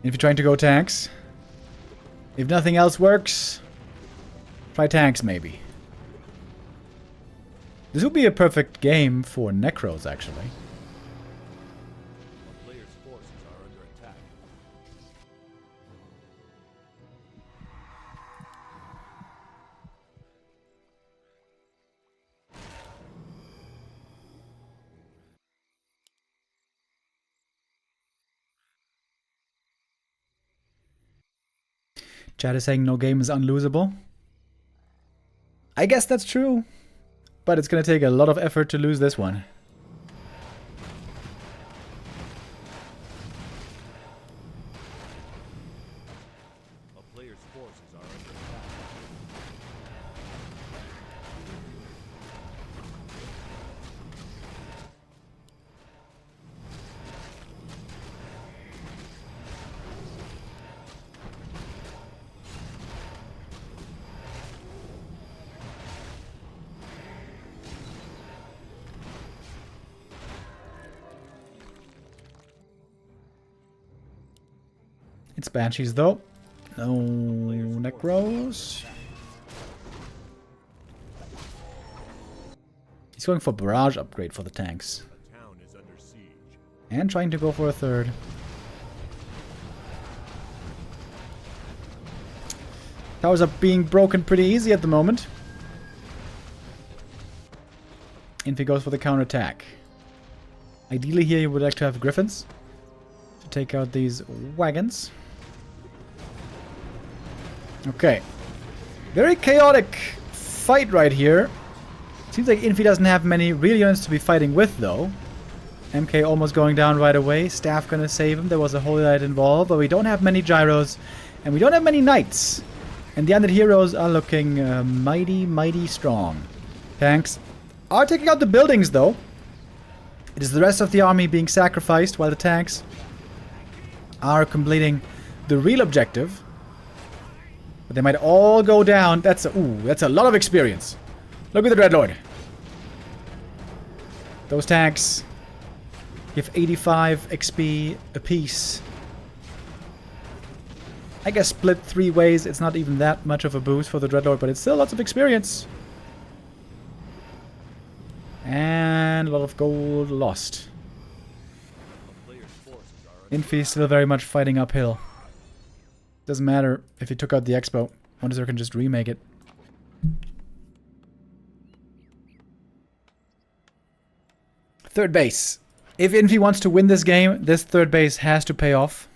If you're trying to go tanks, if nothing else works, try tanks maybe. This would be a perfect game for Necros, actually. A player's forces are under attack. Chad is saying no game is unlosable. I guess that's true. But it's going to take a lot of effort to lose this one. A player's forces are under attack. It's Banshees though. No Necros. He's going for barrage upgrade for the tanks. The town is under siege. And trying to go for a third. Towers are being broken pretty easy at the moment. Infy goes for the counterattack. Ideally here you would like to have griffins to take out these wagons. Okay. Very chaotic fight right here. Seems like Infy doesn't have many real units to be fighting with, though. MK almost going down right away. Staff gonna save him. There was a Holy Light involved, but we don't have many gyros. And we don't have many knights. And the undead heroes are looking mighty, mighty strong. Tanks are taking out the buildings, though. It is the rest of the army being sacrificed, while the tanks are completing the real objective. But they might all go down. That's a lot of experience. Look at the Dreadlord. Those tanks give 85 XP apiece. I guess split 3 ways. It's not even that much of a boost for the Dreadlord, but it's still lots of experience. And a lot of gold lost. A player's forces are under Infy still very much fighting uphill. Doesn't matter if he took out the Expo. Wonder can just remake it. Third base. If Infy wants to win this game, this third base has to pay off.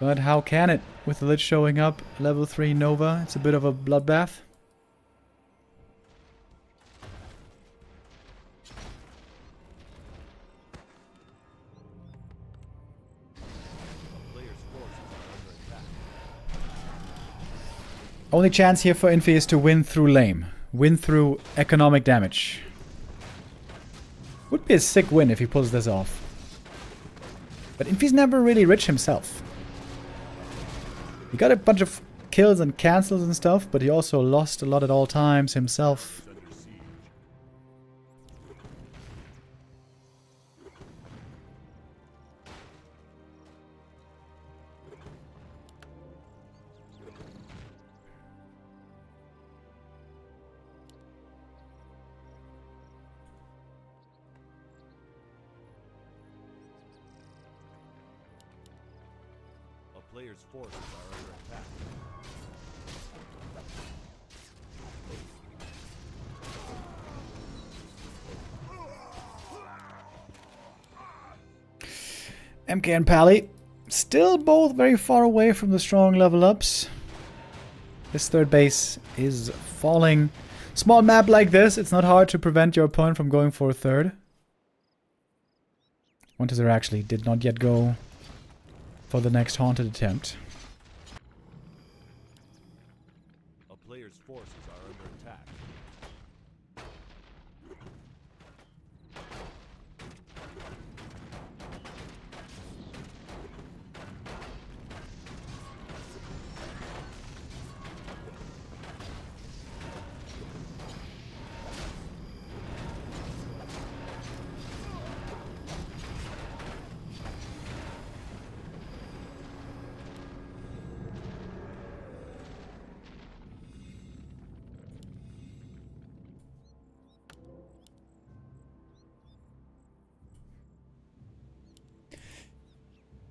But how can it? With the Lich showing up, level 3 Nova, it's a bit of a bloodbath. Only chance here for Infy is to win through lame. Win through economic damage. Would be a sick win if he pulls this off. But Infy's never really rich himself. He got a bunch of kills and cancels and stuff, but he also lost a lot at all times himself. under siege. A player's forces are under attack. MK and Pally, still both very far away from the strong level ups. This third base is falling. Small map like this, it's not hard to prevent your opponent from going for a third. Wantizer actually did not yet go for the next haunted attempt. A player's forces are under attack.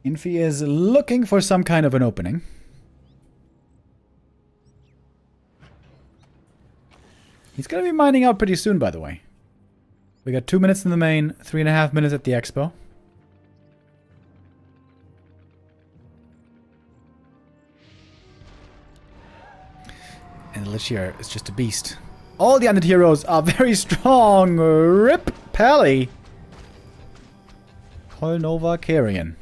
Infy is looking for some kind of an opening. He's gonna be mining out pretty soon, by the way. We got 2 minutes in the main, 3.5 minutes at the expo. And And the Lich here is just a beast. All the undead heroes are very strong. Rip Pally. Kolnova Carrion.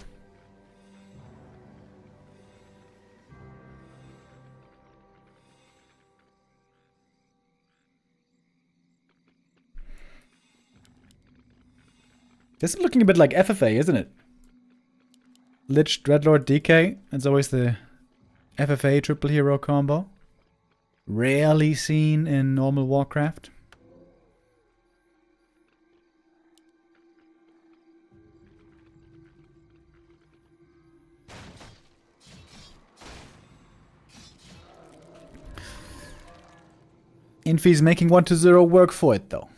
This is looking a bit like FFA, isn't it? Lich, Dreadlord, DK. It's always the FFA triple hero combo. Rarely seen in normal Warcraft. Infy's making 1-0 work for it, though.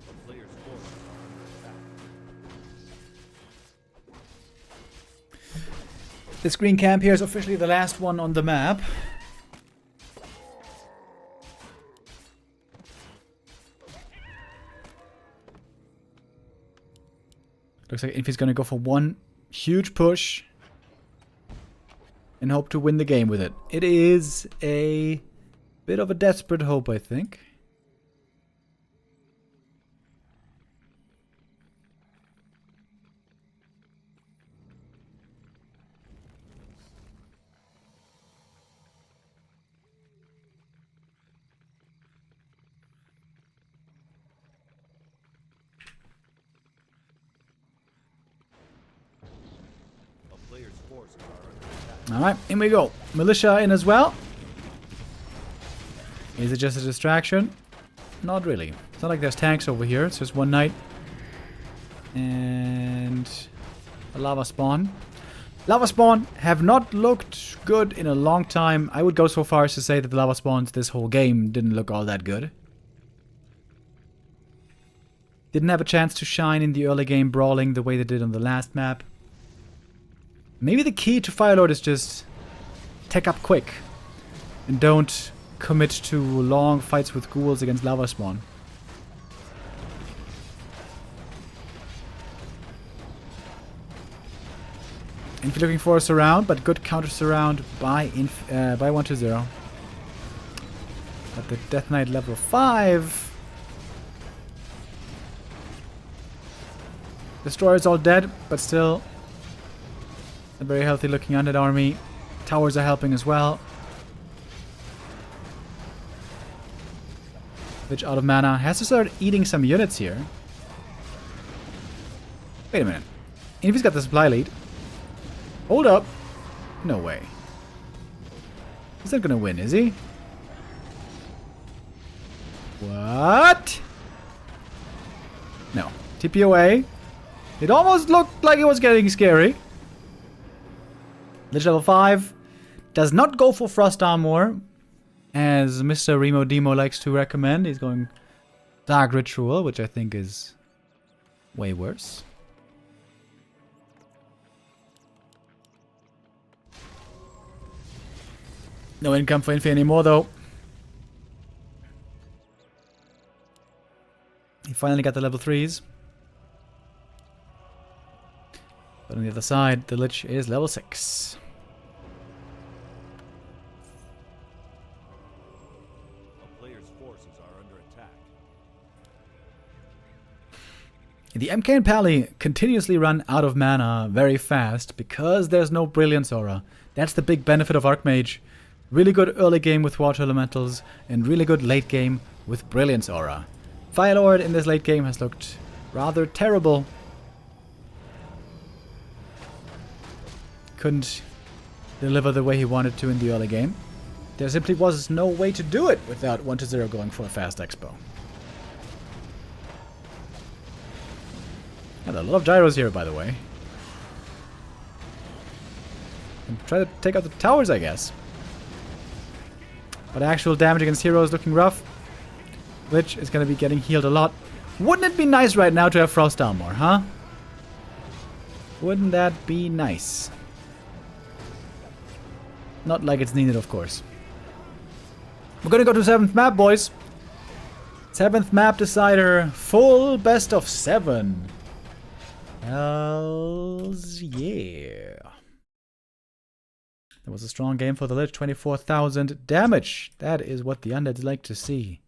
A player's forces are under attack. This green camp here is officially the last one on the map. Looks like Infy's gonna go for one huge push and hope to win the game with it. It is a bit of a desperate hope, I think. A player's forces are under attack. Alright, in we go. Militia in as well. Is it just a distraction? Not really. It's not like there's tanks over here. It's just one knight. And a lava spawn. Lava spawn have not looked good in a long time. I would go so far as to say that the lava spawns this whole game didn't look all that good. Didn't have a chance to shine in the early game brawling the way they did on the last map. Maybe the key to Firelord is just tech up quick and don't commit to long fights with ghouls against lava spawn. And if you're looking for a surround, but good counter surround by 1-0. At the Death Knight level 5. Destroyer's all dead, but still a very healthy looking undead army. Towers are helping as well. Lich out of mana. Has to start eating some units here. Wait a minute. Infy's got the supply lead. Hold up. No way. He's not gonna win, is he? What? No. TPOA. It almost looked like it was getting scary. Lich level 5 does not go for Frost Armor, as Mr. Remo Demo likes to recommend. He's going Dark Ritual, which I think is way worse. No income for Infy anymore, though. He finally got the level 3s. But on the other side, the Lich is level 6. A player's forces are under attack. The MK and Pally continuously run out of mana very fast because there's no Brilliance Aura. That's the big benefit of Archmage. Really good early game with Water Elementals and really good late game with Brilliance Aura. Firelord in this late game has looked rather terrible. Couldn't deliver the way he wanted to in the early game. There simply was no way to do it without 1-0 going for a fast expo. Yeah, there are a lot of gyros here, by the way. And try to take out the towers, I guess. But actual damage against heroes looking rough. Lich is going to be getting healed a lot. Wouldn't it be nice right now to have Frost down more, huh? Wouldn't that be nice? Not like it's needed, of course. We're going to go to 7th map, boys. 7th map decider. Full best of 7. Hells yeah. That was a strong game for the Lich. 24,000 damage. That is what the undeads like to see.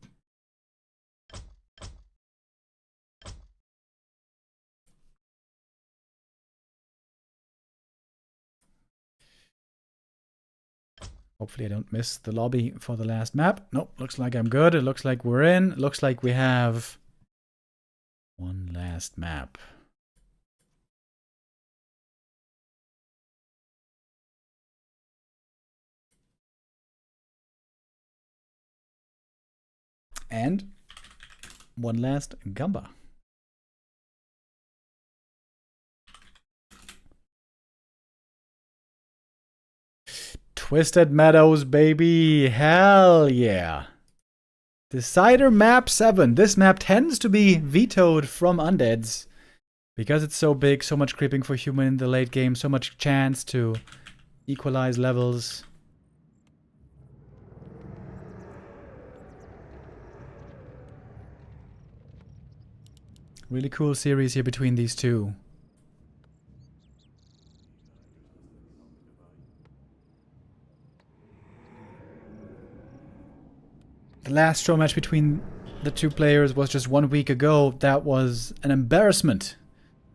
Hopefully I don't miss the lobby for the last map. Nope, looks like I'm good. It looks like we're in. Looks like we have one last map. And one last Gamba. Twisted Meadows, baby. Hell yeah. Decider map 7. This map tends to be vetoed from undeads. Because it's so big, so much creeping for human in the late game, so much chance to equalize levels. Really cool series here between these two. The last show match between the two players was just 1 week ago. That was an embarrassment.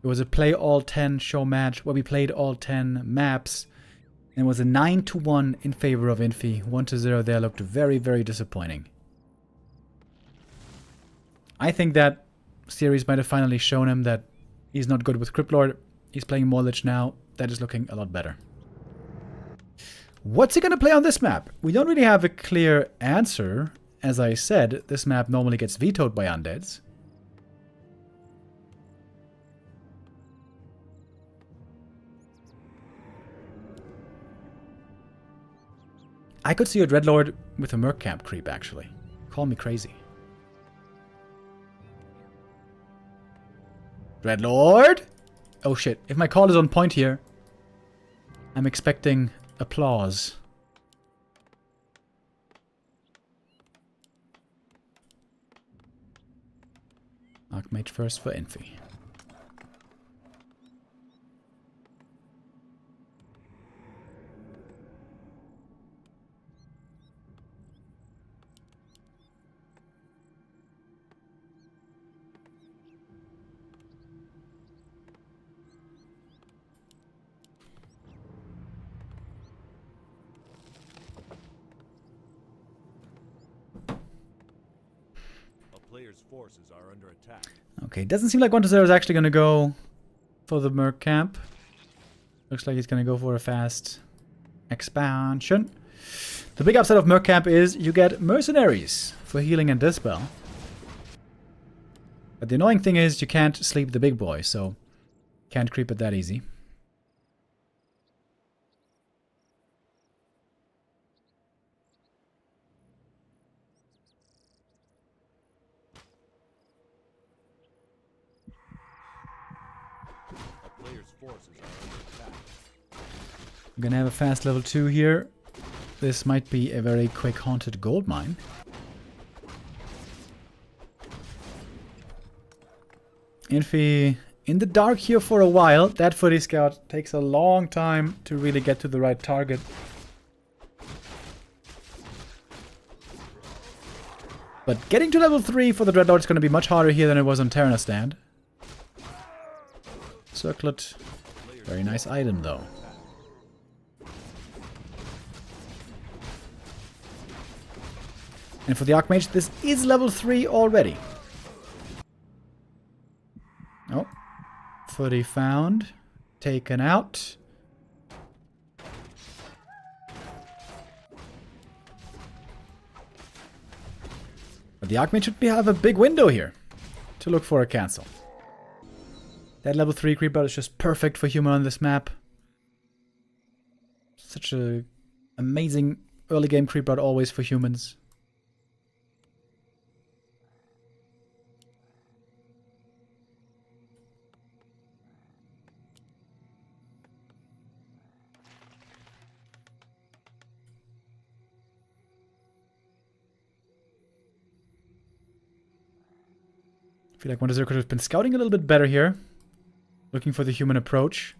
It was a play all 10 show match where we played all 10 maps. And it was a 9-1 in favor of Infy. 1-0 there looked very, very disappointing. I think that series might have finally shown him that he's not good with Cryptlord. He's playing more Lich now. That is looking a lot better. What's he going to play on this map? We don't really have a clear answer. As I said, this map normally gets vetoed by undeads. I could see a Dreadlord with a Merc Camp creep, actually. Call me crazy. Dreadlord? Oh shit, if my call is on point here, I'm expecting applause. Archmage first for Infy. Players' forces are under attack. Okay, doesn't seem like 1-0 is actually going to go for the Merc Camp. Looks like he's going to go for a fast expansion. The big upside of Merc Camp is you get mercenaries for healing and dispel. But the annoying thing is you can't sleep the big boy, so can't creep it that easy. I'm gonna have a fast level 2 here. This might be a very quick haunted gold mine. Infy in the dark here for a while. That footy scout takes a long time to really get to the right target. But getting to level 3 for the Dreadlord is going to be much harder here than it was on Terrana stand. Circlet. Very nice item though. And for the Archmage, this is level 3 already. Oh. Footy found. Taken out. But the Archmage should have a big window here to look for a cancel. That level 3 creeper is just perfect for human on this map. Such a amazing early game creeper always for humans. I feel like 1-0 could have been scouting a little bit better here. Looking for the human approach.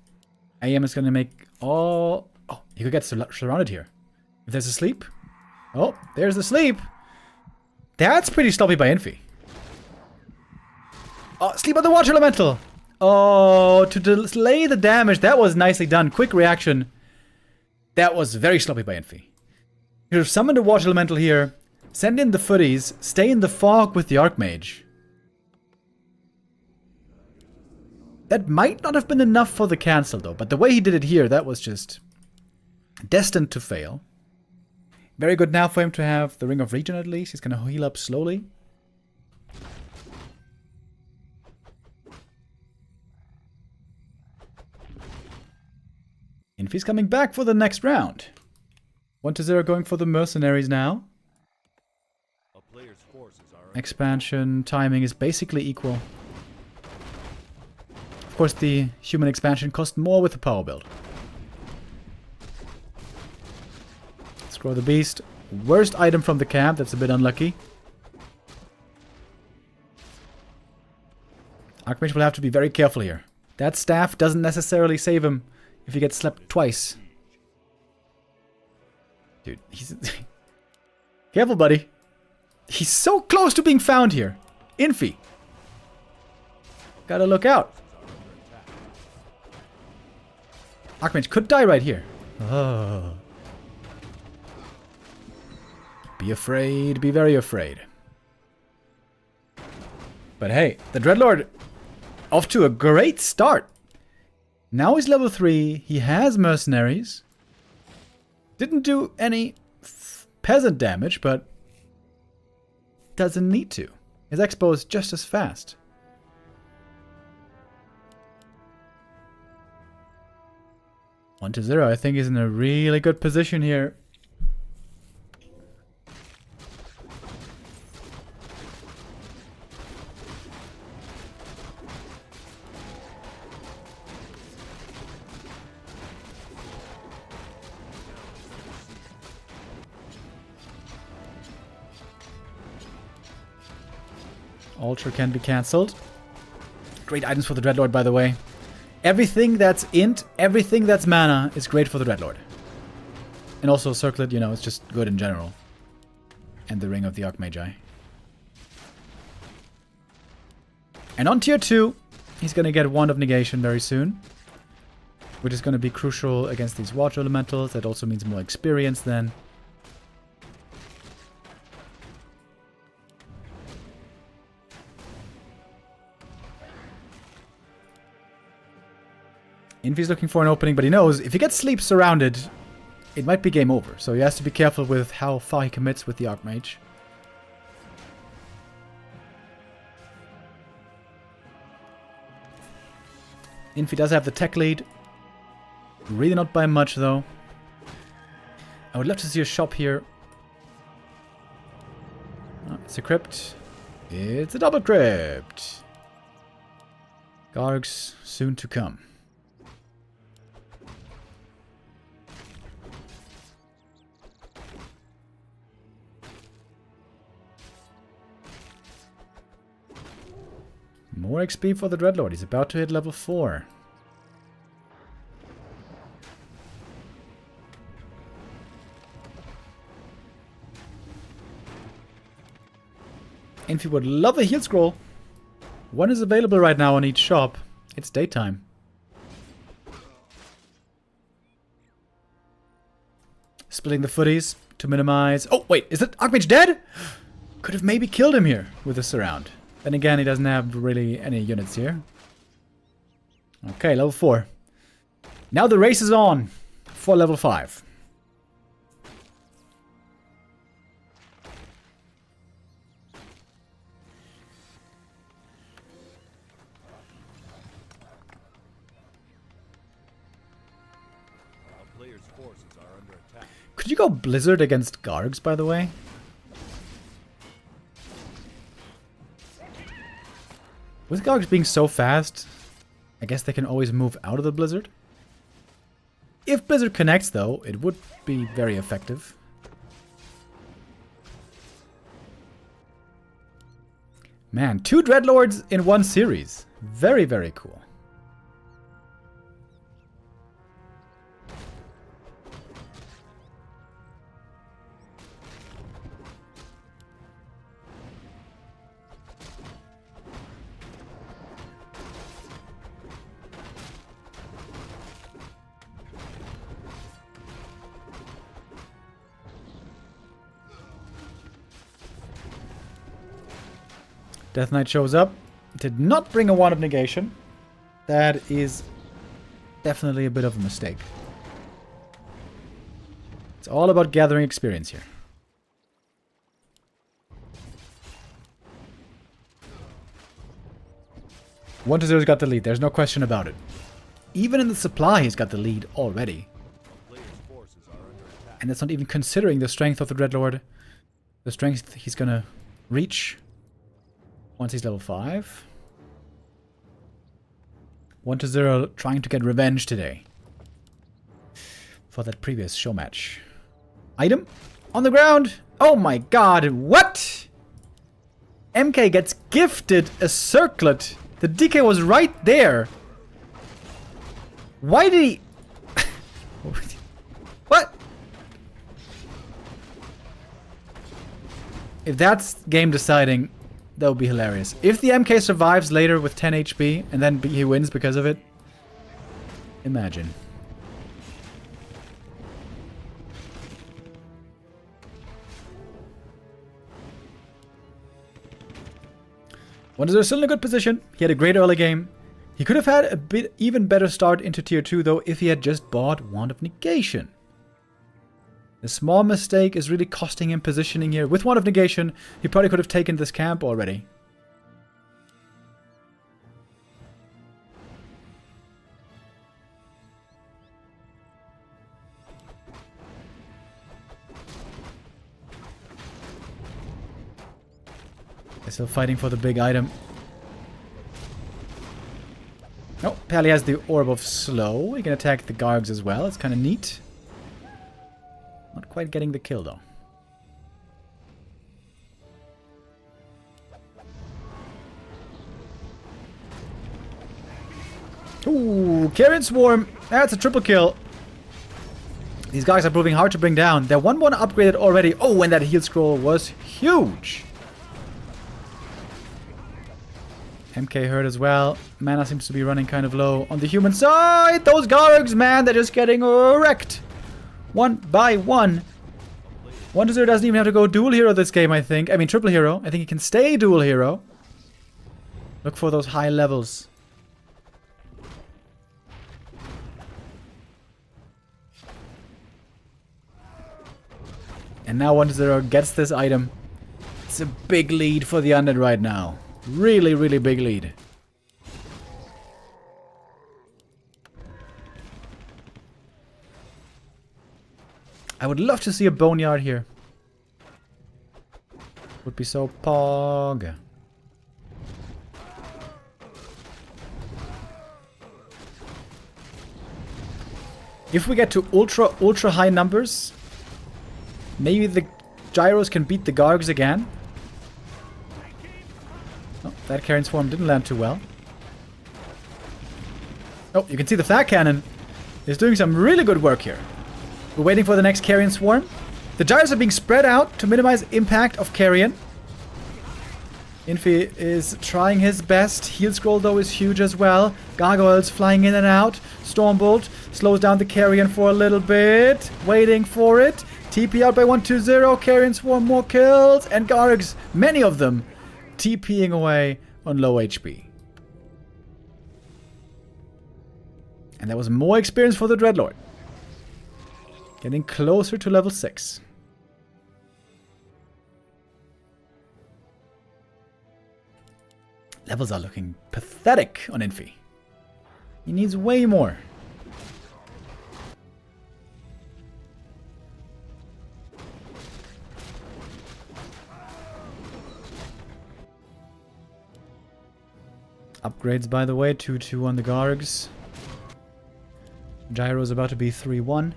AM is going to make all... Oh, he could get surrounded here. If there's a sleep. Oh, there's the sleep. That's pretty sloppy by Infy. Oh, sleep on the water elemental. Oh, to delay the damage. That was nicely done. Quick reaction. That was very sloppy by Infy. You should have summoned a water elemental here. Send in the footies. Stay in the fog with the Archmage. That might not have been enough for the cancel, though. But the way he did it here, that was just destined to fail. Very good now for him to have the Ring of Regen at least. He's going to heal up slowly. Infy's coming back for the next round. 1-0 going for the mercenaries now. A player's forces are Expansion timing is basically equal. Of course, the human expansion cost more with the power build. Scroll the beast. Worst item from the camp. That's a bit unlucky. Archmage will have to be very careful here. That staff doesn't necessarily save him if he gets slapped twice. Dude, he's... Careful, buddy. He's so close to being found here. Infy. Gotta look out. Archmage could die right here. Oh. Be afraid. Be very afraid. But hey, the Dreadlord off to a great start. Now he's level 3. He has mercenaries. Didn't do any peasant damage, but doesn't need to. His expo is just as fast. One to 0. I think he's in a really good position here. Ultra can be cancelled. Great items for the Dreadlord, by the way. Everything that's int, everything that's mana is great for the Dreadlord. And also Circlet, you know, it's just good in general. And the Ring of the Archmagi. And on tier 2, he's going to get Wand of Negation very soon. Which is going to be crucial against these water elementals. That also means more experience then. Infy's looking for an opening, but he knows if he gets sleep surrounded, it might be game over. So he has to be careful with how far he commits with the Archmage. Infy does have the tech lead. Really not by much, though. I would love to see a shop here. Oh, it's a crypt. It's a double crypt. Gargs soon to come. More XP for the Dreadlord. He's about to hit level 4. Infy would love a heal scroll. One is available right now on each shop. It's daytime. Splitting the footies to minimize... Oh, wait. Is that Archmage dead? Could have maybe killed him here with a surround. Then again, he doesn't have really any units here. Okay, level 4. Now the race is on for level 5. forces are under attack. Could you go Blizzard against Gargs, by the way? With Gargs being so fast, I guess they can always move out of the Blizzard. If Blizzard connects, though, it would be very effective. Man, 2 Dreadlords in one series. Very, very cool. Deathnote shows up. Did not bring a Wand of Negation. That is definitely a bit of a mistake. It's all about gathering experience here. 1-0's got the lead. There's no question about it. Even in the supply, he's got the lead already. And that's not even considering the strength of the Dreadlord. The strength he's gonna reach once he's level 5. 1-0 trying to get revenge today. For that previous show match. Item on the ground. Oh my god, what? MK gets gifted a circlet. The DK was right there. Why did he... What? If that's game deciding, that would be hilarious. If the MK survives later with 10 HP and then he wins because of it, imagine. Wonder still in a good position. He had a great early game. He could have had a bit even better start into tier 2 though if he had just bought Wand of Negation. The small mistake is really costing him positioning here. With Wand of Negation, he probably could have taken this camp already. They're still fighting for the big item. Oh, Pally has the Orb of Slow. He can attack the Gargs as well. It's kind of neat. Not quite getting the kill, though. Ooh, Carrion Swarm. That's a triple kill. These guys are proving hard to bring down. They're 1-1 upgraded already. Oh, and that heal scroll was huge. MK hurt as well. Mana seems to be running kind of low on the human side. Those Gargs, man, they're just getting wrecked. One by one. 1-0 doesn't even have to go dual hero this game, I think. I mean, triple hero. I think he can stay dual hero. Look for those high levels. And now 1-0 gets this item. It's a big lead for the Undead right now. Really, really big lead. I would love to see a Boneyard here. Would be so pog. If we get to ultra high numbers, maybe the Gyros can beat the Gargs again. Oh, that Carrion Swarm didn't land too well. Oh, you can see the Flat Cannon is doing some really good work here. We're waiting for the next Carrion Swarm. The Gyros are being spread out to minimize impact of Carrion. Infy is trying his best. Heal Scroll, though, is huge as well. Gargoyles flying in and out. Stormbolt slows down the Carrion for a little bit. Waiting for it. TP out by 1-2-0. Carrion Swarm, more kills. And Gargs, many of them, TPing away on low HP. And that was more experience for the Dreadlord. Getting closer to level 6. Levels are looking pathetic on Infy. He needs way more. Upgrades, by the way, 2-2 on the Gargs. Gyro's about to be 3-1.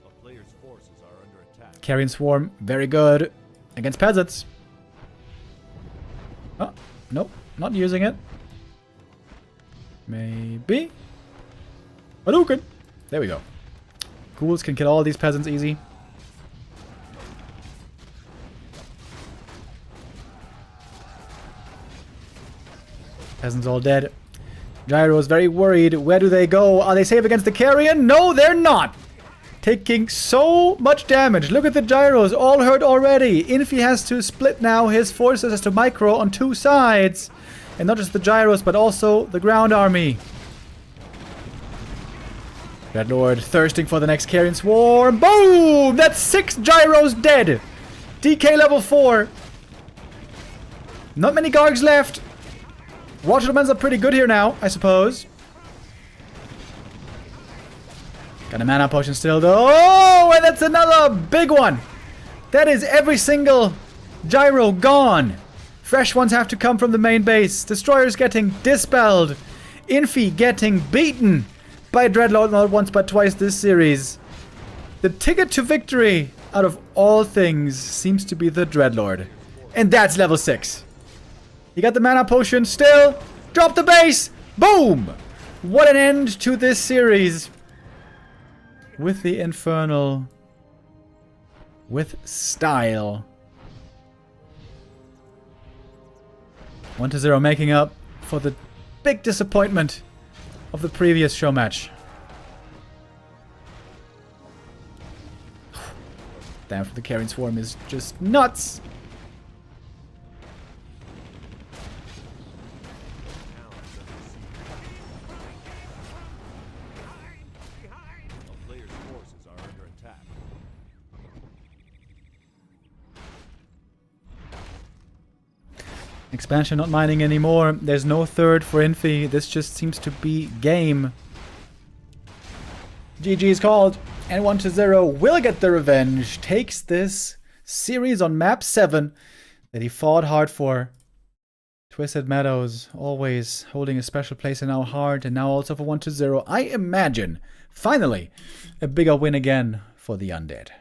A player's forces are under attack. Carrion Swarm, very good. Against peasants. Oh, nope, not using it. Maybe. Hadouken! There we go. Ghouls can kill all these peasants easy. Peasants all dead. Gyro's very worried. Where do they go? Are they safe against the Carrion? No, they're not! Taking so much damage. Look at the Gyros, all hurt already. Infy has to split now. His forces has to micro on 2 sides. And not just the Gyros, but also the ground army. Dreadlord thirsting for the next Carrion Swarm. Boom! That's 6 Gyros dead. DK level 4. Not many Gargs left. Watchmen's are pretty good here now, I suppose. Got a mana potion still, though. Oh, and that's another big one. That is every single Gyro gone. Fresh ones have to come from the main base. Destroyers getting dispelled. Infy getting beaten by Dreadlord not once but twice this series. The ticket to victory, out of all things, seems to be the Dreadlord. And that's level 6. You got the mana potion still. Drop the base. Boom! What an end to this series. With the Infernal. With style. 1-0 making up for the big disappointment of the previous show match. Damn, for the Carrion Swarm is just nuts. A player's forces are under attack. Expansion not mining anymore. There's no third for Infy. This just seems to be game. GG is called. And 1-0 will get the revenge. Takes this series on map 7 that he fought hard for. Twisted Meadows, always holding a special place in our heart. And now also for 1-0. I imagine, finally, a bigger win again for the Undead.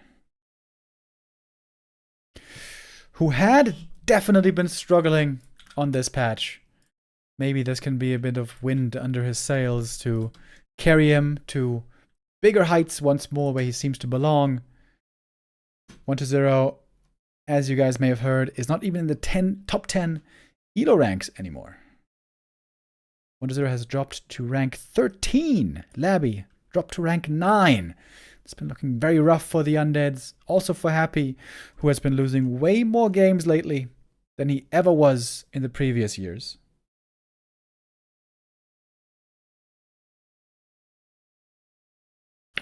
Who had definitely been struggling on this patch. Maybe this can be a bit of wind under his sails to carry him to bigger heights once more where he seems to belong. 1-0, as you guys may have heard, is not even in the top 10 Elo ranks anymore. 1-0 has dropped to rank 13. Labby dropped to rank 9. It's been looking very rough for the Undeads. Also for Happy, who has been losing way more games lately than he ever was in the previous years.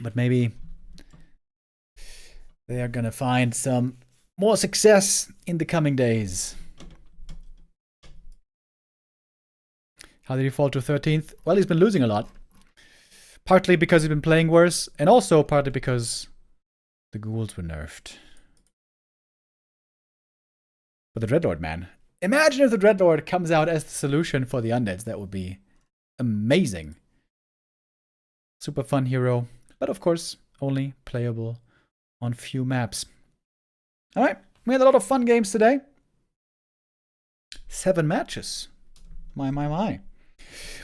But maybe they are gonna find some more success in the coming days. How did he fall to 13th? Well, he's been losing a lot. Partly because he's been playing worse, and also partly because the ghouls were nerfed. But the Dreadlord, man. Imagine if the Dreadlord comes out as the solution for the Undeads. That would be amazing. Super fun hero. But of course, only playable on few maps. Alright, we had a lot of fun games today. 7 matches. My.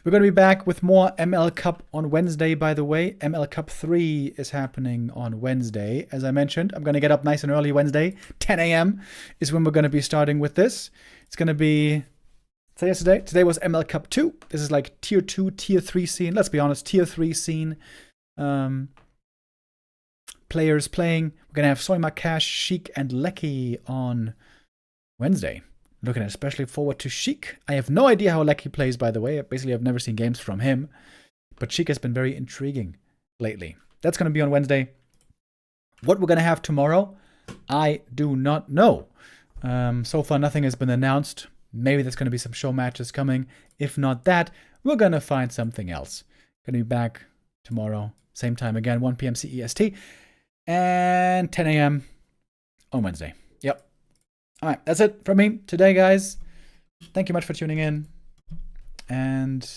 We're going to be back with more ML Cup on Wednesday, by the way. ML Cup 3 is happening on Wednesday. As I mentioned, I'm going to get up nice and early Wednesday. 10 a.m. is when we're going to be starting with this. It's going to be... So yesterday? Today was ML Cup 2. This is like Tier 2, Tier 3 scene. Let's be honest, Tier 3 scene. Players playing. We're going to have Sonik, Cash, Sheik, and Lecky on Wednesday. Looking especially forward to Sheik. I have no idea how Lecky plays, by the way. Basically, I've never seen games from him. But Sheik has been very intriguing lately. That's going to be on Wednesday. What we're going to have tomorrow, I do not know. So far, nothing has been announced. Maybe there's going to be some show matches coming. If not that, we're going to find something else. Going to be back tomorrow. Same time again, 1 p.m. CEST. And 10 a.m. on Wednesday. Yep. All right, that's it from me today, guys. thank you much for tuning in. And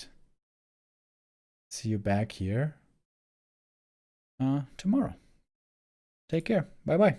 see you back here tomorrow. Take care. Bye-bye.